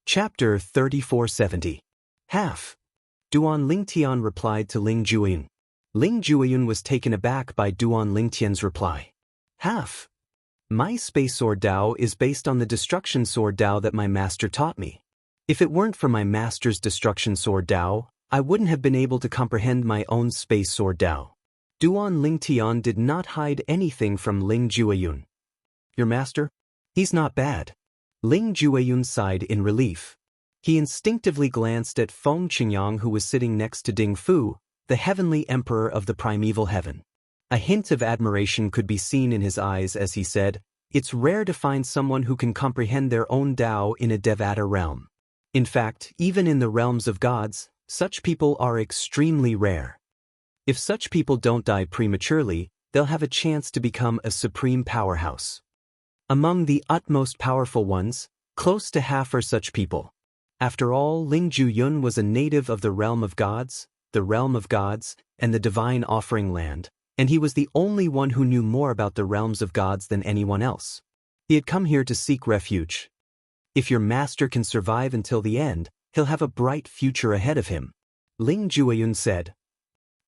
Chapter 3470. Half. Duan Lingtian replied to Ling Jueyun. Ling Jueyun was taken aback by Duan Lingtian's reply. Half. My space sword Dao is based on the destruction sword Dao that my master taught me. If it weren't for my master's destruction sword Dao, I wouldn't have been able to comprehend my own space sword Dao. Duan Lingtian did not hide anything from Ling Jueyun. Your master? He's not bad. Ling Jueyun sighed in relief. He instinctively glanced at Feng Qingyang, who was sitting next to Ding Fu, the heavenly emperor of the primeval heaven. A hint of admiration could be seen in his eyes as he said, "It's rare to find someone who can comprehend their own Tao in a Devata realm. In fact, even in the realms of gods, such people are extremely rare. If such people don't die prematurely, they'll have a chance to become a supreme powerhouse. Among the utmost powerful ones, close to half are such people. After all, Ling Jueyun was a native of the realm of gods, and the divine offering land, and he was the only one who knew more about the realms of gods than anyone else. He had come here to seek refuge. If your master can survive until the end, he'll have a bright future ahead of him," Ling Jueyun said.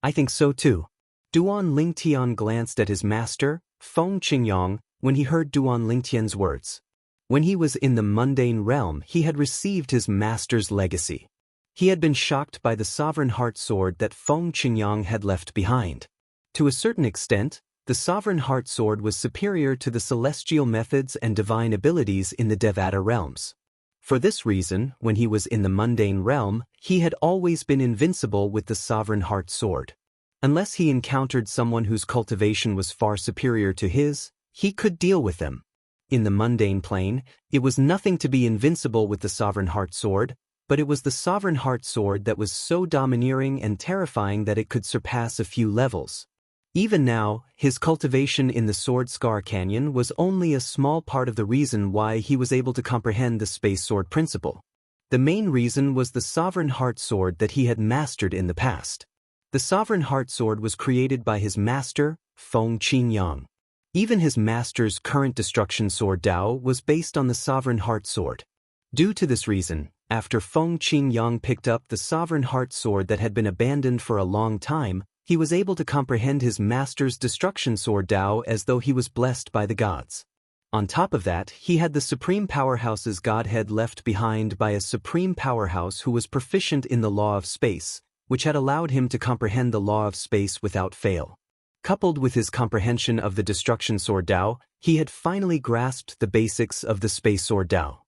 "I think so too." Duan Lingtian glanced at his master, Feng Qingyang, when he heard Duan Lingtian's words. When he was in the mundane realm, he had received his master's legacy. He had been shocked by the sovereign heart sword that Feng Qingyang had left behind. To a certain extent, the sovereign heart sword was superior to the celestial methods and divine abilities in the Devata realms. For this reason, when he was in the mundane realm, he had always been invincible with the sovereign heart sword. Unless he encountered someone whose cultivation was far superior to his, he could deal with them. In the mundane plane, it was nothing to be invincible with the sovereign heart sword, but it was the sovereign heart sword that was so domineering and terrifying that it could surpass a few levels. Even now, his cultivation in the Sword Scar Canyon was only a small part of the reason why he was able to comprehend the space sword principle. The main reason was the sovereign heart sword that he had mastered in the past. The sovereign heart sword was created by his master, Feng Qingyang. Even his master's current destruction sword Dao was based on the sovereign heart sword. Due to this reason, after Feng Qingyang picked up the sovereign heart sword that had been abandoned for a long time, he was able to comprehend his master's destruction sword Dao as though he was blessed by the gods. On top of that, he had the supreme powerhouse's godhead left behind by a supreme powerhouse who was proficient in the law of space, which had allowed him to comprehend the law of space without fail. Coupled with his comprehension of the destruction sword Dao, he had finally grasped the basics of the space sword Dao.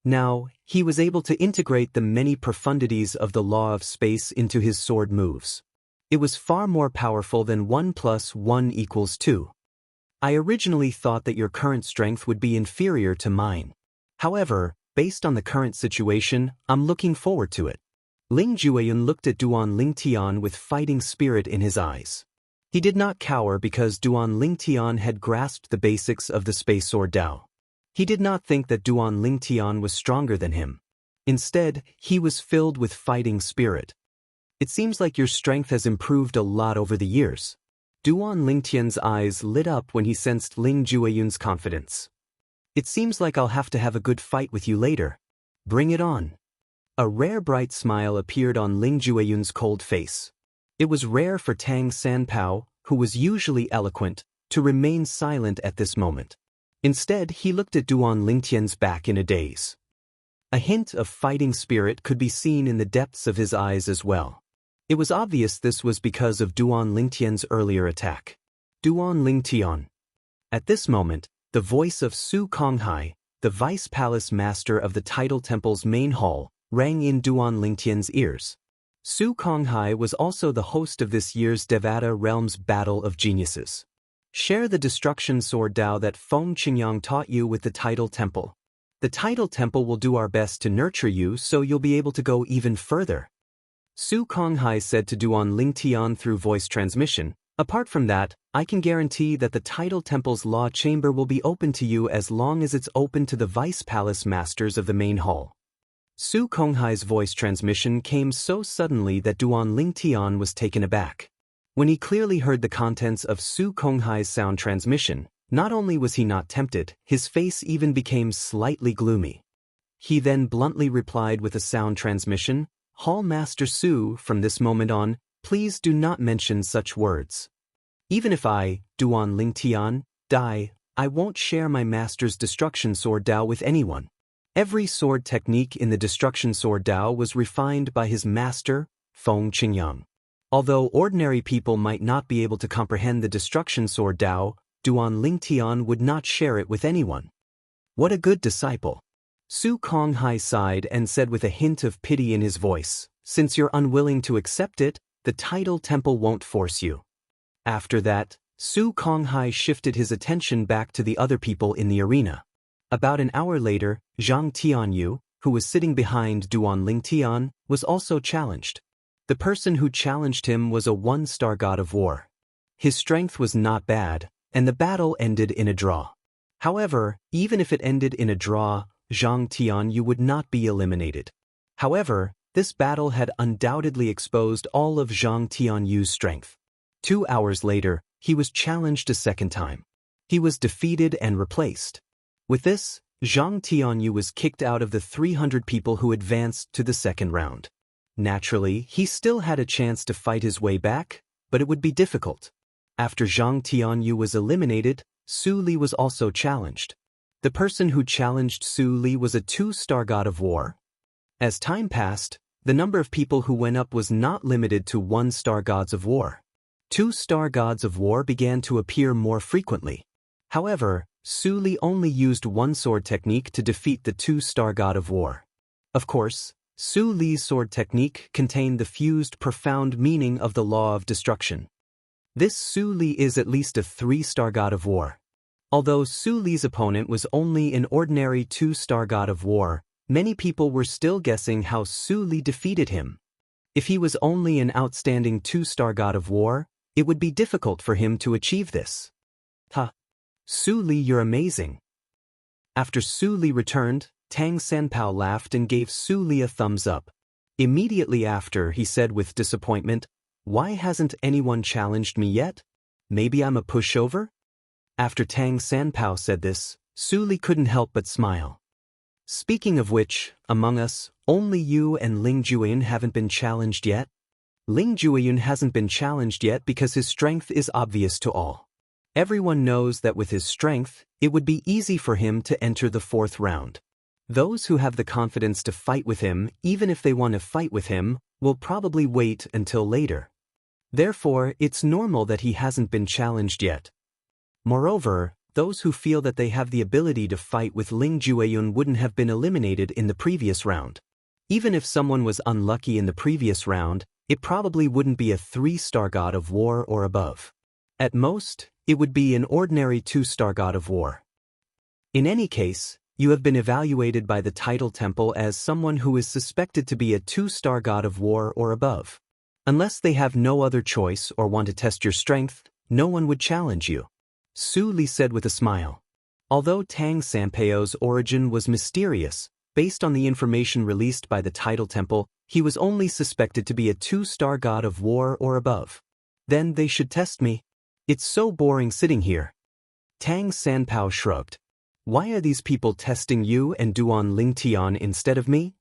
Now, he was able to integrate the many profundities of the law of space into his sword moves. It was far more powerful than 1 + 1 = 2. I originally thought that your current strength would be inferior to mine. However, based on the current situation, I'm looking forward to it. Ling Jueyun looked at Duan Lingtian with fighting spirit in his eyes. He did not cower because Duan Lingtian had grasped the basics of the space sword Dao. He did not think that Duan Lingtian was stronger than him. Instead, he was filled with fighting spirit. "It seems like your strength has improved a lot over the years." Duan Lingtian's eyes lit up when he sensed Ling Jueyun's confidence. "It seems like I'll have to have a good fight with you later. Bring it on." A rare bright smile appeared on Ling Jueyun's cold face. It was rare for Tang Sanpao, who was usually eloquent, to remain silent at this moment. Instead, he looked at Duan Lingtian's back in a daze. A hint of fighting spirit could be seen in the depths of his eyes as well. It was obvious this was because of Duan Lingtian's earlier attack. Duan Lingtian. At this moment, the voice of Su Konghai, the vice palace master of the Tidal Temple's main hall, rang in Duan Lingtian's ears. Su Konghai was also the host of this year's Devata Realms Battle of Geniuses. Share the destruction sword Dao that Feng Qingyang taught you with the Tidal Temple. The Tidal Temple will do our best to nurture you so you'll be able to go even further," Su Konghai said to Duan Lingtian through voice transmission. "Apart from that, I can guarantee that the Tidal Temple's law chamber will be open to you as long as it's open to the vice palace masters of the main hall." Su Konghai's voice transmission came so suddenly that Duan Lingtian was taken aback. When he clearly heard the contents of Su Konghai's sound transmission, not only was he not tempted, his face even became slightly gloomy. He then bluntly replied with a sound transmission, "Hall Master Su, from this moment on, please do not mention such words. Even if I, Duan Lingtian, die, I won't share my master's destruction sword Dao with anyone." Every sword technique in the destruction sword Dao was refined by his master, Feng Qingyang. Although ordinary people might not be able to comprehend the destruction sword Dao, Duan Lingtian would not share it with anyone. What a good disciple. Su Konghai sighed and said with a hint of pity in his voice, "Since you're unwilling to accept it, the title temple won't force you." After that, Su Konghai shifted his attention back to the other people in the arena. About an hour later, Zhang Tianyu, who was sitting behind Duan Lingtian, was also challenged. The person who challenged him was a one-star god of war. His strength was not bad, and the battle ended in a draw. However, even if it ended in a draw, Zhang Tianyu would not be eliminated. However, this battle had undoubtedly exposed all of Zhang Tianyu's strength. 2 hours later, he was challenged a second time. He was defeated and replaced. With this, Zhang Tianyu was kicked out of the 300 people who advanced to the second round. Naturally, he still had a chance to fight his way back, but it would be difficult. After Zhang Tianyu was eliminated, Su Li was also challenged. The person who challenged Su Li was a 2-star god of war. As time passed, the number of people who went up was not limited to 1-star gods of war. 2-star gods of war began to appear more frequently. However, Su Li only used one sword technique to defeat the 2-star god of war. Of course, Su Li's sword technique contained the fused profound meaning of the law of destruction. This Su Li is at least a 3-star god of war. Although Su Li's opponent was only an ordinary 2-star god of war, many people were still guessing how Su Li defeated him. If he was only an outstanding 2-star god of war, it would be difficult for him to achieve this. Ha! Su Li, you're amazing. After Su Li returned, Tang Sanpao laughed and gave Su Li a thumbs up. Immediately after, he said with disappointment, "Why hasn't anyone challenged me yet? Maybe I'm a pushover?" After Tang Sanpao said this, Su Li couldn't help but smile. "Speaking of which, among us, only you and Ling Jueyun haven't been challenged yet. Ling Jueyun hasn't been challenged yet because his strength is obvious to all. Everyone knows that with his strength, it would be easy for him to enter the 4th round. Those who have the confidence to fight with him, even if they want to fight with him, will probably wait until later. Therefore, it's normal that he hasn't been challenged yet. Moreover, those who feel that they have the ability to fight with Ling Jueyun wouldn't have been eliminated in the previous round. Even if someone was unlucky in the previous round, it probably wouldn't be a 3-star god of war or above. At most, it would be an ordinary 2-star god of war. In any case, you have been evaluated by the title temple as someone who is suspected to be a 2-star god of war or above. Unless they have no other choice or want to test your strength, no one would challenge you," Su Li said with a smile. Although Tang Sanpao's origin was mysterious, based on the information released by the title temple, he was only suspected to be a 2-star god of war or above. Then they should test me. It's so boring sitting here. Tang Sanpao shrugged. Why are these people testing you and Duan Lingtian instead of me?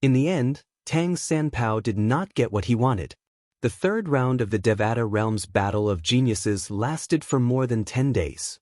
In the end, Tang Sanpao did not get what he wanted. The 3rd round of the Devata Realm's Battle of Geniuses lasted for more than 10 days.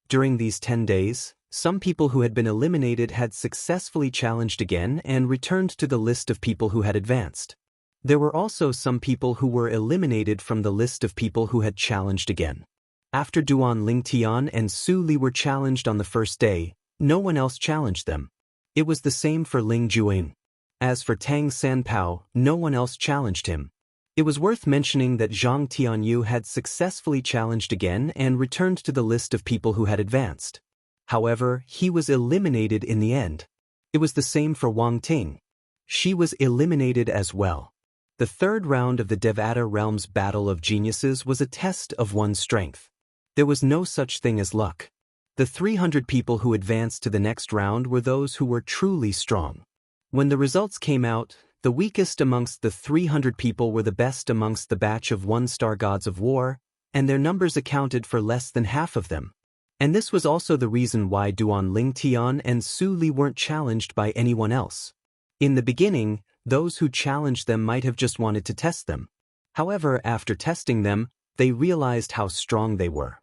During these 10 days, some people who had been eliminated had successfully challenged again and returned to the list of people who had advanced. There were also some people who were eliminated from the list of people who had challenged again. After Duan Lingtian and Su Li were challenged on the first day, no one else challenged them. It was the same for Ling Jueyun. As for Tang Sanpao, no one else challenged him. It was worth mentioning that Zhang Tianyu had successfully challenged again and returned to the list of people who had advanced. However, he was eliminated in the end. It was the same for Wang Ting. She was eliminated as well. The 3rd round of the Devata Realm's Battle of Geniuses was a test of one's strength. There was no such thing as luck. The 300 people who advanced to the next round were those who were truly strong. When the results came out, the weakest amongst the 300 people were the best amongst the batch of 1-star gods of war, and their numbers accounted for less than half of them. And this was also the reason why Duan Lingtian and Su Li weren't challenged by anyone else. In the beginning, those who challenged them might have just wanted to test them. However, after testing them, they realized how strong they were.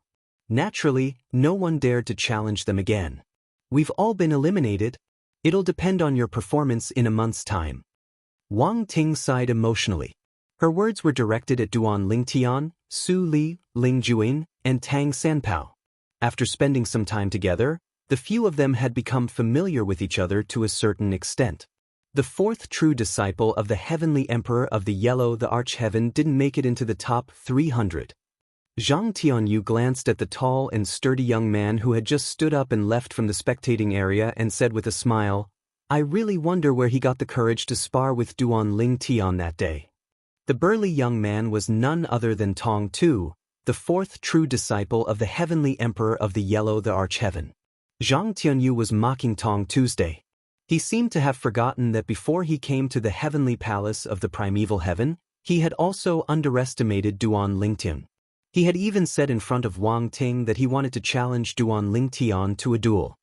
Naturally, no one dared to challenge them again. We've all been eliminated. It'll depend on your performance in a month's time. Wang Ting sighed emotionally. Her words were directed at Duan Lingtian, Su Li, Ling Juin, and Tang Sanpao. After spending some time together, the few of them had become familiar with each other to a certain extent. The fourth true disciple of the Heavenly Emperor of the Yellow the Arch-Heaven didn't make it into the top 300. Zhang Tianyu glanced at the tall and sturdy young man who had just stood up and left from the spectating area and said with a smile, "I really wonder where he got the courage to spar with Duan Lingtian that day." The burly young man was none other than Tong Tu, the fourth true disciple of the Heavenly Emperor of the Yellow the Arch-Heaven. Zhang Tianyu was mocking Tong Tuesday. He seemed to have forgotten that before he came to the heavenly palace of the primeval heaven, he had also underestimated Duan Lingtian. He had even said in front of Wang Ting that he wanted to challenge Duan Lingtian to a duel.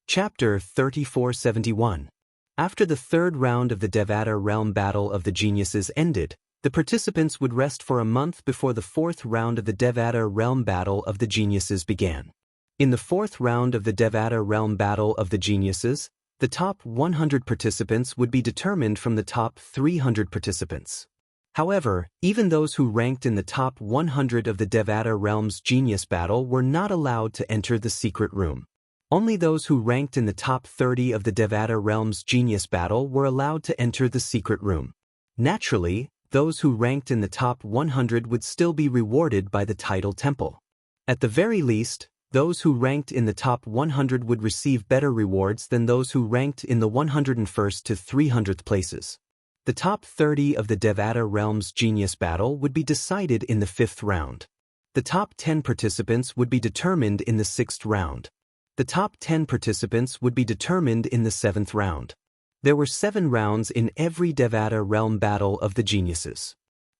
Chapter 3471. After the third round of the Devata Realm Battle of the Geniuses ended, the participants would rest for a month before the fourth round of the Devata Realm Battle of the Geniuses began. In the fourth round of the Devata Realm Battle of the Geniuses, the top 100 participants would be determined from the top 300 participants. However, even those who ranked in the top 100 of the Devata Realm's Genius Battle were not allowed to enter the secret room. Only those who ranked in the top 30 of the Devata Realm's Genius Battle were allowed to enter the secret room. Naturally, those who ranked in the top 100 would still be rewarded by the title temple. At the very least, those who ranked in the top 100 would receive better rewards than those who ranked in the 101st to 300th places. The top 30 of the Devata Realm's Genius Battle would be decided in the 5th round. The top 10 participants would be determined in the 6th round. The top 10 participants would be determined in the 7th round. There were 7 rounds in every Devata Realm Battle of the Geniuses.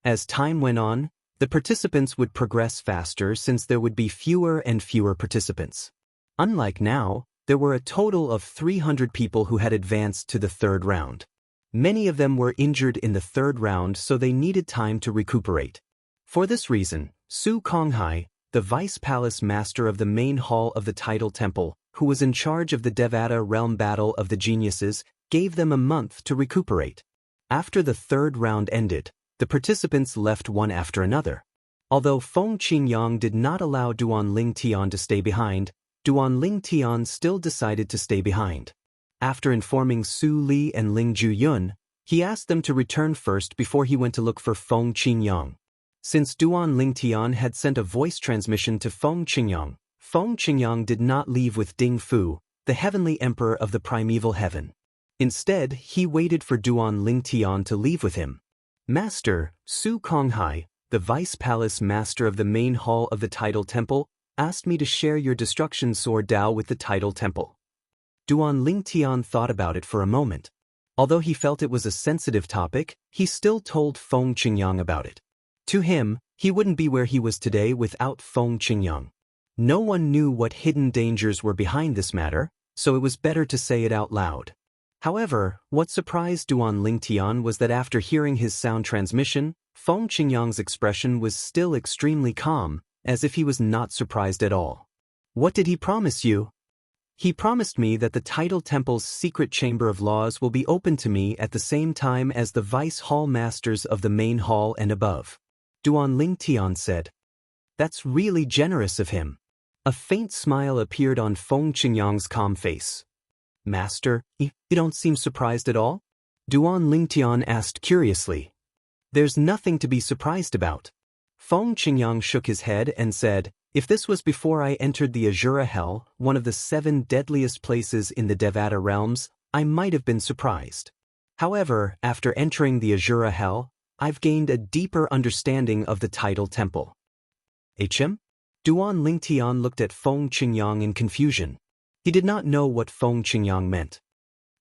As time went on, the participants would progress faster since there would be fewer and fewer participants. Unlike now, there were a total of 300 people who had advanced to the 3rd round. Many of them were injured in the 3rd round, so they needed time to recuperate. For this reason, Su Konghai, the Vice Palace Master of the main hall of the Title Temple, who was in charge of the Devata Realm Battle of the Geniuses, gave them a month to recuperate. After the 3rd round ended, the participants left one after another. Although Feng Qingyang did not allow Duan Lingtian to stay behind, Duan Lingtian still decided to stay behind. After informing Su Li and Ling Juyun, he asked them to return first before he went to look for Feng Qingyang. Since Duan Lingtian had sent a voice transmission to Feng Qingyang did not leave with Ding Fu, the Heavenly Emperor of the Primeval Heaven. Instead, he waited for Duan Lingtian to leave with him. Master, Su Konghai, the Vice Palace Master of the main hall of the Title Temple, asked me to share your destruction sword Dao with the Title Temple. Duan Lingtian thought about it for a moment. Although he felt it was a sensitive topic, he still told Feng Qingyang about it. To him, he wouldn't be where he was today without Feng Qingyang. No one knew what hidden dangers were behind this matter, so it was better to say it out loud. However, what surprised Duan Lingtian was that after hearing his sound transmission, Feng Qingyang's expression was still extremely calm, as if he was not surprised at all. What did he promise you? He promised me that the Title Temple's secret chamber of laws will be open to me at the same time as the Vice Hall Masters of the main hall and above. Duan Lingtian said. That's really generous of him. A faint smile appeared on Feng Qingyang's calm face. Master, you don't seem surprised at all? Duan Lingtian asked curiously. There's nothing to be surprised about. Feng Qingyang shook his head and said, if this was before I entered the Azura Hell, one of the 7 deadliest places in the Devata realms, I might have been surprised. However, after entering the Azura Hell, I've gained a deeper understanding of the Title Temple. HM? Duan Lingtian looked at Feng Qingyang in confusion. He did not know what Feng Qingyang meant.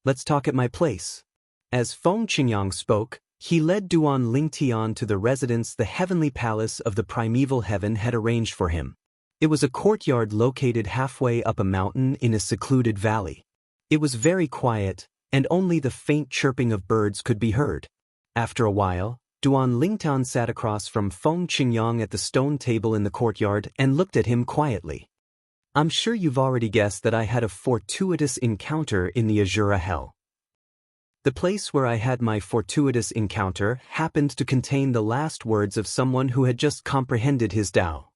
Let's talk at my place. As Feng Qingyang spoke, he led Duan Lingtian to the residence the heavenly palace of the primeval heaven had arranged for him. It was a courtyard located halfway up a mountain in a secluded valley. It was very quiet, and only the faint chirping of birds could be heard. After a while, Duan Lingtian sat across from Feng Qingyang at the stone table in the courtyard and looked at him quietly. I'm sure you've already guessed that I had a fortuitous encounter in the Azura Hell. The place where I had my fortuitous encounter happened to contain the last words of someone who had just comprehended his Tao.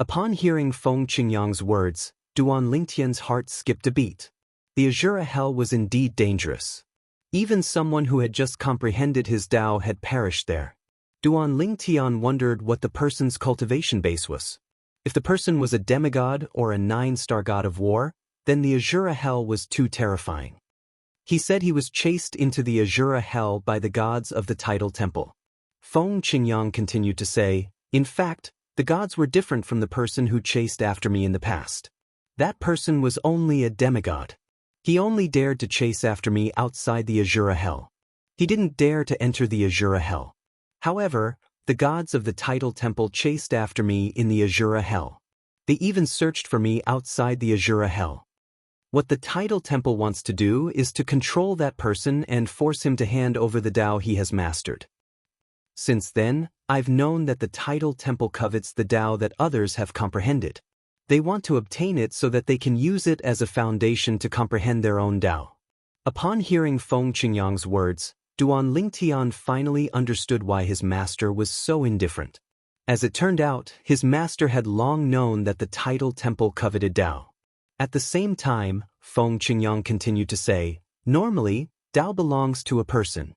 Upon hearing Feng Qingyang's words, Duan Lingtian's heart skipped a beat. The Azura Hell was indeed dangerous. Even someone who had just comprehended his Tao had perished there. Duan Lingtian wondered what the person's cultivation base was. If the person was a demigod or a 9-star god of war, then the Azura Hell was too terrifying. He said he was chased into the Azura Hell by the gods of the Tidal Temple. Feng Qingyang continued to say, in fact, the gods were different from the person who chased after me in the past. That person was only a demigod. He only dared to chase after me outside the Azura Hell. He didn't dare to enter the Azura Hell. However, the gods of the Tidal Temple chased after me in the Azura Hell. They even searched for me outside the Azura Hell. What the Tidal Temple wants to do is to control that person and force him to hand over the Tao he has mastered. Since then, I've known that the Tidal Temple covets the Tao that others have comprehended. They want to obtain it so that they can use it as a foundation to comprehend their own Tao. Upon hearing Feng Qingyang's words, Duan Lingtian finally understood why his master was so indifferent. As it turned out, his master had long known that the Tidal Temple coveted Tao. At the same time, Feng Qingyang continued to say, normally, Tao belongs to a person.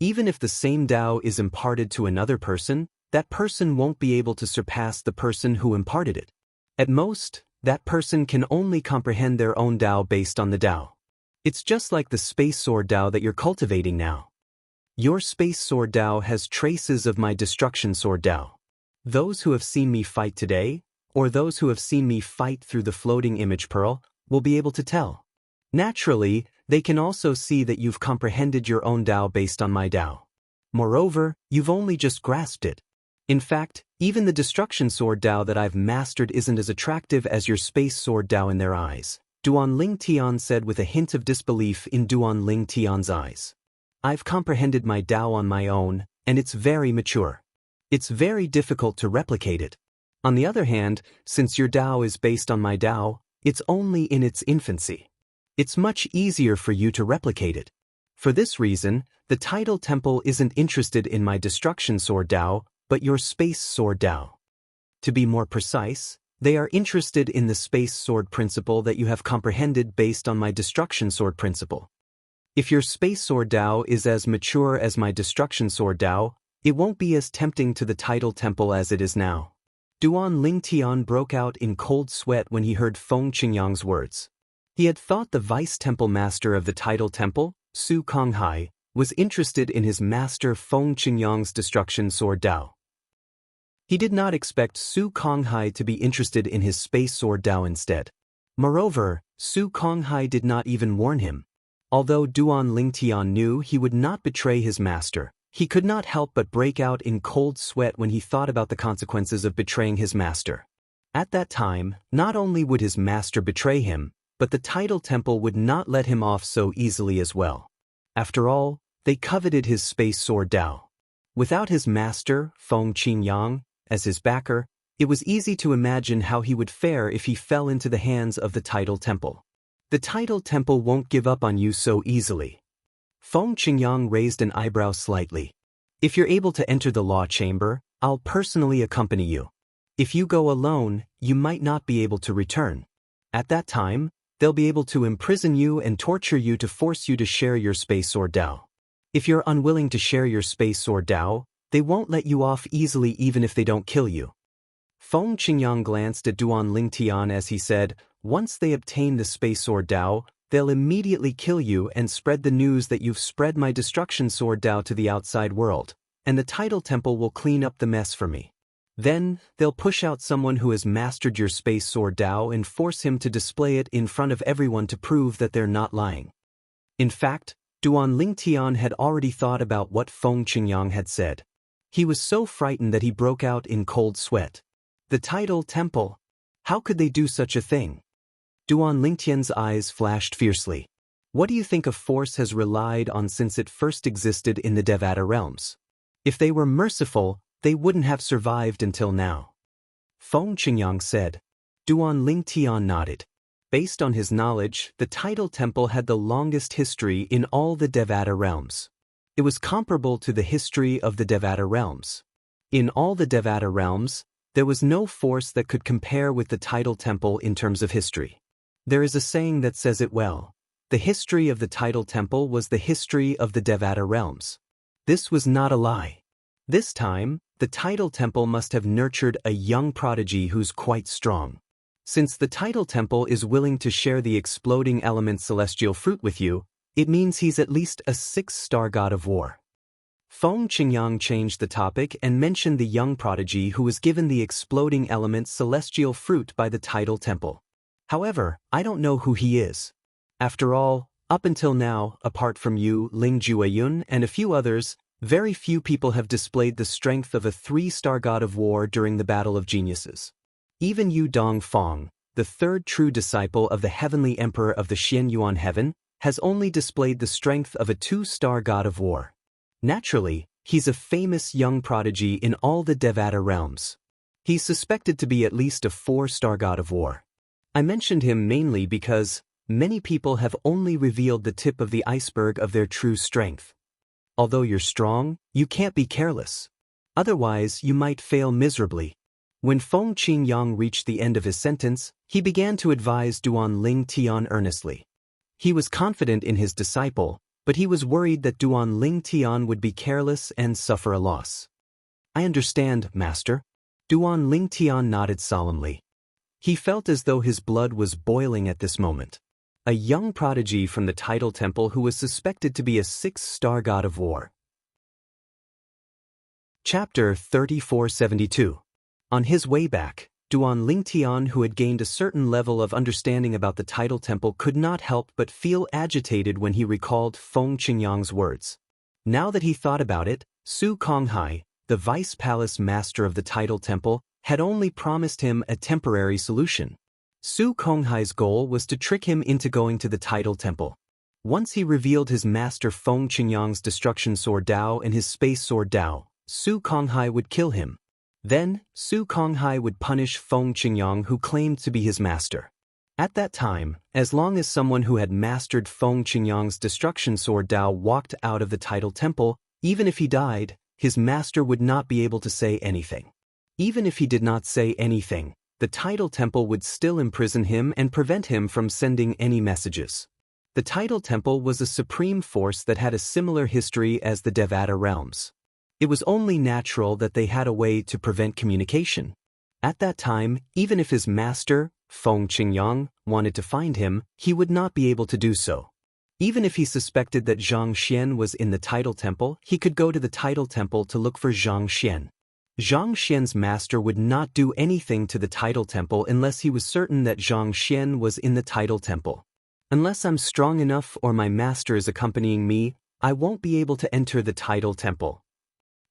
Even if the same Tao is imparted to another person, that person won't be able to surpass the person who imparted it. At most, that person can only comprehend their own Tao based on the Tao. It's just like the space sword Tao that you're cultivating now. Your space sword Tao has traces of my destruction sword Tao. Those who have seen me fight today, or those who have seen me fight through the floating image pearl, will be able to tell. Naturally, they can also see that you've comprehended your own Tao based on my Tao. Moreover, you've only just grasped it. In fact, even the destruction sword Tao that I've mastered isn't as attractive as your space sword Tao in their eyes, Duan Lingtian said with a hint of disbelief in Duan Lingtian's eyes. I've comprehended my Tao on my own, and it's very mature. It's very difficult to replicate it. On the other hand, since your Tao is based on my Tao, it's only in its infancy. It's much easier for you to replicate it. For this reason, the Tidal Temple isn't interested in my destruction sword Tao, but your space sword Tao. To be more precise, they are interested in the space sword principle that you have comprehended based on my destruction sword principle. If your space sword Tao is as mature as my destruction sword Tao, it won't be as tempting to the Tidal Temple as it is now. Duan Lingtian broke out in cold sweat when he heard Feng Qingyang's words. He had thought the vice temple master of the Tidal Temple, Su Konghai, was interested in his master Feng Qingyang's destruction sword Tao. He did not expect Su Konghai to be interested in his space sword Tao instead. Moreover, Su Konghai did not even warn him. Although Duan Lingtian knew he would not betray his master, he could not help but break out in cold sweat when he thought about the consequences of betraying his master. At that time, not only would his master betray him, but the Tidal Temple would not let him off so easily as well. After all, they coveted his space sword Tao. Without his master, Feng Qingyang, as his backer, it was easy to imagine how he would fare if he fell into the hands of the Tidal Temple. The Tidal Temple won't give up on you so easily. Feng Qingyang raised an eyebrow slightly. If you're able to enter the law chamber, I'll personally accompany you. If you go alone, you might not be able to return. At that time, they'll be able to imprison you and torture you to force you to share your space sword Tao. If you're unwilling to share your space sword Tao, they won't let you off easily even if they don't kill you. Feng Qingyang glanced at Duan Lingtian as he said, once they obtain the space sword Tao, they'll immediately kill you and spread the news that you've spread my destruction sword Tao to the outside world, and the Tidal Temple will clean up the mess for me. Then, they'll push out someone who has mastered your space sword Tao and force him to display it in front of everyone to prove that they're not lying. In fact, Duan Lingtian had already thought about what Feng Qingyang had said. He was so frightened that he broke out in cold sweat. The Tidal Temple. How could they do such a thing? Duan Lingtian's eyes flashed fiercely. What do you think a force has relied on since it first existed in the Devata realms? If they were merciful, they wouldn't have survived until now. Feng Qingyang said. Duan Lingtian nodded. Based on his knowledge, the tidal temple had the longest history in all the Devata realms. It was comparable to the history of the Devata realms. In all the Devata realms, there was no force that could compare with the tidal temple in terms of history. There is a saying that says it well. The history of the tidal temple was the history of the Devata realms. This was not a lie. This time, the tidal temple must have nurtured a young prodigy who's quite strong. Since the tidal temple is willing to share the exploding element celestial fruit with you, it means he's at least a 6-star god of war. Feng Qingyang changed the topic and mentioned the young prodigy who was given the exploding element celestial fruit by the tidal temple. However, I don't know who he is. After all, up until now, apart from you, Ling Jueyun, and a few others, very few people have displayed the strength of a 3-star god of war during the Battle of Geniuses. Even Yu Dongfang, the third true disciple of the heavenly emperor of the Xian Yuan heaven, has only displayed the strength of a 2-star god of war. Naturally, he's a famous young prodigy in all the Devata realms. He's suspected to be at least a 4-star god of war. I mentioned him mainly because many people have only revealed the tip of the iceberg of their true strength. Although you're strong, you can't be careless. Otherwise, you might fail miserably. When Feng Qingyang reached the end of his sentence, he began to advise Duan Lingtian earnestly. He was confident in his disciple, but he was worried that Duan Lingtian would be careless and suffer a loss. I understand, Master. Duan Lingtian nodded solemnly. He felt as though his blood was boiling at this moment. A young prodigy from the tidal temple who was suspected to be a 6-star god of war. Chapter 3472. On his way back, Duan Lingtian, who had gained a certain level of understanding about the tidal temple, could not help but feel agitated when he recalled Feng Qingyang's words. Now that he thought about it, Su Konghai, the vice palace master of the tidal temple, had only promised him a temporary solution. Su Konghai's goal was to trick him into going to the tidal temple. Once he revealed his master Feng Qingyang's destruction sword Dao and his space sword Dao, Su Konghai would kill him. Then, Su Konghai would punish Feng Qingyang, who claimed to be his master. At that time, as long as someone who had mastered Feng Qingyang's destruction sword Dao walked out of the tidal temple, even if he died, his master would not be able to say anything. Even if he did not say anything, the tidal temple would still imprison him and prevent him from sending any messages. The tidal temple was a supreme force that had a similar history as the Devata realms. It was only natural that they had a way to prevent communication. At that time, even if his master, Feng Qingyang, wanted to find him, he would not be able to do so. Even if he suspected that Zhang Xian was in the tidal temple, he could go to the tidal temple to look for Zhang Xian. Zhang Xian's master would not do anything to the tidal temple unless he was certain that Zhang Xian was in the tidal temple. Unless I'm strong enough or my master is accompanying me, I won't be able to enter the tidal temple.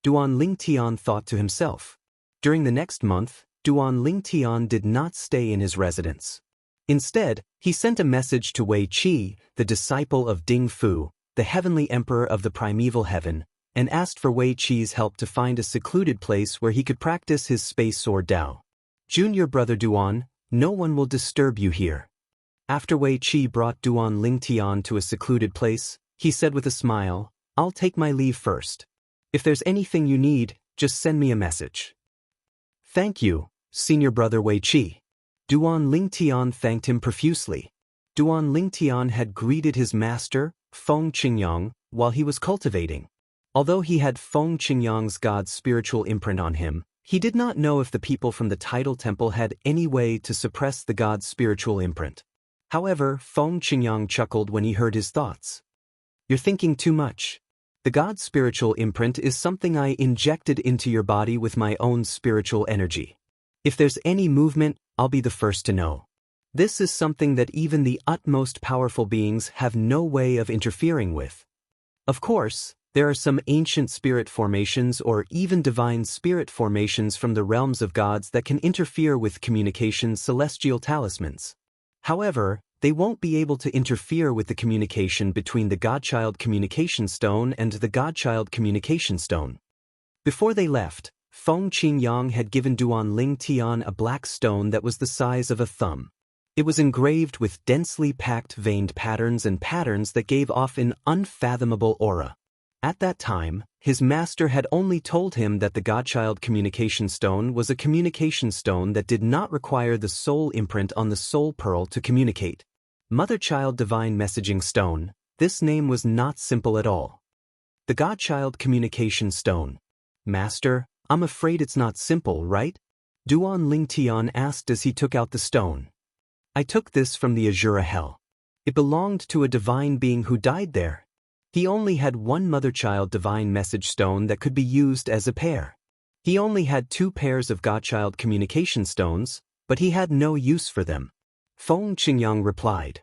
Duan Lingtian thought to himself. During the next month, Duan Lingtian did not stay in his residence. Instead, he sent a message to Wei Qi, the disciple of Ding Fu, the heavenly emperor of the primeval heaven, and asked for Wei Qi's help to find a secluded place where he could practice his space sword Dao. Junior brother Duan, no one will disturb you here. After Wei Qi brought Duan Lingtian to a secluded place, he said with a smile, I'll take my leave first. If there's anything you need, just send me a message. Thank you, senior brother Wei Qi. Duan Lingtian thanked him profusely. Duan Lingtian had greeted his master, Feng Qingyang, while he was cultivating. Although he had Feng Qingyang's god's spiritual imprint on him, he did not know if the people from the tidal temple had any way to suppress the god's spiritual imprint. However, Feng Qingyang chuckled when he heard his thoughts. You're thinking too much. The god's spiritual imprint is something I injected into your body with my own spiritual energy. If there's any movement, I'll be the first to know. This is something that even the utmost powerful beings have no way of interfering with. Of course, There are some ancient spirit formations or even divine spirit formations from the realms of gods that can interfere with communication's celestial talismans. However, they won't be able to interfere with the communication between the Godchild Communication Stone and the Godchild Communication Stone. Before they left, Feng Qingyang had given Duan Ling Tian a black stone that was the size of a thumb. It was engraved with densely packed veined patterns and patterns that gave off an unfathomable aura. At that time, his master had only told him that the Godchild Communication Stone was a communication stone that did not require the soul imprint on the soul pearl to communicate. Mother-Child Divine Messaging Stone, this name was not simple at all. The Godchild Communication Stone. Master, I'm afraid it's not simple, right? Duan Ling Tian asked as he took out the stone. I took this from the Azura Hell. It belonged to a divine being who died there. He only had one Mother-Child Divine Message Stone that could be used as a pair. He only had 2 pairs of Godchild Communication Stones, but he had no use for them. Feng Qingyang replied.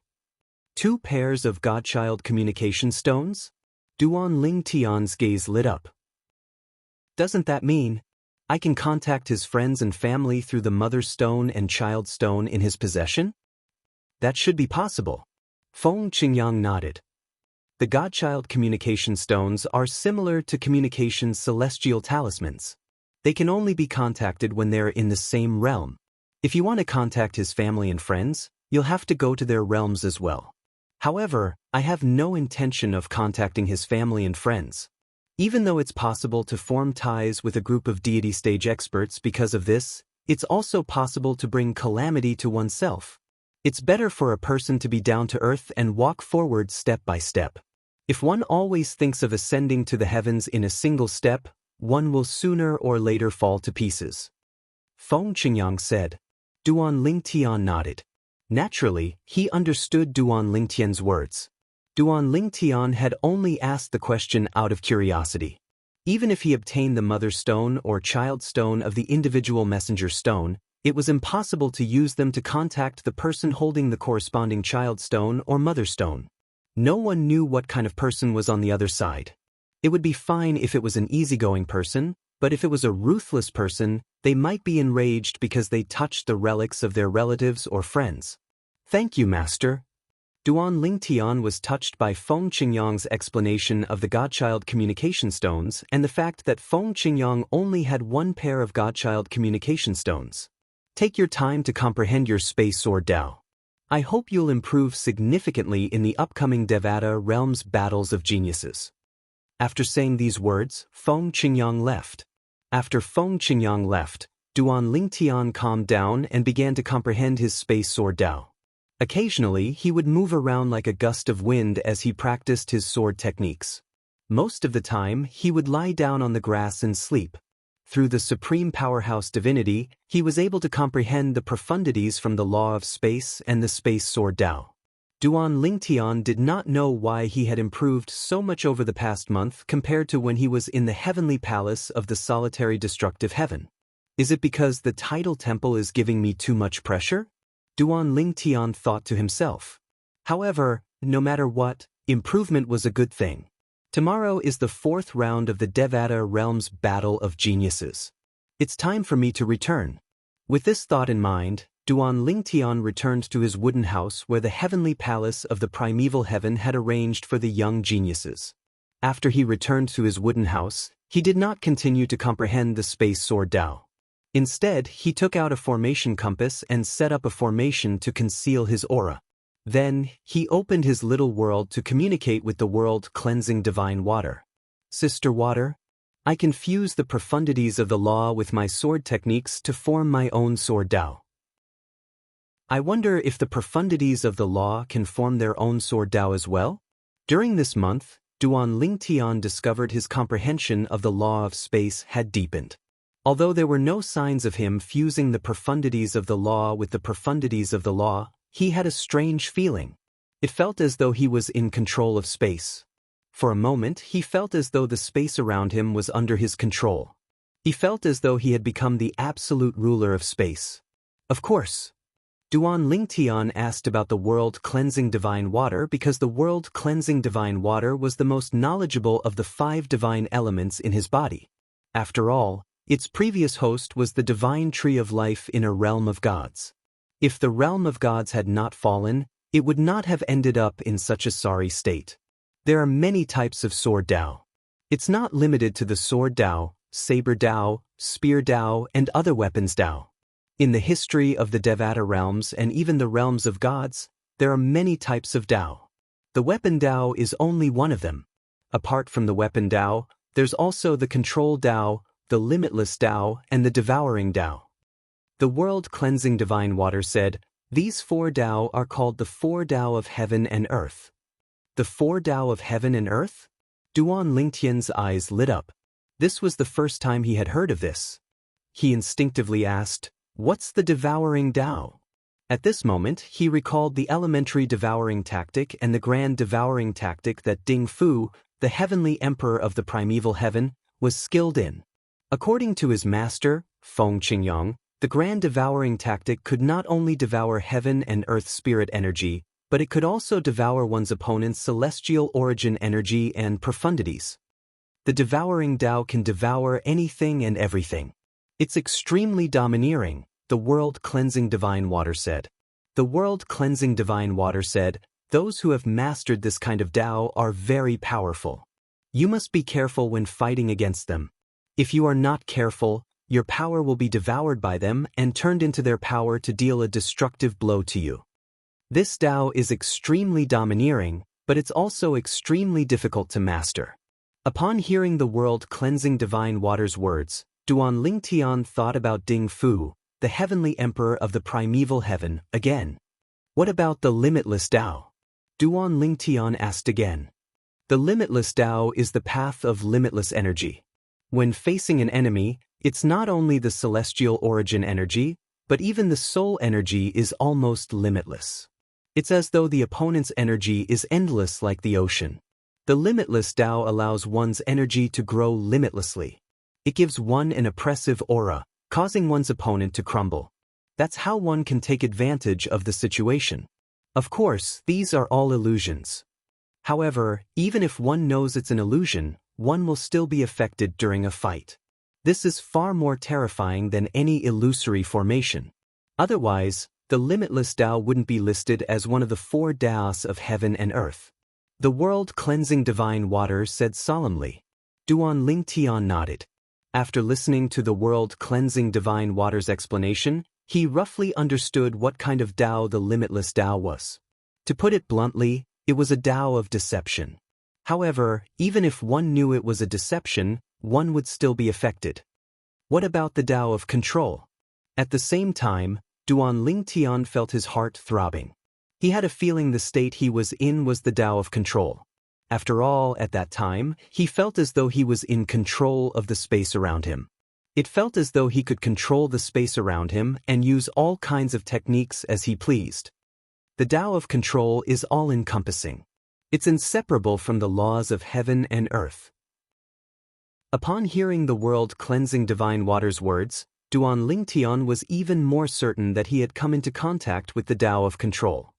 2 pairs of Godchild Communication Stones? Duan Ling Tian's gaze lit up. Doesn't that mean I can contact his friends and family through the Mother Stone and Child Stone in his possession? That should be possible. Feng Qingyang nodded. The Godchild Communication Stones are similar to communication's celestial talismans. They can only be contacted when they're in the same realm. If you want to contact his family and friends, you'll have to go to their realms as well. However, I have no intention of contacting his family and friends. Even though it's possible to form ties with a group of deity stage experts because of this, it's also possible to bring calamity to oneself. It's better for a person to be down to earth and walk forward step by step. If one always thinks of ascending to the heavens in a single step, one will sooner or later fall to pieces. Feng Qingyang said. Duan Ling Tian nodded. Naturally, he understood Duan Ling Tian's words. Duan Ling Tian had only asked the question out of curiosity. Even if he obtained the Mother Stone or Child Stone of the individual Messenger Stone, it was impossible to use them to contact the person holding the corresponding Child Stone or Mother Stone. No one knew what kind of person was on the other side. It would be fine if it was an easygoing person, but if it was a ruthless person, they might be enraged because they touched the relics of their relatives or friends. Thank you, Master. Duan Ling Tian was touched by Feng Qingyang's explanation of the Godchild Communication Stones and the fact that Feng Qingyang only had 1 pair of Godchild Communication Stones. Take your time to comprehend your Space Sword Dao. I hope you'll improve significantly in the upcoming Devata Realms Battles of Geniuses. After saying these words, Feng Qingyang left. After Feng Qingyang left, Duan Ling Tian calmed down and began to comprehend his Space Sword Dao. Occasionally, he would move around like a gust of wind as he practiced his sword techniques. Most of the time, he would lie down on the grass and sleep. Through the Supreme Powerhouse Divinity, he was able to comprehend the profundities from the Law of Space and the Space Sword Dao. Duan Ling Tian did not know why he had improved so much over the past month compared to when he was in the heavenly palace of the solitary destructive heaven. Is it because the tidal temple is giving me too much pressure? Duan Ling Tian thought to himself. However, no matter what, improvement was a good thing. Tomorrow is the 4th round of the Devata Realms Battle of Geniuses. It's time for me to return. With this thought in mind, Duan Ling Tian returned to his wooden house where the heavenly palace of the primeval heaven had arranged for the young geniuses. After he returned to his wooden house, he did not continue to comprehend the Space Sword Dao. Instead, he took out a formation compass and set up a formation to conceal his aura. Then, he opened his little world to communicate with the world-cleansing divine water. Sister Water, I can fuse the profundities of the law with my sword techniques to form my own sword Dao. I wonder if the profundities of the law can form their own sword Dao as well? During this month, Duan Ling Tian discovered his comprehension of the law of space had deepened. Although there were no signs of him fusing the profundities of the law with the profundities of the law, he had a strange feeling. It felt as though he was in control of space. For a moment, he felt as though the space around him was under his control. He felt as though he had become the absolute ruler of space. Of course. Duan Lingtian asked about the world-cleansing divine water because the world-cleansing divine water was the most knowledgeable of the 5 divine elements in his body. After all, its previous host was the divine tree of life in a realm of gods. If the realm of gods had not fallen, it would not have ended up in such a sorry state. There are many types of sword Dao. It's not limited to the sword Dao, saber Dao, spear Dao, and other weapons Dao. In the history of the Devata realms and even the realms of gods, there are many types of Dao. The weapon Dao is only one of them. Apart from the weapon Dao, there's also the control Dao, the limitless Dao, and the devouring Dao. The world-cleansing divine water said, "These 4 Dao are called the 4 Dao of heaven and earth." The 4 Dao of heaven and earth? Duan Lingtian's eyes lit up. This was the first time he had heard of this. He instinctively asked, "What's the devouring Dao?" At this moment, he recalled the elementary devouring tactic and the grand devouring tactic that Ding Fu, the heavenly emperor of the primeval heaven, was skilled in. According to his master, Feng Qingyang, the grand devouring tactic could not only devour heaven and earth spirit energy, but it could also devour one's opponent's celestial origin energy and profundities. The devouring Dao can devour anything and everything. It's extremely domineering, the world-cleansing divine water said. The world-cleansing divine water said, "Those who have mastered this kind of Dao are very powerful. You must be careful when fighting against them. If you are not careful, your power will be devoured by them and turned into their power to deal a destructive blow to you." This Dao is extremely domineering, but it's also extremely difficult to master. Upon hearing the world-cleansing divine water's words, Duan Lingtian thought about Ding Fu, the heavenly emperor of the primeval heaven, again. "What about the limitless Dao?" Duan Lingtian asked again. The limitless Dao is the path of limitless energy. When facing an enemy, it's not only the celestial origin energy, but even the soul energy is almost limitless. It's as though the opponent's energy is endless like the ocean. The limitless Dao allows one's energy to grow limitlessly. It gives one an oppressive aura, causing one's opponent to crumble. That's how one can take advantage of the situation. Of course, these are all illusions. However, even if one knows it's an illusion, one will still be affected during a fight. This is far more terrifying than any illusory formation. Otherwise, the limitless Dao wouldn't be listed as one of the 4 Daos of heaven and earth. The world-cleansing divine water said solemnly. Duan Lingtian nodded. After listening to the world-cleansing divine water's explanation, he roughly understood what kind of Dao the limitless Dao was. To put it bluntly, it was a Dao of deception. However, even if one knew it was a deception, one would still be affected. What about the Dao of control? At the same time, Duan Lingtian felt his heart throbbing. He had a feeling the state he was in was the Dao of control. After all, at that time, he felt as though he was in control of the space around him. It felt as though he could control the space around him and use all kinds of techniques as he pleased. The Dao of control is all-encompassing. It's inseparable from the laws of heaven and earth. Upon hearing the world-cleansing divine water's words, Duan Lingtian was even more certain that he had come into contact with the Dao of control.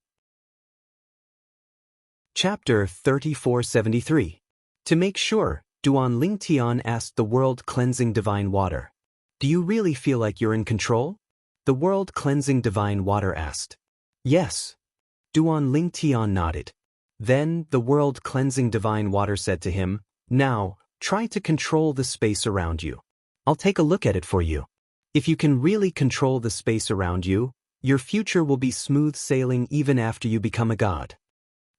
Chapter 3473. To make sure, Duan Lingtian asked the world-cleansing divine water, "Do you really feel like you're in control?" The world-cleansing divine water asked. "Yes." Duan Lingtian nodded. Then, the world-cleansing divine water said to him, "Now, try to control the space around you. I'll take a look at it for you. If you can really control the space around you, your future will be smooth sailing even after you become a god."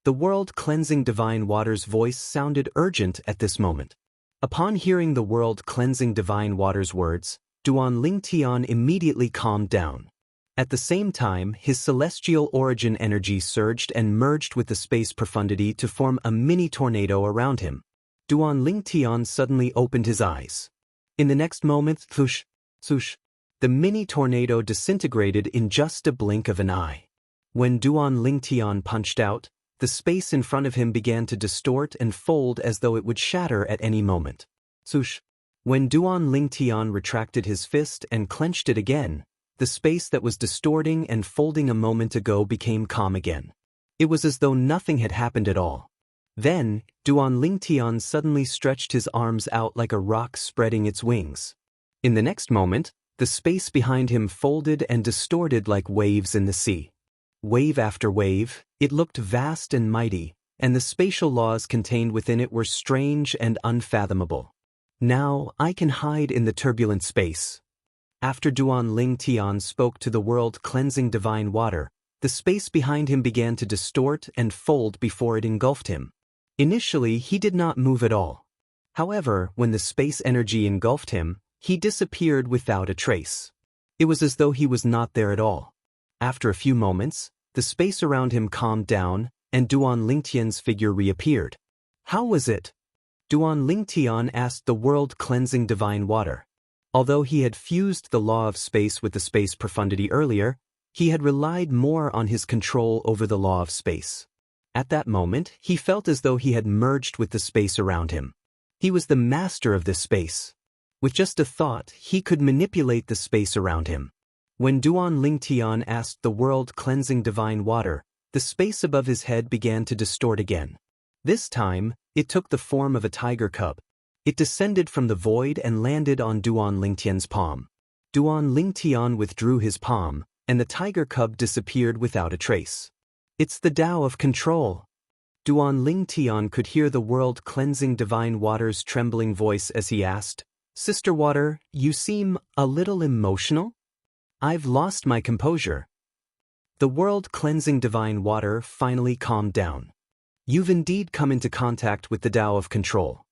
The world-cleansing divine water's voice sounded urgent at this moment. Upon hearing the world-cleansing divine water's words, Duan Lingtian immediately calmed down. At the same time, his celestial origin energy surged and merged with the space profundity to form a mini tornado around him. Duan Lingtian suddenly opened his eyes. In the next moment, thush, thush, the mini tornado disintegrated in just a blink of an eye. When Duan Lingtian punched out, the space in front of him began to distort and fold as though it would shatter at any moment. Sush. When Duan Lingtian retracted his fist and clenched it again, the space that was distorting and folding a moment ago became calm again. It was as though nothing had happened at all. Then, Duan Lingtian suddenly stretched his arms out like a rock spreading its wings. In the next moment, the space behind him folded and distorted like waves in the sea. Wave after wave, it looked vast and mighty, and the spatial laws contained within it were strange and unfathomable. Now, I can hide in the turbulent space. After Duan Lingtian spoke to the world-cleansing divine water, the space behind him began to distort and fold before it engulfed him. Initially, he did not move at all. However, when the space energy engulfed him, he disappeared without a trace. It was as though he was not there at all. After a few moments, the space around him calmed down, and Duan Lingtian's figure reappeared. How was it? Duan Lingtian asked the world-cleansing divine water. Although he had fused the law of space with the space profundity earlier, he had relied more on his control over the law of space. At that moment, he felt as though he had merged with the space around him. He was the master of this space. With just a thought, he could manipulate the space around him. When Duan Lingtian asked the world-cleansing divine water, the space above his head began to distort again. This time, it took the form of a tiger cub. It descended from the void and landed on Duan Lingtian's palm. Duan Lingtian withdrew his palm, and the tiger cub disappeared without a trace. It's the Tao of control. Duan Lingtian could hear the world-cleansing divine water's trembling voice as he asked, "Sister Water, you seem a little emotional?" "I've lost my composure." The world-cleansing divine water finally calmed down. "You've indeed come into contact with the Tao of control.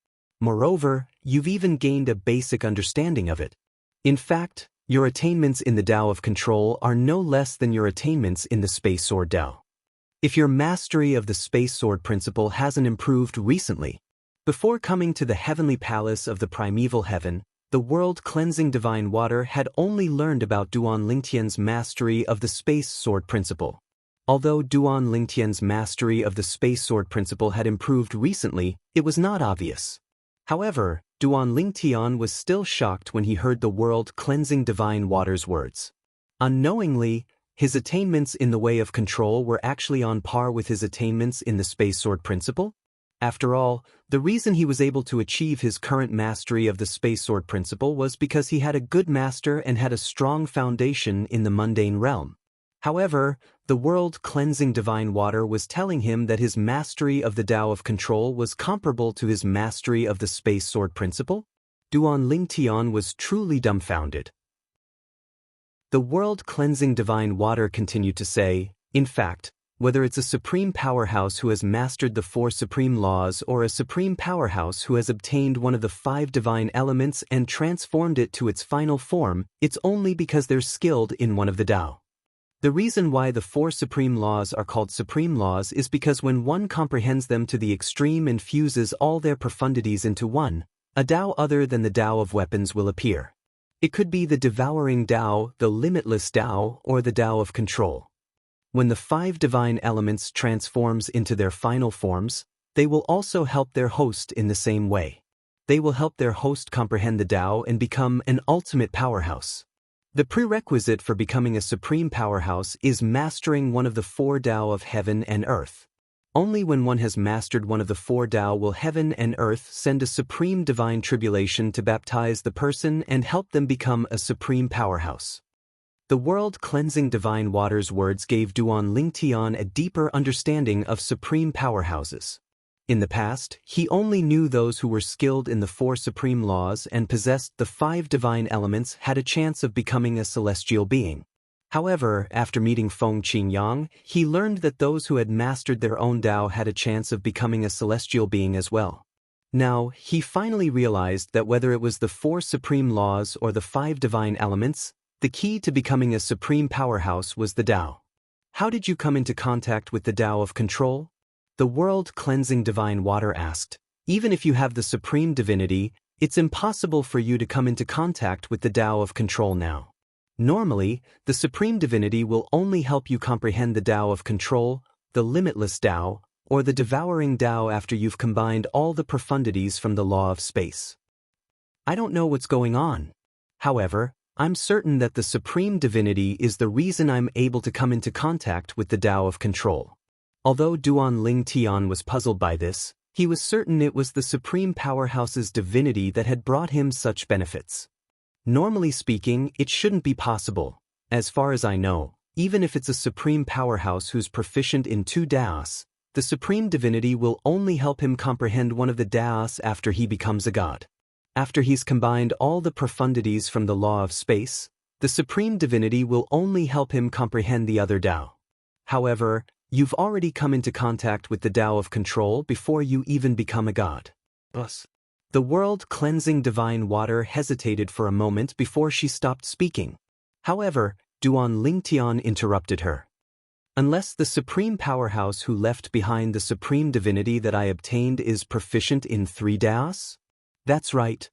Moreover, you've even gained a basic understanding of it. In fact, your attainments in the Tao of control are no less than your attainments in the Space Sword Tao. If your mastery of the Space Sword principle hasn't improved recently, before coming to the heavenly palace of the primeval heaven, the world-cleansing divine water had only learned about Duan Lingtian's mastery of the Space Sword principle. Although Duan Lingtian's mastery of the Space Sword principle had improved recently, it was not obvious. However, Duan Lingtian was still shocked when he heard the world-cleansing divine water's words. Unknowingly, his attainments in the way of control were actually on par with his attainments in the Space Sword principle. After all, the reason he was able to achieve his current mastery of the Space Sword principle was because he had a good master and had a strong foundation in the mundane realm. However, the world-cleansing divine water was telling him that his mastery of the Tao of control was comparable to his mastery of the Space Sword principle. Duan Lingtian was truly dumbfounded. The world-cleansing divine water continued to say, "In fact, whether it's a supreme powerhouse who has mastered the 4 supreme laws or a supreme powerhouse who has obtained one of the 5 divine elements and transformed it to its final form, it's only because they're skilled in one of the Tao. The reason why the 4 supreme laws are called supreme laws is because when one comprehends them to the extreme and fuses all their profundities into one, a Tao other than the Tao of weapons will appear. It could be the devouring Tao, the limitless Tao, or the Tao of control. When the 5 divine elements transforms into their final forms, they will also help their host in the same way. They will help their host comprehend the Tao and become an ultimate powerhouse. The prerequisite for becoming a supreme powerhouse is mastering one of the 4 Tao of heaven and earth. Only when one has mastered one of the 4 Tao will heaven and earth send a supreme divine tribulation to baptize the person and help them become a supreme powerhouse. The world-cleansing divine water's words gave Duan Lingtian a deeper understanding of supreme powerhouses. In the past, he only knew those who were skilled in the 4 supreme laws and possessed the 5 divine elements had a chance of becoming a celestial being. However, after meeting Feng Qingyang, he learned that those who had mastered their own Tao had a chance of becoming a celestial being as well. Now, he finally realized that whether it was the 4 supreme laws or the 5 divine elements, the key to becoming a supreme powerhouse was the Tao. How did you come into contact with the Tao of control? The world-cleansing divine water asked. Even if you have the supreme divinity, it's impossible for you to come into contact with the Tao of control now. Normally, the supreme divinity will only help you comprehend the Tao of control, the limitless Tao, or the devouring Tao after you've combined all the profundities from the law of space. I don't know what's going on. However, I'm certain that the Supreme Divinity is the reason I'm able to come into contact with the Tao of Control. Although Duan Ling Tian was puzzled by this, he was certain it was the Supreme Powerhouse's divinity that had brought him such benefits. Normally speaking, it shouldn't be possible. As far as I know, even if it's a Supreme Powerhouse who's proficient in 2 Daos, the Supreme Divinity will only help him comprehend one of the Daos after he becomes a god. After he's combined all the profundities from the law of space, the Supreme Divinity will only help him comprehend the other Tao. However, you've already come into contact with the Tao of Control before you even become a god. Thus, the world-cleansing divine water hesitated for a moment before she stopped speaking. However, Duan Lingtian interrupted her. Unless the Supreme Powerhouse who left behind the Supreme Divinity that I obtained is proficient in 3 Daos? That's right.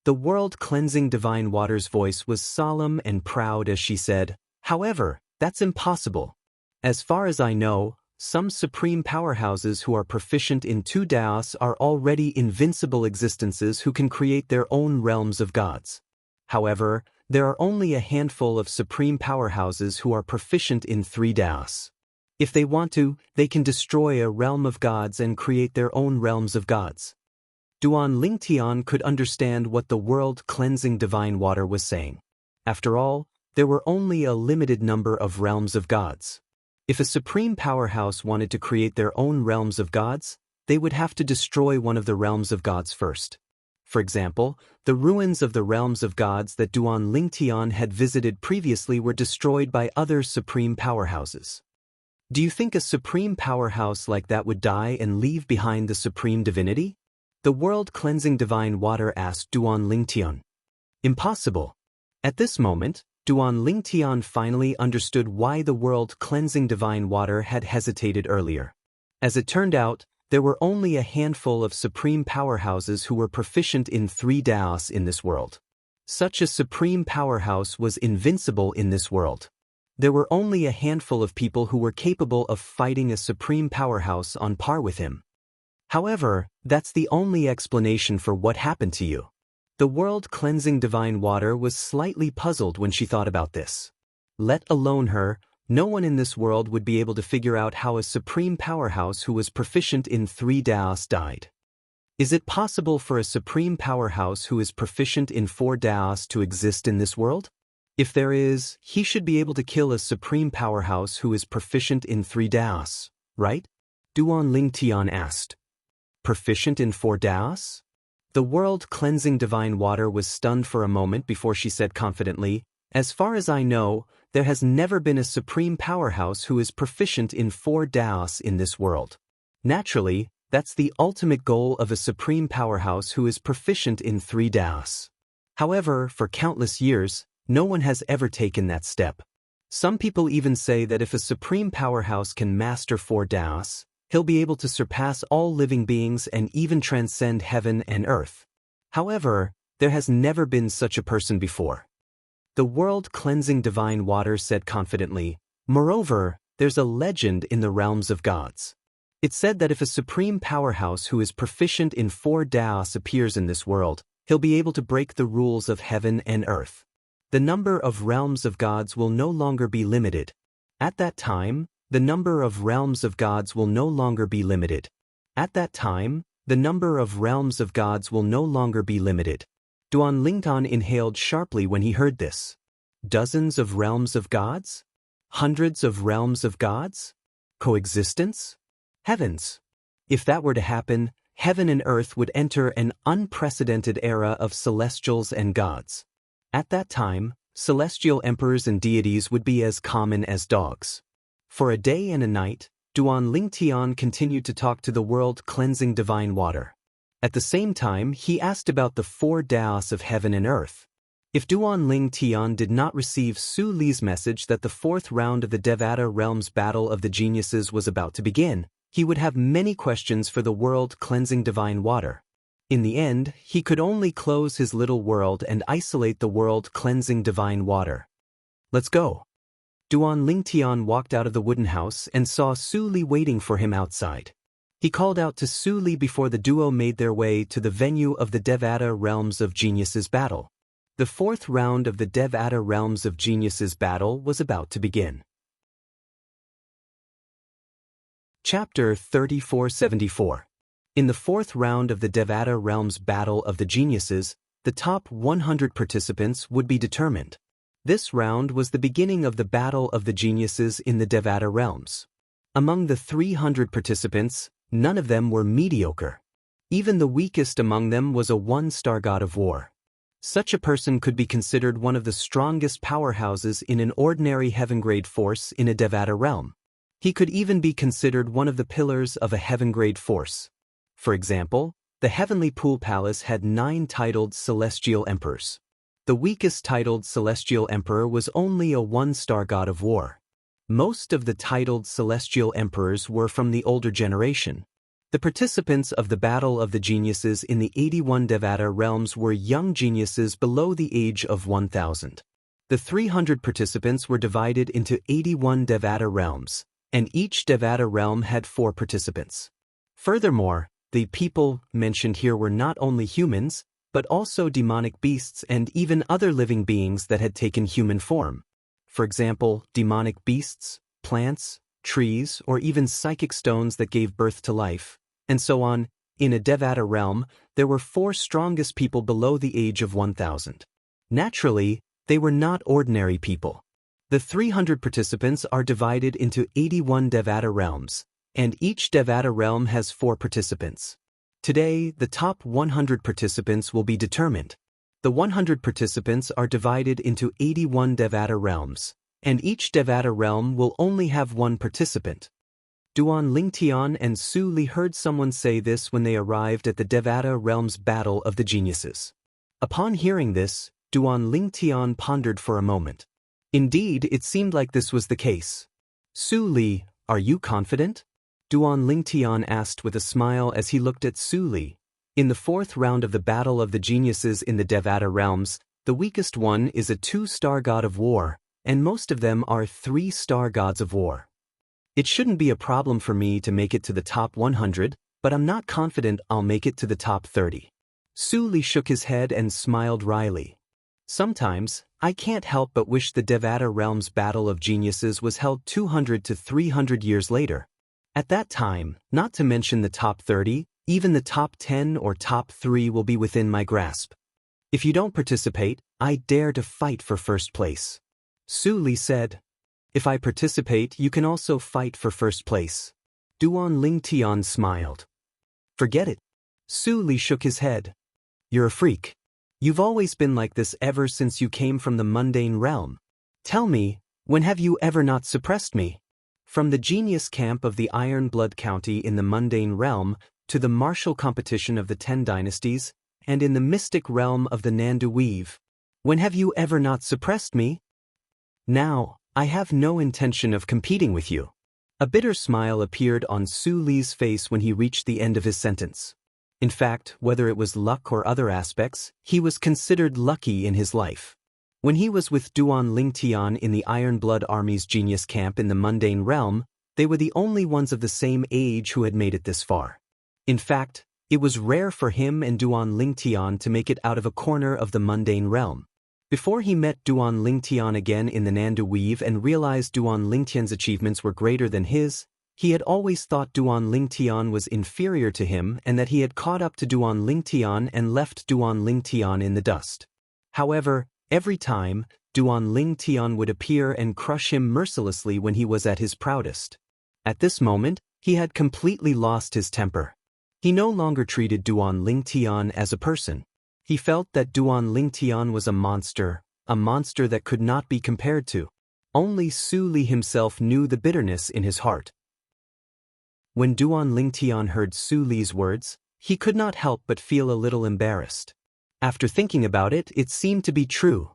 The world-cleansing divine water's voice was solemn and proud as she said, however, that's impossible. As far as I know, some Supreme Powerhouses who are proficient in 2 Daos are already invincible existences who can create their own realms of gods. However, there are only a handful of Supreme Powerhouses who are proficient in 3 Daos. If they want to, they can destroy a realm of gods and create their own realms of gods. Duan Lingtian could understand what the world-cleansing divine water was saying. After all, there were only a limited number of realms of gods. If a Supreme Powerhouse wanted to create their own realms of gods, they would have to destroy one of the realms of gods first. For example, the ruins of the realms of gods that Duan Lingtian had visited previously were destroyed by other Supreme Powerhouses. Do you think a Supreme Powerhouse like that would die and leave behind the Supreme Divinity? The world-cleansing divine water asked Duan Lingtian. Impossible. At this moment, Duan Lingtian finally understood why the world-cleansing divine water had hesitated earlier. As it turned out, there were only a handful of Supreme Powerhouses who were proficient in 3 Daos in this world. Such a Supreme Powerhouse was invincible in this world. There were only a handful of people who were capable of fighting a Supreme Powerhouse on par with him. However, that's the only explanation for what happened to you. The world-cleansing divine water was slightly puzzled when she thought about this. Let alone her, no one in this world would be able to figure out how a Supreme Powerhouse who was proficient in 3 Daos died. Is it possible for a Supreme Powerhouse who is proficient in 4 Daos to exist in this world? If there is, he should be able to kill a Supreme Powerhouse who is proficient in 3 Daos, right? Duan Lingtian asked. Proficient in 4 Daos? The world-cleansing divine water was stunned for a moment before she said confidently, as far as I know, there has never been a Supreme Powerhouse who is proficient in 4 Daos in this world. Naturally, that's the ultimate goal of a Supreme Powerhouse who is proficient in 3 Daos. However, for countless years, no one has ever taken that step. Some people even say that if a Supreme Powerhouse can master 4 Daos, he'll be able to surpass all living beings and even transcend heaven and earth. However, there has never been such a person before. The world-cleansing divine water said confidently, moreover, there's a legend in the realms of gods. It's said that if a Supreme Powerhouse who is proficient in 4 Daos appears in this world, he'll be able to break the rules of heaven and earth. The number of realms of gods will no longer be limited. At that time, the number of realms of gods will no longer be limited. At that time, the number of realms of gods will no longer be limited. Duan Lingtian inhaled sharply when he heard this. Dozens of realms of gods? Hundreds of realms of gods? Coexistence? Heavens! If that were to happen, heaven and earth would enter an unprecedented era of celestials and gods. At that time, celestial emperors and deities would be as common as dogs. For a day and a night, Duan Lingtian continued to talk to the world-cleansing divine water. At the same time, he asked about the 4 Daos of heaven and earth. If Duan Lingtian did not receive Su Li's message that the 4th round of the Devata Realms Battle of the Geniuses was about to begin, he would have many questions for the world-cleansing divine water. In the end, he could only close his little world and isolate the world-cleansing divine water. Let's go. Duan Lingtian walked out of the wooden house and saw Su Li waiting for him outside. He called out to Su Li before the duo made their way to the venue of the Devata Realms of Geniuses battle. The fourth round of the Devata Realms of Geniuses battle was about to begin. Chapter 3474. In the fourth round of the Devata Realms Battle of the Geniuses, the top 100 participants would be determined. This round was the beginning of the Battle of the Geniuses in the Devata Realms. Among the 300 participants, none of them were mediocre. Even the weakest among them was a one-star god of war. Such a person could be considered one of the strongest powerhouses in an ordinary heaven-grade force in a Devata realm. He could even be considered one of the pillars of a heaven-grade force. For example, the Heavenly Pool Palace had 9 titled celestial emperors. The weakest titled celestial emperor was only a one-star god of war. Most of the titled celestial emperors were from the older generation. The participants of the Battle of the Geniuses in the 81 Devata realms were young geniuses below the age of 1,000. The 300 participants were divided into 81 Devata realms, and each Devata realm had 4 participants. Furthermore, the people mentioned here were not only humans, but also demonic beasts and even other living beings that had taken human form. For example, demonic beasts, plants, trees, or even psychic stones that gave birth to life, and so on. In a Devata realm, there were 4 strongest people below the age of 1,000. Naturally, they were not ordinary people. The 300 participants are divided into 81 Devata realms, and each Devata realm has 4 participants. Today, the top 100 participants will be determined. The 100 participants are divided into 81 Devata realms, and each Devata realm will only have 1 participant. Duan Lingtian and Su Li heard someone say this when they arrived at the Devata Realms Battle of the Geniuses. Upon hearing this, Duan Lingtian pondered for a moment. Indeed, it seemed like this was the case. Su Li, are you confident? Duan Lingtian asked with a smile as he looked at Su Li. In the fourth round of the Battle of the Geniuses in the Devata Realms, the weakest one is a 2-star god of war, and most of them are 3-star gods of war. It shouldn't be a problem for me to make it to the top 100, but I'm not confident I'll make it to the top 30. Su Li shook his head and smiled wryly. Sometimes, I can't help but wish the Devata Realms Battle of Geniuses was held 200 to 300 years later. At that time, not to mention the top 30, even the top 10 or top 3 will be within my grasp. If you don't participate, I dare to fight for first place. Su Li said. If I participate, you can also fight for first place. Duan Lingtian smiled. Forget it. Su Li shook his head. You're a freak. You've always been like this ever since you came from the mundane realm. Tell me, when have you ever not suppressed me? From the genius camp of the Iron Blood County in the mundane realm, to the martial competition of the 10 dynasties, and in the mystic realm of the Nandu Weave. When have you ever not suppressed me? Now, I have no intention of competing with you. A bitter smile appeared on Su Li's face when he reached the end of his sentence. In fact, whether it was luck or other aspects, he was considered lucky in his life. When he was with Duan Lingtian in the Iron Blood Army's genius camp in the mundane realm, they were the only ones of the same age who had made it this far. In fact, it was rare for him and Duan Lingtian to make it out of a corner of the mundane realm. Before he met Duan Lingtian again in the Nandu Weave and realized Duan Lingtian's achievements were greater than his, he had always thought Duan Lingtian was inferior to him and that he had caught up to Duan Lingtian and left Duan Lingtian in the dust. However, every time, Duan Lingtian would appear and crush him mercilessly when he was at his proudest. At this moment, he had completely lost his temper. He no longer treated Duan Lingtian as a person. He felt that Duan Lingtian was a monster that could not be compared to. Only Su Li himself knew the bitterness in his heart. When Duan Lingtian heard Su Li's words, he could not help but feel a little embarrassed. After thinking about it, it seemed to be true.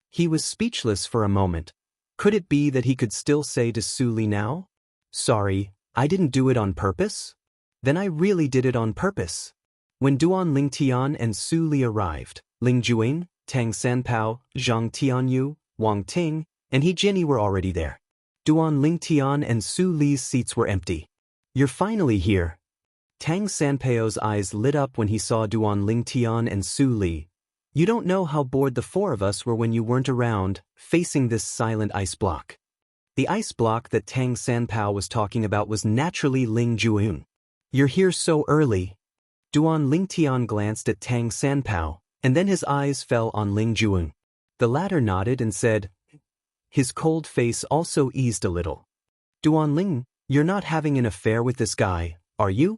He was speechless for a moment. Could it be that he could still say to Su Li now, "Sorry, I didn't do it on purpose"? Then I really did it on purpose. When Duan Lingtian and Su Li arrived, Ling Juin, Tang Sanpao, Zhang Tianyu, Wang Ting, and He Jinni were already there. Duan Lingtian and Su Li's seats were empty. You're finally here. Tang Sanpao's eyes lit up when he saw Duan Lingtian and Su Li. You don't know how bored the four of us were when you weren't around, facing this silent ice block. The ice block that Tang Sanpao was talking about was naturally Ling Jueyun. You're here so early. Duan Lingtian glanced at Tang Sanpao, and then his eyes fell on Ling Jueyun. The latter nodded and said, his cold face also eased a little. Duan Ling, you're not having an affair with this guy, are you?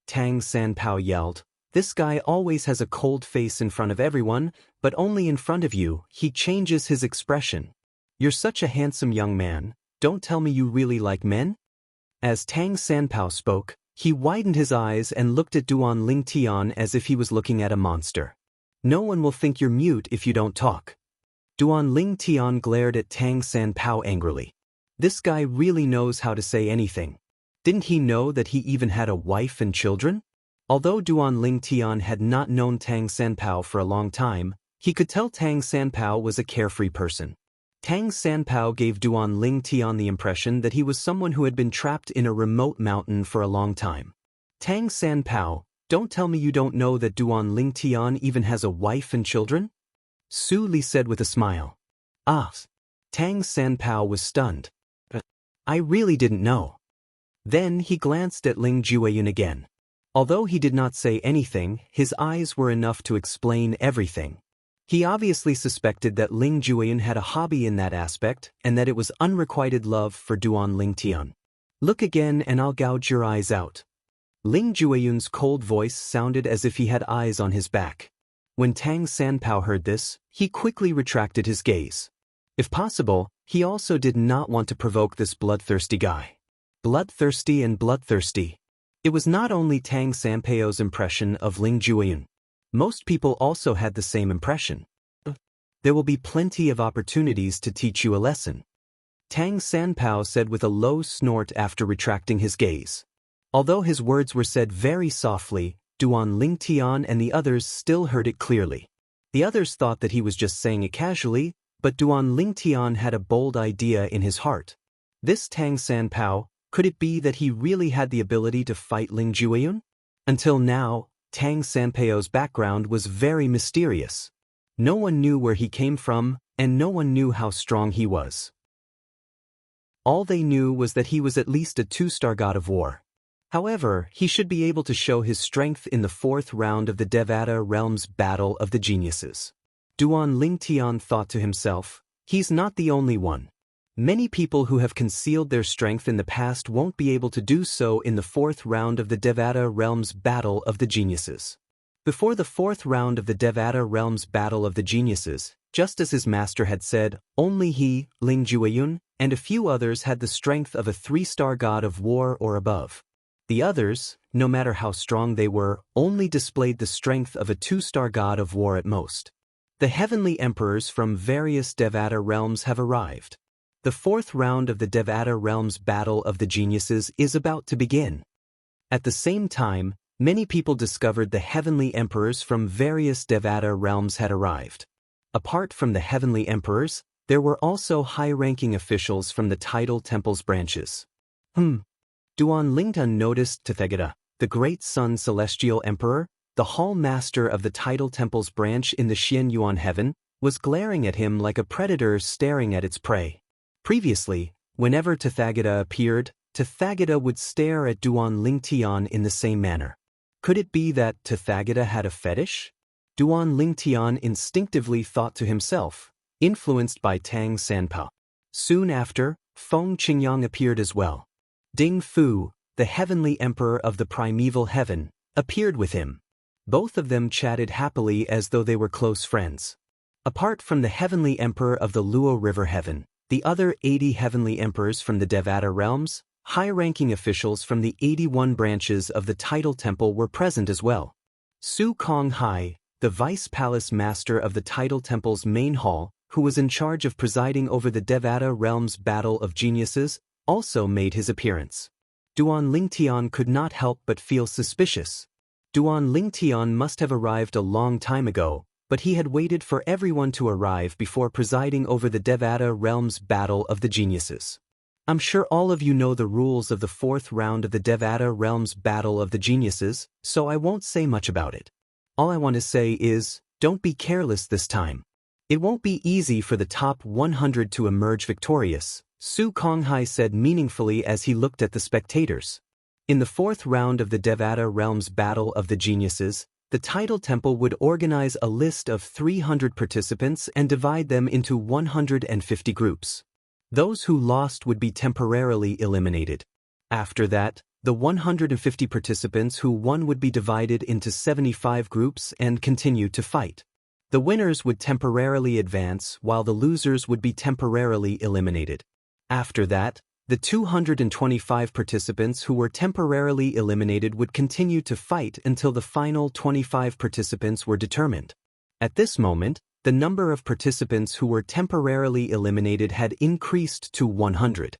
Tang Sanpao yelled. This guy always has a cold face in front of everyone, but only in front of you, he changes his expression. You're such a handsome young man, don't tell me you really like men? As Tang Sanpao spoke, he widened his eyes and looked at Duan Lingtian as if he was looking at a monster. No one will think you're mute if you don't talk. Duan Lingtian glared at Tang Sanpao angrily. This guy really knows how to say anything. Didn't he know that he even had a wife and children? Although Duan Lingtian had not known Tang Sanpao for a long time, he could tell Tang Sanpao was a carefree person. Tang Sanpao gave Duan Lingtian the impression that he was someone who had been trapped in a remote mountain for a long time. Tang Sanpao, don't tell me you don't know that Duan Lingtian even has a wife and children? Su Li said with a smile. Ah. Tang Sanpao was stunned. I really didn't know. Then he glanced at Ling Jueyun again. Although he did not say anything, his eyes were enough to explain everything. He obviously suspected that Ling Jueyun had a hobby in that aspect and that it was unrequited love for Duan Lingtian. Look again and I'll gouge your eyes out. Ling Jueyun's cold voice sounded as if he had eyes on his back. When Tang Sanpao heard this, he quickly retracted his gaze. If possible, he also did not want to provoke this bloodthirsty guy. Bloodthirsty and bloodthirsty. It was not only Tang Sanpao's impression of Ling Jueyun. Most people also had the same impression. There will be plenty of opportunities to teach you a lesson. Tang Sanpao said with a low snort after retracting his gaze. Although his words were said very softly, Duan Lingtian and the others still heard it clearly. The others thought that he was just saying it casually, but Duan Lingtian had a bold idea in his heart. This Tang Sanpao, could it be that he really had the ability to fight Ling Jueyun? Until now, Tang Sanpao's background was very mysterious. No one knew where he came from, and no one knew how strong he was. All they knew was that he was at least a 2-star god of war. However, he should be able to show his strength in the 4th round of the Devata Realms Battle of the Geniuses. Duan Lingtian thought to himself, he's not the only one. Many people who have concealed their strength in the past won't be able to do so in the 4th round of the Devata Realms Battle of the Geniuses. Before the 4th round of the Devata Realms Battle of the Geniuses, just as his master had said, only he, Ling Jueyun, and a few others had the strength of a 3-star god of war or above. The others, no matter how strong they were, only displayed the strength of a 2-star god of war at most. The heavenly emperors from various Devata realms have arrived. The 4th round of the Devata Realms Battle of the Geniuses is about to begin. At the same time, many people discovered the heavenly emperors from various Devata realms had arrived. Apart from the heavenly emperors, there were also high-ranking officials from the tidal temple's branches. Duan Lingtian noticed Tathagata, the great Sun Celestial Emperor, the hall master of the tidal temple's branch in the Xian Yuan heaven, was glaring at him like a predator staring at its prey. Previously, whenever Tathagata appeared, Tathagata would stare at Duan Lingtian in the same manner. Could it be that Tathagata had a fetish? Duan Lingtian instinctively thought to himself, influenced by Tang Sanpao. Soon after, Feng Qingyang appeared as well. Ding Fu, the heavenly emperor of the primeval heaven, appeared with him. Both of them chatted happily as though they were close friends. Apart from the heavenly emperor of the Luo River heaven, the other 80 heavenly emperors from the Devata realms, high-ranking officials from the 81 branches of the tidal temple were present as well. Su Kong Hai, the vice palace master of the tidal temple's main hall, who was in charge of presiding over the Devata realms Battle of Geniuses, also made his appearance. Duan Lingtian could not help but feel suspicious. Duan Lingtian must have arrived a long time ago, but he had waited for everyone to arrive before presiding over the Devata Realms Battle of the Geniuses. I'm sure all of you know the rules of the 4th round of the Devata Realms Battle of the Geniuses, so I won't say much about it. All I want to say is, Don't be careless this time. It won't be easy for the top 100 to emerge victorious, Su Konghai said meaningfully as he looked at the spectators. In the fourth round of the Devata Realms Battle of the Geniuses, the Title Temple would organize a list of 300 participants and divide them into 150 groups. Those who lost would be temporarily eliminated. After that, the 150 participants who won would be divided into 75 groups and continue to fight. The winners would temporarily advance while the losers would be temporarily eliminated. After that, the 225 participants who were temporarily eliminated would continue to fight until the final 25 participants were determined. At this moment, the number of participants who were temporarily eliminated had increased to 100.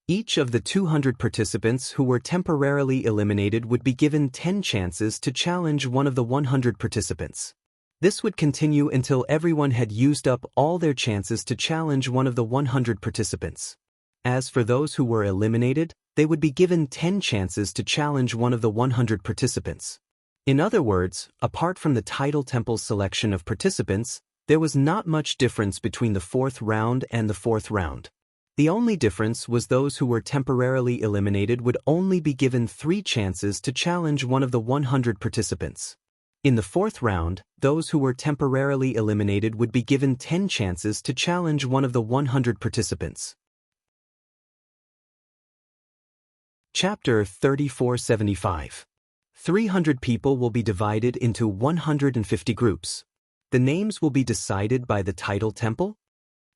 Each of the 200 participants who were temporarily eliminated would be given 10 chances to challenge one of the 100 participants. This would continue until everyone had used up all their chances to challenge one of the 100 participants. As for those who were eliminated, they would be given 10 chances to challenge one of the 100 participants. In other words, apart from the Title Temple's selection of participants, there was not much difference between the fourth round and the fourth round. The only difference was those who were temporarily eliminated would only be given 3 chances to challenge one of the 100 participants. In the fourth round, those who were temporarily eliminated would be given 10 chances to challenge one of the 100 participants. Chapter 3475. 300 people will be divided into 150 groups. The names will be decided by the Title Temple?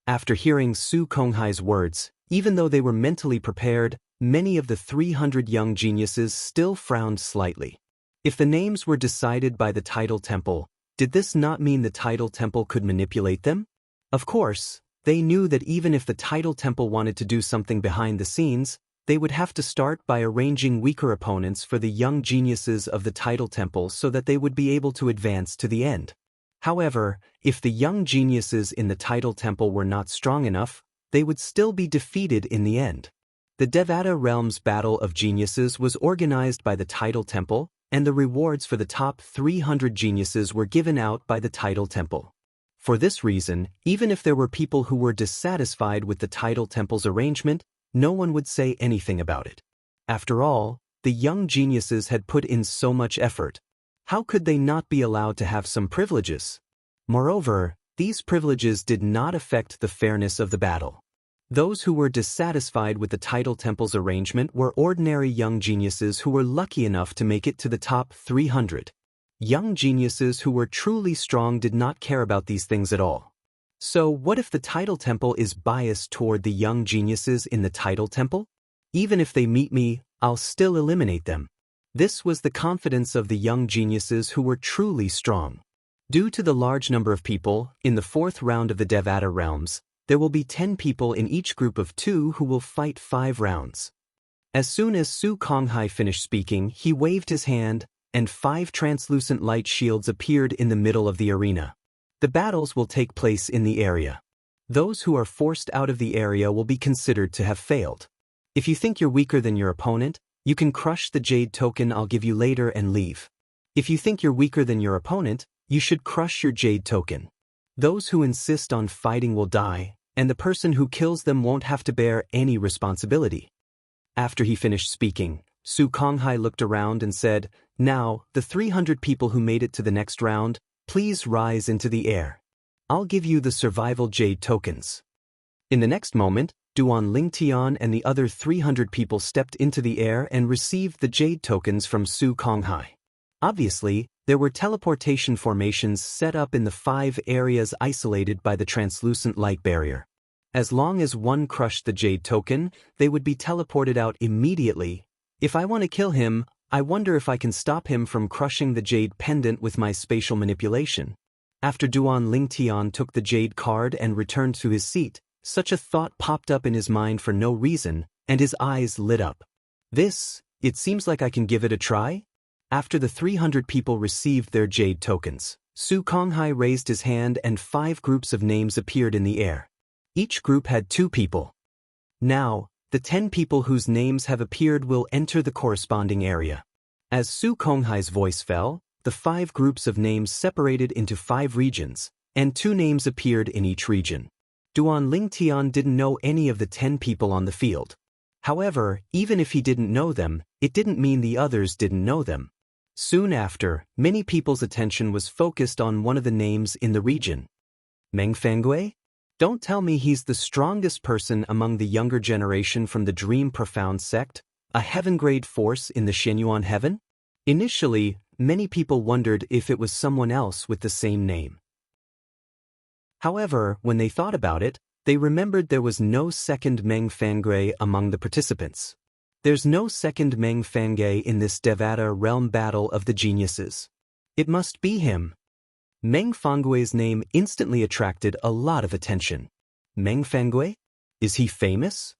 After hearing Su Konghai's words, even though they were mentally prepared, many of the 300 young geniuses still frowned slightly. If the names were decided by the Title Temple, did this not mean the Title Temple could manipulate them? Of course, they knew that even if the Title Temple wanted to do something behind the scenes, they would have to start by arranging weaker opponents for the young geniuses of the Title Temple so that they would be able to advance to the end. However, if the young geniuses in the Title Temple were not strong enough, they would still be defeated in the end. The Devata Realms Battle of Geniuses was organized by the Title Temple, and the rewards for the top 300 geniuses were given out by the Title Temple. For this reason, even if there were people who were dissatisfied with the Title Temple's arrangement, no one would say anything about it. After all, the young geniuses had put in so much effort. How could they not be allowed to have some privileges? Moreover, these privileges did not affect the fairness of the battle. Those who were dissatisfied with the Title Temple's arrangement were ordinary young geniuses who were lucky enough to make it to the top 300. Young geniuses who were truly strong did not care about these things at all. So what if the Title Temple is biased toward the young geniuses in the Title Temple? Even if they meet me, I'll still eliminate them. This was the confidence of the young geniuses who were truly strong. Due to the large number of people, in the fourth round of the Devata Realms, there will be 10 people in each group of 2 who will fight 5 rounds. As soon as Su Konghai finished speaking, he waved his hand, and 5 translucent light shields appeared in the middle of the arena. The battles will take place in the area. Those who are forced out of the area will be considered to have failed. If you think you're weaker than your opponent, you can crush the jade token I'll give you later and leave. If you think you're weaker than your opponent, you should crush your jade token. Those who insist on fighting will die, and the person who kills them won't have to bear any responsibility. After he finished speaking, Su Konghai looked around and said, "Now, the 300 people who made it to the next round, please rise into the air. I'll give you the survival jade tokens." In the next moment, Duan Lingtian and the other 300 people stepped into the air and received the jade tokens from Su Konghai. Obviously, there were teleportation formations set up in the 5 areas isolated by the translucent light barrier. As long as one crushed the jade token, they would be teleported out immediately. If I want to kill him, I wonder if I can stop him from crushing the jade pendant with my spatial manipulation. After Duan Lingtian took the jade card and returned to his seat, such a thought popped up in his mind for no reason, and his eyes lit up. It seems like I can give it a try? After the 300 people received their jade tokens, Su Konghai raised his hand and 5 groups of names appeared in the air. Each group had 2 people. Now, the 10 people whose names have appeared will enter the corresponding area. As Su Konghai's voice fell, the 5 groups of names separated into 5 regions, and 2 names appeared in each region. Duan Lingtian didn't know any of the 10 people on the field. However, even if he didn't know them, it didn't mean the others didn't know them. Soon after, many people's attention was focused on one of the names in the region. Meng Fangui? Don't tell me he's the strongest person among the younger generation from the Dream Profound sect, a heaven-grade force in the Xianyuan heaven? Initially, many people wondered if it was someone else with the same name. However, when they thought about it, they remembered there was no second Meng Fangui among the participants. There's no second Meng Fangui in this Devata realm battle of the geniuses. It must be him. Meng Fangui's name instantly attracted a lot of attention. Meng Fangui? Is he famous?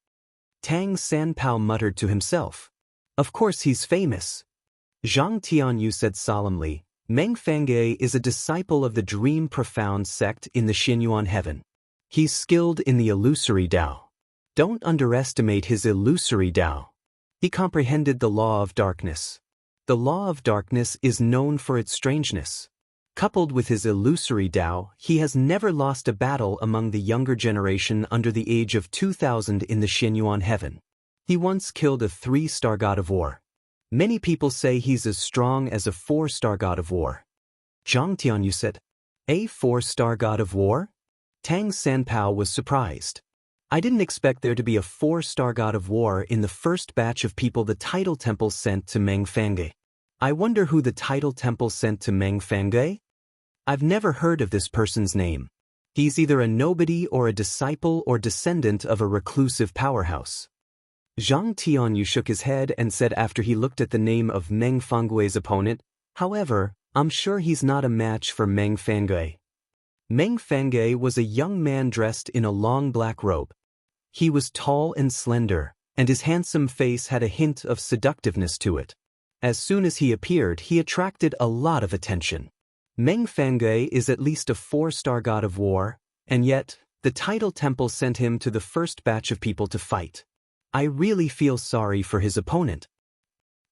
Tang Sanpao muttered to himself. Of course he's famous. Zhang Tianyu said solemnly, Meng Fangui is a disciple of the Dream Profound sect in the Xianyuan heaven. He's skilled in the illusory Tao. Don't underestimate his illusory Tao. He comprehended the law of darkness. The law of darkness is known for its strangeness. Coupled with his illusory Tao, he has never lost a battle among the younger generation under the age of 2000 in the Xianyuan heaven. He once killed a 3-star god of war. Many people say he's as strong as a 4-star god of war. Zhang Tianyu said, a 4-star god of war? Tang Sanpao was surprised. I didn't expect there to be a 4-star god of war in the first batch of people the Title Temple sent to Meng Fangui. I wonder who the Title Temple sent to Meng Fangui? I've never heard of this person's name. He's either a nobody or a disciple or descendant of a reclusive powerhouse. Zhang Tianyu shook his head and said after he looked at the name of Meng Fangui's opponent, however, I'm sure he's not a match for Meng Fangui. Meng Fangui was a young man dressed in a long black robe. He was tall and slender, and his handsome face had a hint of seductiveness to it. As soon as he appeared, he attracted a lot of attention. Meng Fangui is at least a 4-star god of war, and yet, the Title Temple sent him to the first batch of people to fight. I really feel sorry for his opponent.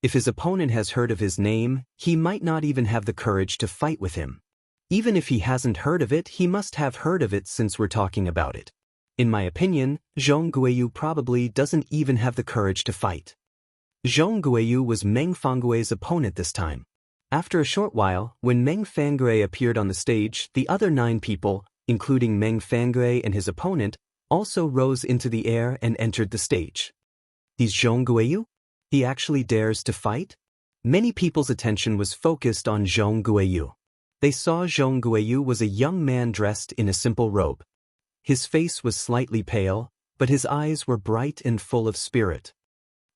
If his opponent has heard of his name, he might not even have the courage to fight with him. Even if he hasn't heard of it, he must have heard of it since we're talking about it. In my opinion, Zhong Guiyu probably doesn't even have the courage to fight. Zhong Guiyu was Meng Fangui's opponent this time. After a short while, when Meng Fangui appeared on the stage, the other 9 people, including Meng Fangui and his opponent, also rose into the air and entered the stage. He's Zhong Guiyu? He actually dares to fight? Many people's attention was focused on Zhong Guiyu. They saw Zhong Guiyu was a young man dressed in a simple robe. His face was slightly pale, but his eyes were bright and full of spirit.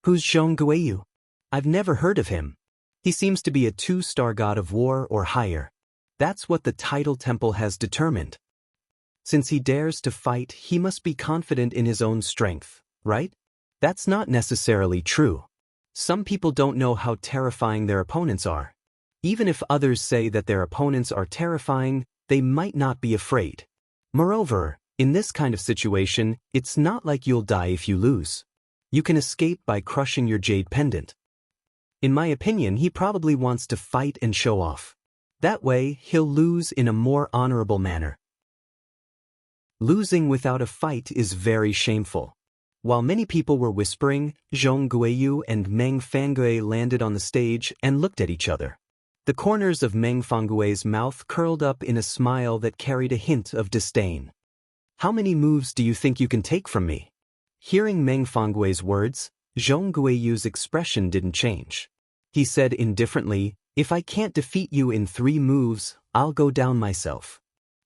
Who's Zhong Guiyu? I've never heard of him. He seems to be a 2-star god of war or higher. That's what the Title Temple has determined. Since he dares to fight, he must be confident in his own strength, right? That's not necessarily true. Some people don't know how terrifying their opponents are. Even if others say that their opponents are terrifying, they might not be afraid. Moreover, in this kind of situation, it's not like you'll die if you lose. You can escape by crushing your jade pendant. In my opinion, he probably wants to fight and show off. That way, he'll lose in a more honorable manner. Losing without a fight is very shameful. While many people were whispering, Zhong Guiyu and Meng Fangui landed on the stage and looked at each other. The corners of Meng Fangui's mouth curled up in a smile that carried a hint of disdain. How many moves do you think you can take from me? Hearing Meng Fangui's words, Zhong Guiyu's expression didn't change. He said indifferently, if I can't defeat you in 3 moves, I'll go down myself.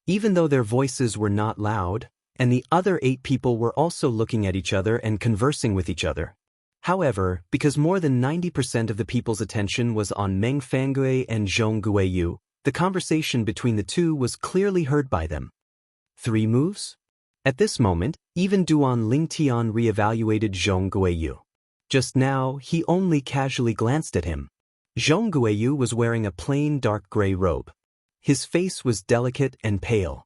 Even though their voices were not loud, and the other 8 people were also looking at each other and conversing with each other. However, because more than 90% of the people's attention was on Meng Fangui and Zhong Guiyu, the conversation between the two was clearly heard by them. 3 moves? At this moment, even Duan Lingtian reevaluated Zhong Guiyu. Just now, he only casually glanced at him. Zhong Guiyu was wearing a plain dark gray robe. His face was delicate and pale.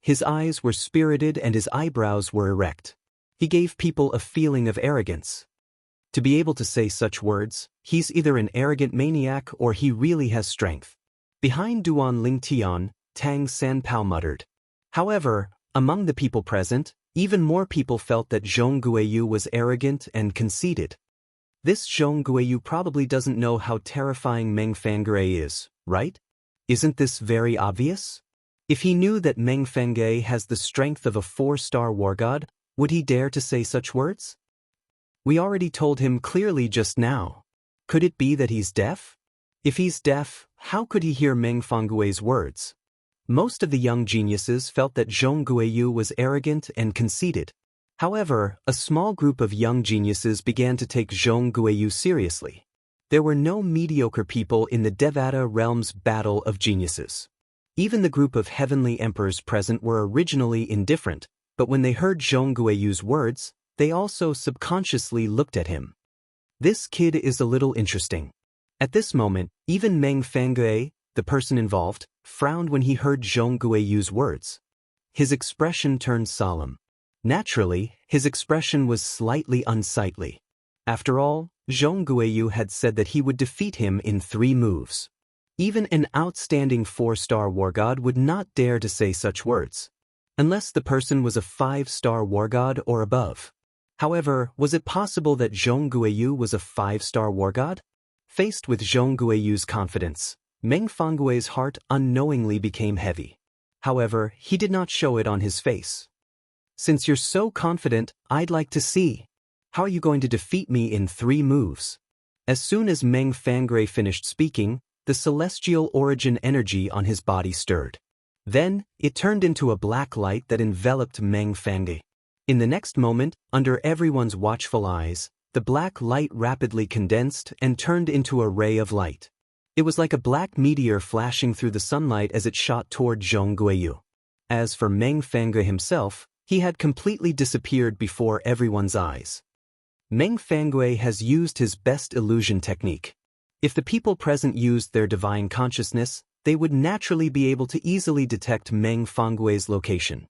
His eyes were spirited and his eyebrows were erect. He gave people a feeling of arrogance. To be able to say such words, he's either an arrogant maniac or he really has strength. Behind Duan Lingtian, Tang Sanpao muttered. However, among the people present, even more people felt that Zhong Guiyu was arrogant and conceited. This Zhong Guiyu probably doesn't know how terrifying Meng Fangui is, right? Isn't this very obvious? If he knew that Meng Fangui has the strength of a 4-star war god, would he dare to say such words? We already told him clearly just now. Could it be that he's deaf? If he's deaf, how could he hear Meng Fangui's words? Most of the young geniuses felt that Zhong Guiyu was arrogant and conceited. However, a small group of young geniuses began to take Zhong Guiyu seriously. There were no mediocre people in the Devata realm's battle of geniuses. Even the group of heavenly emperors present were originally indifferent, but when they heard Zhong Guiyu's words, they also subconsciously looked at him. This kid is a little interesting. At this moment, even Meng Fangui, the person involved, frowned when he heard Zhong Guiyu's words. His expression turned solemn. Naturally, his expression was slightly unsightly. After all, Zhong Guiyu had said that he would defeat him in 3 moves. Even an outstanding 4-star war god would not dare to say such words. Unless the person was a 5-star war god or above. However, was it possible that Zhong Guiyu was a 5-star war god? Faced with Zhong Guiyu's confidence, Meng Fangui's heart unknowingly became heavy. However, he did not show it on his face. Since you're so confident, I'd like to see. How are you going to defeat me in 3 moves? As soon as Meng Fangui finished speaking, the celestial origin energy on his body stirred. Then, it turned into a black light that enveloped Meng Fangui. In the next moment, under everyone's watchful eyes, the black light rapidly condensed and turned into a ray of light. It was like a black meteor flashing through the sunlight as it shot toward Zhong Guiyu. As for Meng Fangui himself, he had completely disappeared before everyone's eyes. Meng Fangui has used his best illusion technique. If the people present used their divine consciousness, they would naturally be able to easily detect Meng Fangui's location.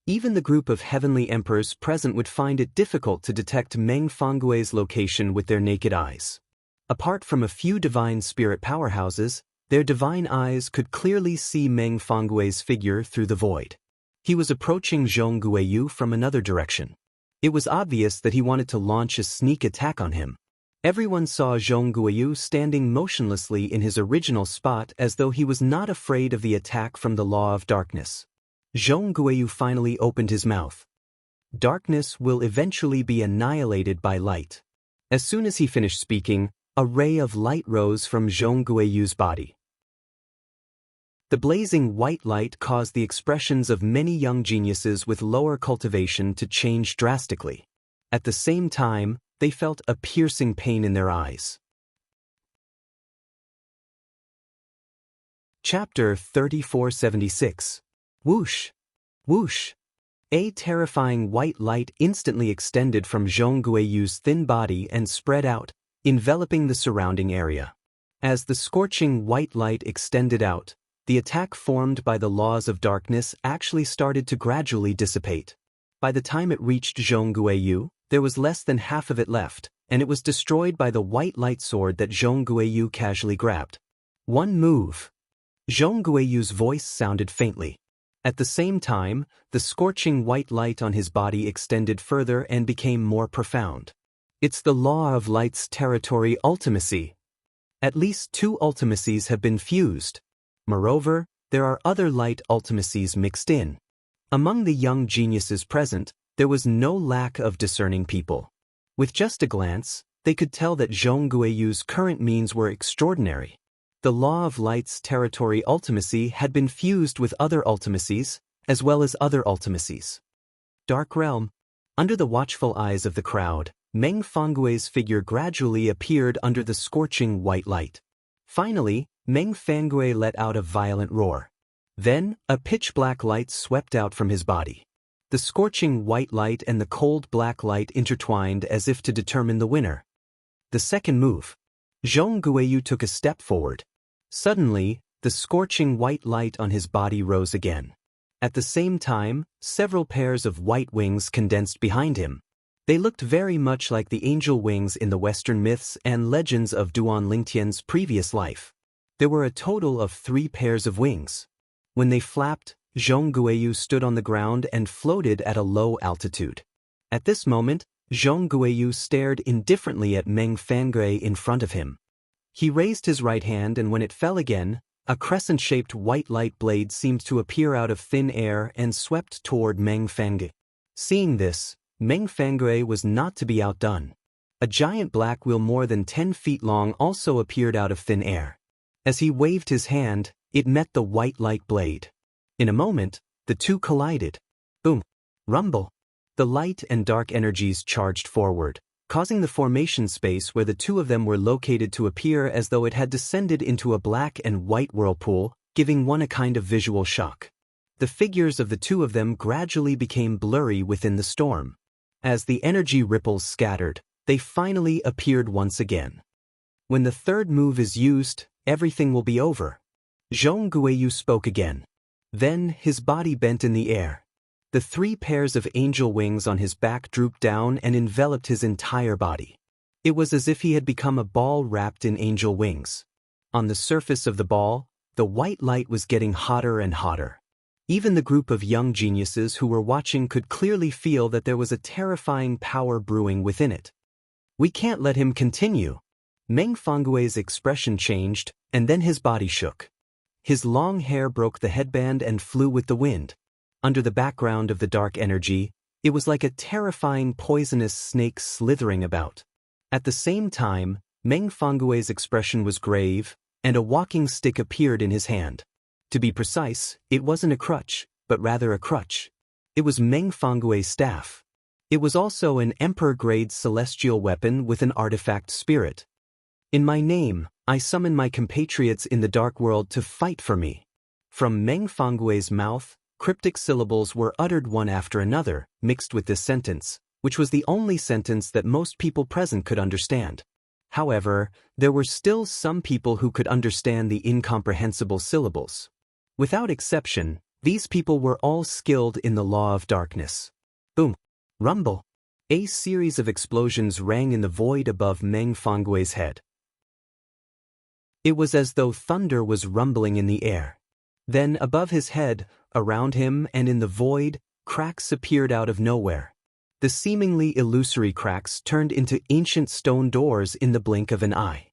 Even the group of heavenly emperors present would find it difficult to detect Meng Fangui's location with their naked eyes. Apart from a few divine spirit powerhouses, their divine eyes could clearly see Meng Fangui's figure through the void. He was approaching Zhong Guiyu from another direction. It was obvious that he wanted to launch a sneak attack on him. Everyone saw Zhong Guiyu standing motionlessly in his original spot as though he was not afraid of the attack from the law of darkness. Zhong Guiyu finally opened his mouth. Darkness will eventually be annihilated by light. As soon as he finished speaking, a ray of light rose from Zhong Guiyu's body. The blazing white light caused the expressions of many young geniuses with lower cultivation to change drastically. At the same time, they felt a piercing pain in their eyes. Chapter 3476. Whoosh! Whoosh! A terrifying white light instantly extended from Zhong Guiyu's thin body and spread out, enveloping the surrounding area. As the scorching white light extended out, the attack formed by the laws of darkness actually started to gradually dissipate. By the time it reached Zhong Guiyu, there was less than half of it left, and it was destroyed by the white light sword that Zhong Guiyu casually grabbed. 1 move. Zhong Guiyu's voice sounded faintly. At the same time, the scorching white light on his body extended further and became more profound. It's the law of light's territory ultimacy. At least 2 ultimacies have been fused. Moreover, there are other light ultimacies mixed in. Among the young geniuses present, there was no lack of discerning people. With just a glance, they could tell that Zhong Guiyu's current means were extraordinary. The law of light's territory ultimacy had been fused with other ultimacies, as well as other ultimacies. Dark Realm. Under the watchful eyes of the crowd, Meng Fangui's figure gradually appeared under the scorching white light. Finally, Meng Fangui let out a violent roar. Then, a pitch-black light swept out from his body. The scorching white light and the cold black light intertwined as if to determine the winner. The second move. Zhong Guiyu took a step forward. Suddenly, the scorching white light on his body rose again. At the same time, several pairs of white wings condensed behind him. They looked very much like the angel wings in the Western myths and legends of Duan Lingtian's previous life. There were a total of 3 pairs of wings. When they flapped, Zhong Guiyu stood on the ground and floated at a low altitude. At this moment, Zhong Guiyu stared indifferently at Meng Fangui in front of him. He raised his right hand, and when it fell again, a crescent-shaped white light blade seemed to appear out of thin air and swept toward Meng Fangui. Seeing this, Meng Fangui was not to be outdone. A giant black wheel more than 10 feet long also appeared out of thin air. As he waved his hand, it met the white light blade. In a moment, the two collided. Boom! Rumble! The light and dark energies charged forward, causing the formation space where the two of them were located to appear as though it had descended into a black and white whirlpool, giving one a kind of visual shock. The figures of the two of them gradually became blurry within the storm. As the energy ripples scattered, they finally appeared once again. When the third move is used, everything will be over. Zhong Guiyu spoke again. Then his body bent in the air. The 3 pairs of angel wings on his back drooped down and enveloped his entire body. It was as if he had become a ball wrapped in angel wings. On the surface of the ball, the white light was getting hotter and hotter. Even the group of young geniuses who were watching could clearly feel that there was a terrifying power brewing within it. We can't let him continue. Meng Fangui's expression changed, and then his body shook. His long hair broke the headband and flew with the wind. Under the background of the dark energy, it was like a terrifying poisonous snake slithering about. At the same time, Meng Fangui's expression was grave, and a walking stick appeared in his hand. To be precise, it wasn't a crutch, but rather a crutch. It was Meng Fangui's staff. It was also an Emperor-grade celestial weapon with an artifact spirit. In my name, I summon my compatriots in the dark world to fight for me. From Meng Fangui's mouth, cryptic syllables were uttered one after another, mixed with this sentence, which was the only sentence that most people present could understand. However, there were still some people who could understand the incomprehensible syllables. Without exception, these people were all skilled in the law of darkness. Boom! Rumble! A series of explosions rang in the void above Meng Fangui's head. It was as though thunder was rumbling in the air. Then, above his head, around him and in the void, cracks appeared out of nowhere. The seemingly illusory cracks turned into ancient stone doors in the blink of an eye.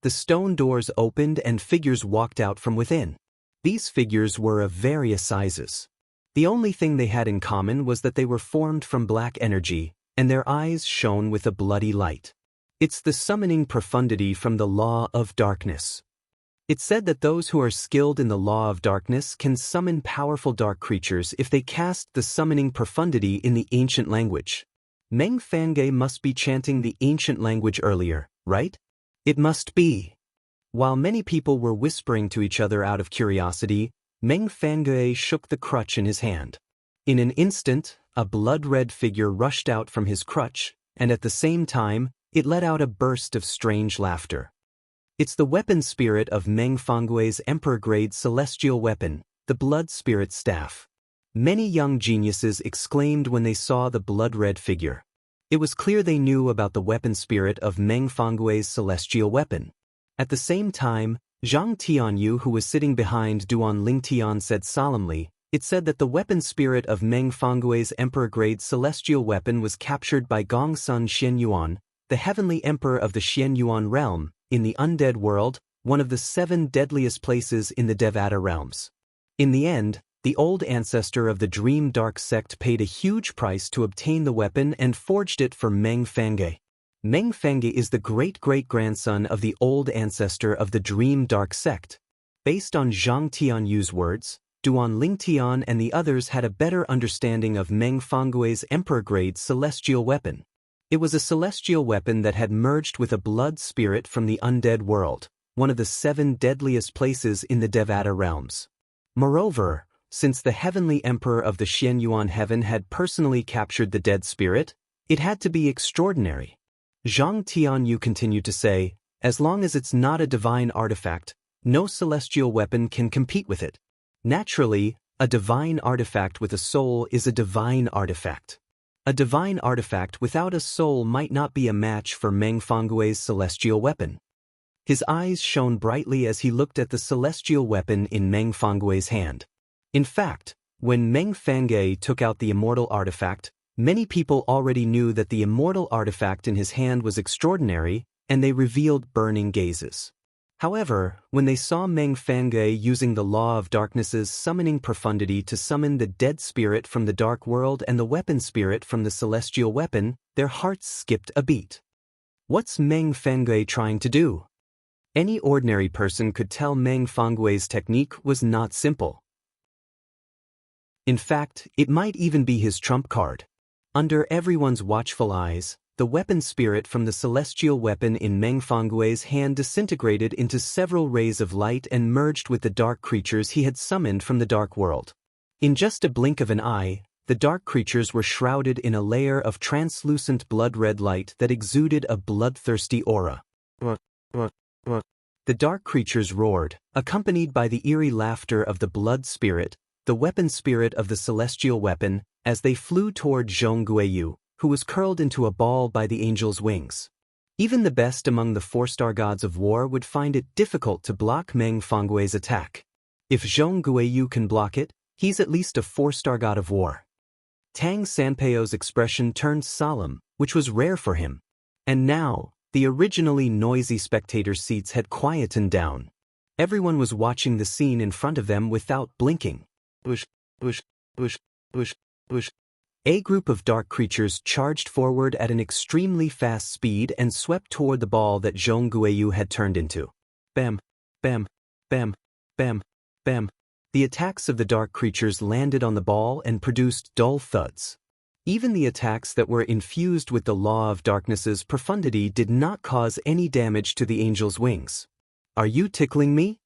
The stone doors opened and figures walked out from within. These figures were of various sizes. The only thing they had in common was that they were formed from black energy, and their eyes shone with a bloody light. It's the summoning profundity from the law of darkness. It's said that those who are skilled in the law of darkness can summon powerful dark creatures if they cast the summoning profundity in the ancient language. Meng Fangui must be chanting the ancient language earlier, right? It must be. While many people were whispering to each other out of curiosity, Meng Fangui shook the crutch in his hand. In an instant, a blood-red figure rushed out from his crutch, and at the same time, it let out a burst of strange laughter. It's the weapon spirit of Meng Fangui's Emperor-grade celestial weapon, the Blood Spirit Staff. Many young geniuses exclaimed when they saw the blood-red figure. It was clear they knew about the weapon spirit of Meng Fangui's celestial weapon. At the same time, Zhang Tianyu, who was sitting behind Duan Lingtian, said solemnly, "It said that the weapon spirit of Meng Fangui's Emperor-grade celestial weapon was captured by Gongsun Xianyuan, the heavenly emperor of the Xianyuan realm, in the undead world, one of the 7 deadliest places in the Devata realms. In the end, the old ancestor of the Dream Dark sect paid a huge price to obtain the weapon and forged it for Meng Fangui. Meng Fangui is the great-great-grandson of the old ancestor of the Dream Dark sect." Based on Zhang Tianyu's words, Duan Lingtian and the others had a better understanding of Meng Fangui's Emperor-grade celestial weapon. It was a celestial weapon that had merged with a blood spirit from the undead world, one of the 7 deadliest places in the Devata realms. Moreover, since the heavenly emperor of the Xianyuan heaven had personally captured the dead spirit, it had to be extraordinary. Zhang Tianyu continued to say, "As long as it's not a divine artifact, no celestial weapon can compete with it. Naturally, a divine artifact with a soul is a divine artifact. A divine artifact without a soul might not be a match for Meng Fangui's celestial weapon." His eyes shone brightly as he looked at the celestial weapon in Meng Fangwei's hand. In fact, when Meng Fangwei took out the immortal artifact, many people already knew that the immortal artifact in his hand was extraordinary, and they revealed burning gazes. However, when they saw Meng Fangwei using the Law of Darkness's summoning profundity to summon the dead spirit from the dark world and the weapon spirit from the celestial weapon, their hearts skipped a beat. What's Meng Fangwei trying to do? Any ordinary person could tell Meng Fangwei's technique was not simple. In fact, it might even be his trump card. Under everyone's watchful eyes, the weapon spirit from the celestial weapon in Meng Fangwei's hand disintegrated into several rays of light and merged with the dark creatures he had summoned from the dark world. In just a blink of an eye, the dark creatures were shrouded in a layer of translucent blood-red light that exuded a bloodthirsty aura. The dark creatures roared, accompanied by the eerie laughter of the blood spirit, the weapon spirit of the celestial weapon, as they flew toward Zhong Guiyu, who was curled into a ball by the angel's wings. Even the best among the four-star gods of war would find it difficult to block Meng Fangwei's attack. If Zhong Guiyu can block it, he's at least a four-star god of war. Tang Sanpeio's expression turned solemn, which was rare for him. And now, the originally noisy spectator seats had quietened down. Everyone was watching the scene in front of them without blinking. Bush, bush, bush, bush, bush. A group of dark creatures charged forward at an extremely fast speed and swept toward the ball that Zhong Guiyu had turned into. Bam, bam, bam, bam, bam. The attacks of the dark creatures landed on the ball and produced dull thuds. Even the attacks that were infused with the Law of Darkness's profundity did not cause any damage to the angel's wings. Are you tickling me?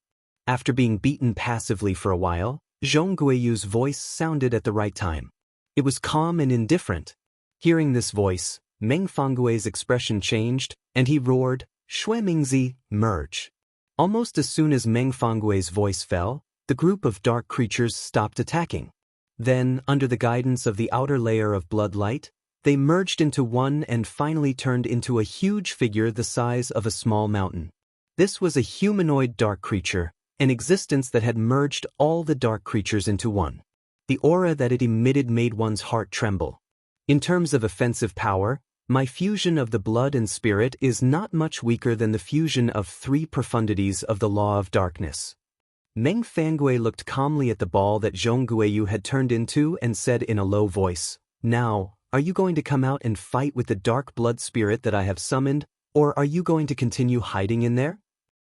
After being beaten passively for a while, Zhong Guiyu's voice sounded at the right time. It was calm and indifferent. Hearing this voice, Meng Fangwei's expression changed, and he roared, "Shui Mingzi, merge." Almost as soon as Meng Fangwei's voice fell, the group of dark creatures stopped attacking. Then, under the guidance of the outer layer of blood light, they merged into one and finally turned into a huge figure the size of a small mountain. This was a humanoid dark creature, an existence that had merged all the dark creatures into one. The aura that it emitted made one's heart tremble. In terms of offensive power, my fusion of the blood and spirit is not much weaker than the fusion of 3 profundities of the Law of Darkness. Meng Fangwei looked calmly at the ball that Zhong Guiyu had turned into and said in a low voice, "Now, are you going to come out and fight with the dark blood spirit that I have summoned, or are you going to continue hiding in there?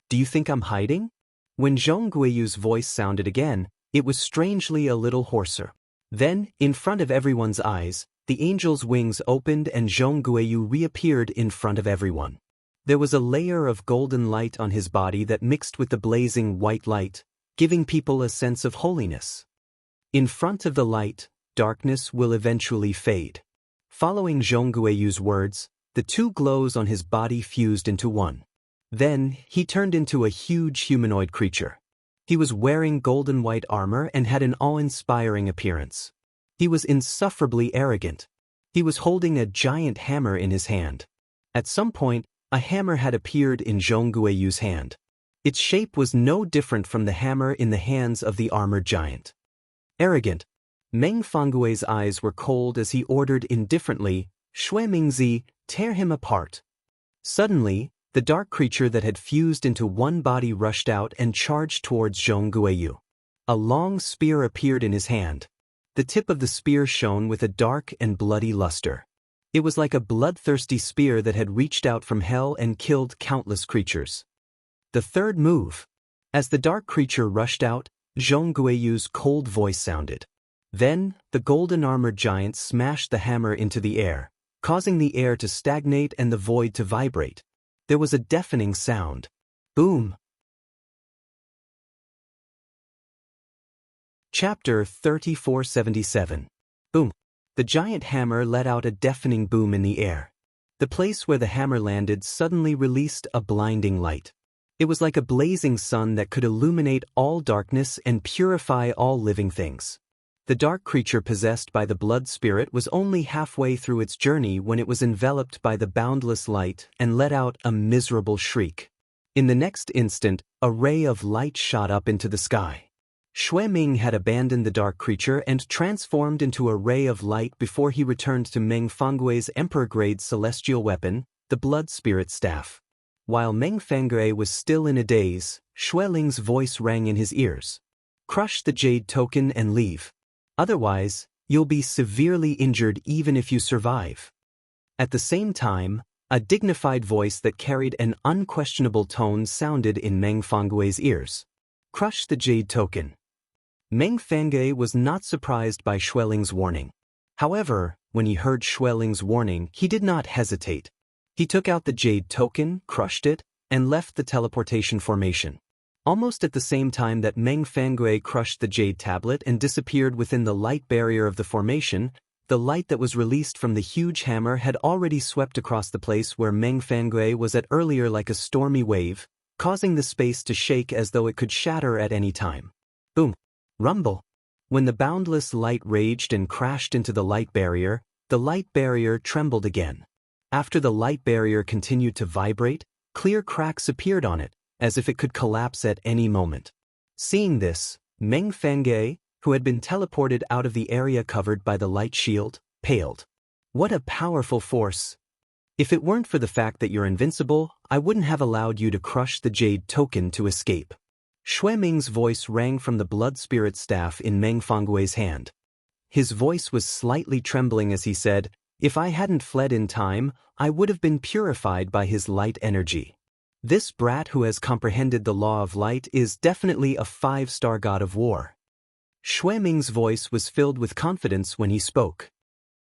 Do you think I'm hiding?" When Zhong Guiyu's voice sounded again, it was strangely a little hoarser. Then, in front of everyone's eyes, the angel's wings opened and Zhong Guiyu reappeared in front of everyone. There was a layer of golden light on his body that mixed with the blazing white light, giving people a sense of holiness. In front of the light, darkness will eventually fade. Following Zhong Guiyu's words, the 2 glows on his body fused into one. Then, he turned into a huge humanoid creature. He was wearing golden white armor and had an awe-inspiring appearance. He was insufferably arrogant. He was holding a giant hammer in his hand. At some point, a hammer had appeared in Zhong Guiyu's hand. Its shape was no different from the hammer in the hands of the armored giant. Arrogant. Meng Fangwei's eyes were cold as he ordered indifferently, "Shui Mingzi, tear him apart." Suddenly, the dark creature that had fused into one body rushed out and charged towards Zhong Guiyu. A long spear appeared in his hand. The tip of the spear shone with a dark and bloody luster. It was like a bloodthirsty spear that had reached out from hell and killed countless creatures. The third move. As the dark creature rushed out, Zhong Guiyu's cold voice sounded. Then, the golden armored giant smashed the hammer into the air, causing the air to stagnate and the void to vibrate. There was a deafening sound. Boom. Chapter 3477. Boom. The giant hammer let out a deafening boom in the air. The place where the hammer landed suddenly released a blinding light. It was like a blazing sun that could illuminate all darkness and purify all living things. The dark creature possessed by the blood spirit was only halfway through its journey when it was enveloped by the boundless light and let out a miserable shriek. In the next instant, a ray of light shot up into the sky. Xue Ming had abandoned the dark creature and transformed into a ray of light before he returned to Meng Fanggui's emperor-grade celestial weapon, the blood spirit staff. While Meng Fanggui was still in a daze, Xue Ling's voice rang in his ears. Crush the jade token and leave. Otherwise, you'll be severely injured even if you survive. At the same time, a dignified voice that carried an unquestionable tone sounded in Meng Fanggui's ears. Crush the jade token. Meng Fanggui was not surprised by Xue Ling's warning. However, when he heard Xue Ling's warning, he did not hesitate. He took out the jade token, crushed it, and left the teleportation formation. Almost at the same time that Meng Fanggui crushed the jade tablet and disappeared within the light barrier of the formation, the light that was released from the huge hammer had already swept across the place where Meng Fanggui was at earlier like a stormy wave, causing the space to shake as though it could shatter at any time. Boom! Rumble! When the boundless light raged and crashed into the light barrier trembled again. After the light barrier continued to vibrate, clear cracks appeared on it, as if it could collapse at any moment. Seeing this, Meng Fanggui, who had been teleported out of the area covered by the light shield, paled. What a powerful force! If it weren't for the fact that you're invincible, I wouldn't have allowed you to crush the jade token to escape. Xue Ming's voice rang from the blood spirit staff in Meng Fanggui's hand. His voice was slightly trembling as he said, "If I hadn't fled in time, I would have been purified by his light energy. This brat who has comprehended the law of light is definitely a 5-star god of war." Xue Ming's voice was filled with confidence when he spoke.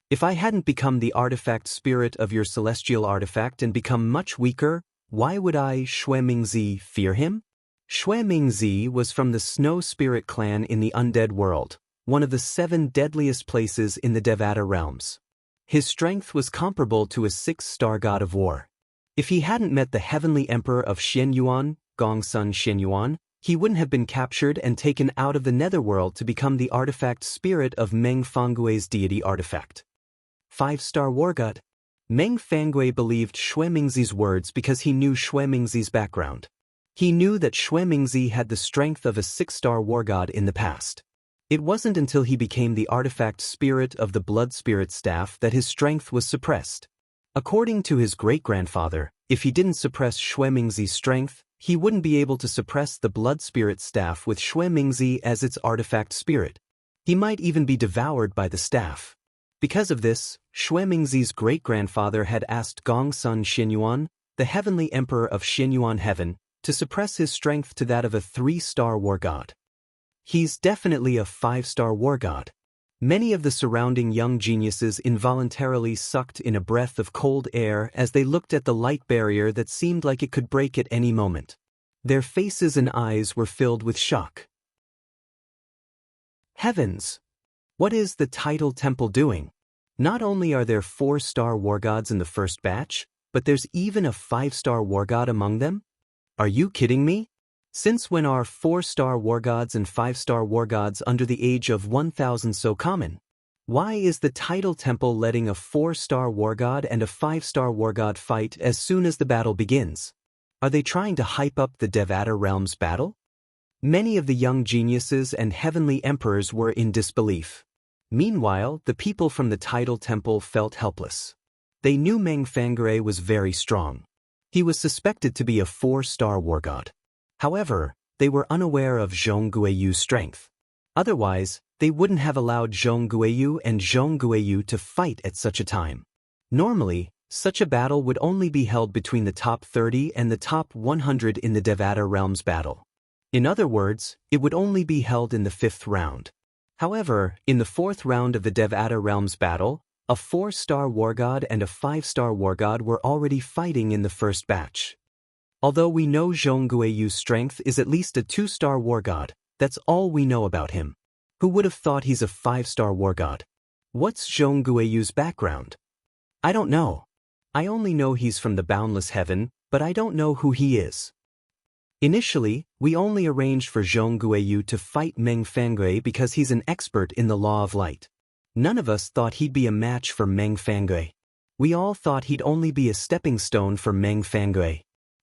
"If I hadn't become the artifact spirit of your celestial artifact and become much weaker, why would I, Xue Mingzi, fear him?" Xue Mingzi was from the Snow Spirit clan in the undead world, one of the 7 deadliest places in the Devata realms. His strength was comparable to a 6-star god of war. If he hadn't met the heavenly emperor of Xianyuan, Gongsun Xianyuan, he wouldn't have been captured and taken out of the netherworld to become the artifact spirit of Meng Fanggui's deity artifact. 5-star war god. Meng Fanggui believed Xue Mingzi's words because he knew Xue Mingzi's background. He knew that Xue Mingzi had the strength of a 6-star war god in the past. It wasn't until he became the artifact spirit of the blood spirit staff that his strength was suppressed. According to his great-grandfather, if he didn't suppress Xue Mingzi's strength, he wouldn't be able to suppress the blood spirit staff with Xue Mingzi as its artifact spirit. He might even be devoured by the staff. Because of this, Xue Mingzi's great-grandfather had asked Gongsun Xianyuan, the heavenly emperor of Xianyuan heaven, to suppress his strength to that of a 3-star war god. He's definitely a 5-star war god. Many of the surrounding young geniuses involuntarily sucked in a breath of cold air as they looked at the light barrier that seemed like it could break at any moment. Their faces and eyes were filled with shock. Heavens! What is the Tidal Temple doing? Not only are there 4-star war gods in the first batch, but there's even a 5-star war god among them? Are you kidding me? Since when are 4-star war gods and 5-star war gods under the age of 1000 so common? Why is the Tidal Temple letting a 4-star war god and a 5-star war god fight as soon as the battle begins? Are they trying to hype up the Devata realm's battle? Many of the young geniuses and heavenly emperors were in disbelief. Meanwhile, the people from the Tidal Temple felt helpless. They knew Meng Fanggui was very strong. He was suspected to be a 4-star war god. However, they were unaware of Zhong Guiyu's strength. Otherwise, they wouldn't have allowed Zhong Guiyu and Zhong Guiyu to fight at such a time. Normally, such a battle would only be held between the top 30 and the top 100 in the Devata realm's battle. In other words, it would only be held in the 5th round. However, in the 4th round of the Devata realm's battle, a 4-star war god and a 5-star war god were already fighting in the first batch. Although we know Zhong Guiyu's strength is at least a 2-star war god, that's all we know about him. Who would have thought he's a 5-star war god? What's Zhong Guiyu's background? I don't know. I only know he's from the boundless heaven, but I don't know who he is. Initially, we only arranged for Zhong Guiyu to fight Meng Fanggui because he's an expert in the law of light. None of us thought he'd be a match for Meng Fanggui. We all thought he'd only be a stepping stone for Meng Fanggui.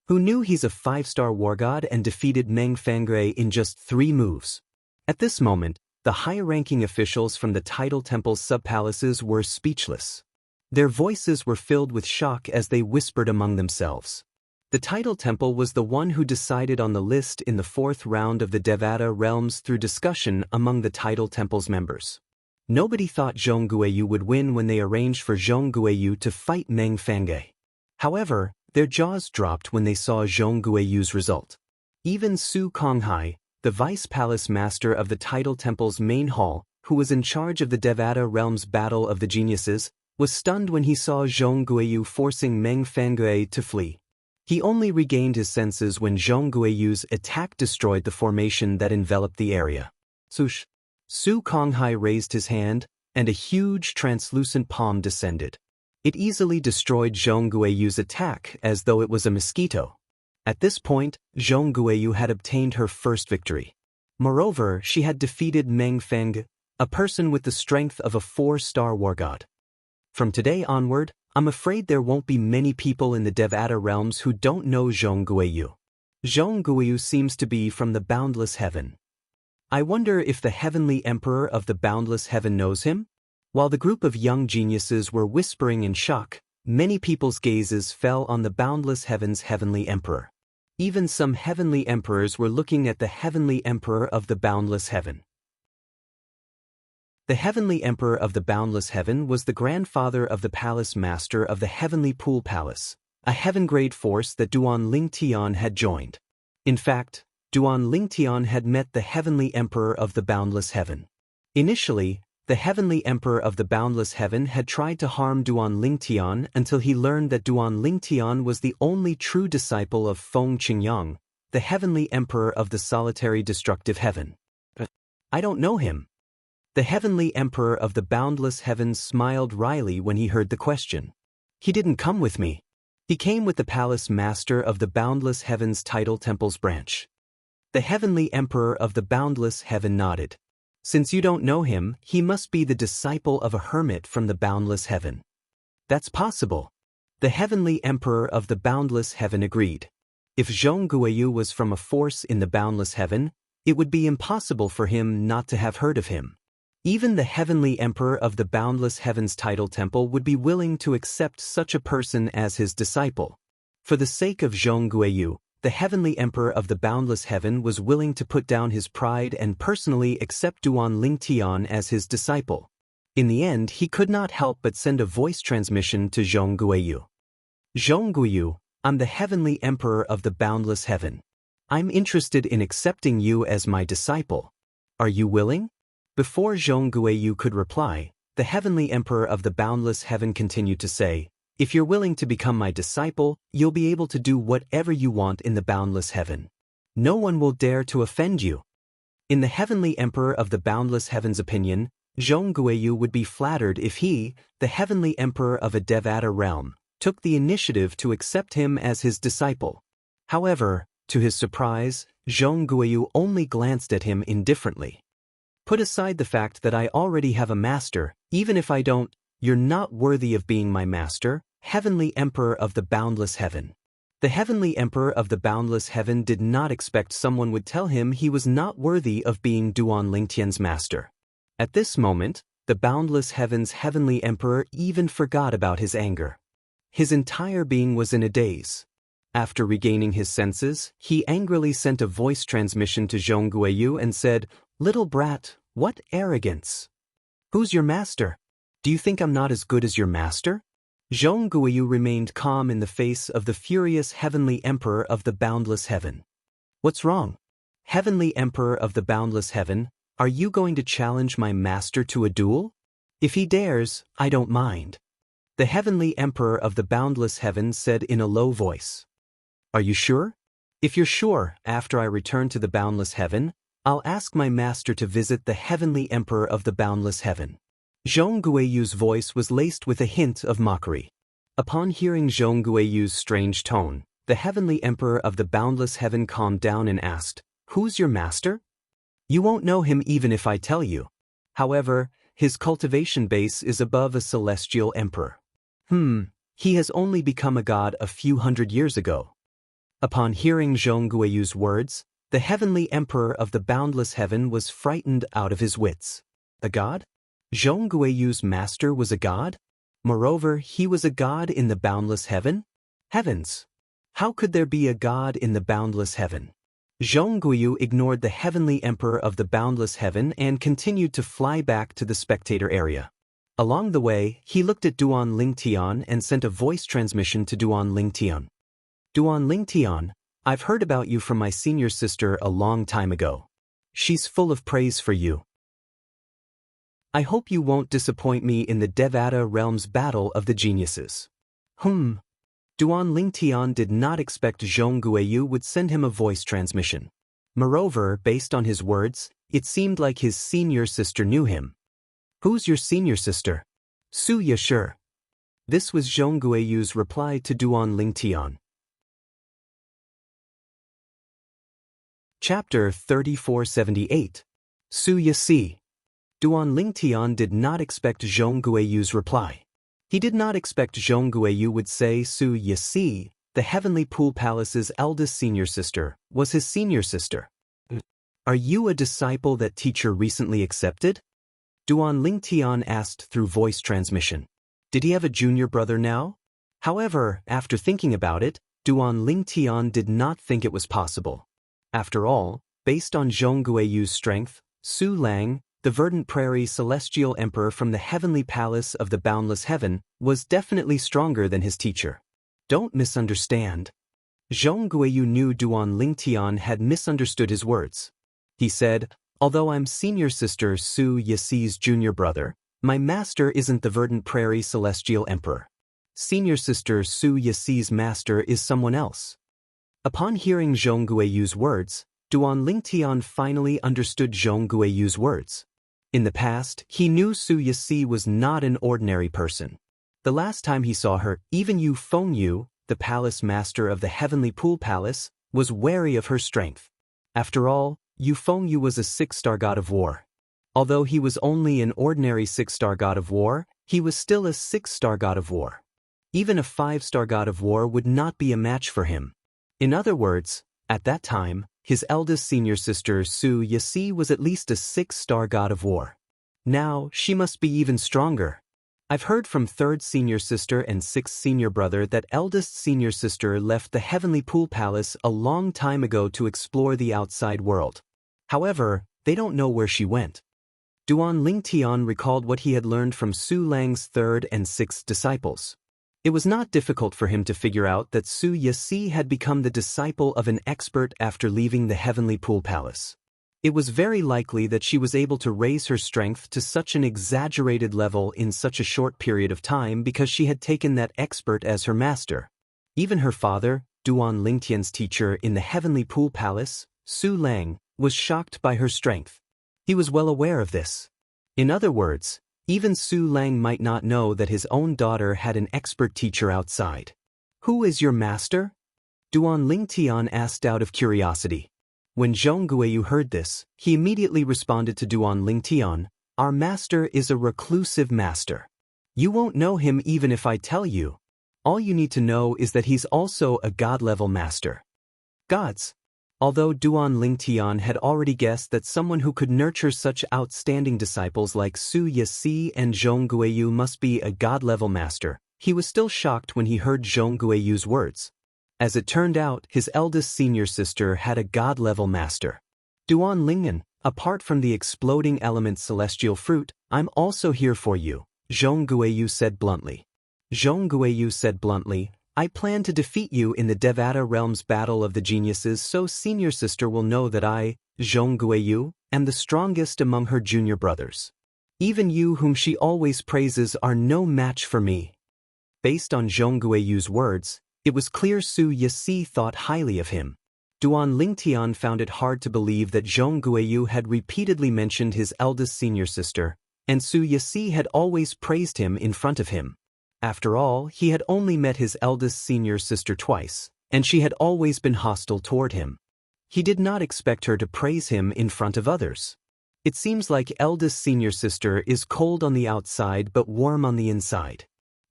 Who knew he's a 5-star war god and defeated Meng Fangui in just 3 moves? At this moment, the higher-ranking officials from the Tidal Temple's sub-palaces were speechless. Their voices were filled with shock as they whispered among themselves. The Tidal Temple was the one who decided on the list in the 4th round of the Devata realms through discussion among the Tidal Temple's members. Nobody thought Zhong Guiyu would win when they arranged for Zhong Guiyu to fight Meng Fangui. However, their jaws dropped when they saw Zhong Guiyu's result. Even Su Konghai, the Vice Palace Master of the Tidal Temple's main hall, who was in charge of the Devata realm's Battle of the Geniuses, was stunned when he saw Zhong Guiyu forcing Meng Fangui to flee. He only regained his senses when Zhong Guiyu's attack destroyed the formation that enveloped the area. Sush! Su Konghai raised his hand, and a huge translucent palm descended. It easily destroyed Zhong Guiyu's attack as though it was a mosquito. At this point, Zhong Guiyu had obtained her first victory. Moreover, she had defeated Meng Fangui, a person with the strength of a 4-star war god. From today onward, I'm afraid there won't be many people in the Devata realms who don't know Zhong Guiyu. Zhong Guiyu seems to be from the boundless heaven. I wonder if the heavenly emperor of the boundless heaven knows him? While the group of young geniuses were whispering in shock, many people's gazes fell on the boundless heaven's heavenly emperor. Even some heavenly emperors were looking at the heavenly emperor of the boundless heaven. The heavenly emperor of the boundless heaven was the grandfather of the palace master of the heavenly pool palace, a heaven-grade force that Duan Lingtian had joined. In fact, Duan Lingtian had met the heavenly emperor of the boundless heaven. Initially, the heavenly emperor of the boundless heaven had tried to harm Duan Lingtian until he learned that Duan Lingtian was the only true disciple of Feng Qingyang, the heavenly emperor of the solitary destructive heaven. I don't know him. The heavenly emperor of the boundless heavens smiled wryly when he heard the question. He didn't come with me. He came with the palace master of the boundless heavens Tidal Temple's branch. The heavenly emperor of the boundless heaven nodded. Since you don't know him, he must be the disciple of a hermit from the boundless heaven. That's possible. The heavenly emperor of the boundless heaven agreed. If Zhong Guiyu was from a force in the boundless heaven, it would be impossible for him not to have heard of him. Even the heavenly emperor of the boundless heaven's Tidal Temple would be willing to accept such a person as his disciple. For the sake of Zhong Guiyu, the heavenly emperor of the boundless heaven was willing to put down his pride and personally accept Duan Lingtian as his disciple. In the end, he could not help but send a voice transmission to Zhong Guiyu. Zhong Guiyu, I'm the heavenly emperor of the boundless heaven. I'm interested in accepting you as my disciple. Are you willing? Before Zhong Guiyu could reply, the heavenly emperor of the boundless heaven continued to say, if you're willing to become my disciple, you'll be able to do whatever you want in the boundless heaven. No one will dare to offend you. In the heavenly emperor of the boundless heaven's opinion, Zhong Guiyu would be flattered if he, the heavenly emperor of a Devata realm, took the initiative to accept him as his disciple. However, to his surprise, Zhong Guiyu only glanced at him indifferently. Put aside the fact that I already have a master, even if I don't, you're not worthy of being my master, heavenly emperor of the boundless heaven. The heavenly emperor of the boundless heaven did not expect someone would tell him he was not worthy of being Duan Lingtian's master. At this moment, the boundless heaven's heavenly emperor even forgot about his anger. His entire being was in a daze. After regaining his senses, he angrily sent a voice transmission to Zhong Guiyu and said, "Little brat, what arrogance! Who's your master? Do you think I'm not as good as your master?" Zhong Guiyu remained calm in the face of the furious heavenly emperor of the boundless heaven. What's wrong? Heavenly emperor of the boundless heaven, are you going to challenge my master to a duel? If he dares, I don't mind. The heavenly emperor of the boundless heaven said in a low voice. Are you sure? If you're sure, after I return to the boundless heaven, I'll ask my master to visit the heavenly emperor of the boundless heaven. Zhong Guiyu's voice was laced with a hint of mockery. Upon hearing Zhong Guiyu's strange tone, the heavenly emperor of the boundless heaven calmed down and asked, "Who's your master?" "You won't know him even if I tell you. However, his cultivation base is above a celestial emperor. He has only become a god a few hundred years ago." Upon hearing Zhong Guiyu's words, the heavenly emperor of the boundless heaven was frightened out of his wits. A god? Zhong Guiyu's master was a god? Moreover, he was a god in the boundless heaven? Heavens! How could there be a god in the boundless heaven? Zhong Guiyu ignored the heavenly emperor of the boundless heaven and continued to fly back to the spectator area. Along the way, he looked at Duan Lingtian and sent a voice transmission to Duan Lingtian. Duan Lingtian, I've heard about you from my senior sister a long time ago. She's full of praise for you. I hope you won't disappoint me in the Devata realm's battle of the geniuses. Duan Lingtian did not expect Zhong Guiyu would send him a voice transmission. Moreover, based on his words, it seemed like his senior sister knew him. Who's your senior sister? Su Yashur. This was Zhong Guiyu's reply to Duan Lingtian. Chapter 3478. Su Yasi. Duan Lingtian did not expect Zhong Guiyu's reply. He did not expect Zhong Guiyu would say Su Yasi, the Heavenly Pool Palace's eldest senior sister, was his senior sister. Are you a disciple that teacher recently accepted? Duan Lingtian asked through voice transmission. Did he have a junior brother now? However, after thinking about it, Duan Lingtian did not think it was possible. After all, based on Zhong Guiyu's strength, Su Lang, the verdant prairie celestial emperor from the heavenly palace of the boundless heaven, was definitely stronger than his teacher. Don't misunderstand. Zhong Guiyu knew Duan Lingtian had misunderstood his words. He said, although I'm senior sister Su Yasi's junior brother, my master isn't the verdant prairie celestial emperor. Senior sister Su Yasi's master is someone else. Upon hearing Zhong Guiyu's words, Duan Lingtian finally understood Zhong Guiyu's words. In the past, he knew Su Yasi was not an ordinary person. The last time he saw her, even Yu Fengyu, the palace master of the Heavenly Pool Palace, was wary of her strength. After all, Yu Fengyu was a 6-star god of war. Although he was only an ordinary 6-star god of war, he was still a 6-star god of war. Even a 5-star god of war would not be a match for him. In other words, at that time, his eldest senior sister Su Yasi was at least a 6-star god of war. Now, she must be even stronger. I've heard from 3rd senior sister and 6th senior brother that eldest senior sister left the Heavenly Pool Palace a long time ago to explore the outside world. However, they don't know where she went. Duan Lingtian recalled what he had learned from Su Lang's 3rd and 6th disciples. It was not difficult for him to figure out that Su Yasi had become the disciple of an expert after leaving the Heavenly Pool Palace. It was very likely that she was able to raise her strength to such an exaggerated level in such a short period of time because she had taken that expert as her master. Even her father, Duan Lingtian's teacher in the Heavenly Pool Palace, Su Lang, was shocked by her strength. He was well aware of this. In other words, even Su Lang might not know that his own daughter had an expert teacher outside. Who is your master? Duan Lingtian asked out of curiosity. When Zhong Guiyu heard this, he immediately responded to Duan Lingtian, our master is a reclusive master. You won't know him even if I tell you. All you need to know is that he's also a god-level master. Gods. Although Duan Lingtian had already guessed that someone who could nurture such outstanding disciples like Su Yasi and Zhong Guiyu must be a god-level master, he was still shocked when he heard Zhong Guiyu's words. As it turned out, his eldest senior sister had a god-level master. Duan Lingyan, apart from the exploding element celestial fruit, I'm also here for you, Zhong Guiyu said bluntly. Zhong Guiyu said bluntly, I plan to defeat you in the Devata realm's battle of the geniuses so senior sister will know that I, Zhong Guiyu, am the strongest among her junior brothers. Even you whom she always praises are no match for me. Based on Zhong Guiyu's words, it was clear Su Yasi thought highly of him. Duan Lingtian found it hard to believe that Zhong Guiyu had repeatedly mentioned his eldest senior sister, and Su Yasi had always praised him in front of him. After all, he had only met his eldest senior sister twice, and she had always been hostile toward him. He did not expect her to praise him in front of others. It seems like eldest senior sister is cold on the outside but warm on the inside.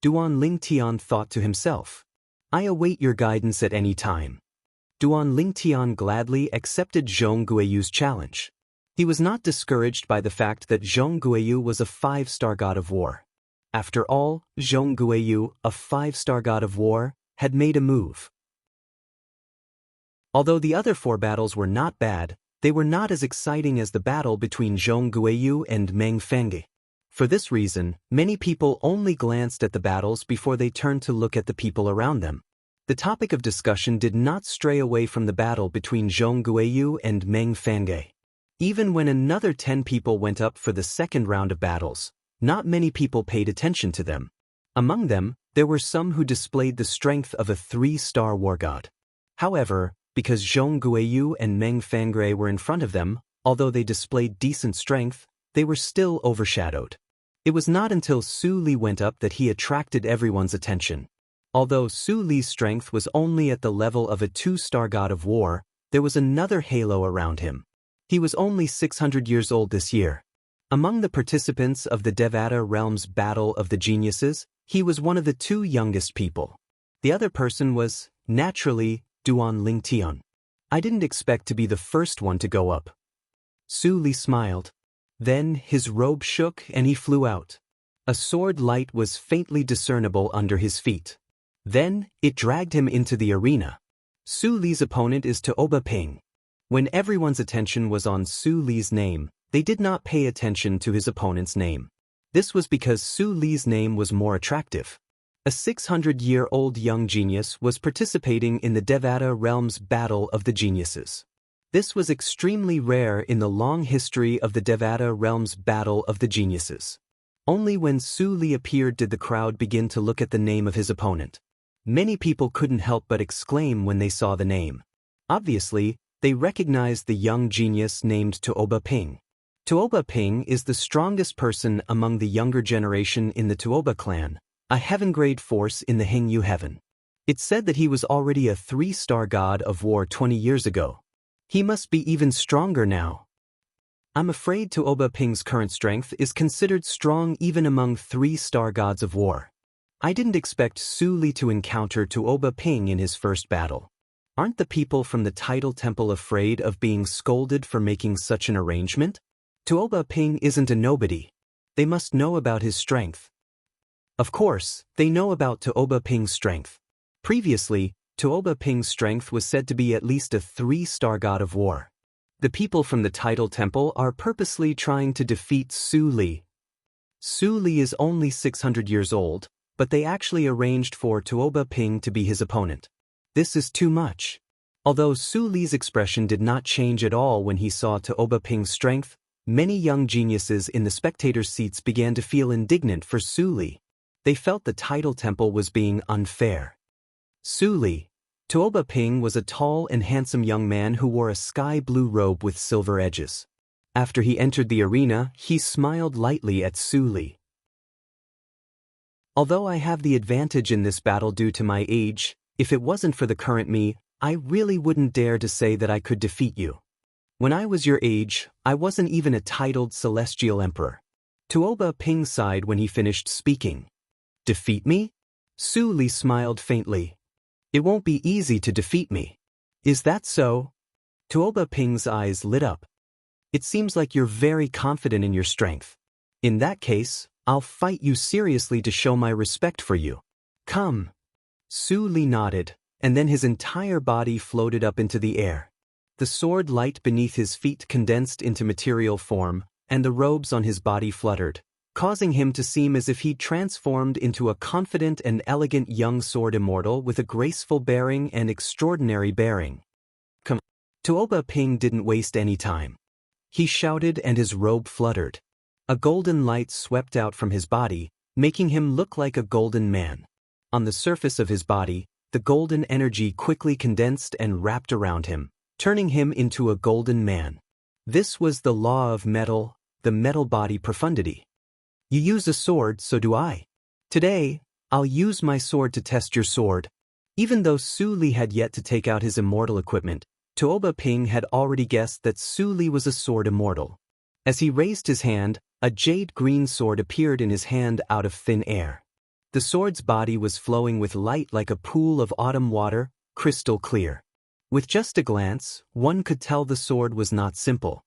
Duan Lingtian thought to himself. I await your guidance at any time. Duan Lingtian gladly accepted Zhong Guiyu's challenge. He was not discouraged by the fact that Zhong Guiyu was a 5-star god of war. After all, Zhong Guiyu, a 5-star god of war, had made a move. Although the other 4 battles were not bad, they were not as exciting as the battle between Zhong Guiyu and Meng Fengge. For this reason, many people only glanced at the battles before they turned to look at the people around them. The topic of discussion did not stray away from the battle between Zhong Guiyu and Meng Fengge. Even when another 10 people went up for the second round of battles, not many people paid attention to them. Among them, there were some who displayed the strength of a 3-star war god. However, because Zhong Guiyu and Meng Fengge were in front of them, although they displayed decent strength, they were still overshadowed. It was not until Su Li went up that he attracted everyone's attention. Although Su Li's strength was only at the level of a 2-star god of war, there was another halo around him. He was only 600 years old this year. Among the participants of the Devata Realm's Battle of the Geniuses, he was one of the 2 youngest people. The other person was, naturally, Duan Lingtian. I didn't expect to be the first one to go up. Su Li smiled. Then his robe shook and he flew out. A sword light was faintly discernible under his feet. Then, it dragged him into the arena. Su Li's opponent is Tuoba Ping. When everyone's attention was on Su Li's name, they did not pay attention to his opponent's name. This was because Su Li's name was more attractive. A 600-year-old young genius was participating in the Devata Realm's Battle of the Geniuses. This was extremely rare in the long history of the Devata Realm's Battle of the Geniuses. Only when Su Li appeared did the crowd begin to look at the name of his opponent. Many people couldn't help but exclaim when they saw the name. Obviously, they recognized the young genius named Tuoba Ping. Tuoba Ping is the strongest person among the younger generation in the Tuoba clan, a heaven-grade force in the Hingyu heaven. It's said that he was already a 3-star god of war 20 years ago. He must be even stronger now. I'm afraid Tuoba Ping's current strength is considered strong even among 3-star gods of war. I didn't expect Su Li to encounter Tuoba Ping in his first battle. Aren't the people from the Tidal Temple afraid of being scolded for making such an arrangement? Tuoba Ping isn't a nobody. They must know about his strength. Of course, they know about Tuoba Ping's strength. Previously, Tuoba Ping's strength was said to be at least a 3-star god of war. The people from the Tidal Temple are purposely trying to defeat Su Li. Su Li is only 600 years old, but they actually arranged for Tuoba Ping to be his opponent. This is too much. Although Su Li's expression did not change at all when he saw Tuoba Ping's strength, many young geniuses in the spectators' seats began to feel indignant for Su Li. They felt the Tidal Temple was being unfair. Su Li. Tuoba Ping was a tall and handsome young man who wore a sky-blue robe with silver edges. After he entered the arena, he smiled lightly at Su Li. Although I have the advantage in this battle due to my age, if it wasn't for the current me, I really wouldn't dare to say that I could defeat you. When I was your age, I wasn't even a titled Celestial Emperor. Tuoba Ping sighed when he finished speaking. Defeat me? Su Li smiled faintly. It won't be easy to defeat me. Is that so? Tuoba Ping's eyes lit up. It seems like you're very confident in your strength. In that case, I'll fight you seriously to show my respect for you. Come. Su Li nodded, and then his entire body floated up into the air. The sword light beneath his feet condensed into material form, and the robes on his body fluttered, causing him to seem as if he'd transformed into a confident and elegant young sword immortal with a graceful bearing and extraordinary bearing. Come. Tuoba Ping didn't waste any time. He shouted and his robe fluttered. A golden light swept out from his body, making him look like a golden man. On the surface of his body, the golden energy quickly condensed and wrapped around him, turning him into a golden man. This was the law of metal, the metal body profundity. You use a sword, so do I. Today, I'll use my sword to test your sword. Even though Su Li had yet to take out his immortal equipment, Tuoba Ping had already guessed that Su Li was a sword immortal. As he raised his hand, a jade-green sword appeared in his hand out of thin air. The sword's body was flowing with light like a pool of autumn water, crystal clear. With just a glance, one could tell the sword was not simple.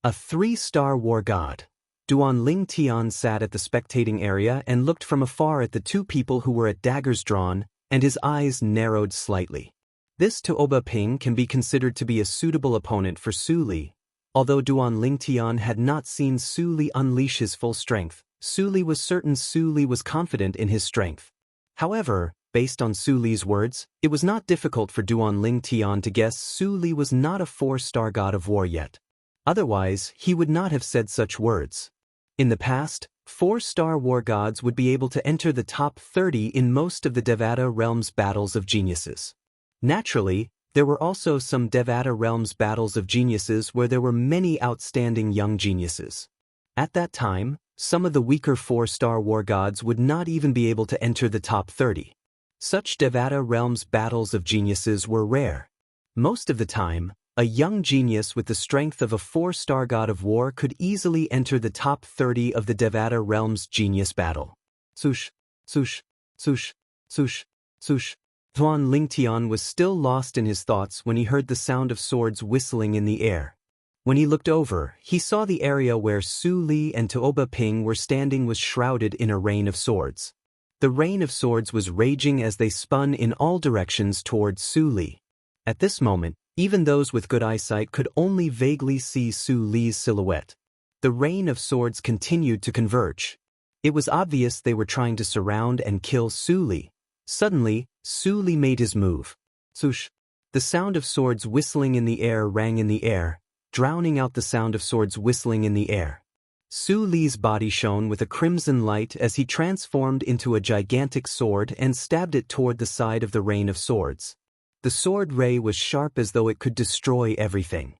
A 3-star war god. Duan Ling Tian sat at the spectating area and looked from afar at the two people who were at daggers drawn, and his eyes narrowed slightly. This Tuoba Ping can be considered to be a suitable opponent for Su Li. Although Duan Ling Tian had not seen Su Li unleash his full strength, Su Li was certain Su Li was confident in his strength. However, based on Su Li's words, it was not difficult for Duan Ling Tian to guess Su Li was not a 4-star god of war yet. Otherwise, he would not have said such words. In the past, 4-star war gods would be able to enter the top 30 in most of the Devata realms battles of geniuses. Naturally, there were also some Devata realms battles of geniuses where there were many outstanding young geniuses. At that time, some of the weaker 4-star war gods would not even be able to enter the top 30. Such Devata realms battles of geniuses were rare. Most of the time, a young genius with the strength of a 4-star god of war could easily enter the top 30 of the Devata realms genius battle. Sush, sush, sush, sush, sush. Duan Lingtian was still lost in his thoughts when he heard the sound of swords whistling in the air. When he looked over, he saw the area where Su Li and Tuoba Ping were standing was shrouded in a rain of swords. The rain of swords was raging as they spun in all directions towards Su Li. At this moment, even those with good eyesight could only vaguely see Su Li's silhouette. The rain of swords continued to converge. It was obvious they were trying to surround and kill Su Li. Suddenly, Su Li made his move. Swoosh! The sound of swords whistling in the air rang in the air, drowning out the sound of swords whistling in the air. Su Li's body shone with a crimson light as he transformed into a gigantic sword and stabbed it toward the side of the rain of swords. The sword ray was sharp as though it could destroy everything.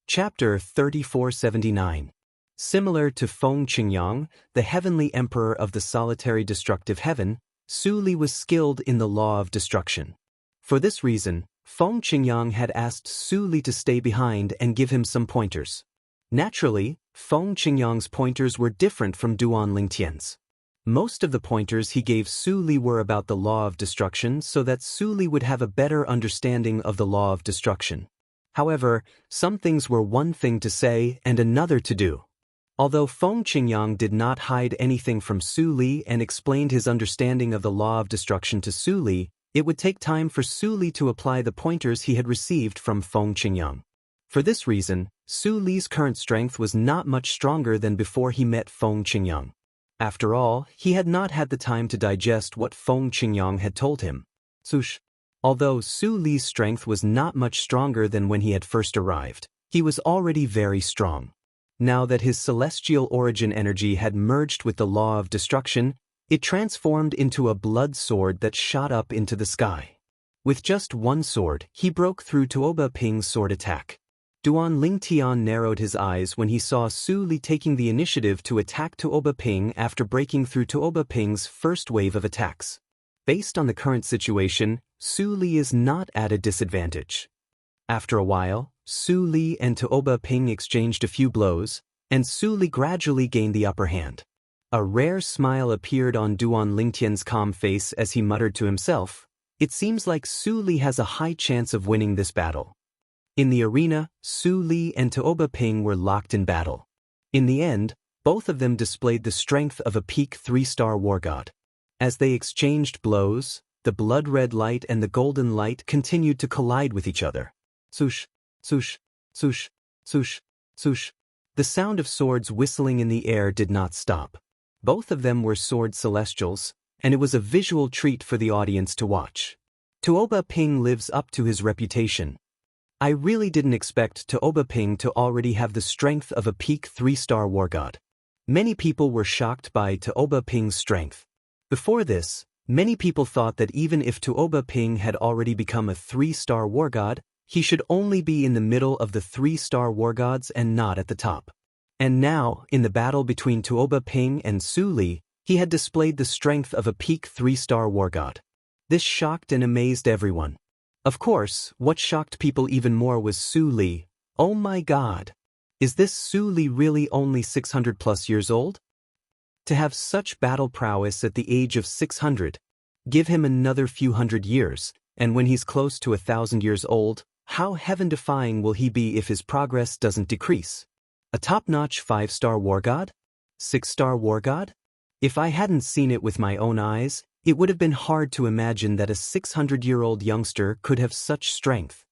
Chapter 3479. Similar to Feng Qingyang, the heavenly emperor of the solitary destructive heaven, Su Li was skilled in the law of destruction. For this reason, Feng Qingyang had asked Su Li to stay behind and give him some pointers. Naturally, Feng Qingyang's pointers were different from Duan Lingtian's. Most of the pointers he gave Su Li were about the law of destruction so that Su Li would have a better understanding of the law of destruction. However, some things were one thing to say and another to do. Although Feng Qingyang did not hide anything from Su Li and explained his understanding of the law of destruction to Su Li, it would take time for Su Li to apply the pointers he had received from Feng Qingyang. For this reason, Su Li's current strength was not much stronger than before he met Feng Qingyang. After all, he had not had the time to digest what Feng Qingyang had told him. Sush. Although Su Li's strength was not much stronger than when he had first arrived, he was already very strong. Now that his celestial origin energy had merged with the law of destruction, it transformed into a blood sword that shot up into the sky. With just one sword, he broke through Tuoba Ping's sword attack. Duan Lingtian narrowed his eyes when he saw Su Li taking the initiative to attack Tuoba Ping after breaking through Tuoba Ping's first wave of attacks. Based on the current situation, Su Li is not at a disadvantage. After a while, Su Li and Tuoba Ping exchanged a few blows, and Su Li gradually gained the upper hand. A rare smile appeared on Duan Lingtian's calm face as he muttered to himself, "It seems like Su Li has a high chance of winning this battle." In the arena, Su Li and Tuoba Ping were locked in battle. In the end, both of them displayed the strength of a peak 3-star war god. As they exchanged blows, the blood-red light and the golden light continued to collide with each other. Swoosh, swoosh, swoosh, swoosh, swoosh. The sound of swords whistling in the air did not stop. Both of them were sword celestials, and it was a visual treat for the audience to watch. Tuoba Ping lives up to his reputation. I really didn't expect Tuoba Ping to already have the strength of a peak 3-star war god. Many people were shocked by Tuoba Ping's strength. Before this, many people thought that even if Tuoba Ping had already become a 3-star war god, he should only be in the middle of the 3-star war gods and not at the top. And now, in the battle between Tuoba Ping and Su Li, he had displayed the strength of a peak 3-star war god. This shocked and amazed everyone. Of course, what shocked people even more was Su Li. Oh my god! Is this Su Li really only 600 plus years old? To have such battle prowess at the age of 600. Give him another few hundred years, and when he's close to 1,000 years old, how heaven-defying will he be if his progress doesn't decrease? A top-notch 5-star war god? 6-star war god? If I hadn't seen it with my own eyes, it would have been hard to imagine that a 600-year-old youngster could have such strength.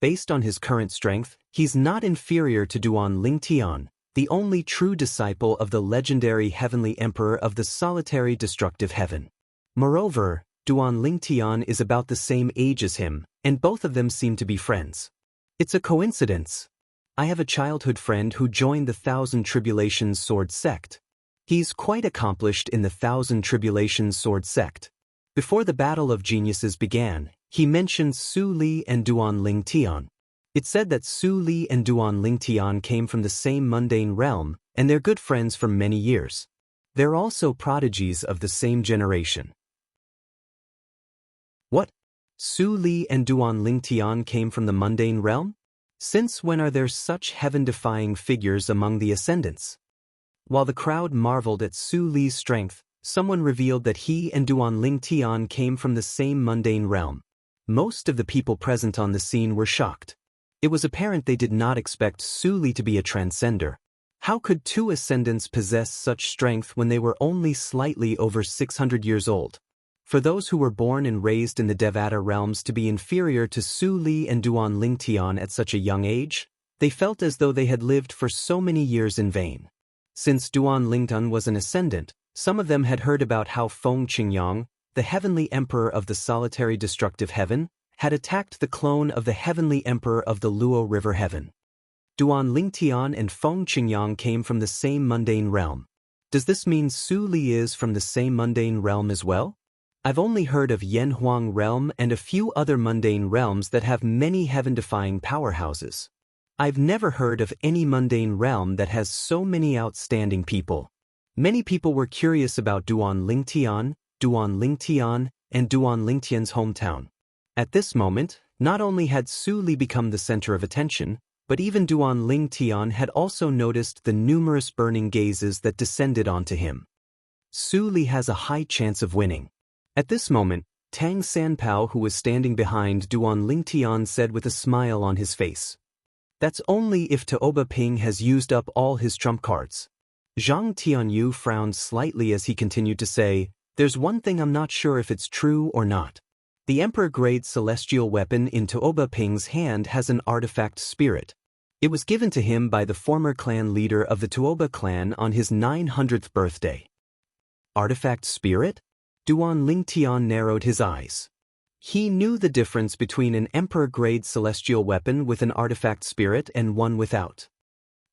Based on his current strength, he's not inferior to Duan Lingtian, the only true disciple of the legendary heavenly emperor of the solitary destructive heaven. Moreover, Duan Lingtian is about the same age as him, and both of them seem to be friends. It's a coincidence. I have a childhood friend who joined the Thousand Tribulations Sword sect. He's quite accomplished in the Thousand Tribulations Sword sect. Before the Battle of Geniuses began, he mentioned Su Li and Duan Lingtian. It said that Su Li and Duan Lingtian came from the same mundane realm, and they're good friends for many years. They're also prodigies of the same generation. What? Su Li and Duan Lingtian came from the mundane realm? Since when are there such heaven-defying figures among the ascendants? While the crowd marveled at Su Li's strength, someone revealed that he and Duan Lingtian came from the same mundane realm. Most of the people present on the scene were shocked. It was apparent they did not expect Su Li to be a transcender. How could two ascendants possess such strength when they were only slightly over 600 years old? For those who were born and raised in the Devata realms to be inferior to Su Li and Duan Lingtian at such a young age, they felt as though they had lived for so many years in vain. Since Duan Lingtian was an ascendant, some of them had heard about how Feng Qingyang, the heavenly emperor of the solitary destructive heaven, had attacked the clone of the heavenly emperor of the Luo River heaven. Duan Lingtian and Feng Qingyang came from the same mundane realm. Does this mean Su Li is from the same mundane realm as well? I've only heard of Yanhuang realm and a few other mundane realms that have many heaven-defying powerhouses. I've never heard of any mundane realm that has so many outstanding people. Many people were curious about Duan Lingtian, and Duan Lingtian's hometown. At this moment, not only had Su Li become the center of attention, but even Duan Lingtian had also noticed the numerous burning gazes that descended onto him. Su Li has a high chance of winning. At this moment, Tang Sanpao, who was standing behind Duan Lingtian, said with a smile on his face, "That's only if Taoba Ping has used up all his trump cards." Zhang Tianyu frowned slightly as he continued to say, "There's one thing I'm not sure if it's true or not. The Emperor-grade celestial weapon in Taoba Ping's hand has an artifact spirit. It was given to him by the former clan leader of the Taoba clan on his 900th birthday." Artifact spirit? Duan Lingtian narrowed his eyes. He knew the difference between an Emperor-grade celestial weapon with an artifact spirit and one without.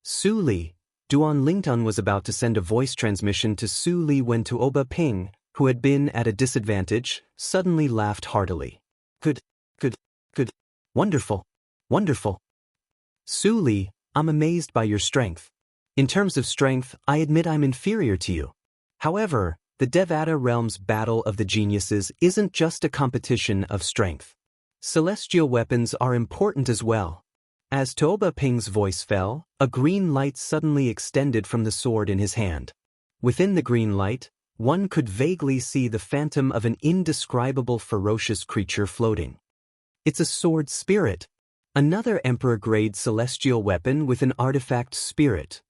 Su Li. Duan Lingtian was about to send a voice transmission to Su Li when Taoba Ping, who had been at a disadvantage, suddenly laughed heartily. Good. Wonderful. Su Li, I'm amazed by your strength. In terms of strength, I admit I'm inferior to you. However, the Devata realm's battle of the geniuses isn't just a competition of strength. Celestial weapons are important as well. As Taoba Ping's voice fell, a green light suddenly extended from the sword in his hand. Within the green light, one could vaguely see the phantom of an indescribable ferocious creature floating. It's a sword spirit. Another Emperor-grade celestial weapon with an artifact spirit.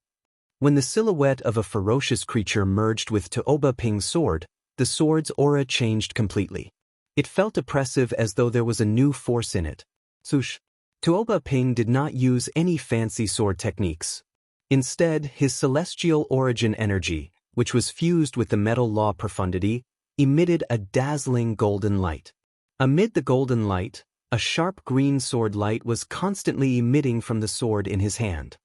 When the silhouette of a ferocious creature merged with Taoba Ping's sword, the sword's aura changed completely. It felt oppressive as though there was a new force in it. Sush. Taoba Ping did not use any fancy sword techniques. Instead, his celestial origin energy, which was fused with the metal law profundity, emitted a dazzling golden light. Amid the golden light, a sharp green sword light was constantly emitting from the sword in his hand.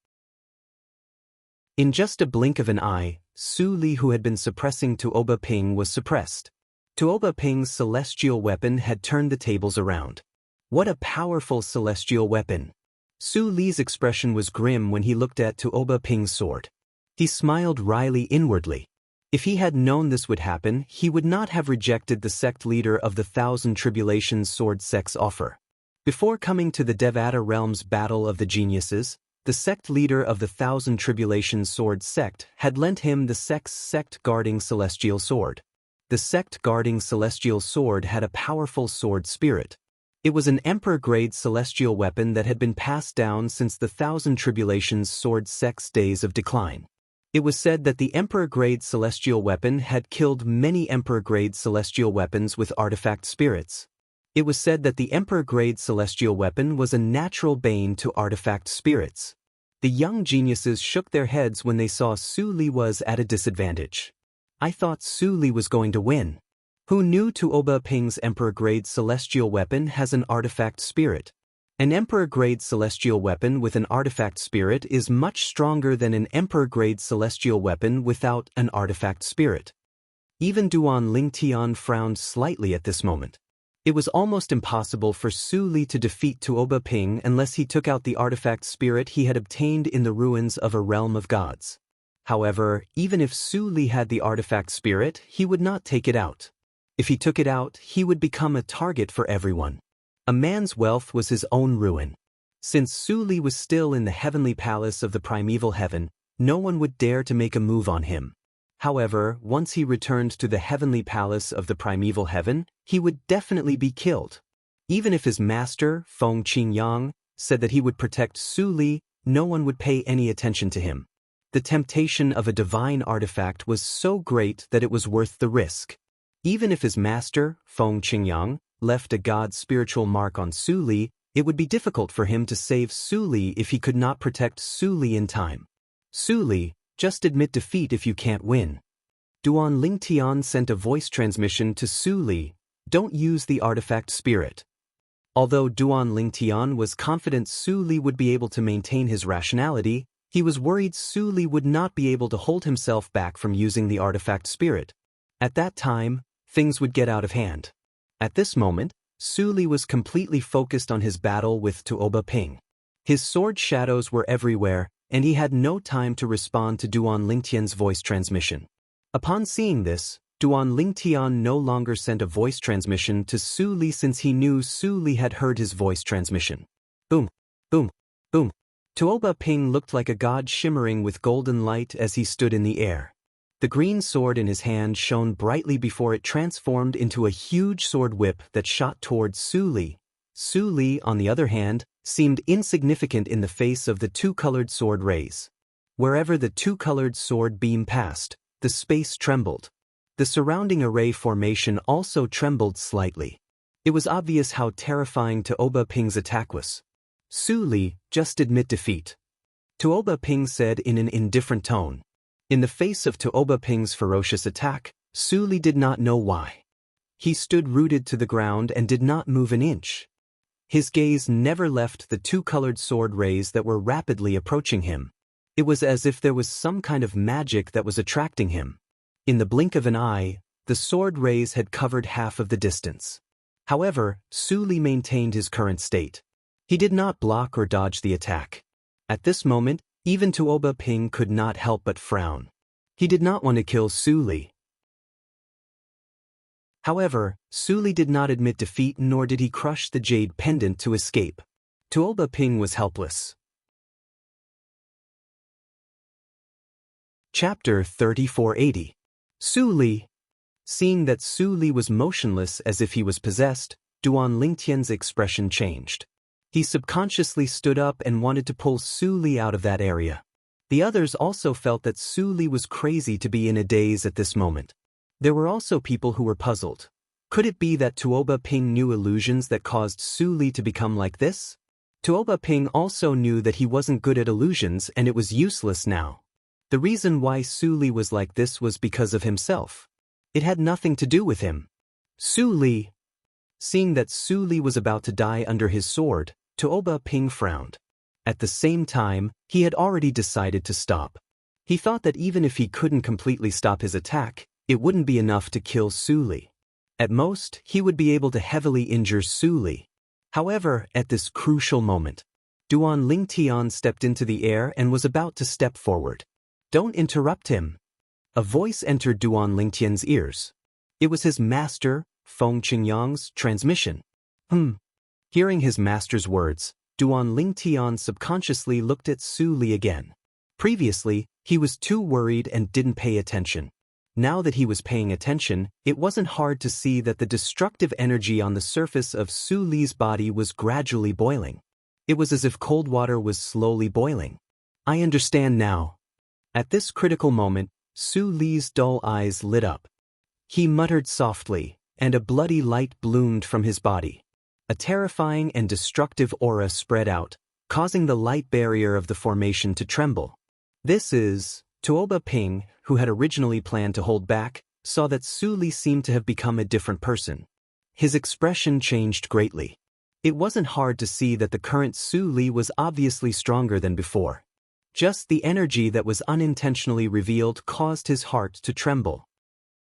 In just a blink of an eye, Su Li, who had been suppressing Taoba Ping, was suppressed. Taoba Ping's celestial weapon had turned the tables around. What a powerful celestial weapon! Su Li's expression was grim when he looked at Taoba Ping's sword. He smiled wryly inwardly. If he had known this would happen, he would not have rejected the sect leader of the Thousand Tribulations Sword sect's offer. Before coming to the Devata realm's battle of the geniuses, the sect leader of the Thousand Tribulations Sword sect had lent him the sect's sect-guarding celestial sword. The sect guarding Celestial Sword had a powerful sword spirit. It was an Emperor-grade celestial weapon that had been passed down since the Thousand Tribulations Sword sect's days of decline. It was said that the Emperor-grade celestial weapon had killed many Emperor-grade celestial weapons with artifact spirits. It was said that the Emperor-grade celestial weapon was a natural bane to artifact spirits. The young geniuses shook their heads when they saw Su Li was at a disadvantage. I thought Su Li was going to win. Who knew Tuoba Ping's Emperor-grade celestial weapon has an artifact spirit? An Emperor-grade celestial weapon with an artifact spirit is much stronger than an Emperor-grade celestial weapon without an artifact spirit. Even Duan Lingtian frowned slightly at this moment. It was almost impossible for Su Li to defeat Tuoba Ping unless he took out the artifact spirit he had obtained in the ruins of a realm of gods. However, even if Su Li had the artifact spirit, he would not take it out. If he took it out, he would become a target for everyone. A man's wealth was his own ruin. Since Su Li was still in the heavenly palace of the primeval heaven, no one would dare to make a move on him. However, once he returned to the heavenly palace of the primeval heaven, he would definitely be killed. Even if his master, Feng Qingyang, said that he would protect Su Li, no one would pay any attention to him. The temptation of a divine artifact was so great that it was worth the risk. Even if his master, Feng Qingyang, left a god's spiritual mark on Su Li, it would be difficult for him to save Su Li if he could not protect Su Li in time. Su Li, just admit defeat if you can't win. Duan Lingtian sent a voice transmission to Su Li, don't use the artifact spirit. Although Duan Lingtian was confident Su Li would be able to maintain his rationality, he was worried Su Li would not be able to hold himself back from using the artifact spirit. At that time, things would get out of hand. At this moment, Su Li was completely focused on his battle with Tuoba Ping. His sword shadows were everywhere, and he had no time to respond to Duan Lingtian's voice transmission. Upon seeing this, Duan Lingtian no longer sent a voice transmission to Su Li since he knew Su Li had heard his voice transmission. Boom, boom, boom. Tuoba Ping looked like a god shimmering with golden light as he stood in the air. The green sword in his hand shone brightly before it transformed into a huge sword whip that shot towards Su Li. Su Li, on the other hand, seemed insignificant in the face of the two-colored sword rays. Wherever the two-colored sword beam passed, the space trembled. The surrounding array formation also trembled slightly. It was obvious how terrifying Tuoba Ping's attack was. Su Li, just admit defeat. Tuoba Ping said in an indifferent tone. In the face of Tuoba Ping's ferocious attack, Su Li did not know why. He stood rooted to the ground and did not move an inch. His gaze never left the two-colored sword rays that were rapidly approaching him. It was as if there was some kind of magic that was attracting him. In the blink of an eye, the sword rays had covered half of the distance. However, Su Li maintained his current state. He did not block or dodge the attack. At this moment, even Tuoba Ping could not help but frown. He did not want to kill Su Li. However, Su Li did not admit defeat nor did he crush the jade pendant to escape. Tuoba Ping was helpless. Chapter 3480. Su Li. Seeing that Su Li was motionless as if he was possessed, Duan Lingtian's expression changed. He subconsciously stood up and wanted to pull Su Li out of that area. The others also felt that Su Li was crazy to be in a daze at this moment. There were also people who were puzzled. Could it be that Tuoba Ping knew illusions that caused Su Li to become like this? Tuoba Ping also knew that he wasn't good at illusions and it was useless now. The reason why Su Li was like this was because of himself. It had nothing to do with him. Su Li. Seeing that Su Li was about to die under his sword, Tuoba Ping frowned. At the same time, he had already decided to stop. He thought that even if he couldn't completely stop his attack, it wouldn't be enough to kill Su Li. At most, he would be able to heavily injure Su Li. However, at this crucial moment, Duan Lingtian stepped into the air and was about to step forward. Don't interrupt him. A voice entered Duan Lingtian's ears. It was his master, Feng Qingyang's transmission. Hearing his master's words, Duan Lingtian subconsciously looked at Su Li again. Previously, he was too worried and didn't pay attention. Now that he was paying attention, it wasn't hard to see that the destructive energy on the surface of Su Li's body was gradually boiling. It was as if cold water was slowly boiling. I understand now. At this critical moment, Su Li's dull eyes lit up. He muttered softly, and a bloody light bloomed from his body. A terrifying and destructive aura spread out, causing the light barrier of the formation to tremble. This is... Tuoba Ping, who had originally planned to hold back, saw that Su Li seemed to have become a different person. His expression changed greatly. It wasn't hard to see that the current Su Li was obviously stronger than before. Just the energy that was unintentionally revealed caused his heart to tremble.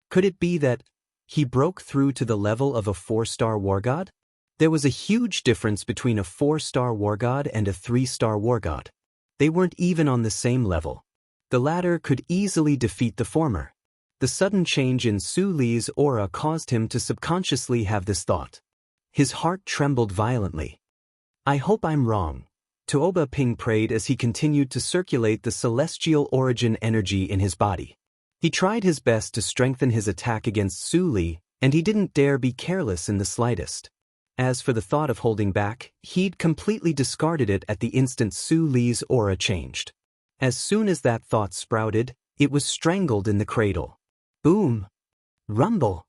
Could it be that he broke through to the level of a 4-star war god? There was a huge difference between a 4-star war god and a 3-star war god. They weren't even on the same level. The latter could easily defeat the former. The sudden change in Su Li's aura caused him to subconsciously have this thought. His heart trembled violently. I hope I'm wrong. Tuoba Ping prayed as he continued to circulate the celestial origin energy in his body. He tried his best to strengthen his attack against Su Li, and he didn't dare be careless in the slightest. As for the thought of holding back, he'd completely discarded it at the instant Su Li's aura changed. As soon as that thought sprouted, it was strangled in the cradle. Boom! Rumble!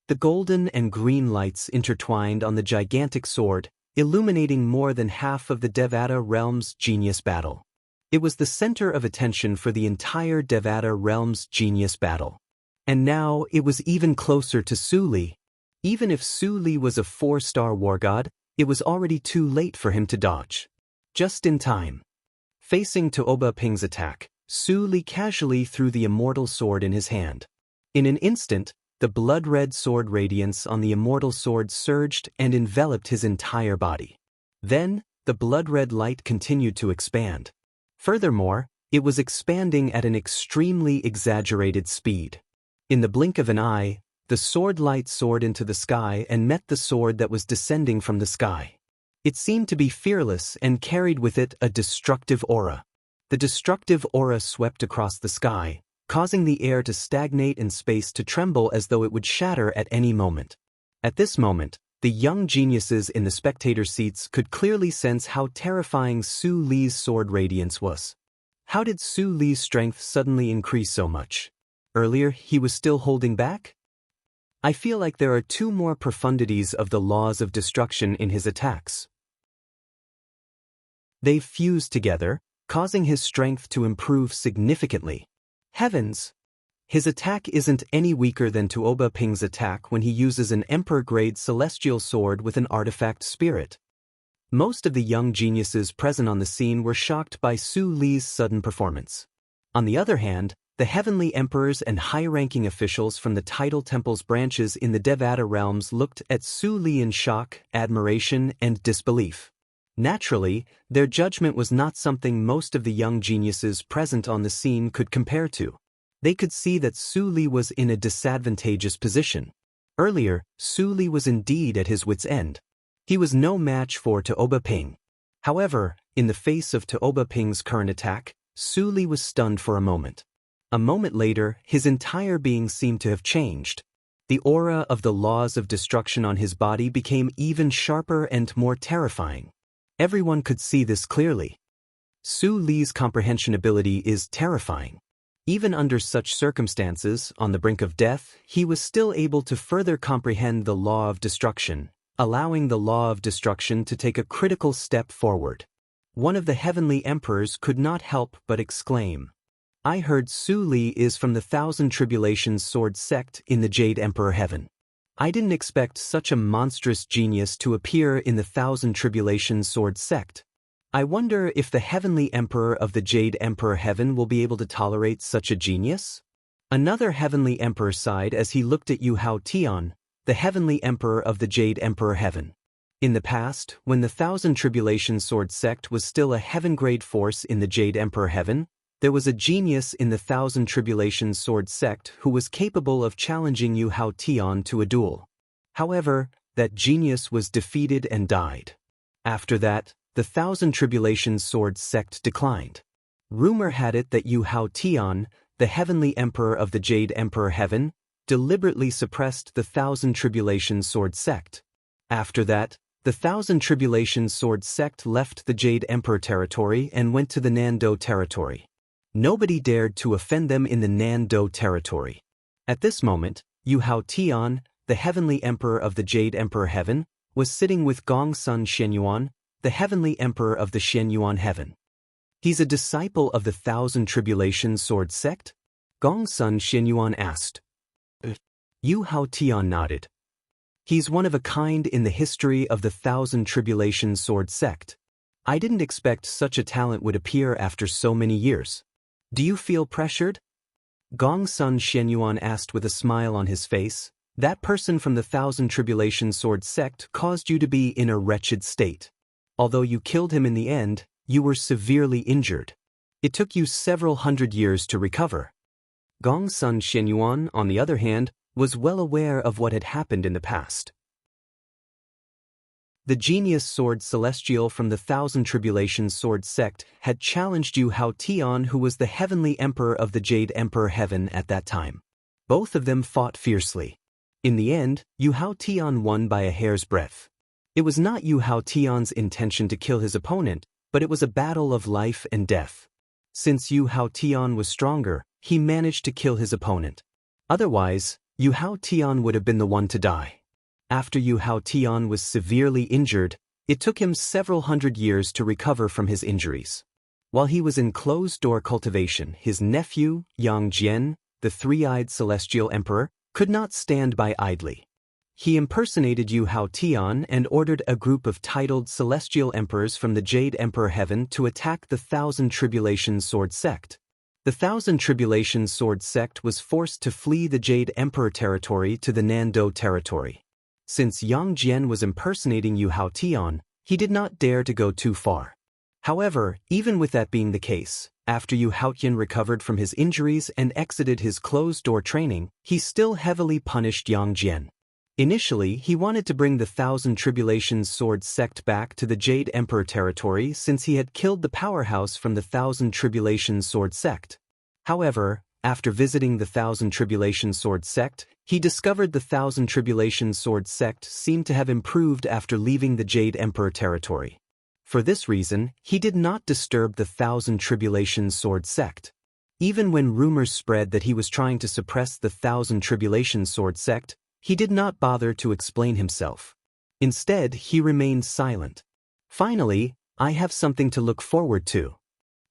The golden and green lights intertwined on the gigantic sword, illuminating more than half of the Devata realm's genius battle. It was the center of attention for the entire Devata realm's genius battle. And now it was even closer to Su Li. Even if Su Li was a 4-star war god, it was already too late for him to dodge. Just in time. Facing Tuoba Ping's attack, Su Li casually threw the immortal sword in his hand. In an instant, the blood-red sword radiance on the immortal sword surged and enveloped his entire body. Then, the blood-red light continued to expand. Furthermore, it was expanding at an extremely exaggerated speed. In the blink of an eye, the sword light soared into the sky and met the sword that was descending from the sky. It seemed to be fearless and carried with it a destructive aura. The destructive aura swept across the sky, causing the air to stagnate and space to tremble as though it would shatter at any moment. At this moment, the young geniuses in the spectator seats could clearly sense how terrifying Su Li's sword radiance was. How did Su Li's strength suddenly increase so much? Earlier, he was still holding back? I feel like there are 2 more profundities of the laws of destruction in his attacks. They've fused together, causing his strength to improve significantly. Heavens! His attack isn't any weaker than Tuoba Ping's attack when he uses an Emperor-grade celestial sword with an artifact spirit. Most of the young geniuses present on the scene were shocked by Su Li's sudden performance. On the other hand, the heavenly emperors and high-ranking officials from the tidal temple's branches in the Devata realms looked at Su Li in shock, admiration, and disbelief. Naturally, their judgment was not something most of the young geniuses present on the scene could compare to. They could see that Su Li was in a disadvantageous position. Earlier, Su Li was indeed at his wit's end. He was no match for Tuoba Ping. However, in the face of Tuoba Ping's current attack, Su Li was stunned for a moment. A moment later, his entire being seemed to have changed. The aura of the laws of destruction on his body became even sharper and more terrifying. Everyone could see this clearly. Su Li's comprehension ability is terrifying. Even under such circumstances, on the brink of death, he was still able to further comprehend the law of destruction, allowing the law of destruction to take a critical step forward. One of the heavenly emperors could not help but exclaim, I heard Su Li is from the Thousand Tribulations Sword sect in the Jade Emperor Heaven. I didn't expect such a monstrous genius to appear in the Thousand Tribulations Sword sect. I wonder if the heavenly emperor of the Jade Emperor Heaven will be able to tolerate such a genius? Another heavenly emperor sighed as he looked at Yu Hao Tian, the heavenly emperor of the Jade Emperor Heaven. In the past, when the Thousand Tribulations Sword sect was still a heaven-grade force in the Jade Emperor Heaven, there was a genius in the Thousand Tribulations Sword sect who was capable of challenging Yu Hao Tian to a duel. However, that genius was defeated and died. After that, the Thousand Tribulations Sword sect declined. Rumor had it that Yu Hao Tian, the heavenly emperor of the Jade Emperor Heaven, deliberately suppressed the Thousand Tribulations Sword sect. After that, the Thousand Tribulations Sword sect left the Jade Emperor territory and went to the Nando territory. Nobody dared to offend them in the Nando territory. At this moment, Yu Hao Tian, the heavenly emperor of the Jade Emperor Heaven, was sitting with Gongsun Shenyuan, the heavenly emperor of the Shenyuan Heaven. He's a disciple of the Thousand Tribulations Sword sect? Gongsun Shenyuan asked. Yu Hao Tian nodded. He's one of a kind in the history of the Thousand Tribulations Sword sect. I didn't expect such a talent would appear after so many years. Do you feel pressured? Gongsun Shenyuan asked with a smile on his face. That person from the Thousand Tribulations Sword sect caused you to be in a wretched state. Although you killed him in the end, you were severely injured. It took you several hundred years to recover. Gongsun Shenyuan, on the other hand, was well aware of what had happened in the past. The genius sword celestial from the Thousand Tribulations Sword sect had challenged Yu Hao Tian, who was the heavenly emperor of the Jade Emperor Heaven at that time. Both of them fought fiercely. In the end, Yu Hao Tian won by a hair's breadth. It was not Yu Hao Tian's intention to kill his opponent, but it was a battle of life and death. Since Yu Hao Tian was stronger, he managed to kill his opponent. Otherwise, Yu Hao Tian would have been the one to die. After Yu Hao Tian was severely injured, it took him several hundred years to recover from his injuries. While he was in closed-door cultivation, his nephew, Yang Jian, the three-eyed celestial emperor, could not stand by idly. He impersonated Yu Hao Tian and ordered a group of titled celestial emperors from the Jade Emperor Heaven to attack the Thousand Tribulations Sword sect. The Thousand Tribulations Sword sect was forced to flee the Jade Emperor territory to the Nando territory. Since Yang Jian was impersonating Yu Hao Tian, he did not dare to go too far. However, even with that being the case, after Yu Hao Tian recovered from his injuries and exited his closed-door training, he still heavily punished Yang Jian. Initially, he wanted to bring the Thousand Tribulations Sword sect back to the Jade Emperor territory since he had killed the powerhouse from the Thousand Tribulations Sword sect. However, after visiting the Thousand Tribulations Sword sect, he discovered the Thousand Tribulations Sword sect seemed to have improved after leaving the Jade Emperor territory. For this reason, he did not disturb the Thousand Tribulations Sword sect. Even when rumors spread that he was trying to suppress the Thousand Tribulations Sword sect, he did not bother to explain himself. Instead, he remained silent. Finally, I have something to look forward to.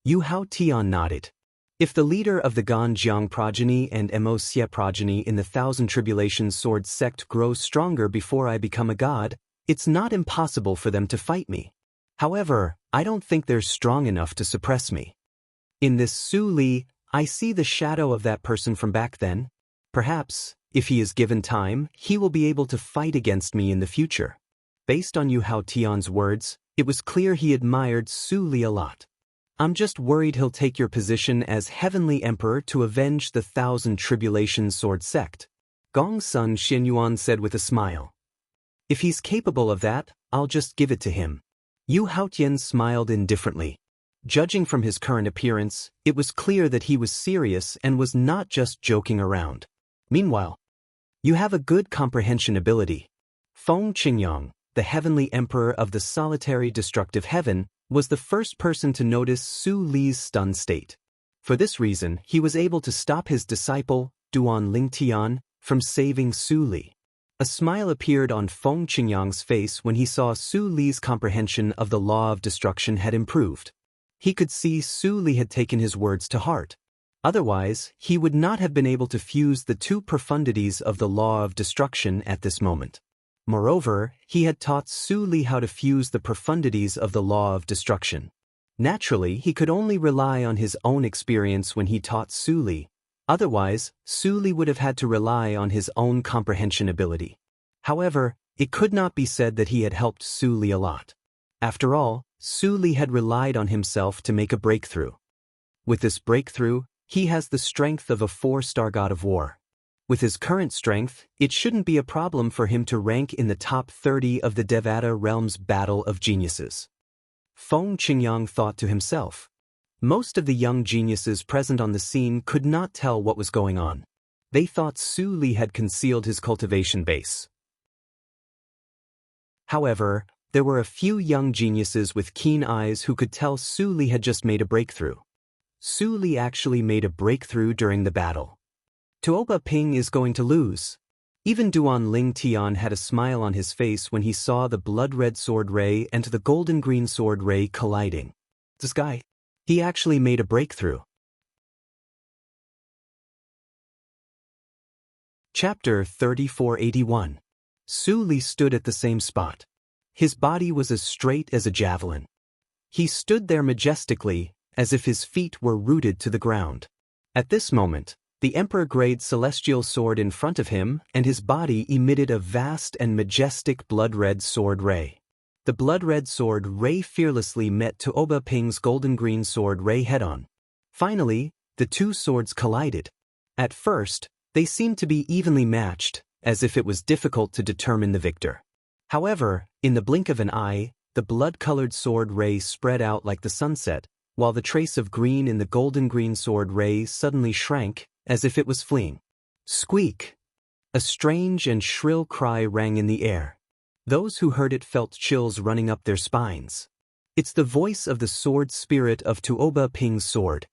Yu Hao Tian nodded. If the leader of the Ganjiang progeny and Mo Xie progeny in the Thousand Tribulations Sword sect grows stronger before I become a god, it's not impossible for them to fight me. However, I don't think they're strong enough to suppress me. In this Su Li, I see the shadow of that person from back then. Perhaps, if he is given time, he will be able to fight against me in the future. Based on Yu Hao Tian's words, it was clear he admired Su Li a lot. I'm just worried he'll take your position as Heavenly Emperor to avenge the Thousand Tribulations Sword sect. Gongsun Shenyuan said with a smile. If he's capable of that, I'll just give it to him. Yu Hao Tian smiled indifferently. Judging from his current appearance, it was clear that he was serious and was not just joking around. Meanwhile, you have a good comprehension ability. Feng Qingyang, the Heavenly Emperor of the Solitary Destructive Heaven, was the first person to notice Su Li's stunned state. For this reason, he was able to stop his disciple, Duan Lingtian, from saving Su Li. A smile appeared on Feng Qingyang's face when he saw Su Li's comprehension of the law of destruction had improved. He could see Su Li had taken his words to heart. Otherwise, he would not have been able to fuse the two profundities of the law of destruction at this moment. Moreover, he had taught Su Li how to fuse the profundities of the law of destruction. Naturally, he could only rely on his own experience when he taught Su Li. Otherwise, Su Li would have had to rely on his own comprehension ability. However, it could not be said that he had helped Su Li a lot. After all, Su Li had relied on himself to make a breakthrough. With this breakthrough, he has the strength of a 4-star god of war. With his current strength, it shouldn't be a problem for him to rank in the top 30 of the Devata realm's battle of geniuses. Feng Qingyang thought to himself. Most of the young geniuses present on the scene could not tell what was going on. They thought Su Li had concealed his cultivation base. However, there were a few young geniuses with keen eyes who could tell Su Li had just made a breakthrough. Su Li actually made a breakthrough during the battle. Tuoba Ping is going to lose. Even Duan Ling Tian had a smile on his face when he saw the blood-red sword ray and the golden-green sword ray colliding. This guy, he actually made a breakthrough. Chapter 3481. Su Li stood at the same spot. His body was as straight as a javelin. He stood there majestically, as if his feet were rooted to the ground. At this moment, the Emperor-grade celestial sword in front of him and his body emitted a vast and majestic blood-red sword ray. The blood-red sword ray fearlessly met Tuoba Ping's golden-green sword ray head-on. Finally, the two swords collided. At first, they seemed to be evenly matched, as if it was difficult to determine the victor. However, in the blink of an eye, the blood-colored sword ray spread out like the sunset, while the trace of green in the golden-green sword ray suddenly shrank, as if it was fleeing. Squeak! A strange and shrill cry rang in the air. Those who heard it felt chills running up their spines. It's the voice of the sword spirit of Tuoba Ping's sword.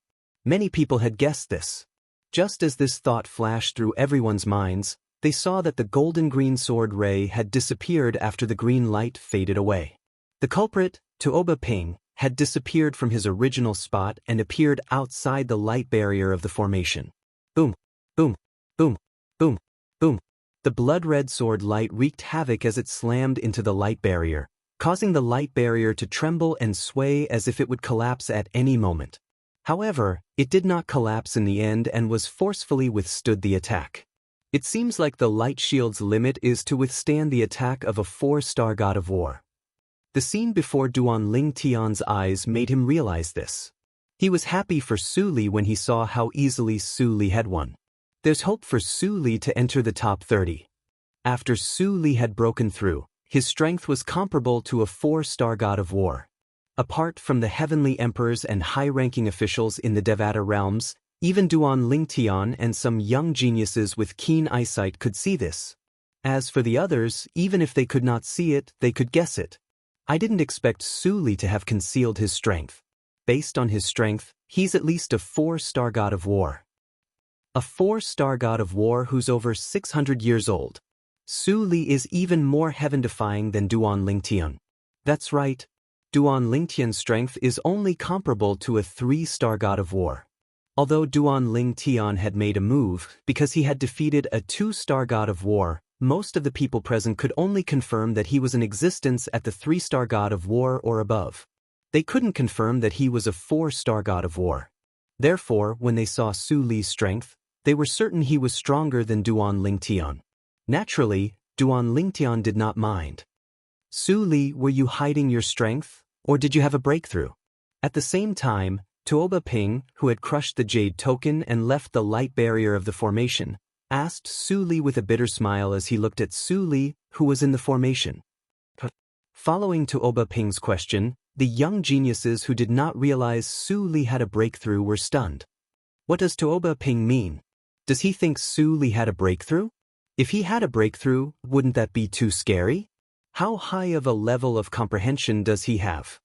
Many people had guessed this. Just as this thought flashed through everyone's minds, they saw that the golden-green sword ray had disappeared after the green light faded away. The culprit, Tuoba Ping, had disappeared from his original spot and appeared outside the light barrier of the formation. Boom, boom, boom, boom, boom. The blood-red sword light wreaked havoc as it slammed into the light barrier, causing the light barrier to tremble and sway as if it would collapse at any moment. However, it did not collapse in the end and was forcefully withstood the attack. It seems like the light shield's limit is to withstand the attack of a 4-star god of war. The scene before Duan Ling Tian's eyes made him realize this. He was happy for Su Li when he saw how easily Su Li had won. There's hope for Su Li to enter the top 30. After Su Li had broken through, his strength was comparable to a 4-star god of war. Apart from the heavenly emperors and high-ranking officials in the Devata realms, even Duan Ling Tian and some young geniuses with keen eyesight could see this. As for the others, even if they could not see it, they could guess it. I didn't expect Su Li to have concealed his strength. Based on his strength, he's at least a 4-star god of war. A 4-star god of war who's over 600 years old. Su Li is even more heaven-defying than Duan Ling Tian. That's right. Duan Ling Tian's strength is only comparable to a 3-star god of war. Although Duan Ling Tian had made a move because he had defeated a 2-star god of war, most of the people present could only confirm that he was in existence at the 3-star god of war or above. They couldn't confirm that he was a 4-star god of war. Therefore, when they saw Su Li's strength, they were certain he was stronger than Duan Ling Tian. Naturally, Duan Ling Tian did not mind. Su Li, were you hiding your strength, or did you have a breakthrough? At the same time, Tuoba Ping, who had crushed the jade token and left the light barrier of the formation, asked Su Li with a bitter smile as he looked at Su Li, who was in the formation. Following Tuoba Ping's question, the young geniuses who did not realize Su Li had a breakthrough were stunned. What does Tuoba Ping mean? Does he think Su Li had a breakthrough? If he had a breakthrough, wouldn't that be too scary? How high of a level of comprehension does he have?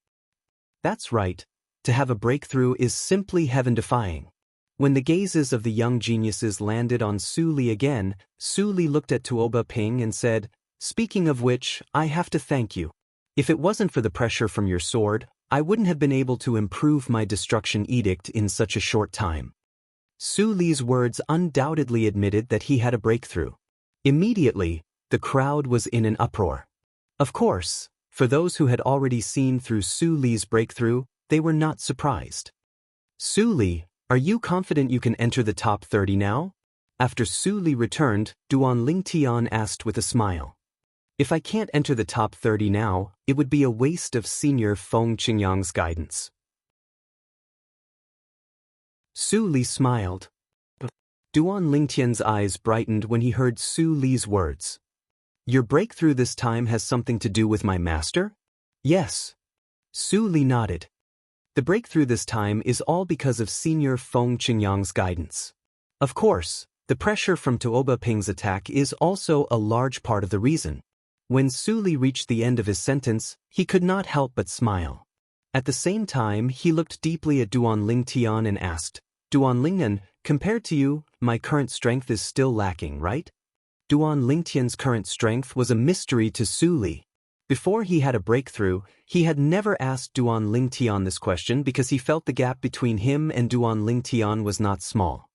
That's right. To have a breakthrough is simply heaven-defying. When the gazes of the young geniuses landed on Su Li again, Su Li looked at Tuoba Ping and said, "Speaking of which, I have to thank you. If it wasn't for the pressure from your sword, I wouldn't have been able to improve my destruction edict in such a short time." Su Li's words undoubtedly admitted that he had a breakthrough. Immediately, the crowd was in an uproar. Of course, for those who had already seen through Su Li's breakthrough, they were not surprised. "Su Li, are you confident you can enter the top 30 now?" After Su Li returned, Duan Ling Tian asked with a smile. "If I can't enter the top 30 now, it would be a waste of Senior Feng Qingyang's guidance." Su Li smiled. Duan Ling Tian's eyes brightened when he heard Su Li's words. "Your breakthrough this time has something to do with my master?" "Yes." Su Li nodded. The breakthrough this time is all because of Senior Feng Qingyang's guidance. Of course, the pressure from Tuoba Ping's attack is also a large part of the reason. When Su Li reached the end of his sentence, he could not help but smile. At the same time, he looked deeply at Duan Lingtian and asked, Duan Lingnan, compared to you, my current strength is still lacking, right? Duan Lingtian's current strength was a mystery to Su Li. Before he had a breakthrough, he had never asked Duan Lingtian this question because he felt the gap between him and Duan Lingtian was not small.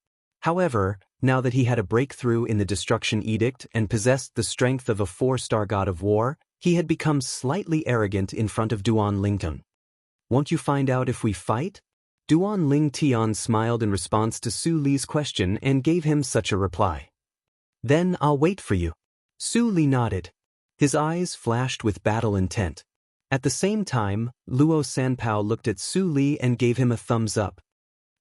However, now that he had a breakthrough in the Destruction Edict and possessed the strength of a 4-star god of war, he had become slightly arrogant in front of Duan Lingtian. Won't you find out if we fight? Duan Lingtian smiled in response to Su Li's question and gave him such a reply. Then I'll wait for you. Su Li nodded. His eyes flashed with battle intent. At the same time, Luo Sanpao looked at Su Li and gave him a thumbs up.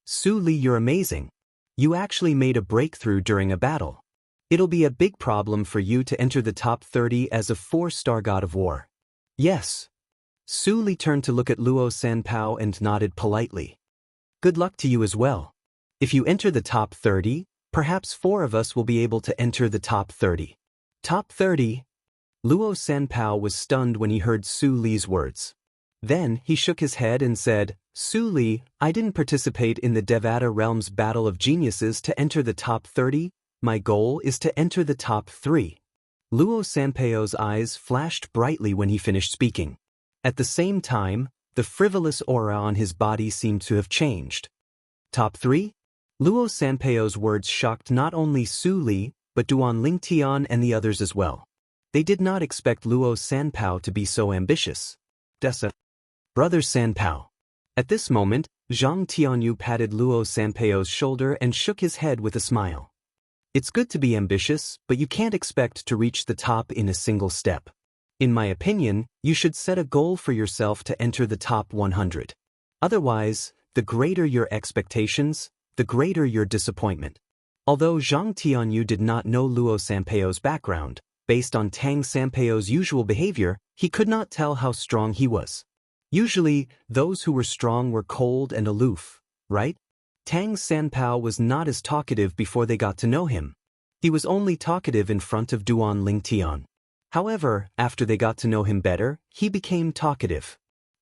Su Li, you're amazing. You actually made a breakthrough during a battle. It'll be a big problem for you to enter the top 30 as a 4-star god of war. Yes. Su Li turned to look at Luo Sanpao and nodded politely. Good luck to you as well. If you enter the top 30, perhaps 4 of us will be able to enter the top 30. Top 30? Luo Sanpao was stunned when he heard Su Li's words. Then he shook his head and said, Su Li, I didn't participate in the Devata Realm's Battle of Geniuses to enter the top 30. My goal is to enter the top 3. Luo Sanpao's eyes flashed brightly when he finished speaking. At the same time, the frivolous aura on his body seemed to have changed. Top 3? Luo Sanpao's words shocked not only Su Li, but Duan Lingtian and the others as well. They did not expect Luo Sanpao to be so ambitious. Dessa. Brother Sanpao. At this moment, Zhang Tianyu patted Luo Sanpao's shoulder and shook his head with a smile. It's good to be ambitious, but you can't expect to reach the top in a single step. In my opinion, you should set a goal for yourself to enter the top 100. Otherwise, the greater your expectations, the greater your disappointment. Although Zhang Tianyu did not know Luo Sanpao's background, based on Tang Sanpao's usual behavior, he could not tell how strong he was. Usually, those who were strong were cold and aloof, right? Tang Sanpao was not as talkative before they got to know him. He was only talkative in front of Duan Lingtian. However, after they got to know him better, he became talkative.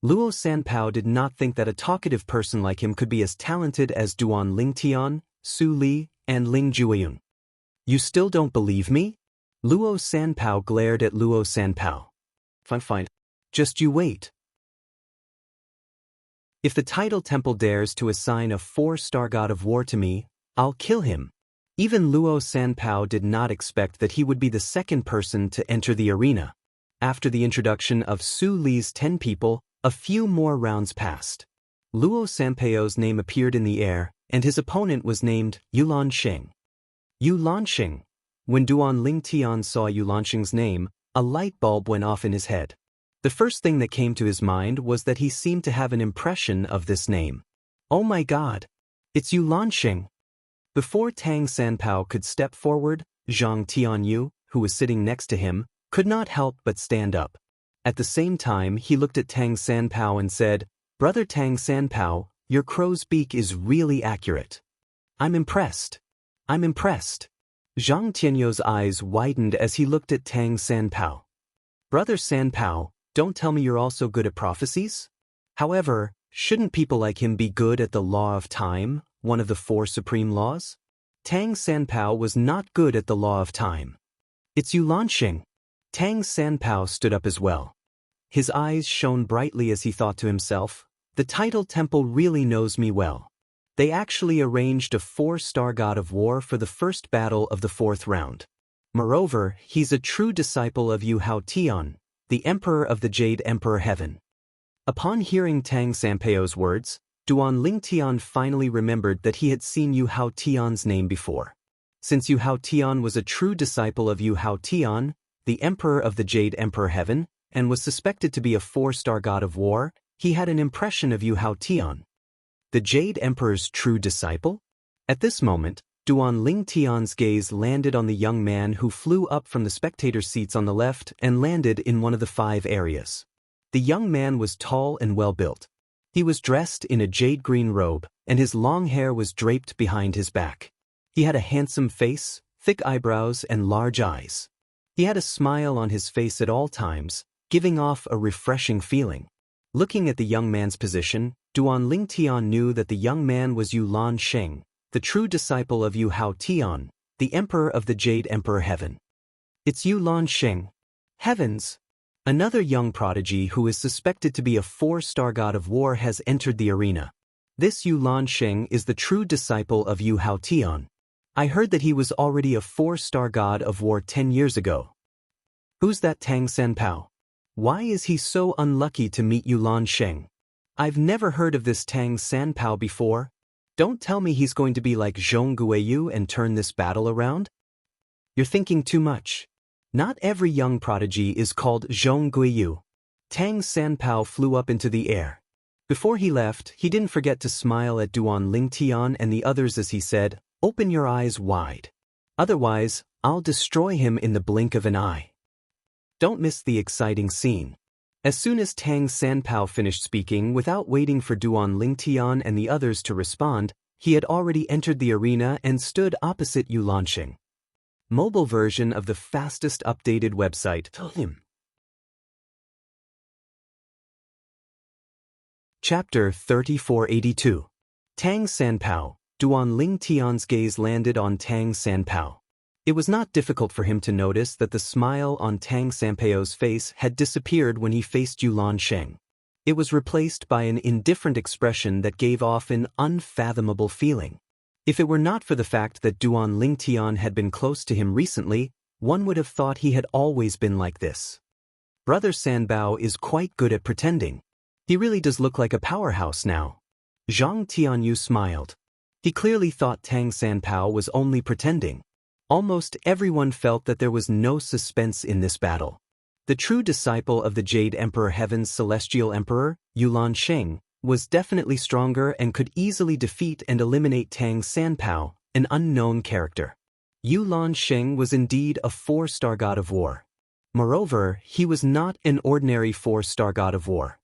Luo Sanpao did not think that a talkative person like him could be as talented as Duan Lingtian, Su Li, and Ling Jueyun. You still don't believe me? Luo Sanpao glared at Luo Sanpao. Fine. Just you wait. If the Tidal Temple dares to assign a 4-star god of war to me, I'll kill him. Even Luo Sanpao did not expect that he would be the second person to enter the arena. After the introduction of Su Li's 10 people, a few more rounds passed. Luo Sanpao's name appeared in the air, and his opponent was named Yu Lanxing. Yu Lanxing. When Duan Lingtian saw Yu Lanxing's name, a light bulb went off in his head. The first thing that came to his mind was that he seemed to have an impression of this name. Oh my god! It's Yu Lanxing! Before Tang Sanpao could step forward, Zhang Tianyu, who was sitting next to him, could not help but stand up. At the same time, he looked at Tang Sanpao and said, Brother Tang Sanpao, your crow's beak is really accurate. I'm impressed. Zhang Tianyu's eyes widened as he looked at Tang Sanpao. Brother Sanpao, don't tell me you're also good at prophecies? However, shouldn't people like him be good at the law of time, one of the 4 supreme laws? Tang Sanpao was not good at the law of time. It's Yu Lanxing. Tang Sanpao stood up as well. His eyes shone brightly as he thought to himself, the Tidal Temple really knows me well. They actually arranged a 4-star god of war for the first battle of the 4th round. Moreover, he's a true disciple of Yu Haotian, the Emperor of the Jade Emperor Heaven. Upon hearing Tang Sanpao's words, Duan Lingtian finally remembered that he had seen Yu Haotian's name before. Since Yu Haotian was a true disciple of Yu Haotian, the Emperor of the Jade Emperor Heaven, and was suspected to be a 4-star god of war, he had an impression of Yu Haotian. The Jade Emperor's true disciple? At this moment, Duan Lingtian's gaze landed on the young man who flew up from the spectator seats on the left and landed in one of the 5 areas. The young man was tall and well-built. He was dressed in a jade-green robe, and his long hair was draped behind his back. He had a handsome face, thick eyebrows, and large eyes. He had a smile on his face at all times, giving off a refreshing feeling. Looking at the young man's position, Duan Lingtian knew that the young man was Yu Lan Sheng, the true disciple of Yu Hao Tian, the emperor of the Jade Emperor Heaven. It's Yu Lan Sheng. Heavens! Another young prodigy who is suspected to be a 4-star god of war has entered the arena. This Yu Lan Sheng is the true disciple of Yu Hao Tian. I heard that he was already a 4-star god of war 10 years ago. Who's that Tang Sanpao? Why is he so unlucky to meet Yu Lan Sheng? I've never heard of this Tang Sanpao before. Don't tell me he's going to be like Zhong Guiyu and turn this battle around? You're thinking too much. Not every young prodigy is called Zhong Guiyu. Tang Sanpao flew up into the air. Before he left, he didn't forget to smile at Duan Lingtian and the others as he said, "Open your eyes wide. Otherwise, I'll destroy him in the blink of an eye." Don't miss the exciting scene. As soon as Tang Sanpao finished speaking, without waiting for Duan Lingtian and the others to respond, he had already entered the arena and stood opposite Yu Lansheng. Mobile version of the fastest updated website. Chapter 3482. Tang Sanpao. Duan Lingtian's gaze landed on Tang Sanpao. It was not difficult for him to notice that the smile on Tang Sanpao's face had disappeared when he faced Yu Lan Sheng. It was replaced by an indifferent expression that gave off an unfathomable feeling. If it were not for the fact that Duan Lingtian had been close to him recently, one would have thought he had always been like this. Brother Sanbao is quite good at pretending. He really does look like a powerhouse now. Zhang Tianyu smiled. He clearly thought Tang Sanpao was only pretending. Almost everyone felt that there was no suspense in this battle. The true disciple of the Jade Emperor Heaven's celestial emperor, Yu Lan Sheng, was definitely stronger and could easily defeat and eliminate Tang Sanpao, an unknown character. Yu Lan Sheng was indeed a 4-star god of war. Moreover, he was not an ordinary 4-star god of war.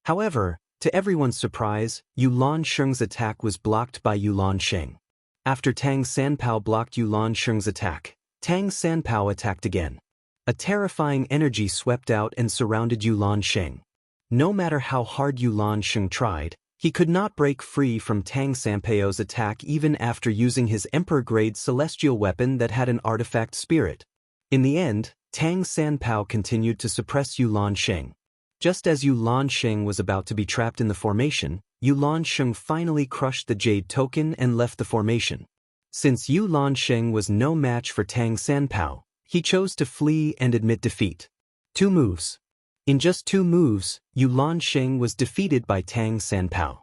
However, to everyone's surprise, Yu Lan Sheng's attack was blocked by Yu Lan Sheng. After Tang Sanpao blocked Yu Lan Sheng's attack, Tang Sanpao attacked again. A terrifying energy swept out and surrounded Yu Lan Sheng. No matter how hard Yu Lan Sheng tried, he could not break free from Tang Sanpao's attack even after using his Emperor-grade celestial weapon that had an artifact spirit. In the end, Tang Sanpao continued to suppress Yu Lan Sheng. Just as Yu Lan Sheng was about to be trapped in the formation, Yu Lan Sheng finally crushed the Jade Token and left the formation. Since Yu Lan Sheng was no match for Tang Sanpao, he chose to flee and admit defeat. 2 moves. In just 2 moves, Yu Lan Sheng was defeated by Tang Sanpao.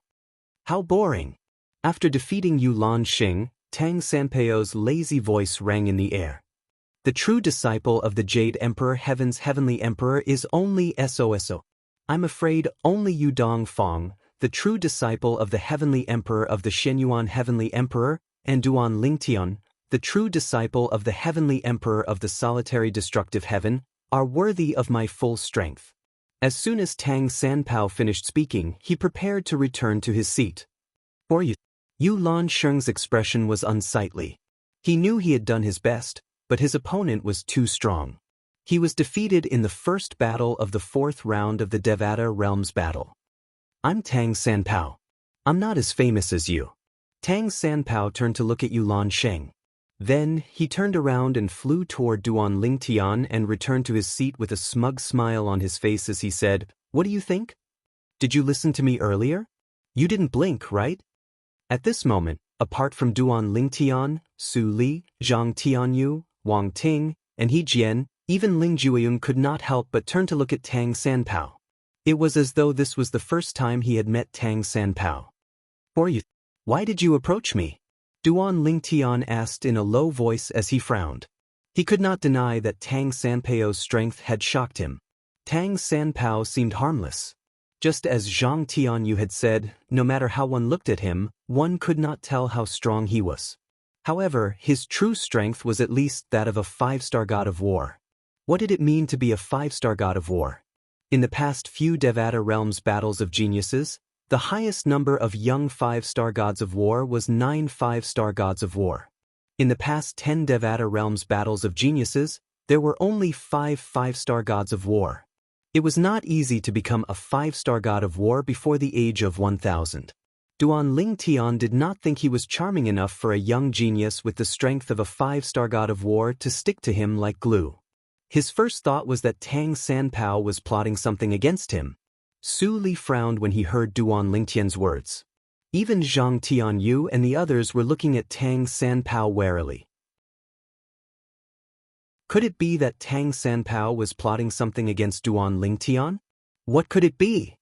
How boring! After defeating Yu Lan Sheng, Tang Sanpao's lazy voice rang in the air. The true disciple of the Jade Emperor Heaven's Heavenly Emperor is only SOSO. I'm afraid only Yu Dongfang, the true disciple of the Heavenly Emperor of the Shenyuan Heavenly Emperor, and Duan Lingtian, the true disciple of the Heavenly Emperor of the Solitary Destructive Heaven, are worthy of my full strength. As soon as Tang Sanpao finished speaking, he prepared to return to his seat. For Yu Lan Sheng's expression was unsightly. He knew he had done his best, but his opponent was too strong. He was defeated in the first battle of the 4th round of the Devata Realms battle. I'm Tang Sanpao. I'm not as famous as you. Tang Sanpao turned to look at Yu Lan Sheng. Then, he turned around and flew toward Duan Lingtian and returned to his seat with a smug smile on his face as he said, "What do you think? Did you listen to me earlier? You didn't blink, right?" At this moment, apart from Duan Lingtian, Su Li, Zhang Tianyu, Wang Ting, and He Jian, even Ling Jueyun could not help but turn to look at Tang Sanpao. It was as though this was the first time he had met Tang Sanpao. Why did you approach me?" Duan Lingtian asked in a low voice as he frowned. He could not deny that Tang Sanpao's strength had shocked him. Tang Sanpao seemed harmless. Just as Zhang Tianyu had said, no matter how one looked at him, one could not tell how strong he was. However, his true strength was at least that of a 5-star god of war. What did it mean to be a 5-star god of war? In the past few Devata Realms battles of geniuses, The highest number of young 5-star gods of war was 9 5-star gods of war. In the past 10 Devata realms battles of geniuses, there were only 5 5-star gods of war. It was not easy to become a 5-star god of war before the age of 1000. Duan Lingtian did not think he was charming enough for a young genius with the strength of a 5-star god of war to stick to him like glue. His first thought was that Tang Sanpao was plotting something against him. Su Li frowned when he heard Duan Lingtian's words. Even Zhang Tianyu and the others were looking at Tang Sanpao warily. Could it be that Tang Sanpao was plotting something against Duan Lingtian? What could it be?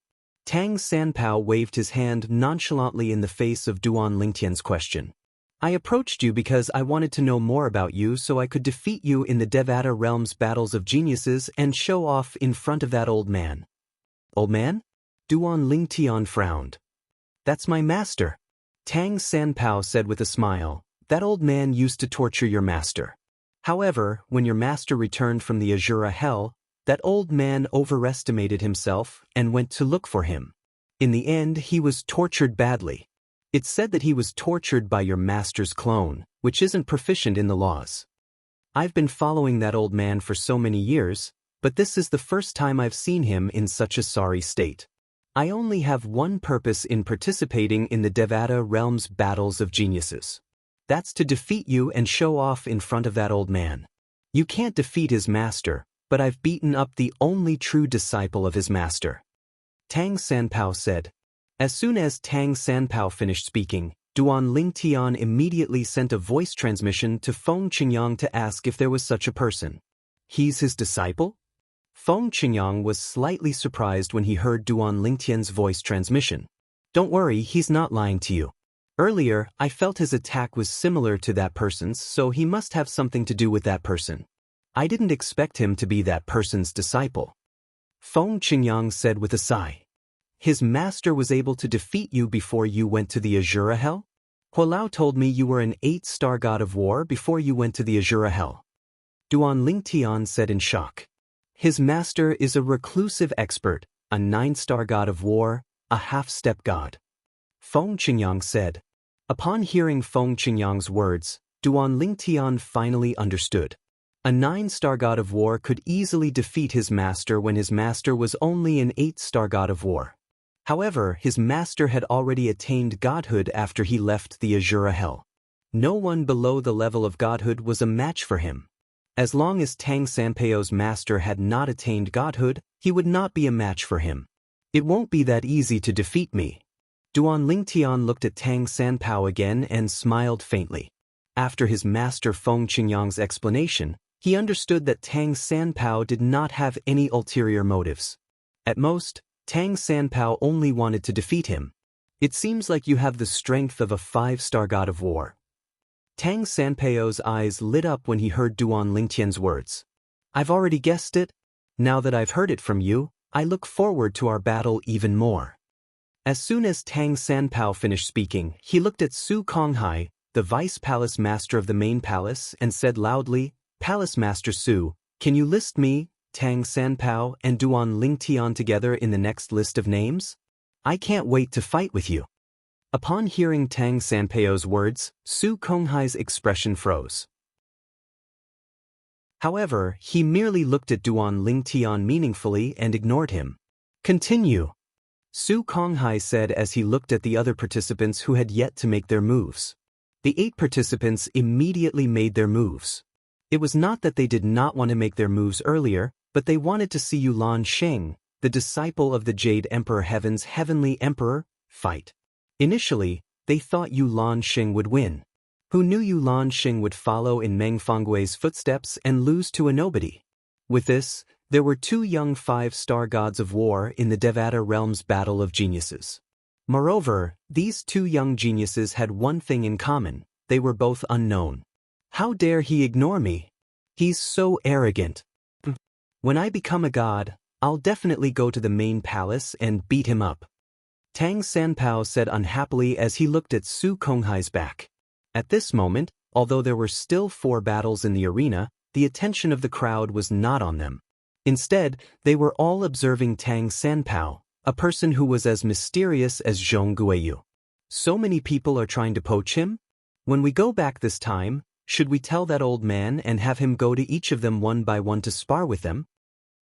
Tang Sanpao waved his hand nonchalantly in the face of Duan Lingtian's question. I approached you because I wanted to know more about you so I could defeat you in the Devata realm's battles of geniuses and show off in front of that old man. Old man? Duan Lingtian frowned. That's my master. Tang Sanpao said with a smile. That old man used to torture your master. However, when your master returned from the Azura Hell, that old man overestimated himself and went to look for him. In the end, he was tortured badly. It's said that he was tortured by your master's clone, which isn't proficient in the laws. I've been following that old man for so many years, but this is the first time I've seen him in such a sorry state. I only have one purpose in participating in the Devata realm's battles of geniuses. That's to defeat you and show off in front of that old man. You can't defeat his master, but I've beaten up the only true disciple of his master. Tang Sanpao said. As soon as Tang Sanpao finished speaking, Duan Lingtian immediately sent a voice transmission to Feng Qingyang to ask if there was such a person. He's his disciple? Feng Qingyang was slightly surprised when he heard Duan Lingtian's voice transmission. Don't worry, he's not lying to you. Earlier, I felt his attack was similar to that person's, so he must have something to do with that person. I didn't expect him to be that person's disciple. Feng Qingyang said with a sigh. His master was able to defeat you before you went to the Azura Hell? Hualao told me you were an 8-star god of war before you went to the Azura Hell. Duan Lingtian said in shock. His master is a reclusive expert, a 9-star god of war, a half-step god. Feng Qingyang said. Upon hearing Feng Qingyang's words, Duan Lingtian finally understood. A 9-star god of war could easily defeat his master when his master was only an 8-star god of war. However, his master had already attained godhood after he left the Azura Hell. No one below the level of godhood was a match for him. As long as Tang Sanpao's master had not attained godhood, he would not be a match for him. It won't be that easy to defeat me. Duan Lingtian looked at Tang Sanpao again and smiled faintly. After his master Feng Qingyang's explanation, he understood that Tang Sanpao did not have any ulterior motives. At most, Tang Sanpao only wanted to defeat him. It seems like you have the strength of a 5-star god of war. Tang Sanpao's eyes lit up when he heard Duan Lingtian's words. I've already guessed it. Now that I've heard it from you, I look forward to our battle even more. As soon as Tang Sanpao finished speaking, he looked at Su Konghai, the vice palace master of the main palace, and said loudly, Palace Master Su, can you list me, Tang Sanpao, and Duan Lingtian together in the next list of names? I can't wait to fight with you. Upon hearing Tang Sanpao's words, Su Konghai's expression froze. However, he merely looked at Duan Lingtian meaningfully and ignored him. Continue. Su Konghai said as he looked at the other participants who had yet to make their moves. The 8 participants immediately made their moves. It was not that they did not want to make their moves earlier, but they wanted to see Yulan Sheng, the disciple of the Jade Emperor Heaven's Heavenly Emperor, fight. Initially, they thought Yulan Sheng would win. Who knew Yulan Sheng would follow in Meng Fanggui's footsteps and lose to a nobody? With this, there were 2 young 5-star gods of war in the Devata realm's battle of geniuses. Moreover, these 2 young geniuses had one thing in common: they were both unknown. How dare he ignore me? He's so arrogant. When I become a god, I'll definitely go to the main palace and beat him up. Tang Sanpao said unhappily as he looked at Su Konghai's back. At this moment, although there were still 4 battles in the arena, the attention of the crowd was not on them. Instead, they were all observing Tang Sanpao, A person who was as mysterious as Zhong Guiyu. So many people are trying to poach him? When we go back this time, should we tell that old man and have him go to each of them one by one to spar with them?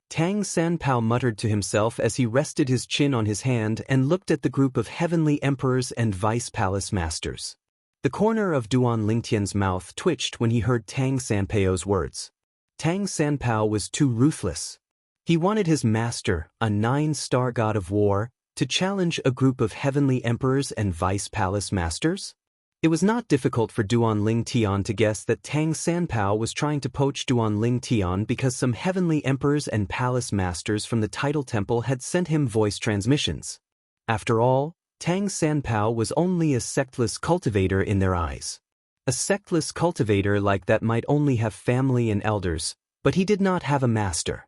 Tang Sanpao muttered to himself as he rested his chin on his hand and looked at the group of heavenly emperors and vice palace masters. The corner of Duan Lingtian's mouth twitched when he heard Tang Sanpao's words. Tang Sanpao was too ruthless. He wanted his master, a 9-star god of war, to challenge a group of heavenly emperors and vice palace masters? It was not difficult for Duan Lingtian to guess that Tang Sanpao was trying to poach Duan Lingtian because some heavenly emperors and palace masters from the Tidal Temple had sent him voice transmissions. After all, Tang Sanpao was only a sectless cultivator in their eyes. A sectless cultivator like that might only have family and elders, but he did not have a master.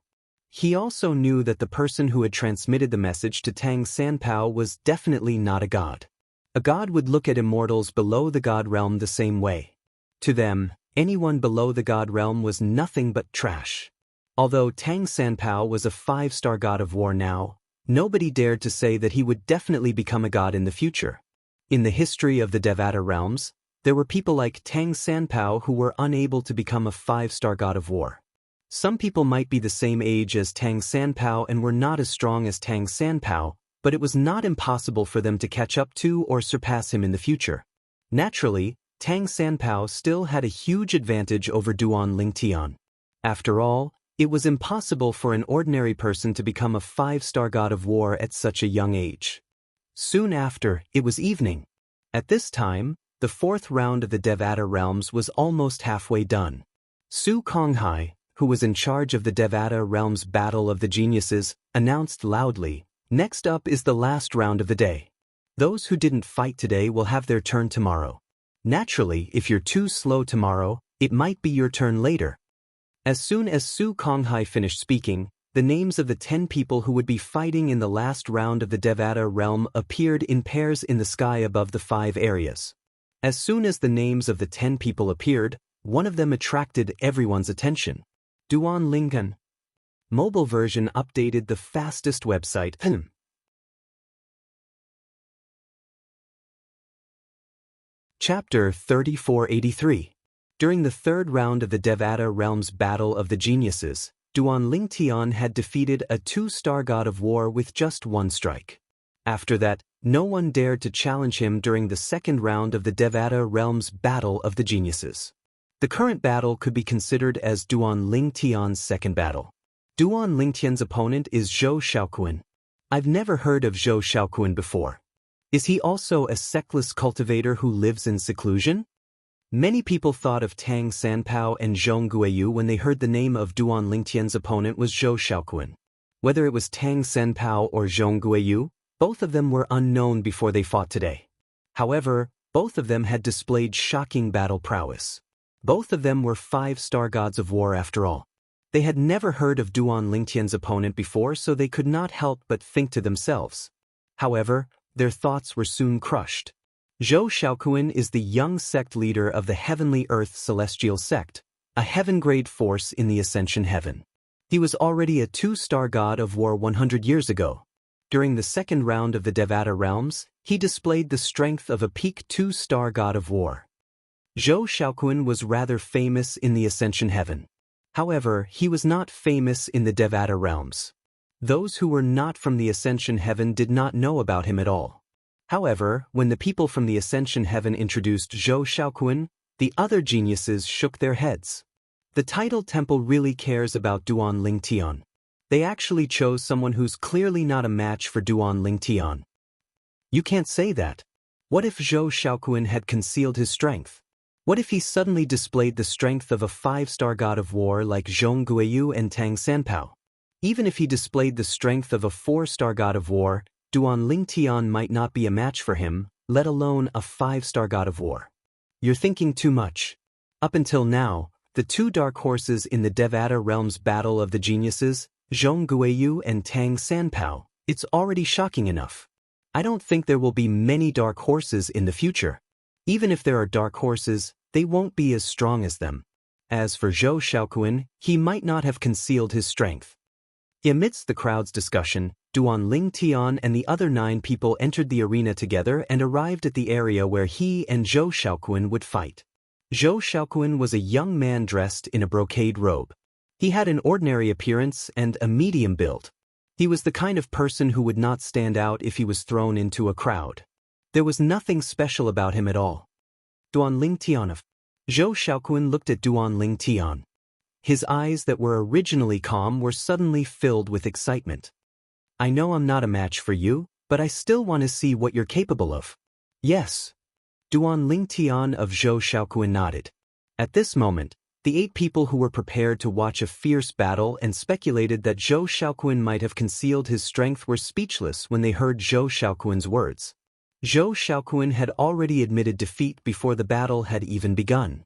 He also knew that the person who had transmitted the message to Tang Sanpao was definitely not a god. A god would look at immortals below the god realm the same way. To them, anyone below the god realm was nothing but trash. Although Tang Sanpao was a 5-star god of war now, nobody dared to say that he would definitely become a god in the future. In the history of the Devata realms, there were people like Tang Sanpao who were unable to become a 5-star god of war. Some people might be the same age as Tang Sanpao and were not as strong as Tang Sanpao, but it was not impossible for them to catch up to or surpass him in the future. Naturally, Tang Sanpao still had a huge advantage over Duan Lingtian. After all, it was impossible for an ordinary person to become a 5-star god of war at such a young age. Soon after, it was evening. At this time, the 4th round of the Devata realms was almost halfway done. Su Konghai, who was in charge of the Devata realms Battle of the Geniuses, announced loudly, "Next up is the last round of the day. Those who didn't fight today will have their turn tomorrow. Naturally, if you're too slow tomorrow, it might be your turn later." As soon as Su Konghai finished speaking, the names of the 10 people who would be fighting in the last round of the Devata realm appeared in pairs in the sky above the 5 areas. As soon as the names of the 10 people appeared, one of them attracted everyone's attention. Duan Lingtian. Mobile version updated the fastest website. Chapter 3483. During the 3rd round of the Devata realms Battle of the Geniuses, Duan Lingtian had defeated a 2-star god of war with just 1 strike. After that, no one dared to challenge him during the 2nd round of the Devata realms Battle of the Geniuses. The current battle could be considered as Duan Lingtian's 2nd battle. Duan Lingtian's opponent is Zhou Shaoquan. I've never heard of Zhou Shaoquan before. Is he also a sectless cultivator who lives in seclusion? Many people thought of Tang Sanpao and Zhong Guiyu when they heard the name of Duan Lingtian's opponent was Zhou Shaoquan. Whether it was Tang Sanpao or Zhong Guiyu, both of them were unknown before they fought today. However, both of them had displayed shocking battle prowess. Both of them were 5-star gods of war after all. They had never heard of Duan Lingtian's opponent before, so they could not help but think to themselves. However, their thoughts were soon crushed. Zhou Shaoquan is the young sect leader of the Heavenly Earth Celestial Sect, a heaven-grade force in the Ascension Heaven. He was already a 2-star god of war 100 years ago. During the 2nd round of the Devata realms, he displayed the strength of a peak 2-star god of war. Zhou Shaoquan was rather famous in the Ascension Heaven. However, he was not famous in the Devata realms. Those who were not from the Ascension Heaven did not know about him at all. However, when the people from the Ascension Heaven introduced Zhou Shaoquan, the other geniuses shook their heads. The Tidal Temple really cares about Duan Lingtian. They actually chose someone who's clearly not a match for Duan Lingtian. You can't say that. What if Zhou Shaoquan had concealed his strength? What if he suddenly displayed the strength of a 5-star god of war like Zhong Guiyu and Tang Sanpao? Even if he displayed the strength of a 4-star god of war, Duan Lingtian might not be a match for him, let alone a 5-star god of war. You're thinking too much. Up until now, the 2 dark horses in the Devata realms Battle of the Geniuses, Zhong Guiyu and Tang Sanpao, it's already shocking enough. I don't think there will be many dark horses in the future. Even if there are dark horses, they won't be as strong as them. As for Zhou Shaoquan, he might not have concealed his strength. Amidst the crowd's discussion, Duan Lingtian and the other 9 people entered the arena together and arrived at the area where he and Zhou Xiaoquan would fight. Zhou Xiaoquan was a young man dressed in a brocade robe. He had an ordinary appearance and a medium build. He was the kind of person who would not stand out if he was thrown into a crowd. There was nothing special about him at all. Duan Lingtian. Zhou Xiaoquan looked at Duan Lingtian. His eyes that were originally calm were suddenly filled with excitement. I know I'm not a match for you, but I still want to see what you're capable of. Yes. Duan Lingtian of Zhou Xiaoquan nodded. At this moment, the 8 people who were prepared to watch a fierce battle and speculated that Zhou Xiaoquan might have concealed his strength were speechless when they heard Zhou Xiaoquan's words. Zhou Xiaoquan had already admitted defeat before the battle had even begun.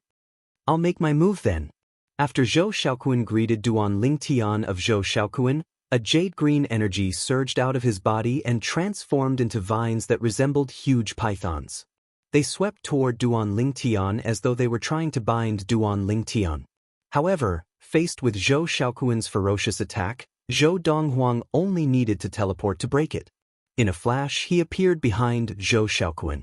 I'll make my move then. After Zhou Xiaoquan greeted Duan Lingtian of Zhou Xiaoquan, a jade-green energy surged out of his body and transformed into vines that resembled huge pythons. They swept toward Duan Lingtian as though they were trying to bind Duan Lingtian. However, faced with Zhou Xiaoquan's ferocious attack, Zhou Donghuang only needed to teleport to break it. In a flash, he appeared behind Zhou Xiaoquan.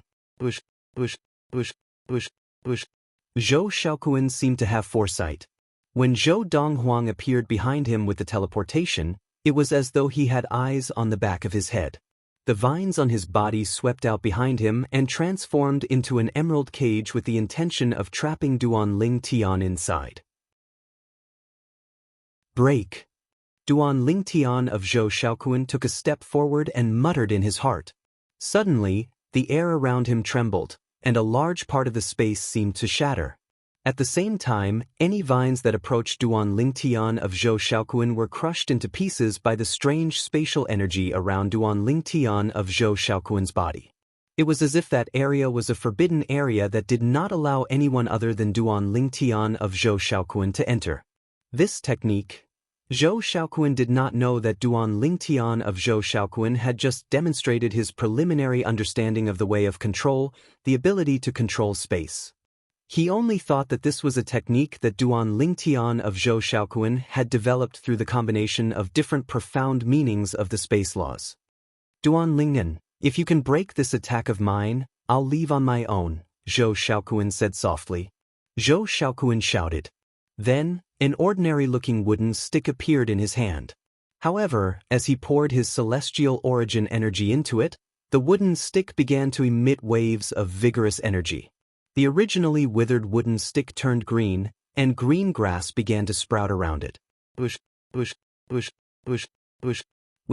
Zhou Xiaoquan seemed to have foresight. When Zhou Donghuang appeared behind him with the teleportation, it was as though he had eyes on the back of his head. The vines on his body swept out behind him and transformed into an emerald cage with the intention of trapping Duan Lingtian inside. Break. Duan Lingtian of Zhou Xiaoquan took a step forward and muttered in his heart. Suddenly, the air around him trembled, and a large part of the space seemed to shatter. At the same time, any vines that approached Duan Lingtian of Zhou Xiaoquan were crushed into pieces by the strange spatial energy around Duan Lingtian of Zhou Xiaoquan's body. It was as if that area was a forbidden area that did not allow anyone other than Duan Lingtian of Zhou Xiaoquan to enter. This technique, Zhou Xiaoquan did not know that Duan Lingtian of Zhou Xiaoquan had just demonstrated his preliminary understanding of the way of control, the ability to control space. He only thought that this was a technique that Duan Lingtian of Zhou Xiaoquan had developed through the combination of different profound meanings of the space laws. Duan Lingyan, if you can break this attack of mine, I'll leave on my own, Zhou Xiaoquan said softly. Zhou Xiaoquan shouted. Then, an ordinary-looking wooden stick appeared in his hand. However, as he poured his celestial origin energy into it, the wooden stick began to emit waves of vigorous energy. The originally withered wooden stick turned green, and green grass began to sprout around it. With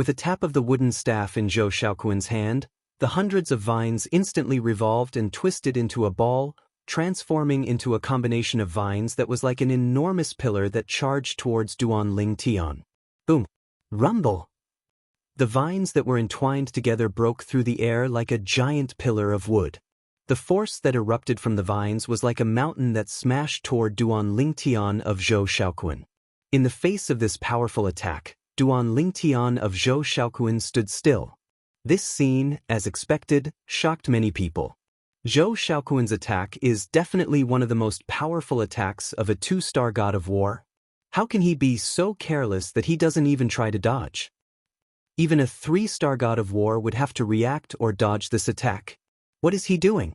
a tap of the wooden staff in Zhou Xiaoquan's hand, the hundreds of vines instantly revolved and twisted into a ball, transforming into a combination of vines that was like an enormous pillar that charged towards Duan Lingtian. Boom! Rumble! The vines that were entwined together broke through the air like a giant pillar of wood. The force that erupted from the vines was like a mountain that smashed toward Duan Lingtian of Zhou Xiaoquan. In the face of this powerful attack, Duan Lingtian of Zhou Xiaoquan stood still. This scene, as expected, shocked many people. Zhou Xiaoquan's attack is definitely one of the most powerful attacks of a 2-star god of war. How can he be so careless that he doesn't even try to dodge? Even a 3-star god of war would have to react or dodge this attack. What is he doing?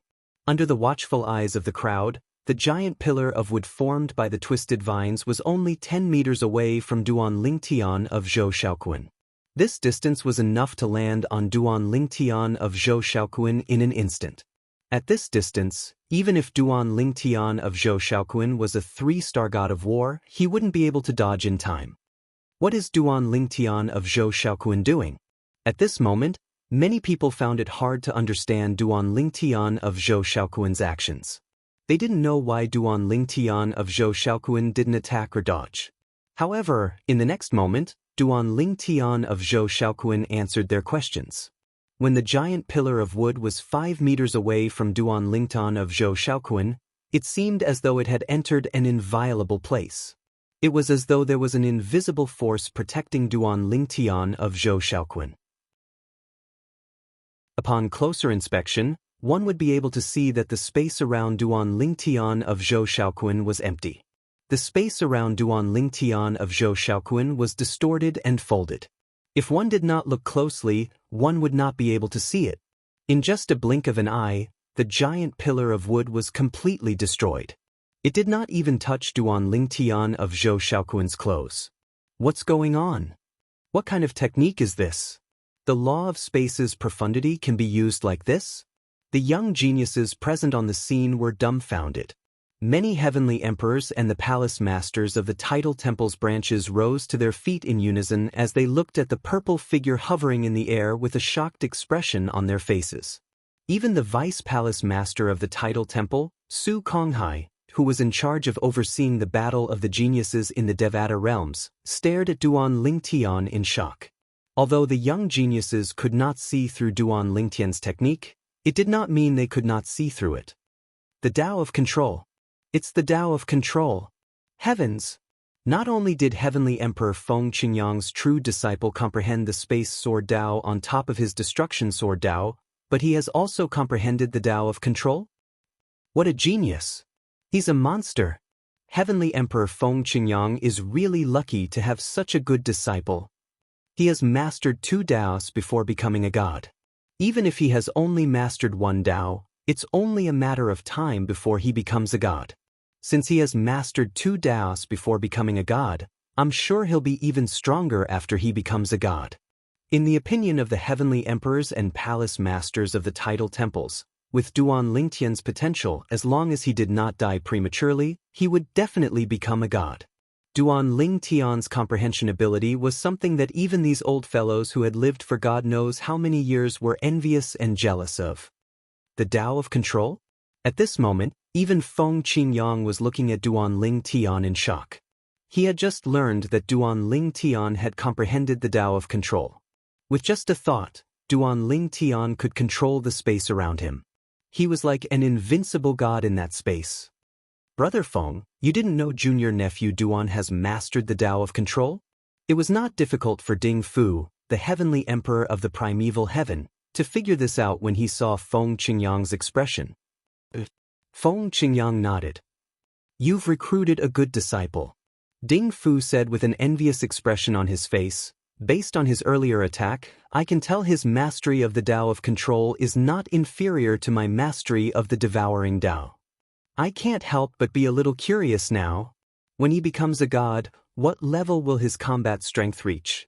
Under the watchful eyes of the crowd, the giant pillar of wood formed by the twisted vines was only 10 meters away from Duan Lingtian of Zhou Xiaoquan. This distance was enough to land on Duan Lingtian of Zhou Xiaoquan in an instant. At this distance, even if Duan Lingtian of Zhou Xiaoquan was a 3-star god of war, he wouldn't be able to dodge in time. What is Duan Lingtian of Zhou Xiaoquan doing? At this moment, many people found it hard to understand Duan Lingtian of Zhou Xiaoquan's actions. They didn't know why Duan Lingtian of Zhou Xiaoquan didn't attack or dodge. However, in the next moment, Duan Lingtian of Zhou Xiaoquan answered their questions. When the giant pillar of wood was 5 meters away from Duan Lingtian of Zhou Xiaoquan, it seemed as though it had entered an inviolable place. It was as though there was an invisible force protecting Duan Lingtian of Zhou Xiaoquan. Upon closer inspection, one would be able to see that the space around Duan Lingtian of Zhou Xiaoquan was empty. The space around Duan Lingtian of Zhou Shaoquan was distorted and folded. If one did not look closely, one would not be able to see it. In just a blink of an eye, the giant pillar of wood was completely destroyed. It did not even touch Duan Lingtian of Zhou Shaoquan's clothes. What's going on? What kind of technique is this? The law of space's profundity can be used like this? The young geniuses present on the scene were dumbfounded. Many heavenly emperors and the palace masters of the tidal temple's branches rose to their feet in unison as they looked at the purple figure hovering in the air with a shocked expression on their faces. Even the vice-palace master of the tidal temple, Su Konghai, who was in charge of overseeing the battle of the geniuses in the Devata realms, stared at Duan Lingtian in shock. Although the young geniuses could not see through Duan Lingtian's technique, it did not mean they could not see through it. The Tao of Control. It's the Tao of Control. Heavens! Not only did Heavenly Emperor Feng Qingyang's true disciple comprehend the space sword Tao on top of his destruction sword Tao, but he has also comprehended the Tao of Control? What a genius! He's a monster. Heavenly Emperor Feng Qingyang is really lucky to have such a good disciple. He has mastered 2 Taos before becoming a god. Even if he has only mastered 1 Tao, it's only a matter of time before he becomes a god. Since he has mastered 2 Taos before becoming a god, I'm sure he'll be even stronger after he becomes a god. In the opinion of the heavenly emperors and palace masters of the tidal temples, with Duan Lingtian's potential, as long as he did not die prematurely, he would definitely become a god. Duan Lingtian's comprehension ability was something that even these old fellows who had lived for God knows how many years were envious and jealous of. The Tao of Control? At this moment, even Feng Qingyang was looking at Duan Lingtian in shock. He had just learned that Duan Lingtian had comprehended the Tao of Control. With just a thought, Duan Lingtian could control the space around him. He was like an invincible god in that space. Brother Feng, you didn't know junior nephew Duan has mastered the Tao of Control? It was not difficult for Ding Fu, the heavenly emperor of the primeval heaven, to figure this out when he saw Feng Qingyang's expression. Feng Qingyang nodded. You've recruited a good disciple. Ding Fu said with an envious expression on his face. Based on his earlier attack, I can tell his mastery of the Tao of Control is not inferior to my mastery of the devouring Tao. I can't help but be a little curious now. When he becomes a god, what level will his combat strength reach?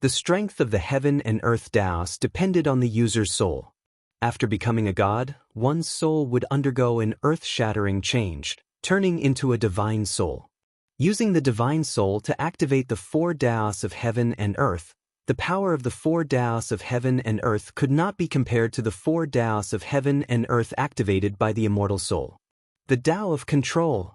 The strength of the heaven and earth Taos depended on the user's soul. After becoming a god, one's soul would undergo an earth-shattering change, turning into a divine soul. Using the divine soul to activate the 4 Taos of heaven and earth, the power of the 4 Taos of heaven and earth could not be compared to the 4 Taos of heaven and earth activated by the immortal soul. The Tao of Control.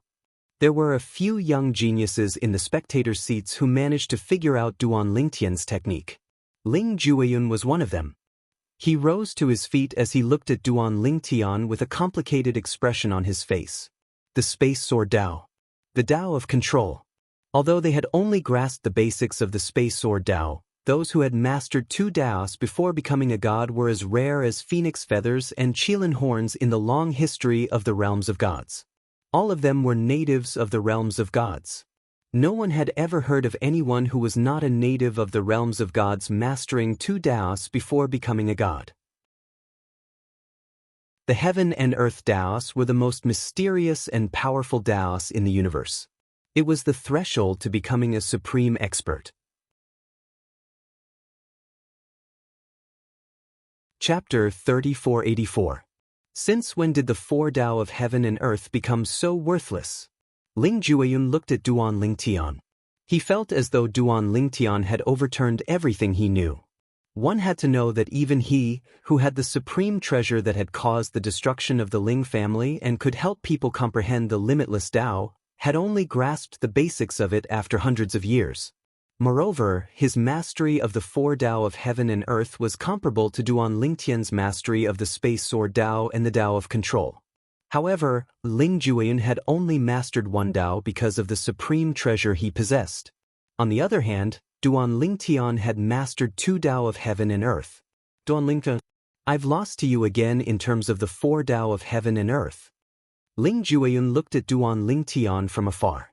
There were a few young geniuses in the spectator seats who managed to figure out Duan Lingtian's technique. Ling Jueyun was one of them. He rose to his feet as he looked at Duan Lingtian with a complicated expression on his face. The space sword Tao. The Tao of Control. Although they had only grasped the basics of the space sword Tao, those who had mastered 2 Taos before becoming a god were as rare as phoenix feathers and qilin horns in the long history of the realms of gods. All of them were natives of the realms of gods. No one had ever heard of anyone who was not a native of the realms of gods mastering 2 Taos before becoming a god. The heaven and earth Taos were the most mysterious and powerful Taos in the universe. It was the threshold to becoming a supreme expert. Chapter 3484. Since when did the 4 Tao of heaven and earth become so worthless? Ling Jueyun looked at Duan Lingtian. He felt as though Duan Lingtian had overturned everything he knew. One had to know that even he, who had the supreme treasure that had caused the destruction of the Ling family and could help people comprehend the limitless Tao, had only grasped the basics of it after hundreds of years. Moreover, his mastery of the 4 Tao of heaven and earth was comparable to Duan Lingtian's mastery of the space sword Tao and the Tao of Control. However, Ling Jueyun had only mastered 1 Tao because of the supreme treasure he possessed. On the other hand, Duan Lingtian had mastered 2 Tao of heaven and earth. Duan Lingtian, I've lost to you again in terms of the 4 Tao of heaven and earth. Ling Jueyun looked at Duan Lingtian from afar.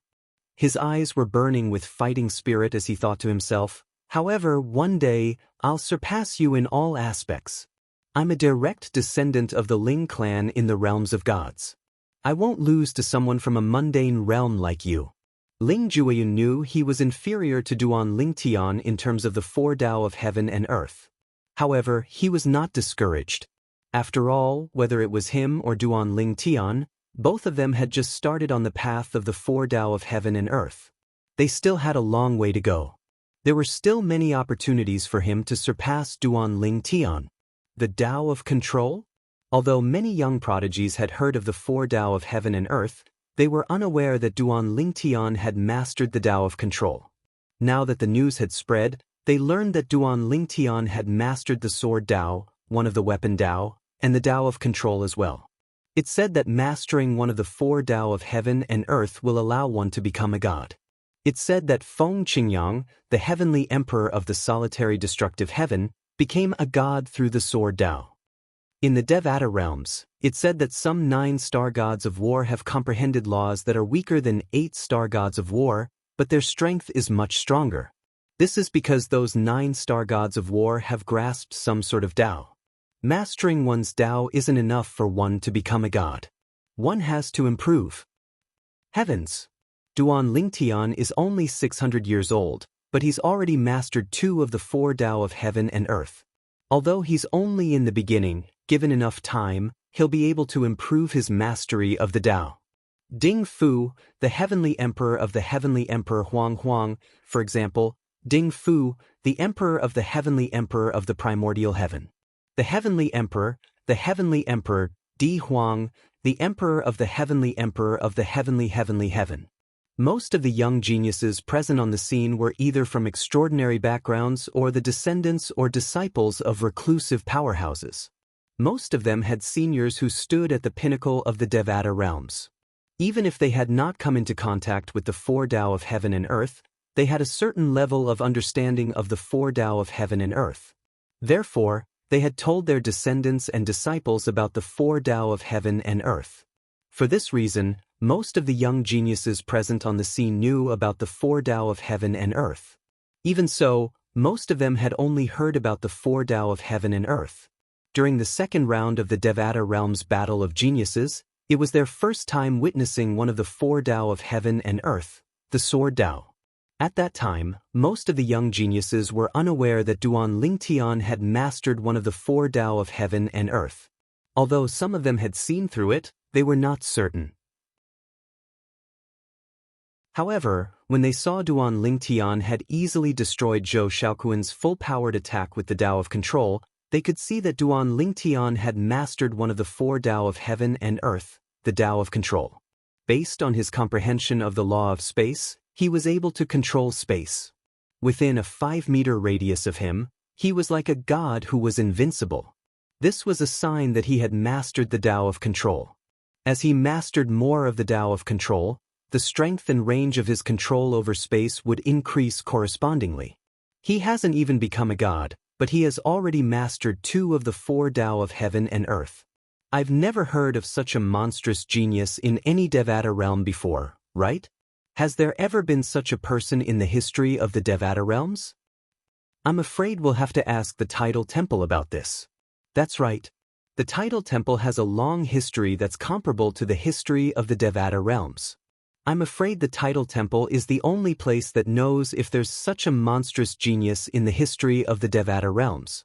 His eyes were burning with fighting spirit as he thought to himself, "However, one day, I'll surpass you in all aspects. I'm a direct descendant of the Ling clan in the realms of gods. I won't lose to someone from a mundane realm like you." Ling Jueyun knew he was inferior to Duan Lingtian in terms of the four Tao of heaven and earth. However, he was not discouraged. After all, whether it was him or Duan Lingtian, both of them had just started on the path of the four Tao of heaven and earth. They still had a long way to go. There were still many opportunities for him to surpass Duan Lingtian. The Tao of control? Although many young prodigies had heard of the four Tao of heaven and earth, they were unaware that Duan Lingtian had mastered the Tao of control. Now that the news had spread, they learned that Duan Lingtian had mastered the sword Tao, one of the weapon Tao, and the Tao of control as well. It said that mastering one of the four Tao of heaven and earth will allow one to become a god. It said that Feng Qingyang, the heavenly emperor of the solitary destructive heaven, became a god through the sword Tao. In the Devata realms, it said that some 9 star gods of war have comprehended laws that are weaker than 8 star gods of war, but their strength is much stronger. This is because those 9 star gods of war have grasped some sort of Tao. Mastering one's Tao isn't enough for one to become a god. One has to improve. Heavens! Duan Lingtian is only 600 years old, but he's already mastered 2 of the 4 Tao of heaven and earth. Although he's only in the beginning, given enough time, he'll be able to improve his mastery of the Tao. Ding Fu, the heavenly emperor of the heavenly emperor Huang Huang, for example, Ding Fu, the emperor of the heavenly emperor of the primordial heaven. The heavenly emperor Di Huang, the emperor of the heavenly emperor of the heavenly heaven. Most of the young geniuses present on the scene were either from extraordinary backgrounds or the descendants or disciples of reclusive powerhouses. Most of them had seniors who stood at the pinnacle of the Devata realms. Even if they had not come into contact with the 4 Tao of heaven and earth, they had a certain level of understanding of the 4 Tao of heaven and earth. Therefore, they had told their descendants and disciples about the 4 Tao of heaven and earth. For this reason, most of the young geniuses present on the scene knew about the 4 Tao of heaven and earth. Even so, most of them had only heard about the 4 Tao of heaven and earth. During the second round of the Devata realms battle of geniuses, it was their first time witnessing one of the 4 Tao of heaven and earth, the sword Tao. At that time, most of the young geniuses were unaware that Duan Lingtian had mastered one of the 4 Tao of heaven and earth. Although some of them had seen through it, they were not certain. However, when they saw Duan Lingtian had easily destroyed Zhou Shaoquan's full-powered attack with the Tao of control, they could see that Duan Lingtian had mastered one of the 4 Tao of heaven and earth, the Tao of control. Based on his comprehension of the law of space, he was able to control space. Within a 5-meter radius of him, he was like a god who was invincible. This was a sign that he had mastered the Tao of control. As he mastered more of the Tao of control, the strength and range of his control over space would increase correspondingly. He hasn't even become a god, but he has already mastered 2 of the 4 Tao of heaven and earth. I've never heard of such a monstrous genius in any Devata realm before, right? Has there ever been such a person in the history of the Devata realms? I'm afraid we'll have to ask the Tidal Temple about this. That's right. The Tidal Temple has a long history that's comparable to the history of the Devata realms. I'm afraid the Tidal Temple is the only place that knows if there's such a monstrous genius in the history of the Devata realms.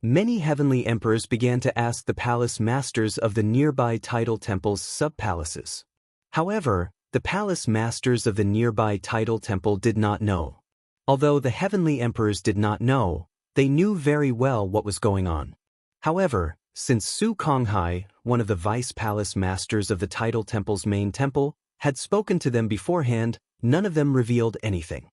Many heavenly emperors began to ask the palace masters of the nearby Tidal Temple's sub-palaces. However, the palace masters of the nearby Tidal Temple did not know. Although the heavenly emperors did not know, they knew very well what was going on. However, since Su Konghai, one of the vice-palace masters of the Tidal Temple's main temple, had spoken to them beforehand, none of them revealed anything.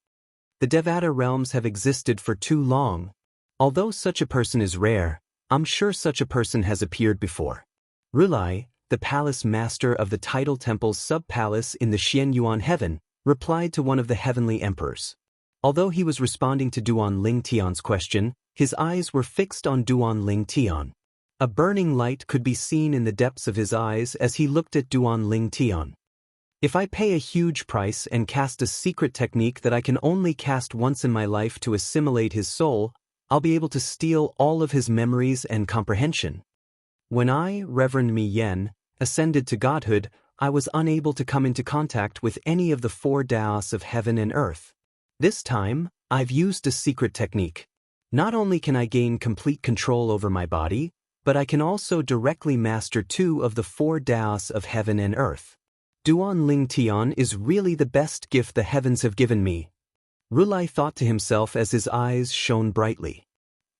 The Devata realms have existed for too long. Although such a person is rare, I'm sure such a person has appeared before. Rulai, the palace master of the Tidal Temple's sub-palace in the Xianyuan heaven, replied to one of the heavenly emperors. Although he was responding to Duan Lingtian's question, his eyes were fixed on Duan Lingtian. A burning light could be seen in the depths of his eyes as he looked at Duan Lingtian. If I pay a huge price and cast a secret technique that I can only cast once in my life to assimilate his soul, I'll be able to steal all of his memories and comprehension. When I, Reverend Mi Yen, ascended to godhood, I was unable to come into contact with any of the 4 Daos of heaven and earth. This time, I've used a secret technique. Not only can I gain complete control over my body, but I can also directly master 2 of the 4 Daos of heaven and earth. Duan Ling Tian is really the best gift the heavens have given me. Rulai thought to himself as his eyes shone brightly.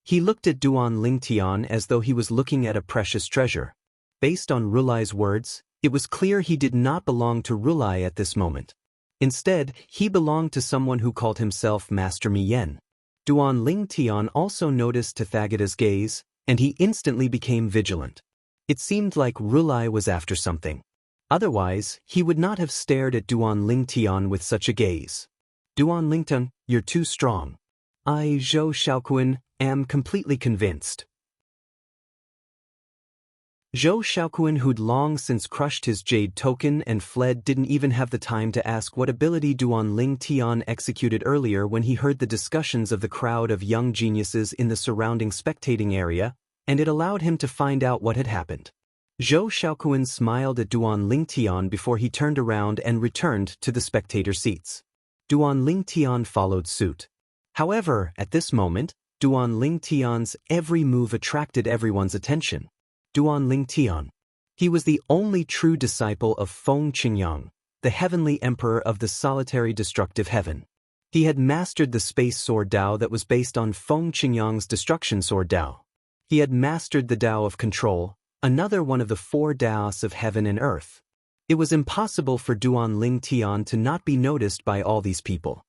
He looked at Duan Ling Tian as though he was looking at a precious treasure. Based on Rulai's words, it was clear he did not belong to Rulai at this moment. Instead, he belonged to someone who called himself Master Mi Yen. Duan Ling Tian also noticed Tathagata's gaze, and he instantly became vigilant. It seemed like Rulai was after something. Otherwise, he would not have stared at Duan Ling Tian with such a gaze. Duan Ling Tian, you're too strong. I, Zhou Shaoquan, am completely convinced. Zhou Shaoquan, who'd long since crushed his jade token and fled, didn't even have the time to ask what ability Duan Ling Tian executed earlier when he heard the discussions of the crowd of young geniuses in the surrounding spectating area, and it allowed him to find out what had happened. Zhou Shaoquan smiled at Duan Ling Tian before he turned around and returned to the spectator seats. Duan Ling Tian followed suit. However, at this moment, Duan Ling Tian's every move attracted everyone's attention. Duan Ling Tian. He was the only true disciple of Feng Qingyang, the heavenly emperor of the solitary destructive heaven. He had mastered the space sword Dao that was based on Feng Qingyang's destruction sword Dao. He had mastered the Dao of control, another one of the 4 Daos of heaven and earth. It was impossible for Duan Ling Tian to not be noticed by all these people.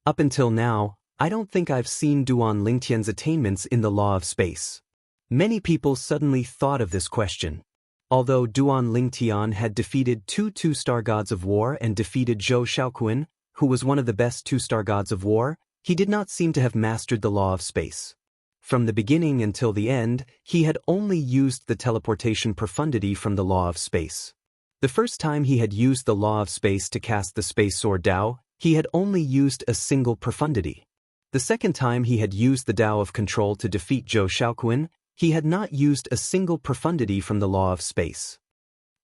Up until now, I don't think I've seen Duan Ling Tian's attainments in the law of space. Many people suddenly thought of this question. Although Duan Ling Tian had defeated 2 two-star gods of war and defeated Zhou Shaoquan, who was one of the best 2-star gods of war, he did not seem to have mastered the law of space. From the beginning until the end, he had only used the teleportation profundity from the law of space. The first time he had used the law of space to cast the space sword Dao, he had only used a single profundity. The second time he had used the Dao of control to defeat Zhou Shaoquan, he had not used a single profundity from the law of space.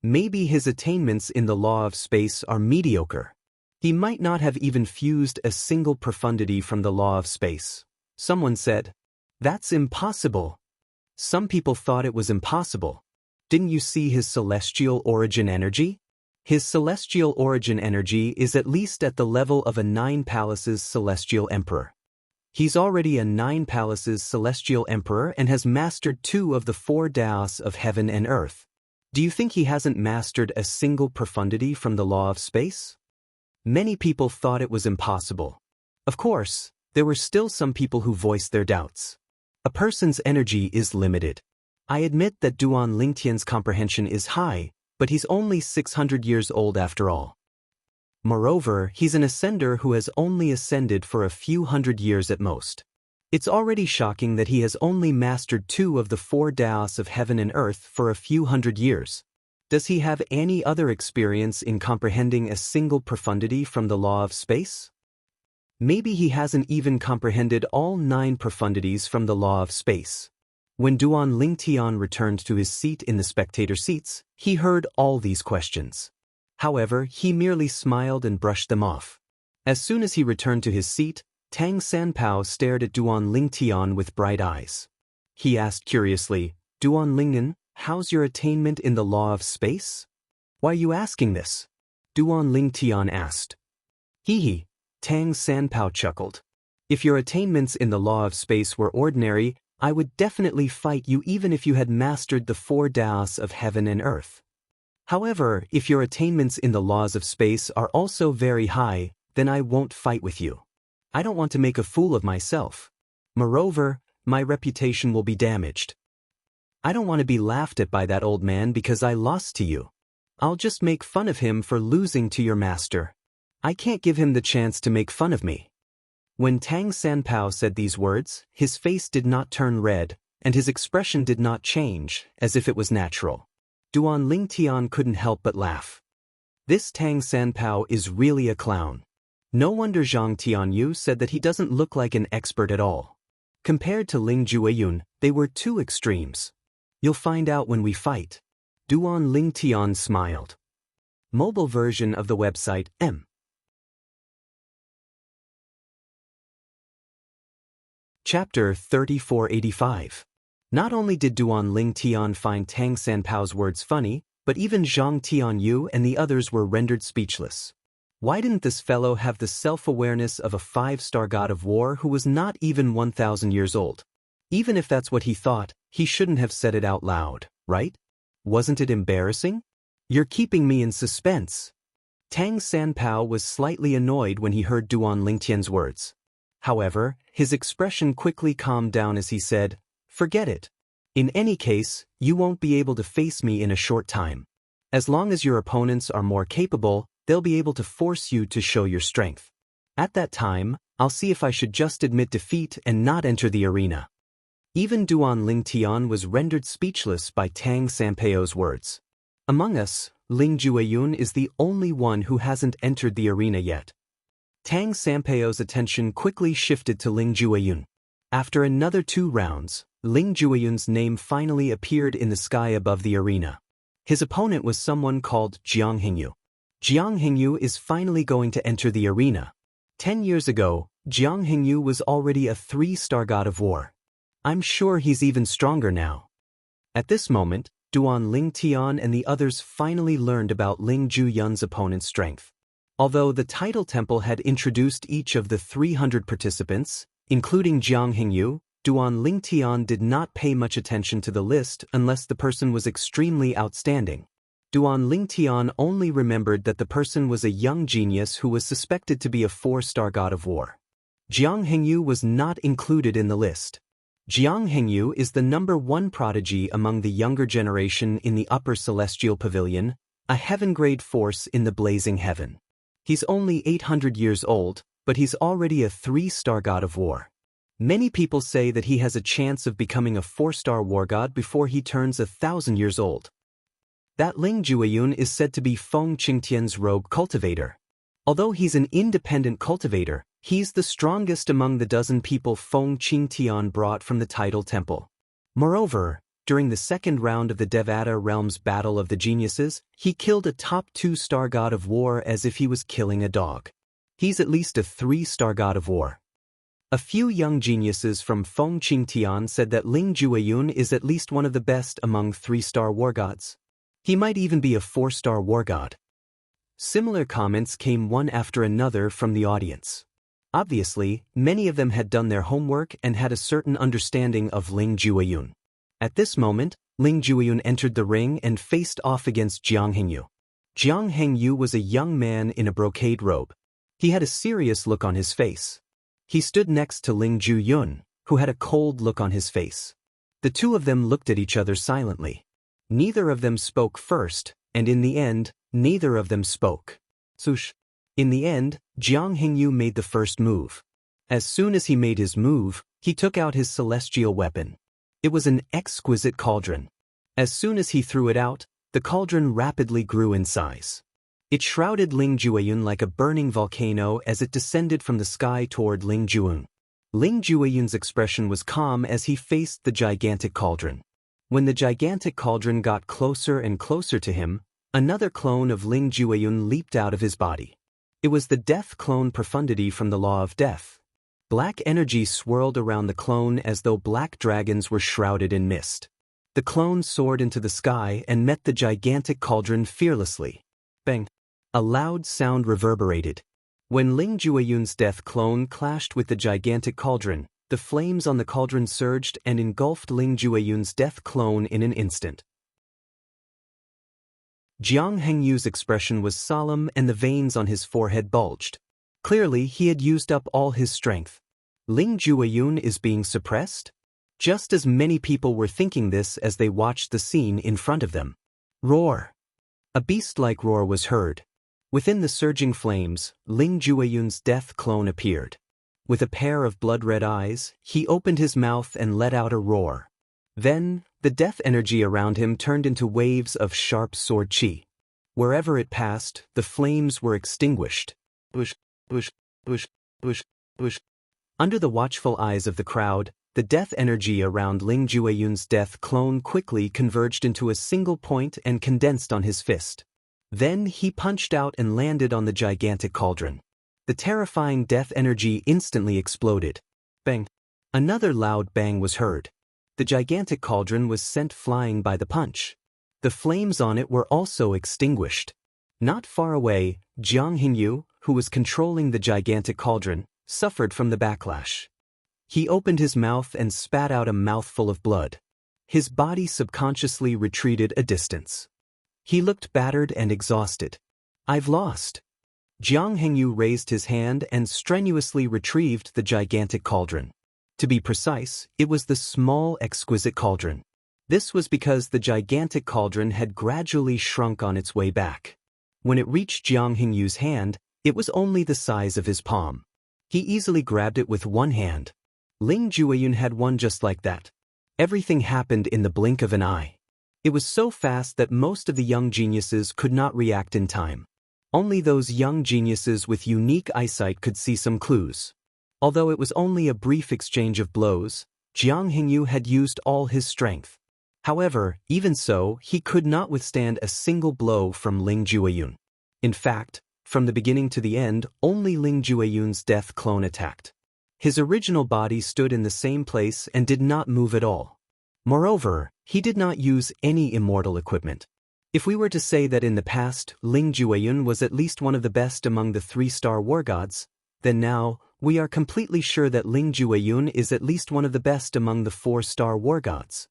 Maybe his attainments in the law of space are mediocre. He might not have even fused a single profundity from the law of space. Someone said, "That's impossible." Some people thought it was impossible. Didn't you see his celestial origin energy? His celestial origin energy is at least at the level of a 9 palaces celestial emperor. He's already a 9 palaces celestial emperor and has mastered 2 of the 4 Daos of heaven and earth. Do you think he hasn't mastered a single profundity from the law of space? Many people thought it was impossible. Of course, there were still some people who voiced their doubts. A person's energy is limited. I admit that Duan Ling Tian's comprehension is high, but he's only 600 years old after all. Moreover, he's an ascender who has only ascended for a few hundred years at most. It's already shocking that he has only mastered 2 of the 4 Daos of heaven and earth for a few hundred years. Does he have any other experience in comprehending a single profundity from the law of space? Maybe he hasn't even comprehended all 9 profundities from the law of space. When Duan Ling Tian returned to his seat in the spectator seats, he heard all these questions. However, he merely smiled and brushed them off. As soon as he returned to his seat, Tang Sanpao stared at Duan Ling Tian with bright eyes. He asked curiously, "Duan Lingnan, how's your attainment in the law of space?" "Why are you asking this?" Duan Ling Tian asked. "Hee." Tang Sanpao chuckled. "If your attainments in the law of space were ordinary, I would definitely fight you even if you had mastered the 4 Daos of heaven and earth. However, if your attainments in the laws of space are also very high, then I won't fight with you. I don't want to make a fool of myself. Moreover, my reputation will be damaged. I don't want to be laughed at by that old man because I lost to you. I'll just make fun of him for losing to your master. I can't give him the chance to make fun of me." When Tang Sanpao said these words, his face did not turn red, and his expression did not change, as if it was natural. Duan Ling Tian couldn't help but laugh. This Tang Sanpao is really a clown. No wonder Zhang Tianyu said that he doesn't look like an expert at all. Compared to Ling Jueyun, they were two extremes. You'll find out when we fight. Duan Lingtian smiled. Mobile version of the website M. Chapter 3485. Not only did Duan Lingtian find Tang Sanpao's words funny, but even Zhang Tianyu and the others were rendered speechless. Why didn't this fellow have the self-awareness of a 5-star god of war who was not even 1,000 years old? Even if that's what he thought, he shouldn't have said it out loud, right? Wasn't it embarrassing? You're keeping me in suspense. Tang Sanpao was slightly annoyed when he heard Duan Lingtian's words. However, his expression quickly calmed down as he said, "Forget it. In any case, you won't be able to face me in a short time. As long as your opponents are more capable, they'll be able to force you to show your strength. At that time, I'll see if I should just admit defeat and not enter the arena." Even Duan Lingtian was rendered speechless by Tang Sanpao's words. Among us, Ling Jueyun is the only one who hasn't entered the arena yet. Tang Sanpao's attention quickly shifted to Ling Jueyun. After another 2 rounds, Ling Jueyun's name finally appeared in the sky above the arena. His opponent was someone called Jiang Hingyu. Jiang Hingyu is finally going to enter the arena. 10 years ago, Jiang Hingyu was already a 3-star god of war. I'm sure he's even stronger now. At this moment, Duan Lingtian and the others finally learned about Ling Jueyun's opponent's strength. Although the title temple had introduced each of the 300 participants, including Jiang Hingyu, Duan Lingtian did not pay much attention to the list unless the person was extremely outstanding. Duan Lingtian only remembered that the person was a young genius who was suspected to be a 4-star god of war. Jiang Hingyu was not included in the list. Jiang Hingyu is the #1 prodigy among the younger generation in the Upper Celestial Pavilion, a heaven-grade force in the blazing heaven. He's only 800 years old, but he's already a 3-star god of war. Many people say that he has a chance of becoming a 4-star war god before he turns 1,000 years old. That Ling Jueyun is said to be Feng Qingtian's rogue cultivator. Although he's an independent cultivator, he's the strongest among the dozen people Feng Qingtian brought from the title temple. Moreover, during the second round of the Devata Realm's Battle of the Geniuses, he killed a top 2-star god of war as if he was killing a dog. He's at least a 3-star god of war. A few young geniuses from Feng Qingtian said that Ling Jueyun is at least one of the best among 3-star war gods. He might even be a 4-star war god. Similar comments came one after another from the audience. Obviously, many of them had done their homework and had a certain understanding of Ling Jueyun. At this moment, Ling Jueyun entered the ring and faced off against Jiang Hingyu. Jiang Hingyu was a young man in a brocade robe. He had a serious look on his face. He stood next to Ling Jueyun, who had a cold look on his face. The two of them looked at each other silently. Neither of them spoke first, and in the end, neither of them spoke. Swoosh. In the end, Jiang Hingyu made the first move. As soon as he made his move, he took out his celestial weapon. It was an exquisite cauldron. As soon as he threw it out, the cauldron rapidly grew in size. It shrouded Ling Jueyun like a burning volcano as it descended from the sky toward Ling Jueyun. Ling Jueyun's expression was calm as he faced the gigantic cauldron. When the gigantic cauldron got closer and closer to him, another clone of Ling Jueyun leaped out of his body. It was the death clone Profundity from the Law of Death. Black energy swirled around the clone as though black dragons were shrouded in mist. The clone soared into the sky and met the gigantic cauldron fearlessly. Bang! A loud sound reverberated. When Ling Jueyun's death clone clashed with the gigantic cauldron, the flames on the cauldron surged and engulfed Ling Jueyun's death clone in an instant. Jiang Hengyu's expression was solemn and the veins on his forehead bulged. Clearly, he had used up all his strength. Ling Jueyun is being suppressed? Just as many people were thinking this as they watched the scene in front of them. Roar! A beast-like roar was heard. Within the surging flames, Ling Jueyun's death clone appeared. With a pair of blood-red eyes, he opened his mouth and let out a roar. Then, the death energy around him turned into waves of sharp sword qi. Wherever it passed, the flames were extinguished. Bush, bush, bush, bush, bush. Under the watchful eyes of the crowd, the death energy around Ling Jueyun's death clone quickly converged into a single point and condensed on his fist. Then he punched out and landed on the gigantic cauldron. The terrifying death energy instantly exploded. Bang! Another loud bang was heard. The gigantic cauldron was sent flying by the punch. The flames on it were also extinguished. Not far away, Jiang Hingyu, who was controlling the gigantic cauldron, suffered from the backlash. He opened his mouth and spat out a mouthful of blood. His body subconsciously retreated a distance. He looked battered and exhausted. I've lost. Jiang Hingyu raised his hand and strenuously retrieved the gigantic cauldron. To be precise, it was the small, exquisite cauldron. This was because the gigantic cauldron had gradually shrunk on its way back. When it reached Jiang Hingyu's hand, it was only the size of his palm. He easily grabbed it with one hand. Ling Jueyun had one just like that. Everything happened in the blink of an eye. It was so fast that most of the young geniuses could not react in time. Only those young geniuses with unique eyesight could see some clues. Although it was only a brief exchange of blows, Jiang Hingyu had used all his strength. However, even so, he could not withstand a single blow from Ling Jueyun. In fact, from the beginning to the end, only Ling Jueyun's death clone attacked. His original body stood in the same place and did not move at all. Moreover, he did not use any immortal equipment. If we were to say that in the past, Ling Jueyun was at least one of the best among the 3-star war gods, then now, we are completely sure that Ling Jueyun is at least one of the best among the 4-star war gods.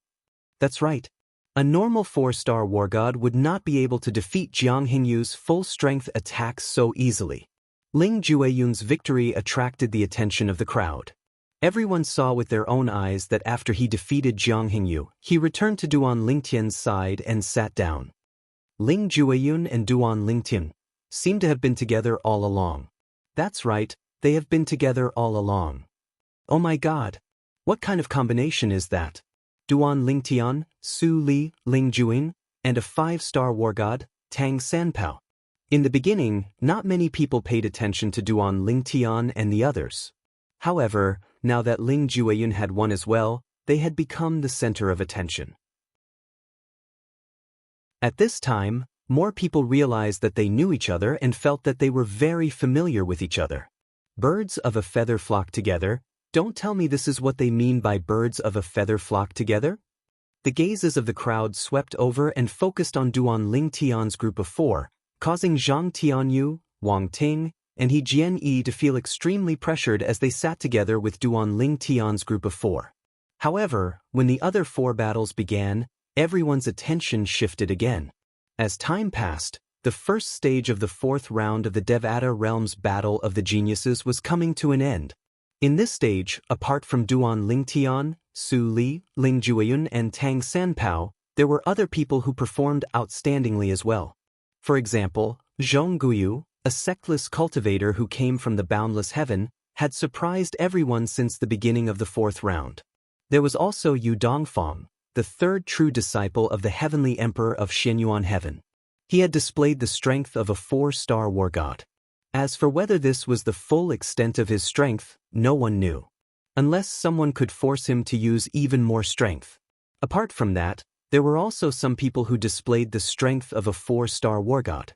That's right. A normal 4-star war god would not be able to defeat Jiang Hingyu's full-strength attacks so easily. Ling Jueyun's victory attracted the attention of the crowd. Everyone saw with their own eyes that after he defeated Jiang Hingyu, he returned to Duan Lingtian's side and sat down. Ling Jueyun and Duan Lingtian seem to have been together all along. That's right, they have been together all along. Oh my god! What kind of combination is that? Duan Lingtian, Su Li, Ling Jueyun, and a 5-star war god, Tang Sanpao. In the beginning, not many people paid attention to Duan Lingtian and the others. However, now that Ling Jueyun had won as well, they had become the center of attention. At this time, more people realized that they knew each other and felt that they were very familiar with each other. Birds of a feather flock together. Don't tell me this is what they mean by birds of a feather flock together? The gazes of the crowd swept over and focused on Duan Lingtian's group of 4, causing Zhang Tianyu, Wang Ting, and He Jianyi to feel extremely pressured as they sat together with Duan Lingtian's group of 4. However, when the other 4 battles began, everyone's attention shifted again. As time passed, the first stage of the 4th round of the Devata Realms Battle of the Geniuses was coming to an end. In this stage, apart from Duan Lingtian, Su Li, Ling Jueyun, and Tang Sanpao, there were other people who performed outstandingly as well. For example, Zhong Guiyu, a sectless cultivator who came from the boundless heaven, had surprised everyone since the beginning of the 4th round. There was also Yu Dongfang, the 3rd true disciple of the heavenly emperor of Xianyuan heaven. He had displayed the strength of a 4-star war god. As for whether this was the full extent of his strength, no one knew. Unless someone could force him to use even more strength. Apart from that, there were also some people who displayed the strength of a 4-star war god.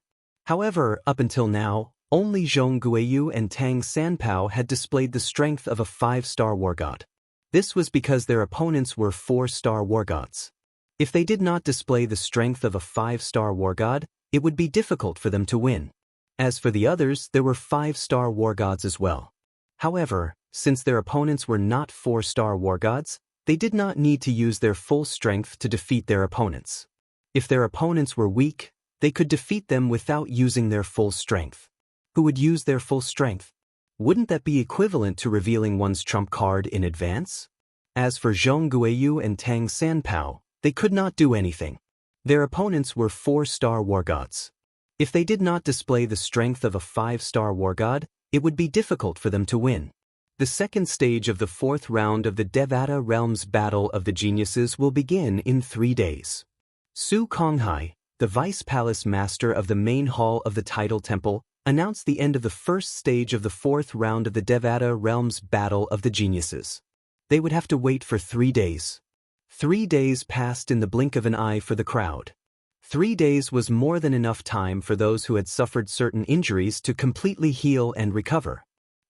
However, up until now, only Zhong Guiyu and Tang Sanpao had displayed the strength of a 5-star war god. This was because their opponents were 4-star war gods. If they did not display the strength of a 5-star war god, it would be difficult for them to win. As for the others, there were 5-star war gods as well. However, since their opponents were not 4-star war gods, they did not need to use their full strength to defeat their opponents. If their opponents were weak, they could defeat them without using their full strength. Who would use their full strength? Wouldn't that be equivalent to revealing one's trump card in advance? As for Zhong Guiyu and Tang Sanpao, they could not do anything. Their opponents were 4-star war gods. If they did not display the strength of a 5-star war god, it would be difficult for them to win. The second stage of the 4th round of the Devata Realms Battle of the Geniuses will begin in 3 days. Su Konghai, the vice palace master of the main hall of the tidal temple, announced the end of the first stage of the fourth round of the Devata realm's Battle of the Geniuses. They would have to wait for 3 days. 3 days passed in the blink of an eye for the crowd. 3 days was more than enough time for those who had suffered certain injuries to completely heal and recover.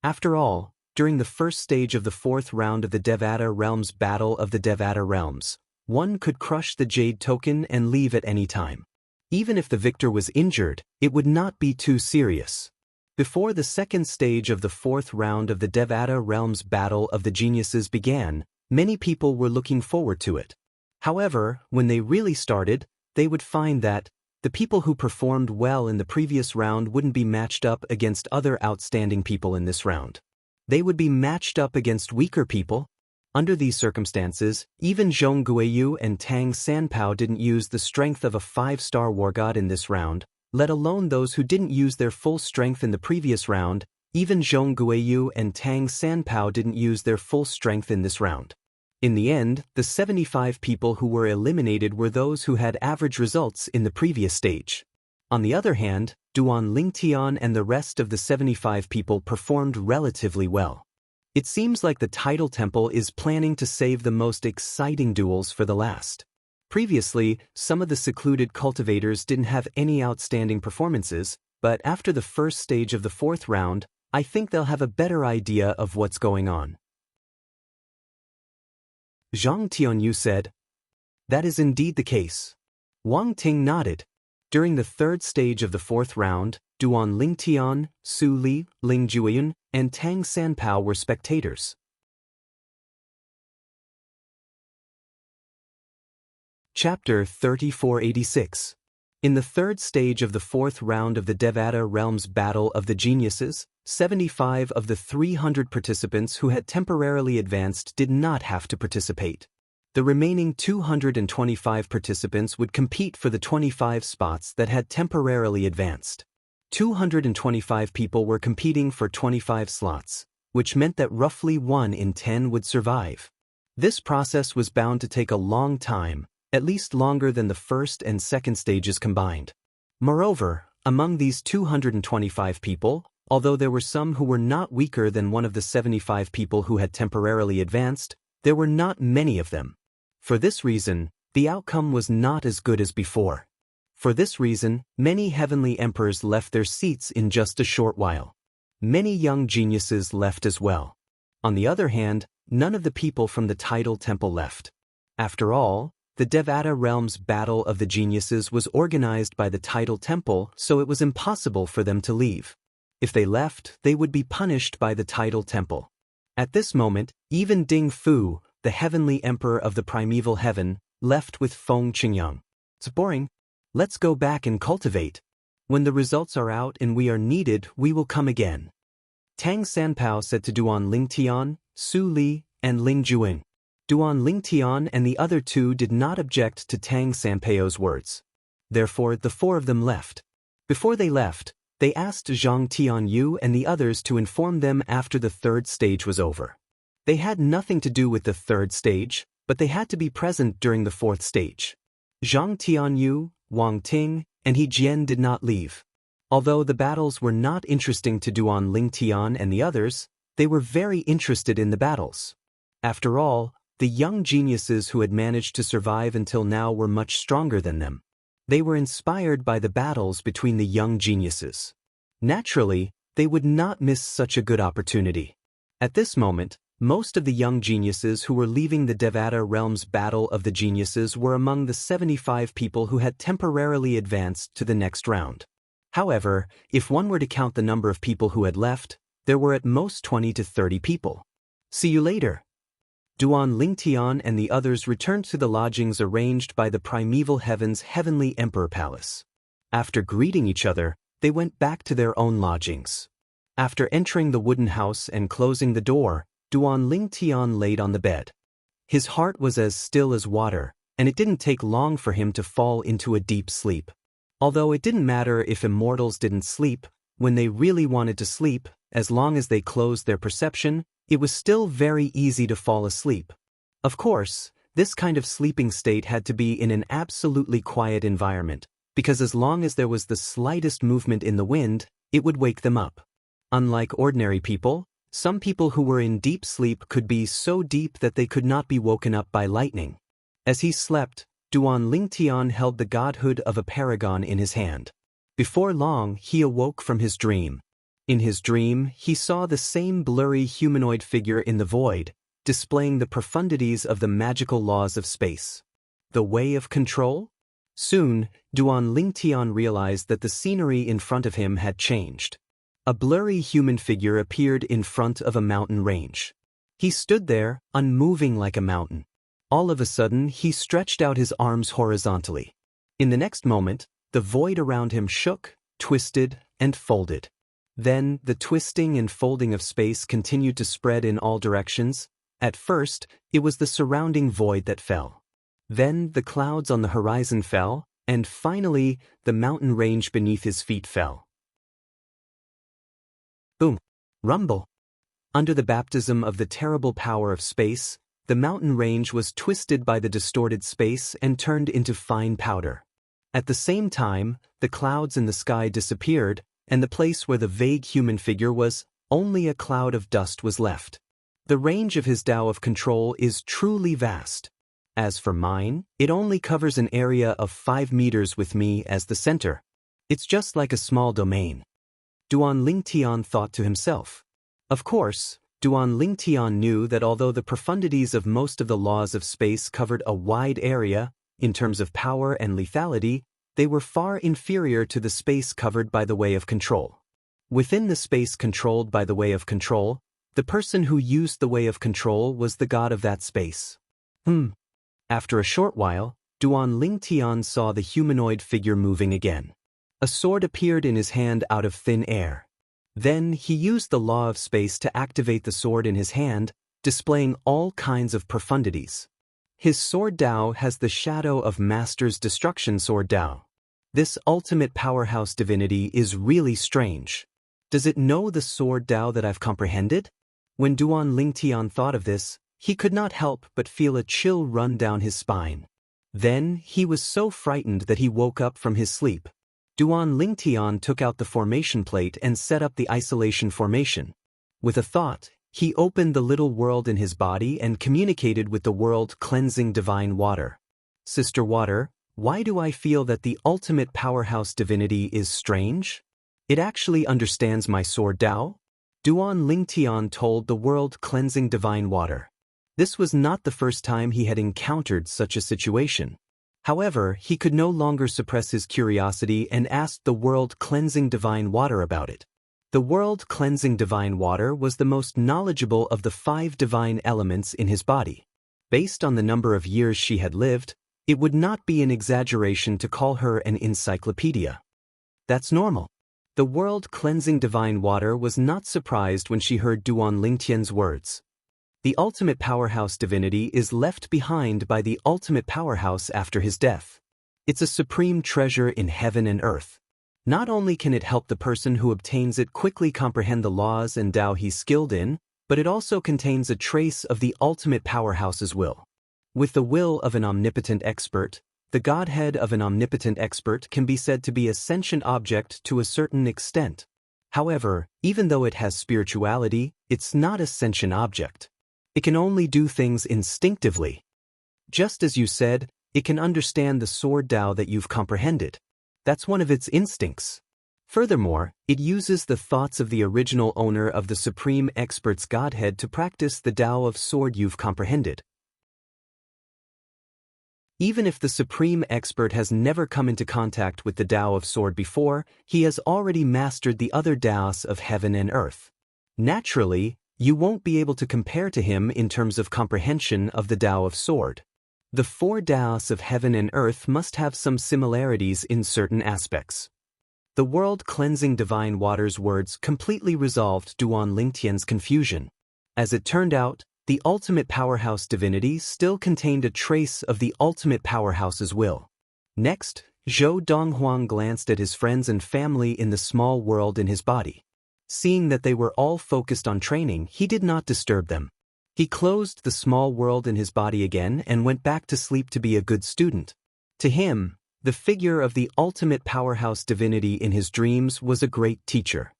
After all, during the first stage of the fourth round of the Devata realm's Battle of the Devata realms, one could crush the Jade token and leave at any time. Even if the victor was injured, it would not be too serious. Before the second stage of the fourth round of the Devata realm's Battle of the Geniuses began, many people were looking forward to it. However, when they really started, they would find that the people who performed well in the previous round wouldn't be matched up against other outstanding people in this round. They would be matched up against weaker people. Under these circumstances, even Zhong Guiyu and Tang Sanpao didn't use the strength of a 5-star war god in this round, let alone those who didn't use their full strength in the previous round. Even Zhong Guiyu and Tang Sanpao didn't use their full strength in this round. In the end, the 75 people who were eliminated were those who had average results in the previous stage. On the other hand, Duan Lingtian and the rest of the 75 people performed relatively well. It seems like the Tidal Temple is planning to save the most exciting duels for the last. Previously, some of the secluded cultivators didn't have any outstanding performances, but after the first stage of the fourth round, I think they'll have a better idea of what's going on. Zhang Tianyu said, "That is indeed the case." Wang Ting nodded. During the third stage of the fourth round, Duan Lingtian, Su Li, Ling Juiyun, and Tang Sanpao were spectators. Chapter 3486. In the third stage of the fourth round of the Devata realm's Battle of the Geniuses, 75 of the 300 participants who had temporarily advanced did not have to participate. The remaining 225 participants would compete for the 25 spots that had temporarily advanced. 225 people were competing for 25 slots, which meant that roughly 1 in 10 would survive. This process was bound to take a long time, at least longer than the first and second stages combined. Moreover, among these 225 people, although there were some who were not weaker than one of the 75 people who had temporarily advanced, there were not many of them. For this reason, the outcome was not as good as before. For this reason, many heavenly emperors left their seats in just a short while. Many young geniuses left as well. On the other hand, none of the people from the Tidal Temple left. After all, the Devata realm's Battle of the Geniuses was organized by the Tidal Temple, so it was impossible for them to leave. If they left, they would be punished by the Tidal Temple. At this moment, even Ding Fu, the heavenly emperor of the primeval heaven, left with Feng Qingyang. "It's boring. Let's go back and cultivate. When the results are out and we are needed, we will come again." Tang Sanpao said to Duan Lingtian, Su Li, and Ling Juiyun. Duan Lingtian and the other two did not object to Tang Sanpao's words. Therefore, the 4 of them left. Before they left, they asked Zhang Tianyu and the others to inform them after the third stage was over. They had nothing to do with the third stage, but they had to be present during the fourth stage. Zhang Tianyu, Wang Ting, and He Jian did not leave. Although the battles were not interesting to Duan Lingtian and the others, they were very interested in the battles. After all, the young geniuses who had managed to survive until now were much stronger than them. They were inspired by the battles between the young geniuses. Naturally, they would not miss such a good opportunity. At this moment, most of the young geniuses who were leaving the Devata realm's Battle of the Geniuses were among the 75 people who had temporarily advanced to the next round. However, if one were to count the number of people who had left, there were at most 20 to 30 people. "See you later." Duan Lingtian and the others returned to the lodgings arranged by the primeval heaven's heavenly emperor palace. After greeting each other, they went back to their own lodgings. After entering the wooden house and closing the door, Duan Lingtian laid on the bed. His heart was as still as water, and it didn't take long for him to fall into a deep sleep. Although it didn't matter if immortals didn't sleep, when they really wanted to sleep, as long as they closed their perception, it was still very easy to fall asleep. Of course, this kind of sleeping state had to be in an absolutely quiet environment, because as long as there was the slightest movement in the wind, it would wake them up. Unlike ordinary people, some people who were in deep sleep could be so deep that they could not be woken up by lightning. As he slept, Duan Lingtian held the godhood of a paragon in his hand. Before long, he awoke from his dream. In his dream, he saw the same blurry humanoid figure in the void, displaying the profundities of the magical laws of space. The way of control? Soon, Duan Lingtian realized that the scenery in front of him had changed. A blurry human figure appeared in front of a mountain range. He stood there, unmoving like a mountain. All of a sudden, he stretched out his arms horizontally. In the next moment, the void around him shook, twisted, and folded. Then, the twisting and folding of space continued to spread in all directions. At first, it was the surrounding void that fell. Then, the clouds on the horizon fell, and finally, the mountain range beneath his feet fell. Boom! Rumble! Under the baptism of the terrible power of space, the mountain range was twisted by the distorted space and turned into fine powder. At the same time, the clouds in the sky disappeared, and the place where the vague human figure was, only a cloud of dust was left. The range of his Tao of control is truly vast. As for mine, it only covers an area of 5 meters with me as the center. It's just like a small domain. Duan Lingtian thought to himself. Of course, Duan Lingtian knew that although the profundities of most of the laws of space covered a wide area, in terms of power and lethality, they were far inferior to the space covered by the way of control. Within the space controlled by the way of control, the person who used the way of control was the god of that space. After a short while, Duan Lingtian saw the humanoid figure moving again. A sword appeared in his hand out of thin air. Then he used the law of space to activate the sword in his hand, displaying all kinds of profundities. His sword Tao has the shadow of Master's destruction sword Tao. This ultimate powerhouse divinity is really strange. Does it know the sword Tao that I've comprehended? When Duan Lingtian thought of this, he could not help but feel a chill run down his spine. Then he was so frightened that he woke up from his sleep. Duan Lingtian took out the formation plate and set up the isolation formation. With a thought, he opened the little world in his body and communicated with the world cleansing divine water. Sister Water, why do I feel that the ultimate powerhouse divinity is strange? It actually understands my sword Tao? Duan Lingtian told the world cleansing divine water. This was not the first time he had encountered such a situation. However, he could no longer suppress his curiosity and asked the world cleansing divine water about it. The world cleansing divine water was the most knowledgeable of the 5 divine elements in his body. Based on the number of years she had lived, it would not be an exaggeration to call her an encyclopedia. That's normal. The world cleansing divine water was not surprised when she heard Duan Lingtian's words. The ultimate powerhouse divinity is left behind by the ultimate powerhouse after his death. It's a supreme treasure in heaven and earth. Not only can it help the person who obtains it quickly comprehend the laws and Tao he's skilled in, but it also contains a trace of the ultimate powerhouse's will. With the will of an omnipotent expert, the godhead of an omnipotent expert can be said to be a sentient object to a certain extent. However, even though it has spirituality, it's not a sentient object. It can only do things instinctively. Just as you said, it can understand the sword Tao that you've comprehended. That's one of its instincts. Furthermore, it uses the thoughts of the original owner of the Supreme Expert's Godhead to practice the Tao of sword you've comprehended. Even if the Supreme Expert has never come into contact with the Tao of sword before, he has already mastered the other Taos of heaven and earth. Naturally, you won't be able to compare to him in terms of comprehension of the Tao of sword. The 4 Taos of heaven and earth must have some similarities in certain aspects. The world cleansing divine water's words completely resolved Duan Lingtian's confusion. As it turned out, the ultimate powerhouse divinity still contained a trace of the ultimate powerhouse's will. Next, Zhou Donghuang glanced at his friends and family in the small world in his body. Seeing that they were all focused on training, he did not disturb them. He closed the small world in his body again and went back to sleep to be a good student. To him, The figure of the ultimate powerhouse divinity in his dreams was a great teacher.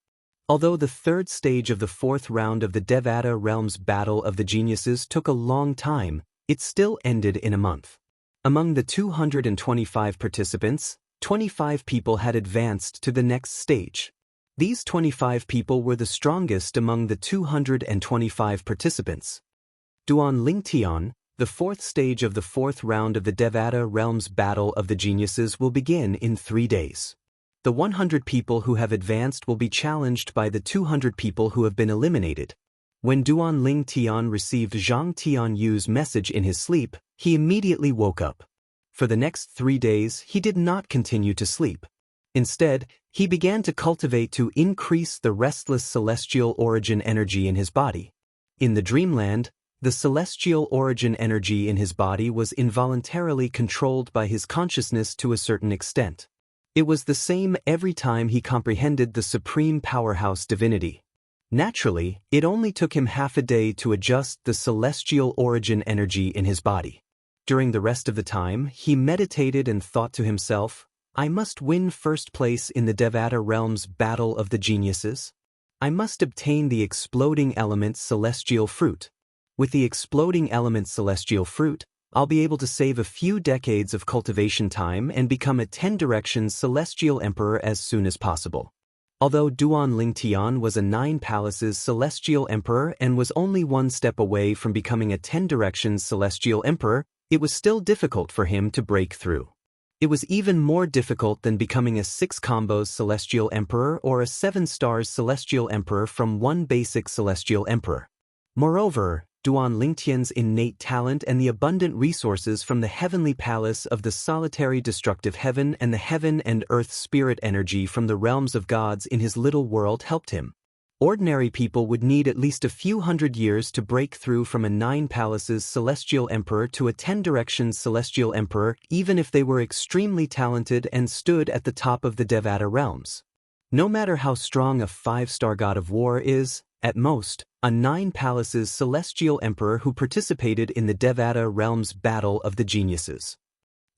Although the third stage of the fourth round of the Devata Realms Battle of the Geniuses took a long time, it still ended in a month. Among the 225 participants, 25 people had advanced to the next stage. These 25 people were the strongest among the 225 participants. Duan Lingtian, the fourth stage of the fourth round of the Devata Realms Battle of the Geniuses will begin in 3 days. The 100 people who have advanced will be challenged by the 200 people who have been eliminated. When Duan Lingtian received Zhang Tianyu's message in his sleep, he immediately woke up. For the next 3 days, he did not continue to sleep. Instead, he began to cultivate to increase the restless celestial origin energy in his body. In the dreamland, the celestial origin energy in his body was involuntarily controlled by his consciousness to a certain extent. It was the same every time he comprehended the supreme powerhouse divinity. Naturally, it only took him half a day to adjust the celestial origin energy in his body. During the rest of the time, he meditated and thought to himself, I must win first place in the Devata Realms Battle of the Geniuses. I must obtain the exploding element celestial fruit. With the exploding element celestial fruit, I'll be able to save a few decades of cultivation time and become a 10 Directions Celestial Emperor as soon as possible. Although Duan Lingtian was a 9 Palaces Celestial Emperor and was only 1 step away from becoming a 10 Directions Celestial Emperor, it was still difficult for him to break through. It was even more difficult than becoming a 6 Combos Celestial Emperor or a 7 Stars Celestial Emperor from 1 basic Celestial Emperor. Moreover, Duan Lingtian's innate talent and the abundant resources from the heavenly palace of the solitary destructive heaven and the heaven and earth spirit energy from the realms of gods in his little world helped him. Ordinary people would need at least a few hundred years to break through from a 9 Palaces Celestial Emperor to a 10 Directions Celestial Emperor, even if they were extremely talented and stood at the top of the Devata realms. No matter how strong a 5-star god of war is, at most, a 9 Palaces Celestial Emperor who participated in the Devata Realms Battle of the Geniuses.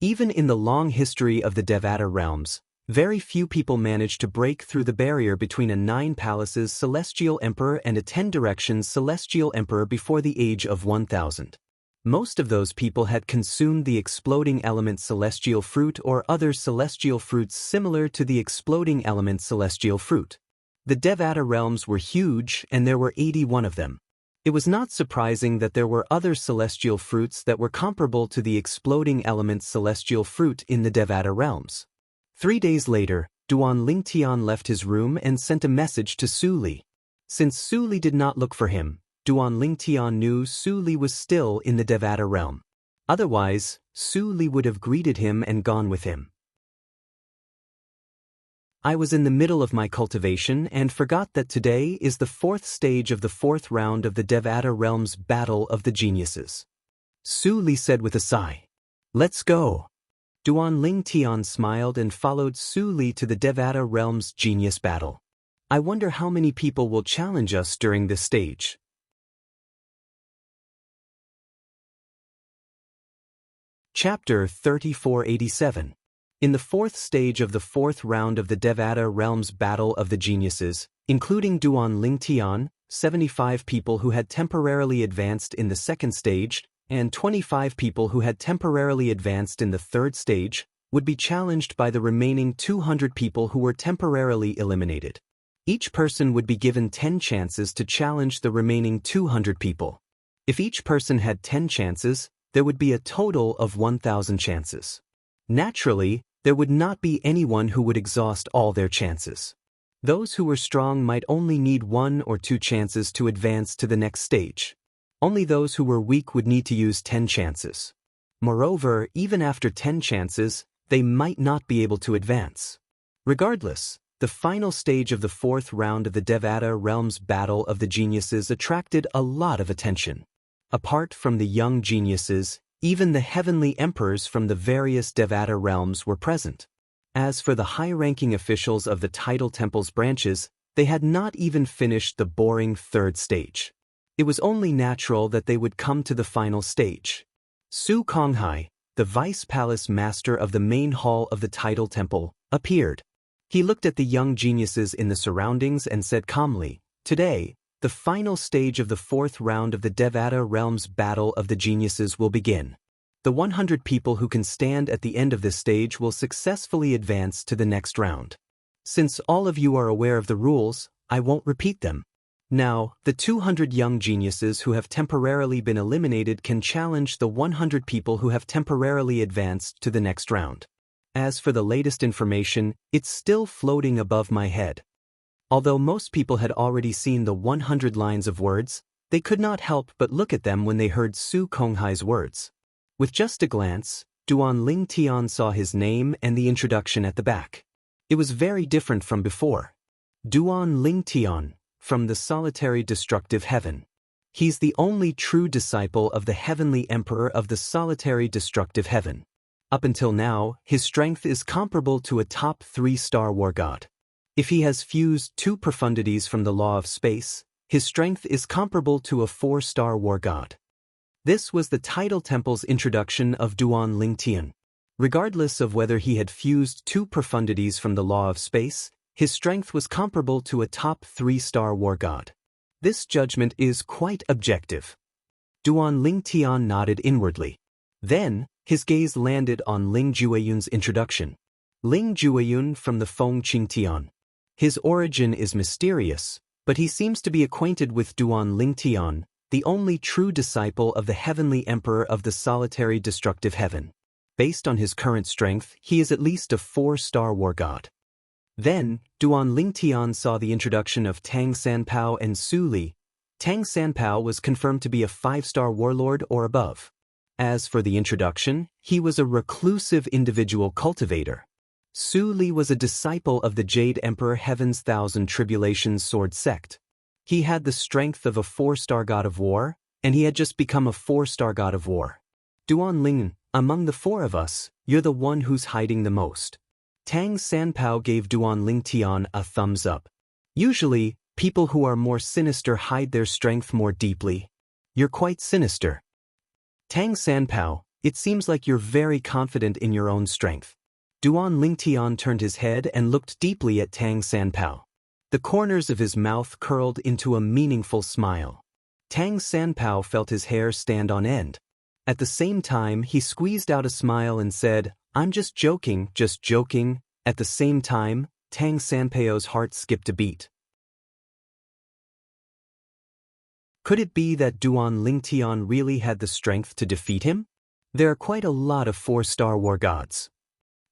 Even in the long history of the Devata realms, very few people managed to break through the barrier between a 9 Palaces Celestial Emperor and a 10 Directions Celestial Emperor before the age of 1000. Most of those people had consumed the exploding element celestial fruit or other celestial fruits similar to the exploding element celestial fruit. The Devata realms were huge and there were 81 of them. It was not surprising that there were other celestial fruits that were comparable to the exploding element celestial fruit in the Devata realms. 3 days later, Duan Lingtian left his room and sent a message to Su Li. Since Su Li did not look for him, Duan Lingtian knew Su Li was still in the Devata realm. Otherwise, Su Li would have greeted him and gone with him. I was in the middle of my cultivation and forgot that today is the 4th stage of the 4th round of the Devata Realms Battle of the Geniuses. Su Li said with a sigh. Let's go. Duan Lingtian smiled and followed Su Li to the Devata Realms Genius Battle. I wonder how many people will challenge us during this stage. Chapter 3487. In the 4th stage of the 4th round of the Devata Realms Battle of the Geniuses, including Duan Lingtian, 75 people who had temporarily advanced in the 2nd stage, and 25 people who had temporarily advanced in the 3rd stage, would be challenged by the remaining 200 people who were temporarily eliminated. Each person would be given 10 chances to challenge the remaining 200 people. If each person had 10 chances, there would be a total of 1,000 chances. Naturally, there would not be anyone who would exhaust all their chances. Those who were strong might only need 1 or 2 chances to advance to the next stage. Only those who were weak would need to use 10 chances. Moreover, even after 10 chances, they might not be able to advance. Regardless, the final stage of the 4th round of the Devata Realms Battle of the Geniuses attracted a lot of attention. Apart from the young geniuses, even the heavenly emperors from the various Devata realms were present. As for the high-ranking officials of the tidal temple's branches, they had not even finished the boring 3rd stage. It was only natural that they would come to the final stage. Su Konghai, the vice palace master of the main hall of the tidal temple, appeared. He looked at the young geniuses in the surroundings and said calmly, "Today, the final stage of the 4th round of the Devata Realms Battle of the Geniuses will begin. The 100 people who can stand at the end of this stage will successfully advance to the next round. Since all of you are aware of the rules, I won't repeat them. Now, the 200 young geniuses who have temporarily been eliminated can challenge the 100 people who have temporarily advanced to the next round. As for the latest information, it's still floating above my head." Although most people had already seen the 100 lines of words, they could not help but look at them when they heard Su Konghai's words. With just a glance, Duan Lingtian saw his name and the introduction at the back. It was very different from before. Duan Lingtian, from the solitary destructive heaven. He's the only true disciple of the heavenly emperor of the solitary destructive heaven. Up until now, his strength is comparable to a top 3-star war god. If he has fused 2 profundities from the law of space, his strength is comparable to a 4-star war god. This was the tidal temple's introduction of Duan Lingtian. Regardless of whether he had fused 2 profundities from the law of space, his strength was comparable to a top 3-star war god. This judgment is quite objective. Duan Lingtian nodded inwardly. Then, his gaze landed on Ling Jueyun's introduction. Ling Jueyun from the Feng Qingtian. His origin is mysterious, but he seems to be acquainted with Duan Lingtian, the only true disciple of the heavenly emperor of the solitary destructive heaven. Based on his current strength, he is at least a 4-star war god. Then, Duan Lingtian saw the introduction of Tang Sanpao and Su Li. Tang Sanpao was confirmed to be a 5-star warlord or above. As for the introduction, he was a reclusive individual cultivator. Su Li was a disciple of the Jade Emperor Heaven's Thousand Tribulations Sword Sect. He had the strength of a 4-star god of war, and he had just become a 4-star god of war. Duan Ling, among the 4 of us, you're the one who's hiding the most. Tang Sanpao gave Duan Lingtian a thumbs up. Usually, people who are more sinister hide their strength more deeply. You're quite sinister. Tang Sanpao, it seems like you're very confident in your own strength. Duan Lingtian turned his head and looked deeply at Tang Sanpao. The corners of his mouth curled into a meaningful smile. Tang Sanpao felt his hair stand on end. At the same time, he squeezed out a smile and said, "I'm just joking, just joking." At the same time, Tang Sanpao's heart skipped a beat. Could it be that Duan Lingtian really had the strength to defeat him? There are quite a lot of 4-star war gods.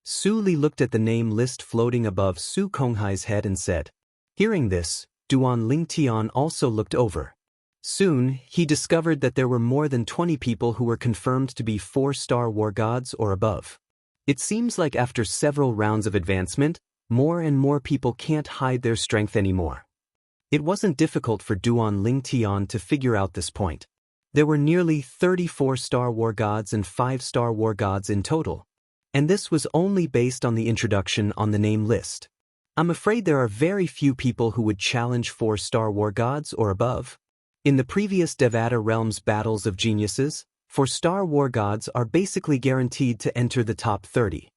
Su Li looked at the name list floating above Su Konghai's head and said. Hearing this, Duan Lingtian also looked over. Soon, he discovered that there were more than 20 people who were confirmed to be 4-star war gods or above. It seems like after several rounds of advancement, more and more people can't hide their strength anymore. It wasn't difficult for Duan Lingtian to figure out this point. There were nearly 34-star war gods and 5-star war gods in total. And this was only based on the introduction on the name list. I'm afraid there are very few people who would challenge 4-star war gods or above. In the previous Devata Realms battles of geniuses, 4-star war gods are basically guaranteed to enter the top 30.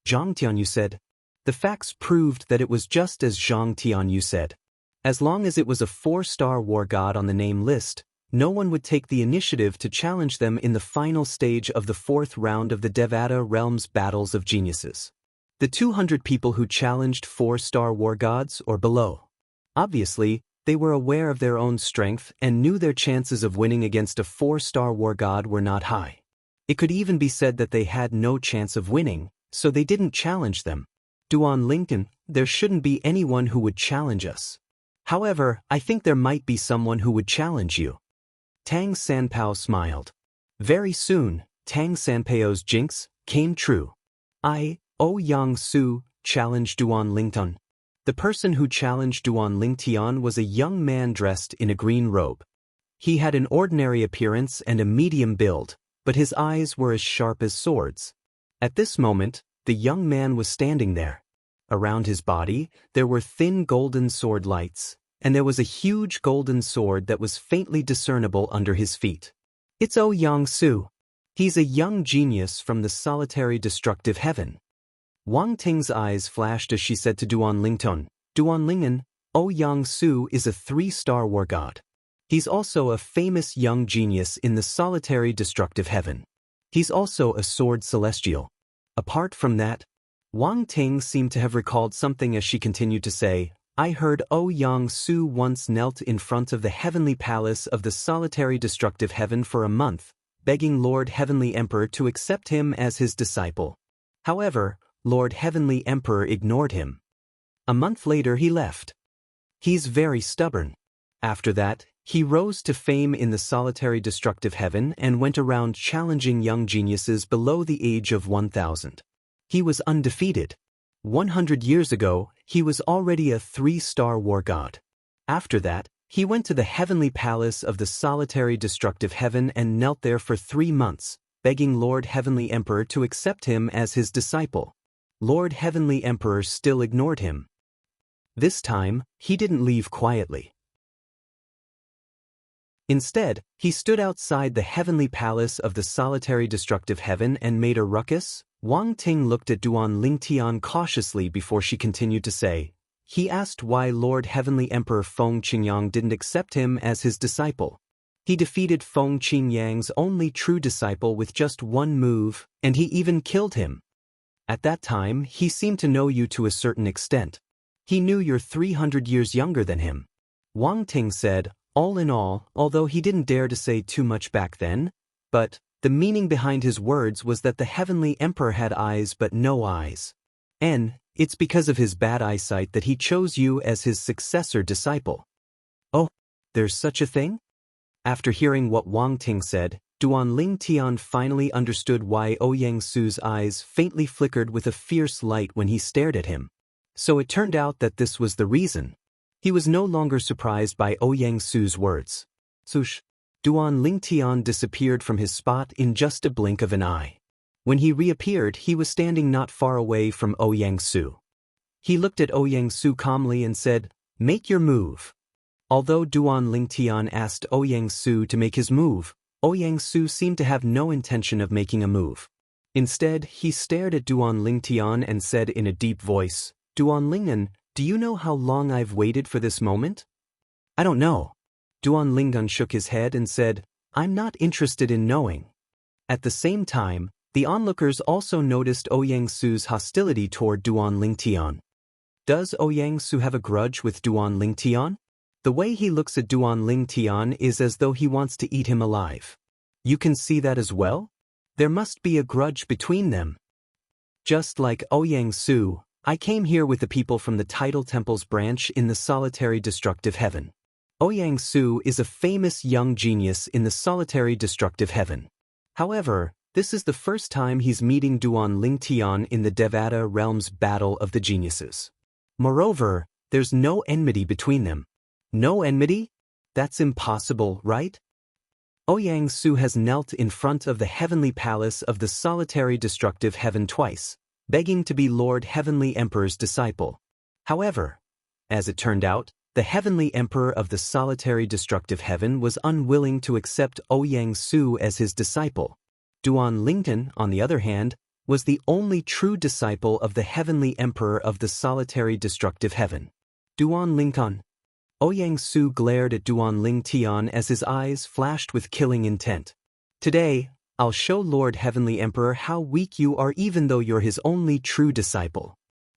Zhang Tianyu said. The facts proved that it was just as Zhang Tianyu said. As long as it was a 4-star war god on the name list, no one would take the initiative to challenge them in the final stage of the 4th round of the Devata Realms battles of geniuses. The 200 people who challenged 4-star war gods or below. Obviously, they were aware of their own strength and knew their chances of winning against a 4-star war god were not high. It could even be said that they had no chance of winning, so they didn't challenge them. Duan Lincoln, there shouldn't be anyone who would challenge us. However, I think there might be someone who would challenge you. Tang Sanpao smiled. Very soon, Tang Sanpao's jinx came true. Yang Su, challenged Duan Lingtian. The person who challenged Duan Lingtian was a young man dressed in a green robe. He had an ordinary appearance and a medium build, but his eyes were as sharp as swords. At this moment, the young man was standing there. Around his body, there were thin golden sword lights, and there was a huge golden sword that was faintly discernible under his feet. It's Yang Su. He's a young genius from the solitary destructive heaven. Wang Ting's eyes flashed as she said to Duan Lington, Duan Lingen, Ouyang Su is a 3-star war god. He's also a famous young genius in the solitary destructive heaven. He's also a sword celestial. Apart from that, Wang Ting seemed to have recalled something as she continued to say, I heard Ouyang Su once knelt in front of the heavenly palace of the solitary destructive heaven for a month, begging Lord Heavenly Emperor to accept him as his disciple. However, Lord Heavenly Emperor ignored him. A month later he left. He's very stubborn. After that, he rose to fame in the solitary destructive heaven and went around challenging young geniuses below the age of 1,000. He was undefeated. 100 years ago, he was already a 3-star war god. After that, he went to the heavenly palace of the solitary destructive heaven and knelt there for 3 months, begging Lord Heavenly Emperor to accept him as his disciple. Lord Heavenly Emperor still ignored him. This time, he didn't leave quietly. Instead, he stood outside the heavenly palace of the solitary destructive heaven and made a ruckus. Wang Ting looked at Duan Lingtian cautiously before she continued to say, he asked why Lord Heavenly Emperor Feng Qingyang didn't accept him as his disciple. He defeated Feng Qingyang's only true disciple with just one move, and he even killed him. At that time, he seemed to know you to a certain extent. He knew you're 300 years younger than him. Wang Ting said, all in all, although he didn't dare to say too much back then, but the meaning behind his words was that the Heavenly Emperor had eyes but no eyes. And it's because of his bad eyesight that he chose you as his successor disciple. Oh, there's such a thing? After hearing what Wang Ting said, Duan Lingtian finally understood why Ouyang Su's eyes faintly flickered with a fierce light when he stared at him. So it turned out that this was the reason. He was no longer surprised by Ouyang Su's words. Sush! Duan Lingtian disappeared from his spot in just a blink of an eye. When he reappeared, he was standing not far away from Ouyang Su. He looked at Ouyang Su calmly and said, make your move. Although Duan Lingtian asked Ouyang Su to make his move, Ouyang Su seemed to have no intention of making a move. Instead, he stared at Duan Lingtian and said in a deep voice, Duan Lingen, do you know how long I've waited for this moment? I don't know. Duan Lingen shook his head and said, I'm not interested in knowing. At the same time, the onlookers also noticed Ouyang Su's hostility toward Duan Lingtian. Does Ouyang Su have a grudge with Duan Lingtian? The way he looks at Duan Lingtian is as though he wants to eat him alive. You can see that as well? There must be a grudge between them. Just like Ouyang Su, I came here with the people from the Tidal Temple's branch in the solitary destructive heaven. Ouyang Su is a famous young genius in the solitary destructive heaven. However, this is the first time he's meeting Duan Lingtian in the Devata realm's battle of the geniuses. Moreover, there's no enmity between them. No enmity? That's impossible, right? Ouyang Su has knelt in front of the heavenly palace of the solitary destructive heaven twice, begging to be Lord Heavenly Emperor's disciple. However, as it turned out, the Heavenly Emperor of the solitary destructive heaven was unwilling to accept Ouyang Su as his disciple. Duan Lington, on the other hand, was the only true disciple of the Heavenly Emperor of the solitary destructive heaven. Duan Lington. Ouyang Su glared at Duan Lingtian as his eyes flashed with killing intent. Today, I'll show Lord Heavenly Emperor how weak you are even though you're his only true disciple.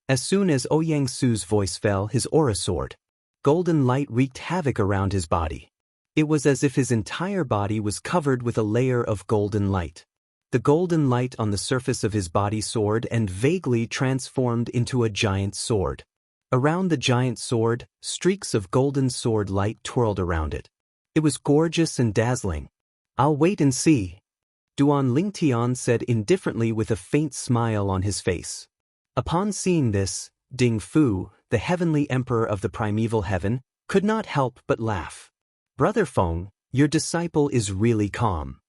As soon as Ouyang Su's voice fell, his aura soared. Golden light wreaked havoc around his body. It was as if his entire body was covered with a layer of golden light. The golden light on the surface of his body soared and vaguely transformed into a giant sword. Around the giant sword, streaks of golden sword light twirled around it. It was gorgeous and dazzling. I'll wait and see. Duan Lingtian said indifferently with a faint smile on his face. Upon seeing this, Ding Fu, the Heavenly Emperor of the primeval heaven, could not help but laugh. Brother Feng, your disciple is really calm.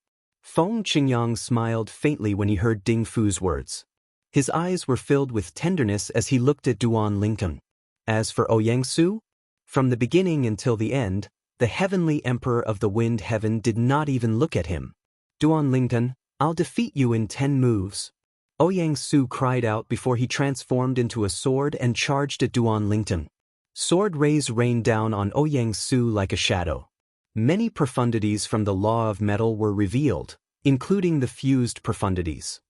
Feng Qingyang smiled faintly when he heard Ding Fu's words. His eyes were filled with tenderness as he looked at Duan Lington. As for Ouyang Su, from the beginning until the end, the Heavenly Emperor of the Wind Heaven did not even look at him. Duan Lington, I'll defeat you in 10 moves. Ouyang Su cried out before he transformed into a sword and charged at Duan Lingtian. Sword rays rained down on Ouyang Su like a shadow. Many profundities from the law of metal were revealed, including the fused profundities.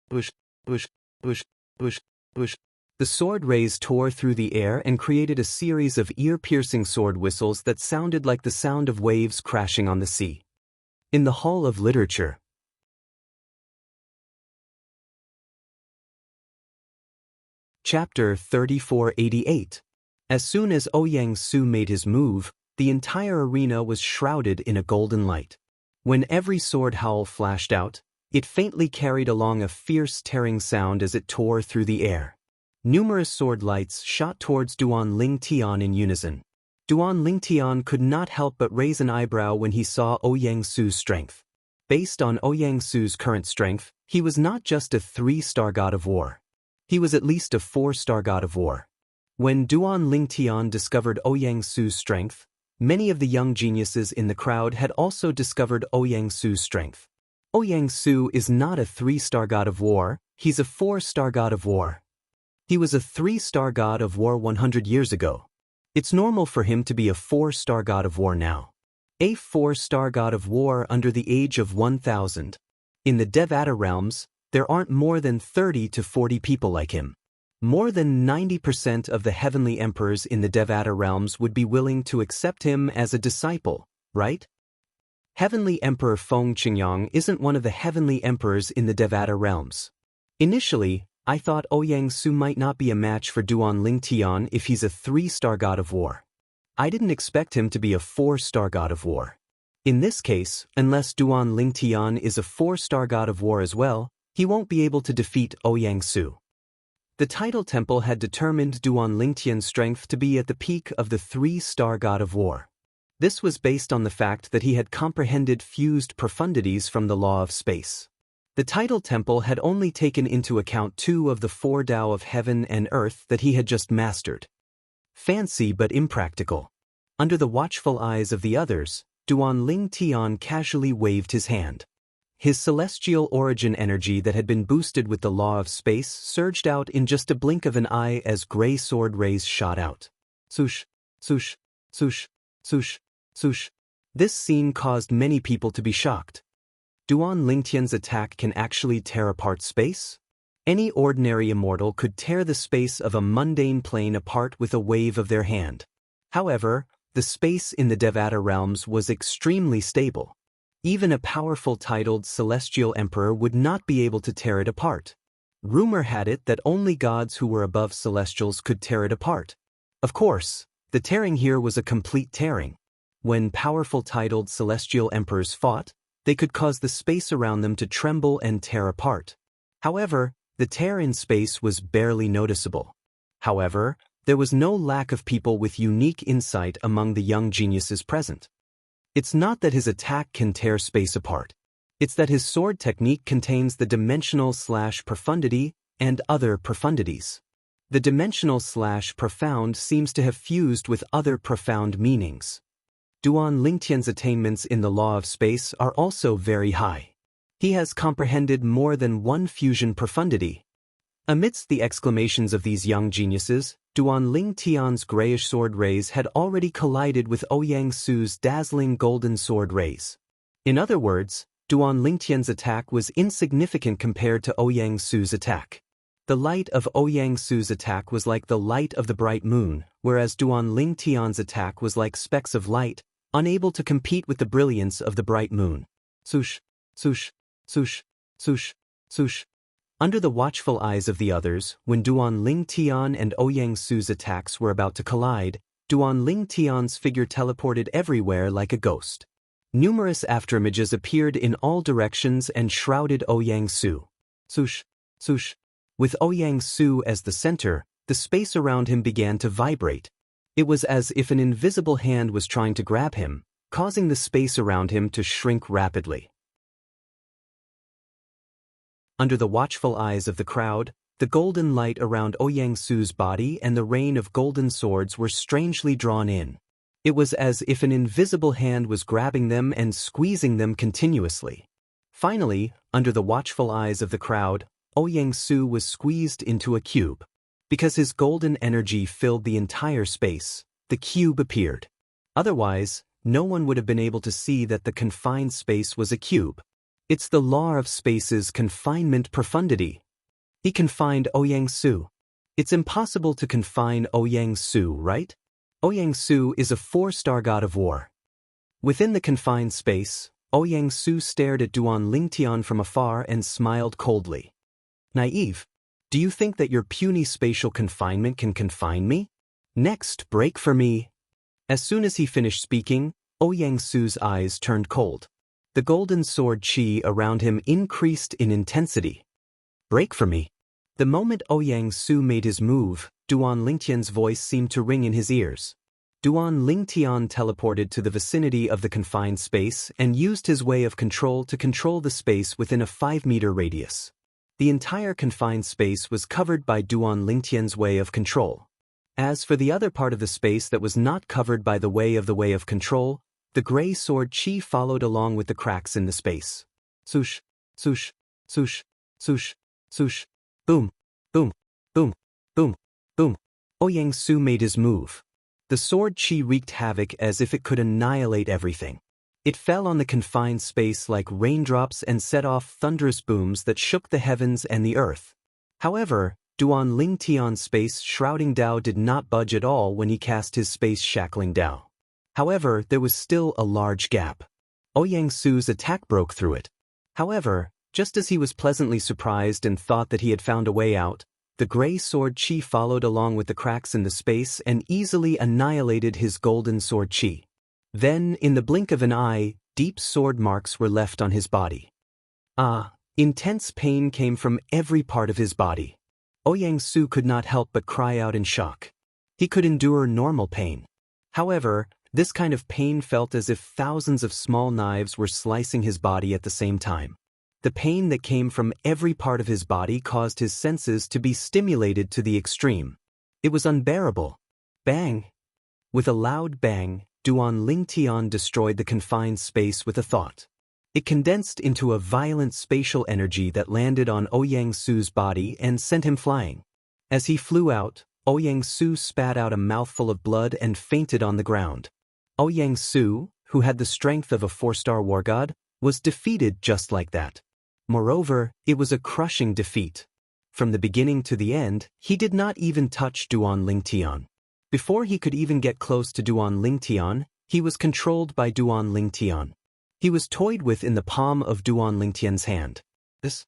Bush, bush, bush, bush, bush. The sword rays tore through the air and created a series of ear-piercing sword whistles that sounded like the sound of waves crashing on the sea. In the Hall of Literature. Chapter 3488. As soon as Ouyang Su made his move, the entire arena was shrouded in a golden light. When every sword howl flashed out, it faintly carried along a fierce tearing sound as it tore through the air. Numerous sword lights shot towards Duan Lingtian in unison. Duan Lingtian could not help but raise an eyebrow when he saw Ouyang Su's strength. Based on Ouyang Su's current strength, he was not just a 3-star god of war. He was at least a 4-star god of war. When Duan Lingtian discovered Ouyang Su's strength, many of the young geniuses in the crowd had also discovered Ouyang Su's strength. Ouyang Su is not a 3-star god of war, he's a 4-star god of war. He was a 3-star god of war 100 years ago. It's normal for him to be a 4-star god of war now. A 4-star god of war under the age of 1000. In the Devata realms, there aren't more than 30 to 40 people like him. More than 90% of the heavenly emperors in the Devata realms would be willing to accept him as a disciple, right? Heavenly Emperor Feng Qingyang isn't one of the heavenly emperors in the Devata realms. Initially, I thought Ouyang Su might not be a match for Duan Lingtian if he's a 3-star god of war. I didn't expect him to be a 4-star god of war. In this case, unless Duan Lingtian is a 4-star god of war as well, he won't be able to defeat Ouyang Su. The title temple had determined Duan Lingtian's strength to be at the peak of the 3-star god of war. This was based on the fact that he had comprehended fused profundities from the law of space. The title temple had only taken into account 2 of the 4 Tao of heaven and earth that he had just mastered. Fancy but impractical. Under the watchful eyes of the others, Duan Lingtian casually waved his hand. His celestial origin energy that had been boosted with the law of space surged out in just a blink of an eye as gray sword rays shot out. Swoosh, swoosh, swoosh, swoosh, swoosh. This scene caused many people to be shocked. Duan Lingtian's attack can actually tear apart space? Any ordinary immortal could tear the space of a mundane plane apart with a wave of their hand. However, the space in the Devata realms was extremely stable. Even a powerful titled celestial emperor would not be able to tear it apart. Rumor had it that only gods who were above celestials could tear it apart. Of course, the tearing here was a complete tearing. When powerful titled celestial emperors fought, they could cause the space around them to tremble and tear apart. However, the tear in space was barely noticeable. However, there was no lack of people with unique insight among the young geniuses present. It's not that his attack can tear space apart. It's that his sword technique contains the dimensional/profundity and other profundities. The dimensional/profound seems to have fused with other profound meanings. Duan Lingtian's attainments in the law of space are also very high. He has comprehended more than 1 fusion profundity. Amidst the exclamations of these young geniuses, Duan Lingtian's grayish sword rays had already collided with Ouyang Su's dazzling golden sword rays. In other words, Duan Lingtian's attack was insignificant compared to Ouyang Su's attack. The light of Ouyang Su's attack was like the light of the bright moon, whereas Duan Lingtian's attack was like specks of light, unable to compete with the brilliance of the bright moon. Swoosh, swoosh, swoosh, swoosh, swoosh. Under the watchful eyes of the others, when Duan Lingtian and Ouyang Su's attacks were about to collide, Duan Lingtian's figure teleported everywhere like a ghost. Numerous afterimages appeared in all directions and shrouded Ouyang Su. Swoosh, swoosh. With Ouyang Su as the center, the space around him began to vibrate. It was as if an invisible hand was trying to grab him, causing the space around him to shrink rapidly. Under the watchful eyes of the crowd, the golden light around Ouyang Su's body and the rain of golden swords were strangely drawn in. It was as if an invisible hand was grabbing them and squeezing them continuously. Finally, under the watchful eyes of the crowd, Ouyang-su was squeezed into a cube. Because his golden energy filled the entire space, the cube appeared. Otherwise, no one would have been able to see that the confined space was a cube. It's the law of space's confinement profundity. He confined Ouyang-su. It's impossible to confine Ouyang-su, right? Ouyang-su is a 4-star god of war. Within the confined space, Ouyang-su stared at Duan Lingtian from afar and smiled coldly. Naive. Do you think that your puny spatial confinement can confine me? Next, break for me. As soon as he finished speaking, Ouyang-su's eyes turned cold. The golden sword chi around him increased in intensity. Break for me. The moment Ouyang-su made his move, Duan Lingtian's voice seemed to ring in his ears. Duan Lingtian teleported to the vicinity of the confined space and used his way of control to control the space within a 5-meter radius. The entire confined space was covered by Duan Lingtian's way of control. As for the other part of the space that was not covered by the way of control, the gray sword chi followed along with the cracks in the space. Swoosh, swoosh, swoosh, swoosh, swoosh, boom, boom, boom, boom, boom. Ouyang-su made his move. The sword chi wreaked havoc as if it could annihilate everything. It fell on the confined space like raindrops and set off thunderous booms that shook the heavens and the earth. However, Duan Lingtian's space shrouding Dao did not budge at all when he cast his space shackling Dao. However, there was still a large gap. Ouyang-su's attack broke through it. However, just as he was pleasantly surprised and thought that he had found a way out, the gray sword chi followed along with the cracks in the space and easily annihilated his golden sword chi. Then, in the blink of an eye, deep sword marks were left on his body. Intense pain came from every part of his body. Ouyang-su could not help but cry out in shock. He could endure normal pain. However, this kind of pain felt as if thousands of small knives were slicing his body at the same time. The pain that came from every part of his body caused his senses to be stimulated to the extreme. It was unbearable. Bang! With a loud bang, Duan Lingtian destroyed the confined space with a thought. It condensed into a violent spatial energy that landed on Ouyang-su's body and sent him flying. As he flew out, Ouyang-su spat out a mouthful of blood and fainted on the ground. Ouyang-su, who had the strength of a 4-star war god, was defeated just like that. Moreover, it was a crushing defeat. From the beginning to the end, he did not even touch Duan Lingtian. Before he could even get close to Duan Lingtian, he was controlled by Duan Lingtian. He was toyed with in the palm of Duan Lingtian's hand. Hiss.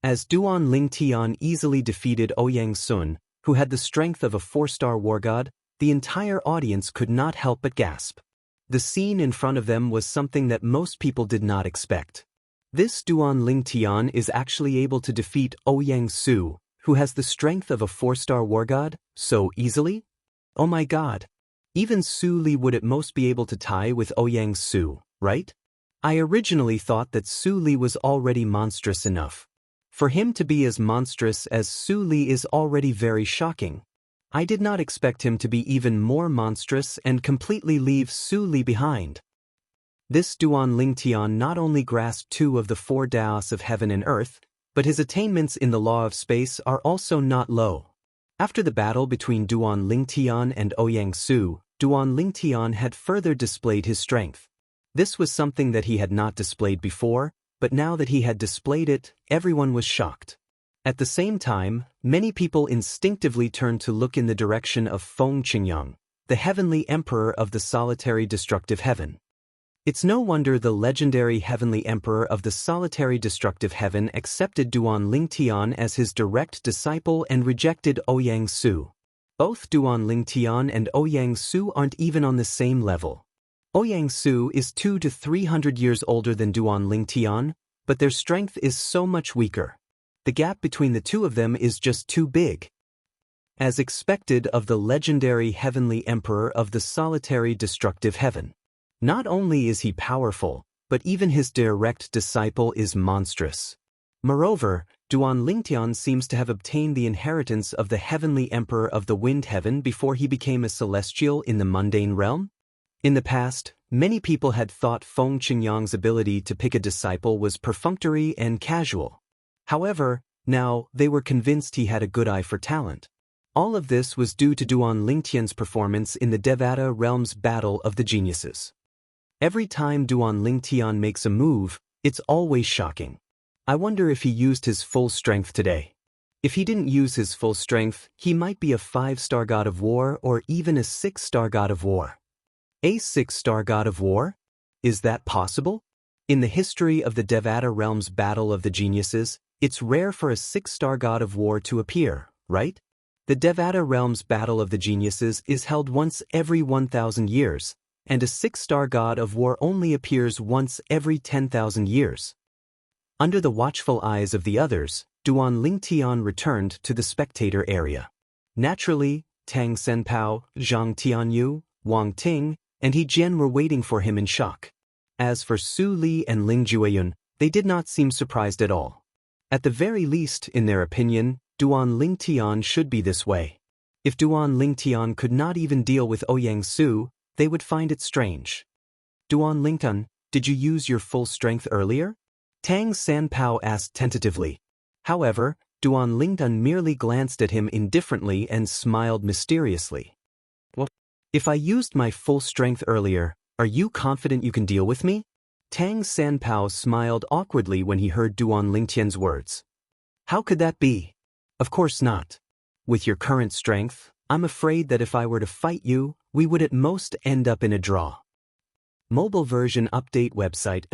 As Duan Lingtian easily defeated Ouyang-sun, who had the strength of a 4-star war god, the entire audience could not help but gasp. The scene in front of them was something that most people did not expect. This Duan Lingtian is actually able to defeat Ouyang-su, who has the strength of a 4-star war god, so easily? Oh my god. Even Su Li would at most be able to tie with Ouyang-su, right? I originally thought that Su Li was already monstrous enough. For him to be as monstrous as Su Li is already very shocking. I did not expect him to be even more monstrous and completely leave Su Li behind. This Duan Lingtian not only grasped 2 of the 4 Daos of heaven and earth, but his attainments in the law of space are also not low. After the battle between Duan Lingtian and Ouyang-su, Duan Lingtian had further displayed his strength. This was something that he had not displayed before, but now that he had displayed it, everyone was shocked. At the same time, many people instinctively turned to look in the direction of Feng Qingyang, the heavenly emperor of the solitary destructive heaven. It's no wonder the legendary heavenly emperor of the solitary destructive heaven accepted Duan Lingtian as his direct disciple and rejected Ouyang-su. Both Duan Lingtian and Ouyang-su aren't even on the same level. Ouyang-su is 200 to 300 years older than Duan Lingtian, but their strength is so much weaker. The gap between the two of them is just too big. As expected of the legendary heavenly emperor of the solitary destructive heaven. Not only is he powerful, but even his direct disciple is monstrous. Moreover, Duan Lingtian seems to have obtained the inheritance of the heavenly emperor of the wind heaven before he became a celestial in the mundane realm? In the past, many people had thought Feng Qingyang's ability to pick a disciple was perfunctory and casual. However, now they were convinced he had a good eye for talent. All of this was due to Duan Lingtian's performance in the Devata realm's battle of the geniuses. Every time Duan Lingtian makes a move, it's always shocking. I wonder if he used his full strength today. If he didn't use his full strength, he might be a 5-star god of war or even a 6-star god of war. A 6-star god of war? Is that possible? In the history of the Devata realm's battle of the geniuses, it's rare for a 6-star god of war to appear, right? The Devata realm's battle of the geniuses is held once every 1,000 years, and a 6-star god of war only appears once every 10,000 years. Under the watchful eyes of the others, Duan Lingtian returned to the spectator area. Naturally, Tang Senpao, Zhang Tianyu, Wang Ting, and He Jian were waiting for him in shock. As for Su Li and Ling Jueyun, they did not seem surprised at all. At the very least, in their opinion, Duan Lingtian should be this way. If Duan Lingtian could not even deal with Ouyang Su, they would find it strange. Duan Lingtian, did you use your full strength earlier? Tang Sanpao asked tentatively. However, Duan Lingtian merely glanced at him indifferently and smiled mysteriously. What? If I used my full strength earlier, are you confident you can deal with me? Tang Sanpao smiled awkwardly when he heard Duan Lingtian's words. How could that be? Of course not. With your current strength, I'm afraid that if I were to fight you, we would at most end up in a draw. Mobile version update website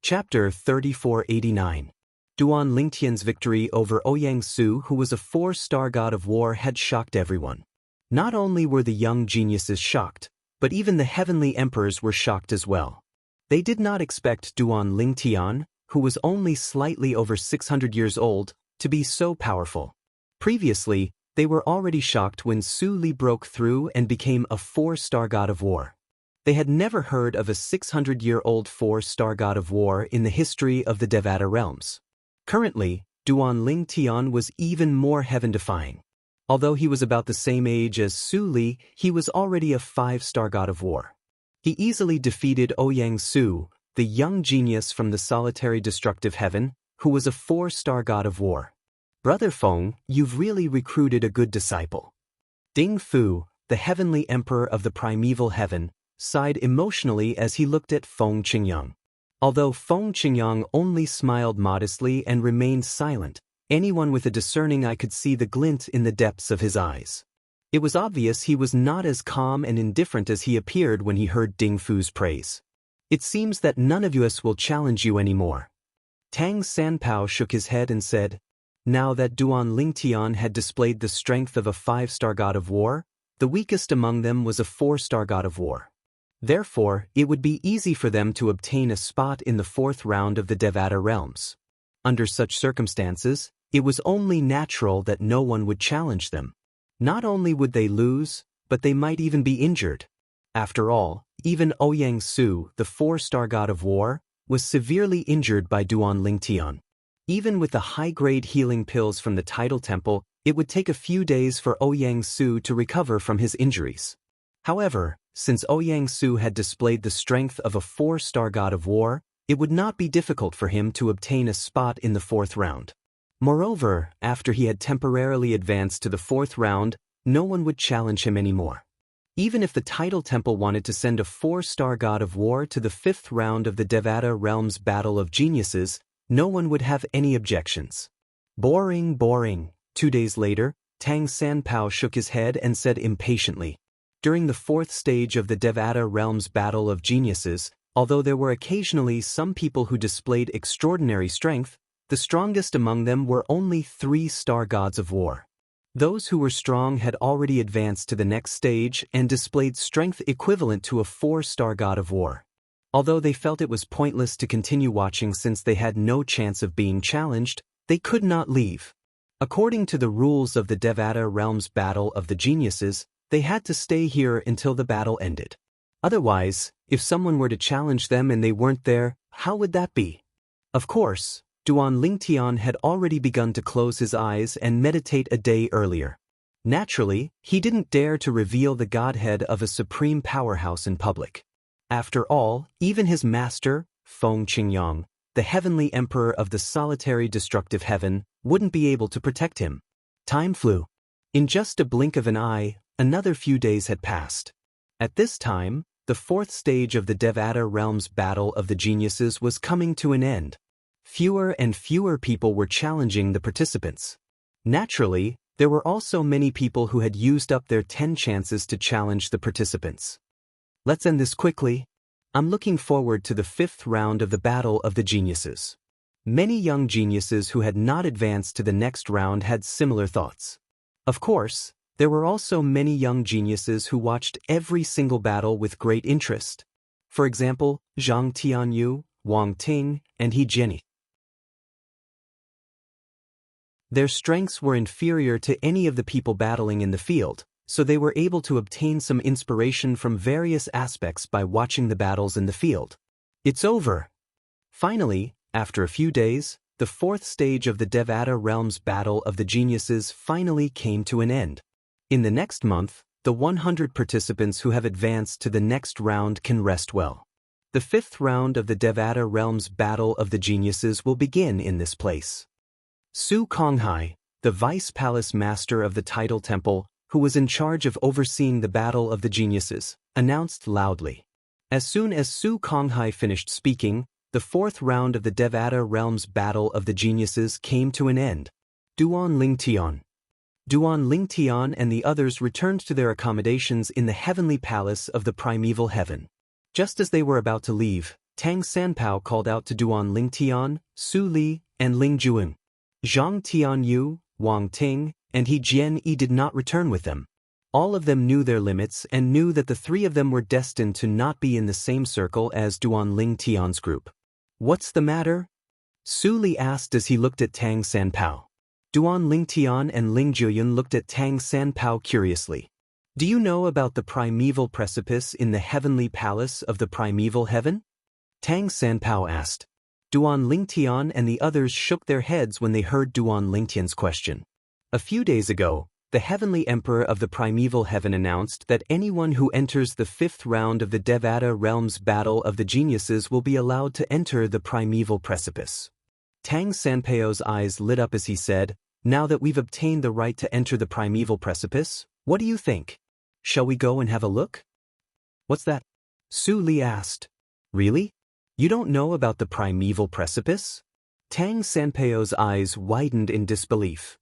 Chapter 3489. Duan Lingtian's victory over Ouyang Su, who was a 4-star god of war, had shocked everyone. Not only were the young geniuses shocked, but even the heavenly emperors were shocked as well. They did not expect Duan Lingtian, who was only slightly over 600 years old, to be so powerful. Previously, they were already shocked when Su Li broke through and became a 4-star god of war. They had never heard of a 600-year-old 4-star god of war in the history of the Devata realms. Currently, Duan Lingtian was even more heaven-defying. Although he was about the same age as Su Li, he was already a 5-star god of war. He easily defeated Ouyang Su, the young genius from the solitary destructive heaven, who was a 4-star god of war. Brother Feng, you've really recruited a good disciple. Ding Fu, the heavenly emperor of the primeval heaven, sighed emotionally as he looked at Feng Qingyang. Although Feng Qingyang only smiled modestly and remained silent, anyone with a discerning eye could see the glint in the depths of his eyes. It was obvious he was not as calm and indifferent as he appeared when he heard Ding Fu's praise. It seems that none of us will challenge you anymore. Tang Sanpao shook his head and said, now that Duan Lingtian had displayed the strength of a 5-star god of war, the weakest among them was a 4-star god of war. Therefore, it would be easy for them to obtain a spot in the 4th round of the Devata realms. Under such circumstances, it was only natural that no one would challenge them. Not only would they lose, but they might even be injured. After all, even Ouyang Su, the 4-star god of war, was severely injured by Duan Lingtian. Even with the high-grade healing pills from the Tidal Temple, it would take a few days for Ouyang Su to recover from his injuries. However, since Ouyang Su had displayed the strength of a 4-star god of war, it would not be difficult for him to obtain a spot in the 4th round. Moreover, after he had temporarily advanced to the 4th round, no one would challenge him anymore. Even if the Tidal Temple wanted to send a 4-star god of war to the 5th round of the Devata realm's battle of geniuses, no one would have any objections. Boring, boring. 2 days later, Tang Sanpao shook his head and said impatiently, during the 4th stage of the Devata realm's battle of geniuses, although there were occasionally some people who displayed extraordinary strength, the strongest among them were only 3-star gods of war. Those who were strong had already advanced to the next stage and displayed strength equivalent to a 4-star god of war. Although they felt it was pointless to continue watching since they had no chance of being challenged, they could not leave. According to the rules of the Devata realm's battle of the geniuses, they had to stay here until the battle ended. Otherwise, if someone were to challenge them and they weren't there, how would that be? Of course, Duan Lingtian had already begun to close his eyes and meditate a day earlier. Naturally, he didn't dare to reveal the godhead of a supreme powerhouse in public. After all, even his master, Feng Qingyang, the heavenly emperor of the solitary destructive heaven, wouldn't be able to protect him. Time flew. In just a blink of an eye, another few days had passed. At this time, the fourth stage of the Devata realm's battle of the geniuses was coming to an end. Fewer and fewer people were challenging the participants. Naturally, there were also many people who had used up their 10 chances to challenge the participants. Let's end this quickly. I'm looking forward to the 5th round of the Battle of the Geniuses. Many young geniuses who had not advanced to the next round had similar thoughts. Of course, there were also many young geniuses who watched every single battle with great interest. For example, Zhang Tianyu, Wang Ting, and He Jianyi. Their strengths were inferior to any of the people battling in the field, so they were able to obtain some inspiration from various aspects by watching the battles in the field. It's over. Finally, after a few days, the 4th stage of the Devata realm's battle of the geniuses finally came to an end. In the next month, the 100 participants who have advanced to the next round can rest well. The 5th round of the Devata realm's battle of the geniuses will begin in this place. Su Konghai, the vice palace master of the Tidal Temple, who was in charge of overseeing the battle of the geniuses, announced loudly. As soon as Su Konghai finished speaking, the 4th round of the Devata realm's battle of the geniuses came to an end. Duan Lingtian and the others returned to their accommodations in the heavenly palace of the primeval heaven. Just as they were about to leave, Tang Sanpao called out to Duan Lingtian, Su Li, and Ling Juan. Zhang Tianyu, Wang Ting, and He Jianyi did not return with them. All of them knew their limits and knew that the 3 of them were destined to not be in the same circle as Duan Lingtian's group. What's the matter? Su Li asked as he looked at Tang Sanpao. Duan Lingtian and Ling Juyan looked at Tang Sanpao curiously. Do you know about the primeval precipice in the heavenly palace of the primeval heaven? Tang Sanpao asked. Duan Lingtian and the others shook their heads when they heard Duan Lingtian's question. A few days ago, the heavenly emperor of the primeval heaven announced that anyone who enters the 5th round of the Devata realm's battle of the geniuses will be allowed to enter the primeval precipice. Tang Sanpao's eyes lit up as he said, "Now that we've obtained the right to enter the primeval precipice, what do you think? Shall we go and have a look?" "What's that?" Su Li asked. "Really? You don't know about the primeval precipice?" Tang Sanpao's eyes widened in disbelief.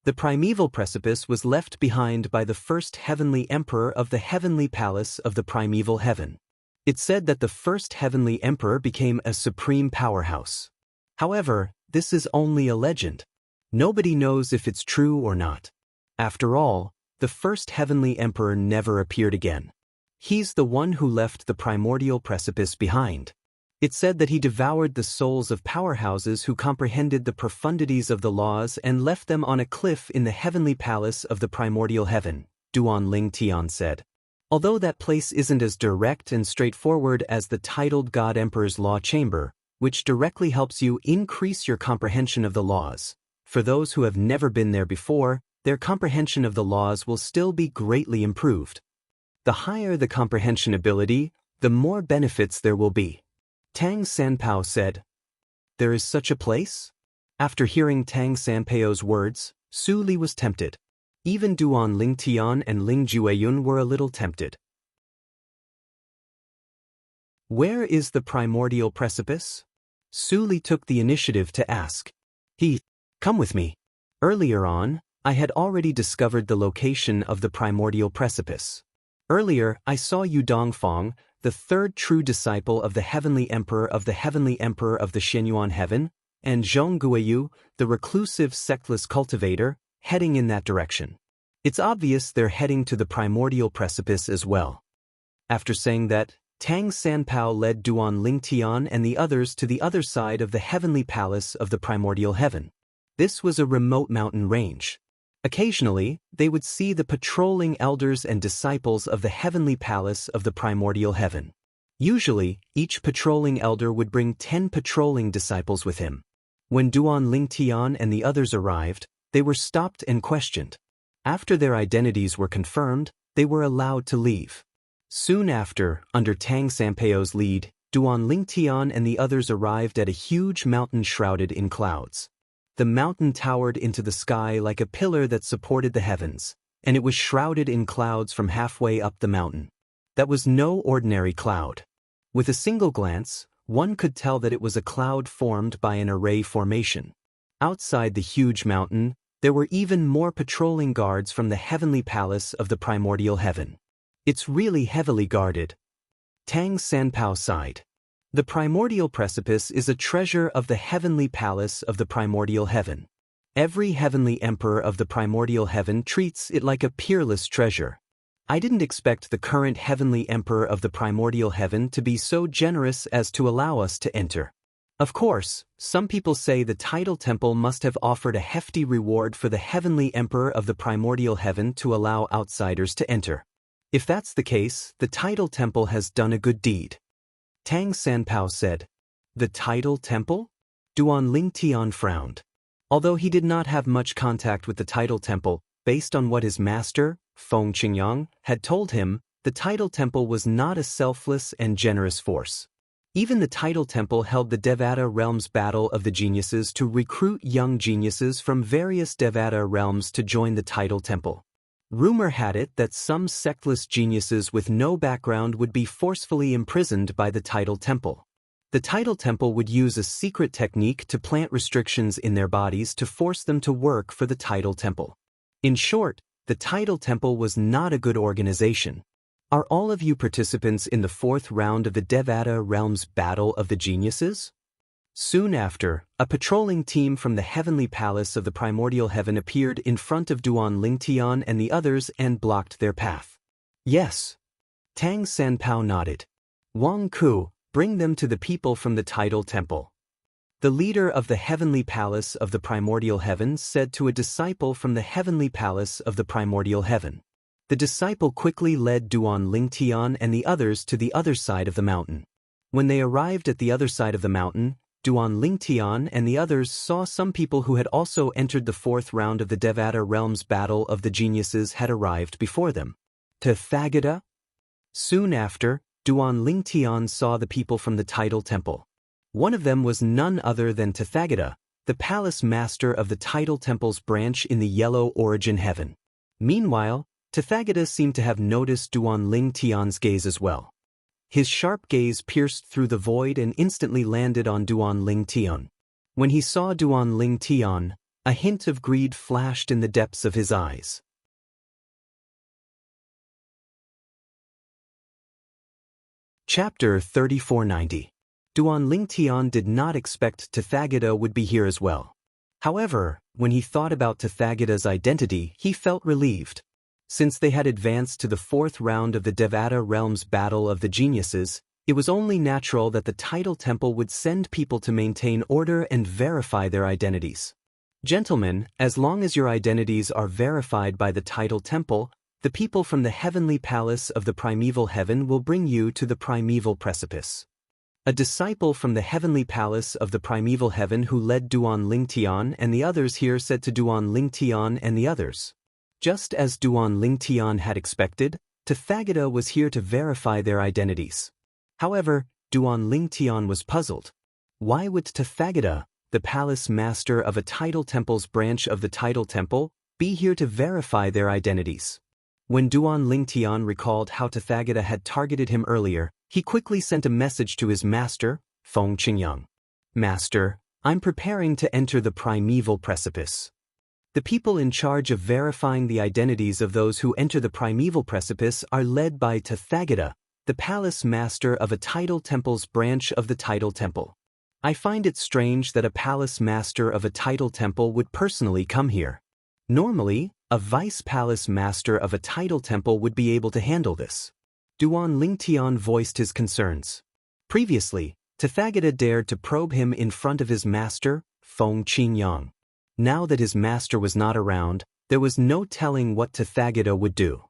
The primeval precipice was left behind by the first heavenly emperor of the heavenly palace of the primeval heaven. It said that the first heavenly emperor became a supreme powerhouse. However, this is only a legend. Nobody knows if it's true or not. After all, the first heavenly emperor never appeared again. He's the one who left the primordial precipice behind. It said that he devoured the souls of powerhouses who comprehended the profundities of the laws and left them on a cliff in the heavenly palace of the primordial heaven, Duan Lingtian said. Although that place isn't as direct and straightforward as the titled God Emperor's law chamber, which directly helps you increase your comprehension of the laws, for those who have never been there before, their comprehension of the laws will still be greatly improved. The higher the comprehension ability, the more benefits there will be. Tang Sanpao said, "There is such a place?" After hearing Tang Sanpao's words, Su Li was tempted. Even Duan Lingtian and Ling Jueyun were a little tempted. Where is the primordial precipice? Su Li took the initiative to ask. Come with me. Earlier on, I had already discovered the location of the primordial precipice. Earlier, I saw Yu Dongfang, the 3rd true disciple of the heavenly emperor of the Shenyuan heaven, and Zhong Guiyu, the reclusive sectless cultivator, heading in that direction. It's obvious they're heading to the primordial precipice as well. After saying that, Tang Sanpao led Duan Lingtian and the others to the other side of the heavenly palace of the primordial heaven. This was a remote mountain range. Occasionally, they would see the patrolling elders and disciples of the heavenly palace of the primordial heaven. Usually, each patrolling elder would bring 10 patrolling disciples with him. When Duan Lingtian and the others arrived, they were stopped and questioned. After their identities were confirmed, they were allowed to leave. Soon after, under Tang Sanpao's lead, Duan Lingtian and the others arrived at a huge mountain shrouded in clouds. The mountain towered into the sky like a pillar that supported the heavens, and it was shrouded in clouds from halfway up the mountain. That was no ordinary cloud. With a single glance, one could tell that it was a cloud formed by an array formation. Outside the huge mountain, there were even more patrolling guards from the heavenly palace of the primordial heaven. It's really heavily guarded. Tang Sanpao sighed. The primordial precipice is a treasure of the heavenly palace of the primordial heaven. Every heavenly emperor of the primordial heaven treats it like a peerless treasure. I didn't expect the current heavenly emperor of the primordial heaven to be so generous as to allow us to enter. Of course, some people say the tidal temple must have offered a hefty reward for the heavenly emperor of the primordial heaven to allow outsiders to enter. If that's the case, the tidal temple has done a good deed. Tang Sanpao said. The tidal temple? Duan Lingtian frowned. Although he did not have much contact with the tidal temple, based on what his master, Feng Qingyang, had told him, the tidal temple was not a selfless and generous force. Even the tidal temple held the Devata realm's battle of the geniuses to recruit young geniuses from various Devata realms to join the tidal temple. Rumor had it that some sectless geniuses with no background would be forcefully imprisoned by the tidal temple. The tidal temple would use a secret technique to plant restrictions in their bodies to force them to work for the tidal temple. In short, the tidal temple was not a good organization. Are all of you participants in the 4th round of the Devata realm's battle of the geniuses? Soon after, a patrolling team from the heavenly palace of the primordial heaven appeared in front of Duan Lingtian and the others and blocked their path. Yes. Tang Sanpao nodded. Wang Ku, bring them to the people from the tidal temple. The leader of the heavenly palace of the primordial heaven said to a disciple from the heavenly palace of the primordial heaven. The disciple quickly led Duan Lingtian and the others to the other side of the mountain. When they arrived at the other side of the mountain, Duan Lingtian and the others saw some people who had also entered the 4th round of the Devata realm's battle of the geniuses had arrived before them. Tathagata? Soon after, Duan Lingtian saw the people from the tidal temple. One of them was none other than Tathagata, the palace master of the tidal temple's branch in the yellow origin heaven. Meanwhile, Tathagata seemed to have noticed Duan Lingtian's gaze as well. His sharp gaze pierced through the void and instantly landed on Duan Lingtian. When he saw Duan Lingtian, a hint of greed flashed in the depths of his eyes. Chapter 3490. Duan Lingtian did not expect Tathagata would be here as well. However, when he thought about Tathagata's identity, he felt relieved. Since they had advanced to the 4th round of the Devata realm's battle of the geniuses, it was only natural that the tidal temple would send people to maintain order and verify their identities. Gentlemen, as long as your identities are verified by the tidal temple, the people from the heavenly palace of the primeval heaven will bring you to the primeval precipice. A disciple from the heavenly palace of the primeval heaven who led Duan Lingtian and the others here said to Duan Lingtian and the others. Just as Duan Lingtian had expected, Tathagata was here to verify their identities. However, Duan Lingtian was puzzled. Why would Tathagata, the palace master of a tidal temple's branch of the tidal temple, be here to verify their identities? When Duan Lingtian recalled how Tathagata had targeted him earlier, he quickly sent a message to his master, Feng Qingyang. Master, I'm preparing to enter the primeval precipice. The people in charge of verifying the identities of those who enter the primeval precipice are led by Tathagata, the palace master of a tidal temple's branch of the tidal temple. I find it strange that a palace master of a tidal temple would personally come here. Normally, a vice palace master of a tidal temple would be able to handle this. Duan Lingtian voiced his concerns. Previously, Tathagata dared to probe him in front of his master, Feng Qingyang. Now that his master was not around, There was no telling what Tathagata would do.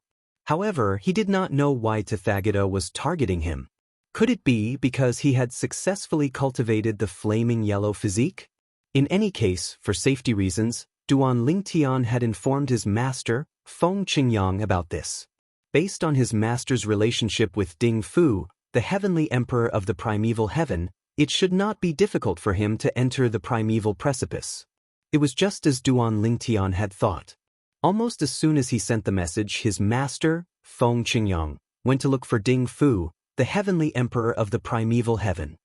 However, he did not know why Tathagata was targeting him. Could it be because he had successfully cultivated the flaming yellow physique? In any case, for safety reasons, Duan Lingtian had informed his master, Feng Qingyang, about this. Based on his master's relationship with Ding Fu, the heavenly emperor of the primeval heaven, it should not be difficult for him to enter the primeval precipice. It was just as Duan Lingtian had thought. Almost as soon as he sent the message, his master, Feng Qingyang, went to look for Ding Fu, the heavenly emperor of the primeval heaven.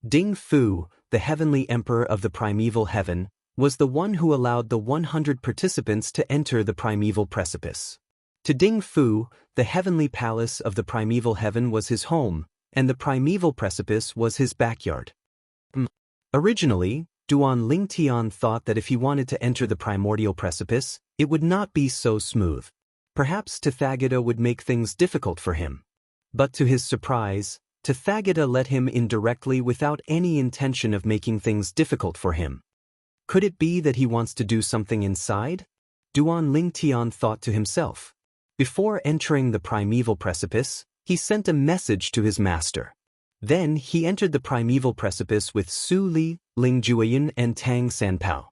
Ding Fu, the heavenly emperor of the primeval heaven, was the one who allowed the 100 participants to enter the primeval precipice. To Ding Fu, the heavenly palace of the primeval heaven was his home, and the primeval precipice was his backyard. Originally, Duan Lingtian thought that if he wanted to enter the primordial precipice, it would not be so smooth. Perhaps Tathagata would make things difficult for him. But to his surprise, Tathagata let him in directly without any intention of making things difficult for him. Could it be that he wants to do something inside? Duan Lingtian thought to himself. Before entering the primeval precipice, he sent a message to his master. Then he entered the primeval precipice with Su Li, Ling Jueyin, and Tang Sanpao.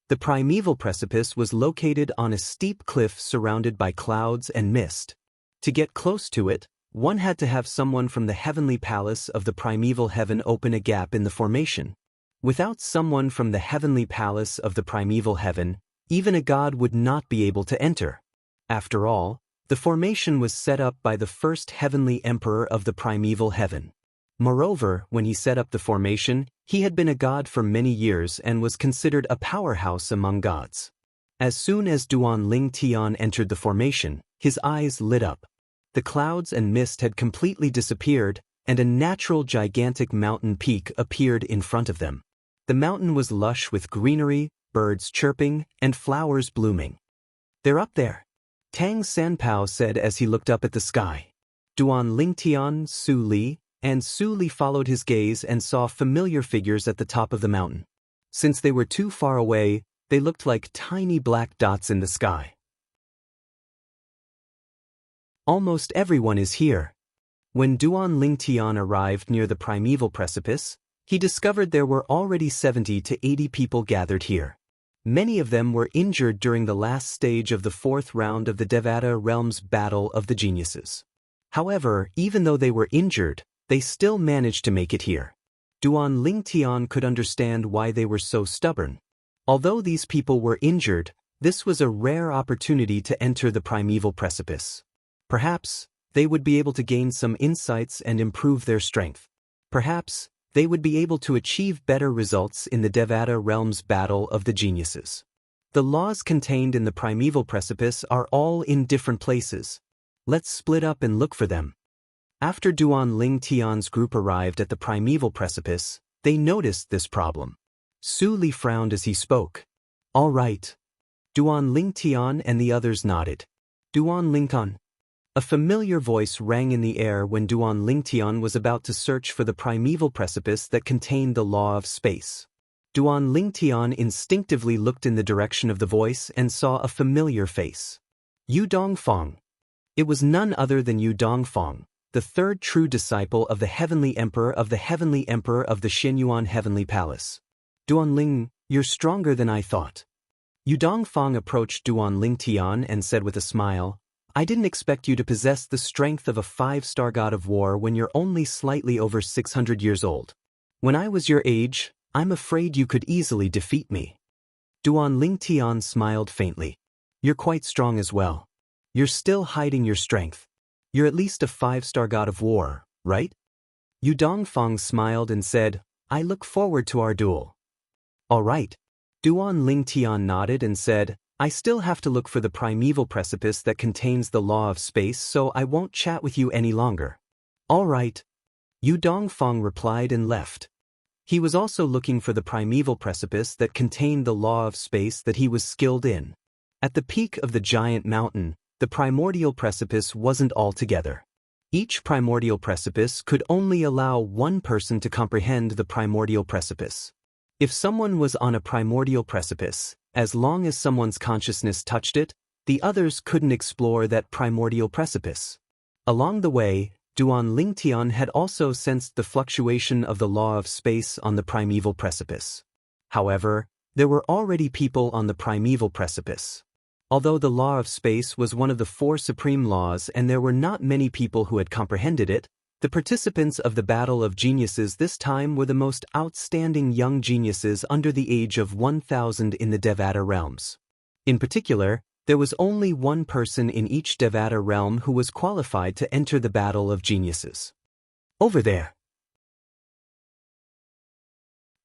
The primeval precipice was located on a steep cliff surrounded by clouds and mist. To get close to it, one had to have someone from the heavenly palace of the primeval heaven open a gap in the formation. Without someone from the heavenly palace of the primeval heaven, even a god would not be able to enter. After all, the formation was set up by the first heavenly emperor of the primeval heaven. Moreover, when he set up the formation, he had been a god for many years and was considered a powerhouse among gods. As soon as Duan Lingtian entered the formation, his eyes lit up. The clouds and mist had completely disappeared, and a natural gigantic mountain peak appeared in front of them. The mountain was lush with greenery, birds chirping, and flowers blooming. "They're up there," Tang Sanpao said as he looked up at the sky. Duan Lingtian, Su Li, and Su Li followed his gaze and saw familiar figures at the top of the mountain. Since they were too far away, they looked like tiny black dots in the sky. Almost everyone is here. When Duan Lingtian arrived near the primeval precipice, he discovered there were already 70 to 80 people gathered here. Many of them were injured during the last stage of the 4th round of the Devata Realms Battle of the Geniuses. However, even though they were injured, they still managed to make it here. Duan Lingtian could understand why they were so stubborn. Although these people were injured, this was a rare opportunity to enter the primeval precipice. Perhaps they would be able to gain some insights and improve their strength. Perhaps they would be able to achieve better results in the Devata Realms Battle of the Geniuses. The laws contained in the primeval precipice are all in different places. Let's split up and look for them. After Duan Lingtian's group arrived at the primeval precipice, they noticed this problem. Su Li frowned as he spoke. "All right." Duan Lingtian and the others nodded. "Duan Lingtian." A familiar voice rang in the air when Duan Lingtian was about to search for the primeval precipice that contained the law of space. Duan Lingtian instinctively looked in the direction of the voice and saw a familiar face. Yu Dongfang. It was none other than Yu Dongfang, the third true disciple of the heavenly emperor of the Xinyuan heavenly palace. "Duan Ling, you're stronger than I thought." Yu Dongfang approached Duan Lingtian and said with a smile, "I didn't expect you to possess the strength of a 5-star god of war when you're only slightly over 600 years old. When I was your age, I'm afraid you could easily defeat me." Duan Lingtian smiled faintly. "You're quite strong as well. You're still hiding your strength. You're at least a 5-star god of war, right?" Yu Dongfang smiled and said, "I look forward to our duel." "All right." Duan Lingtian nodded and said, "I still have to look for the primeval precipice that contains the law of space, so I won't chat with you any longer." "All right." Yu Dongfang replied and left. He was also looking for the primeval precipice that contained the law of space that he was skilled in. At the peak of the giant mountain, the primordial precipice wasn't all together. Each primordial precipice could only allow one person to comprehend the primordial precipice. If someone was on a primordial precipice, as long as someone's consciousness touched it, the others couldn't explore that primordial precipice. Along the way, Duan Lingtian had also sensed the fluctuation of the law of space on the primeval precipice. However, there were already people on the primeval precipice. Although the law of space was one of the 4 supreme laws and there were not many people who had comprehended it, the participants of the Battle of Geniuses this time were the most outstanding young geniuses under the age of 1,000 in the Devata realms. In particular, there was only one person in each Devata realm who was qualified to enter the Battle of Geniuses. Over there.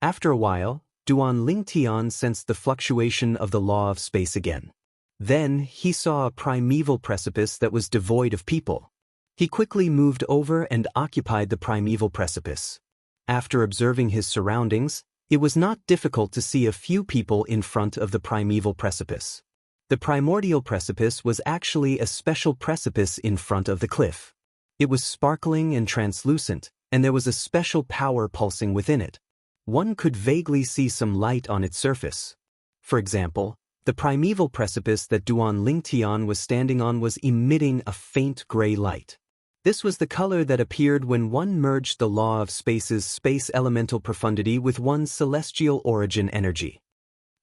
After a while, Duan Lingtian sensed the fluctuation of the law of space again. Then, he saw a primeval precipice that was devoid of people. He quickly moved over and occupied the primeval precipice. After observing his surroundings, it was not difficult to see a few people in front of the primeval precipice. The primordial precipice was actually a special precipice in front of the cliff. It was sparkling and translucent, and there was a special power pulsing within it. One could vaguely see some light on its surface. For example, the primeval precipice that Duan Lingtian was standing on was emitting a faint gray light. This was the color that appeared when one merged the law of space's space elemental profundity with one's celestial origin energy.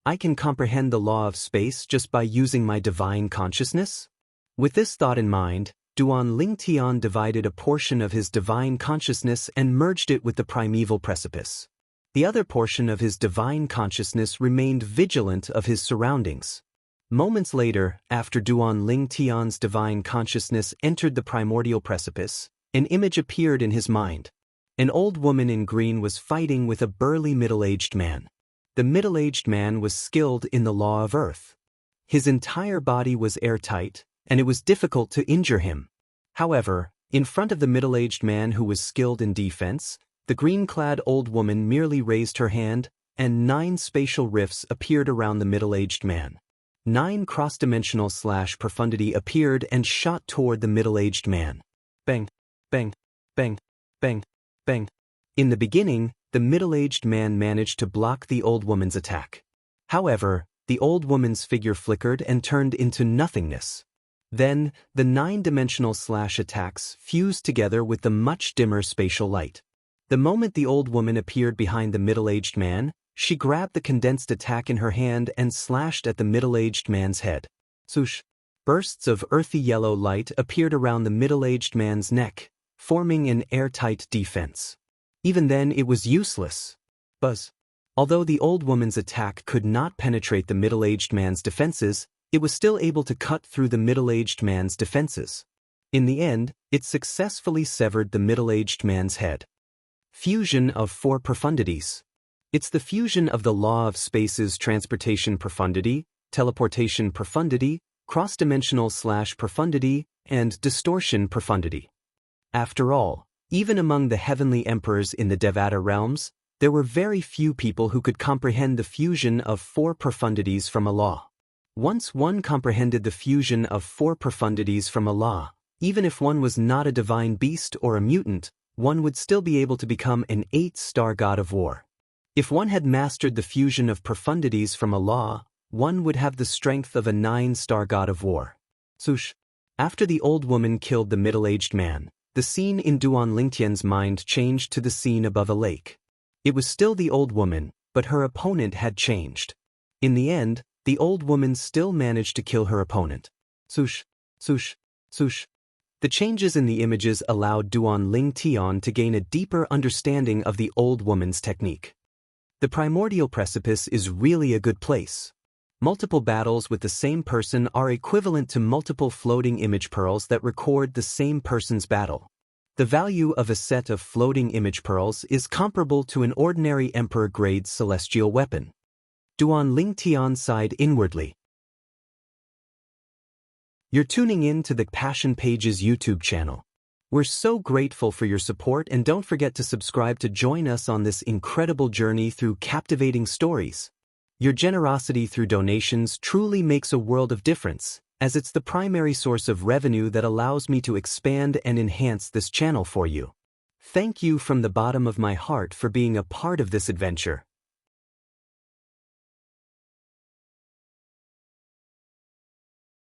I can comprehend the law of space just by using my divine consciousness? With this thought in mind, Duan Lingtian divided a portion of his divine consciousness and merged it with the primeval precipice. The other portion of his divine consciousness remained vigilant of his surroundings. Moments later, after Duan Lingtian's divine consciousness entered the primordial precipice, an image appeared in his mind. An old woman in green was fighting with a burly middle-aged man. The middle-aged man was skilled in the law of earth. His entire body was airtight, and it was difficult to injure him. However, in front of the middle-aged man who was skilled in defense, the green-clad old woman merely raised her hand, and 9 spatial rifts appeared around the middle-aged man. 9 cross-dimensional / profundity appeared and shot toward the middle-aged man. Bang, bang, bang, bang, bang. In the beginning, the middle-aged man managed to block the old woman's attack. However, the old woman's figure flickered and turned into nothingness. Then, the 9-dimensional / attacks fused together with the much dimmer spatial light. The moment the old woman appeared behind the middle-aged man, she grabbed the condensed attack in her hand and slashed at the middle-aged man's head. Swoosh! Bursts of earthy yellow light appeared around the middle-aged man's neck, forming an airtight defense. Even then it was useless. Buzz! Although the old woman's attack could not penetrate the middle-aged man's defenses, it was still able to cut through the middle-aged man's defenses. In the end, it successfully severed the middle-aged man's head. Fusion of 4 profundities. It's the fusion of the law of space's transportation profundity, teleportation profundity, cross-dimensional / profundity, and distortion profundity. After all, even among the heavenly emperors in the Devata realms, there were very few people who could comprehend the fusion of 4 profundities from a law. Once one comprehended the fusion of 4 profundities from a law, even if one was not a divine beast or a mutant, one would still be able to become an 8-star god of war. If one had mastered the fusion of profundities from a law, one would have the strength of a 9-star god of war. Swoosh! After the old woman killed the middle-aged man, the scene in Duan Lingtian's mind changed to the scene above a lake. It was still the old woman, but her opponent had changed. In the end, the old woman still managed to kill her opponent. Swoosh! Swoosh! Swoosh! The changes in the images allowed Duan Lingtian to gain a deeper understanding of the old woman's technique. The primordial precipice is really a good place. Multiple battles with the same person are equivalent to multiple floating image pearls that record the same person's battle. The value of a set of floating image pearls is comparable to an ordinary emperor-grade celestial weapon. Duan Lingtian sighed inwardly. You're tuning in to the Passion Pages YouTube channel. We're so grateful for your support, and don't forget to subscribe to join us on this incredible journey through captivating stories. Your generosity through donations truly makes a world of difference, as it's the primary source of revenue that allows me to expand and enhance this channel for you. Thank you from the bottom of my heart for being a part of this adventure.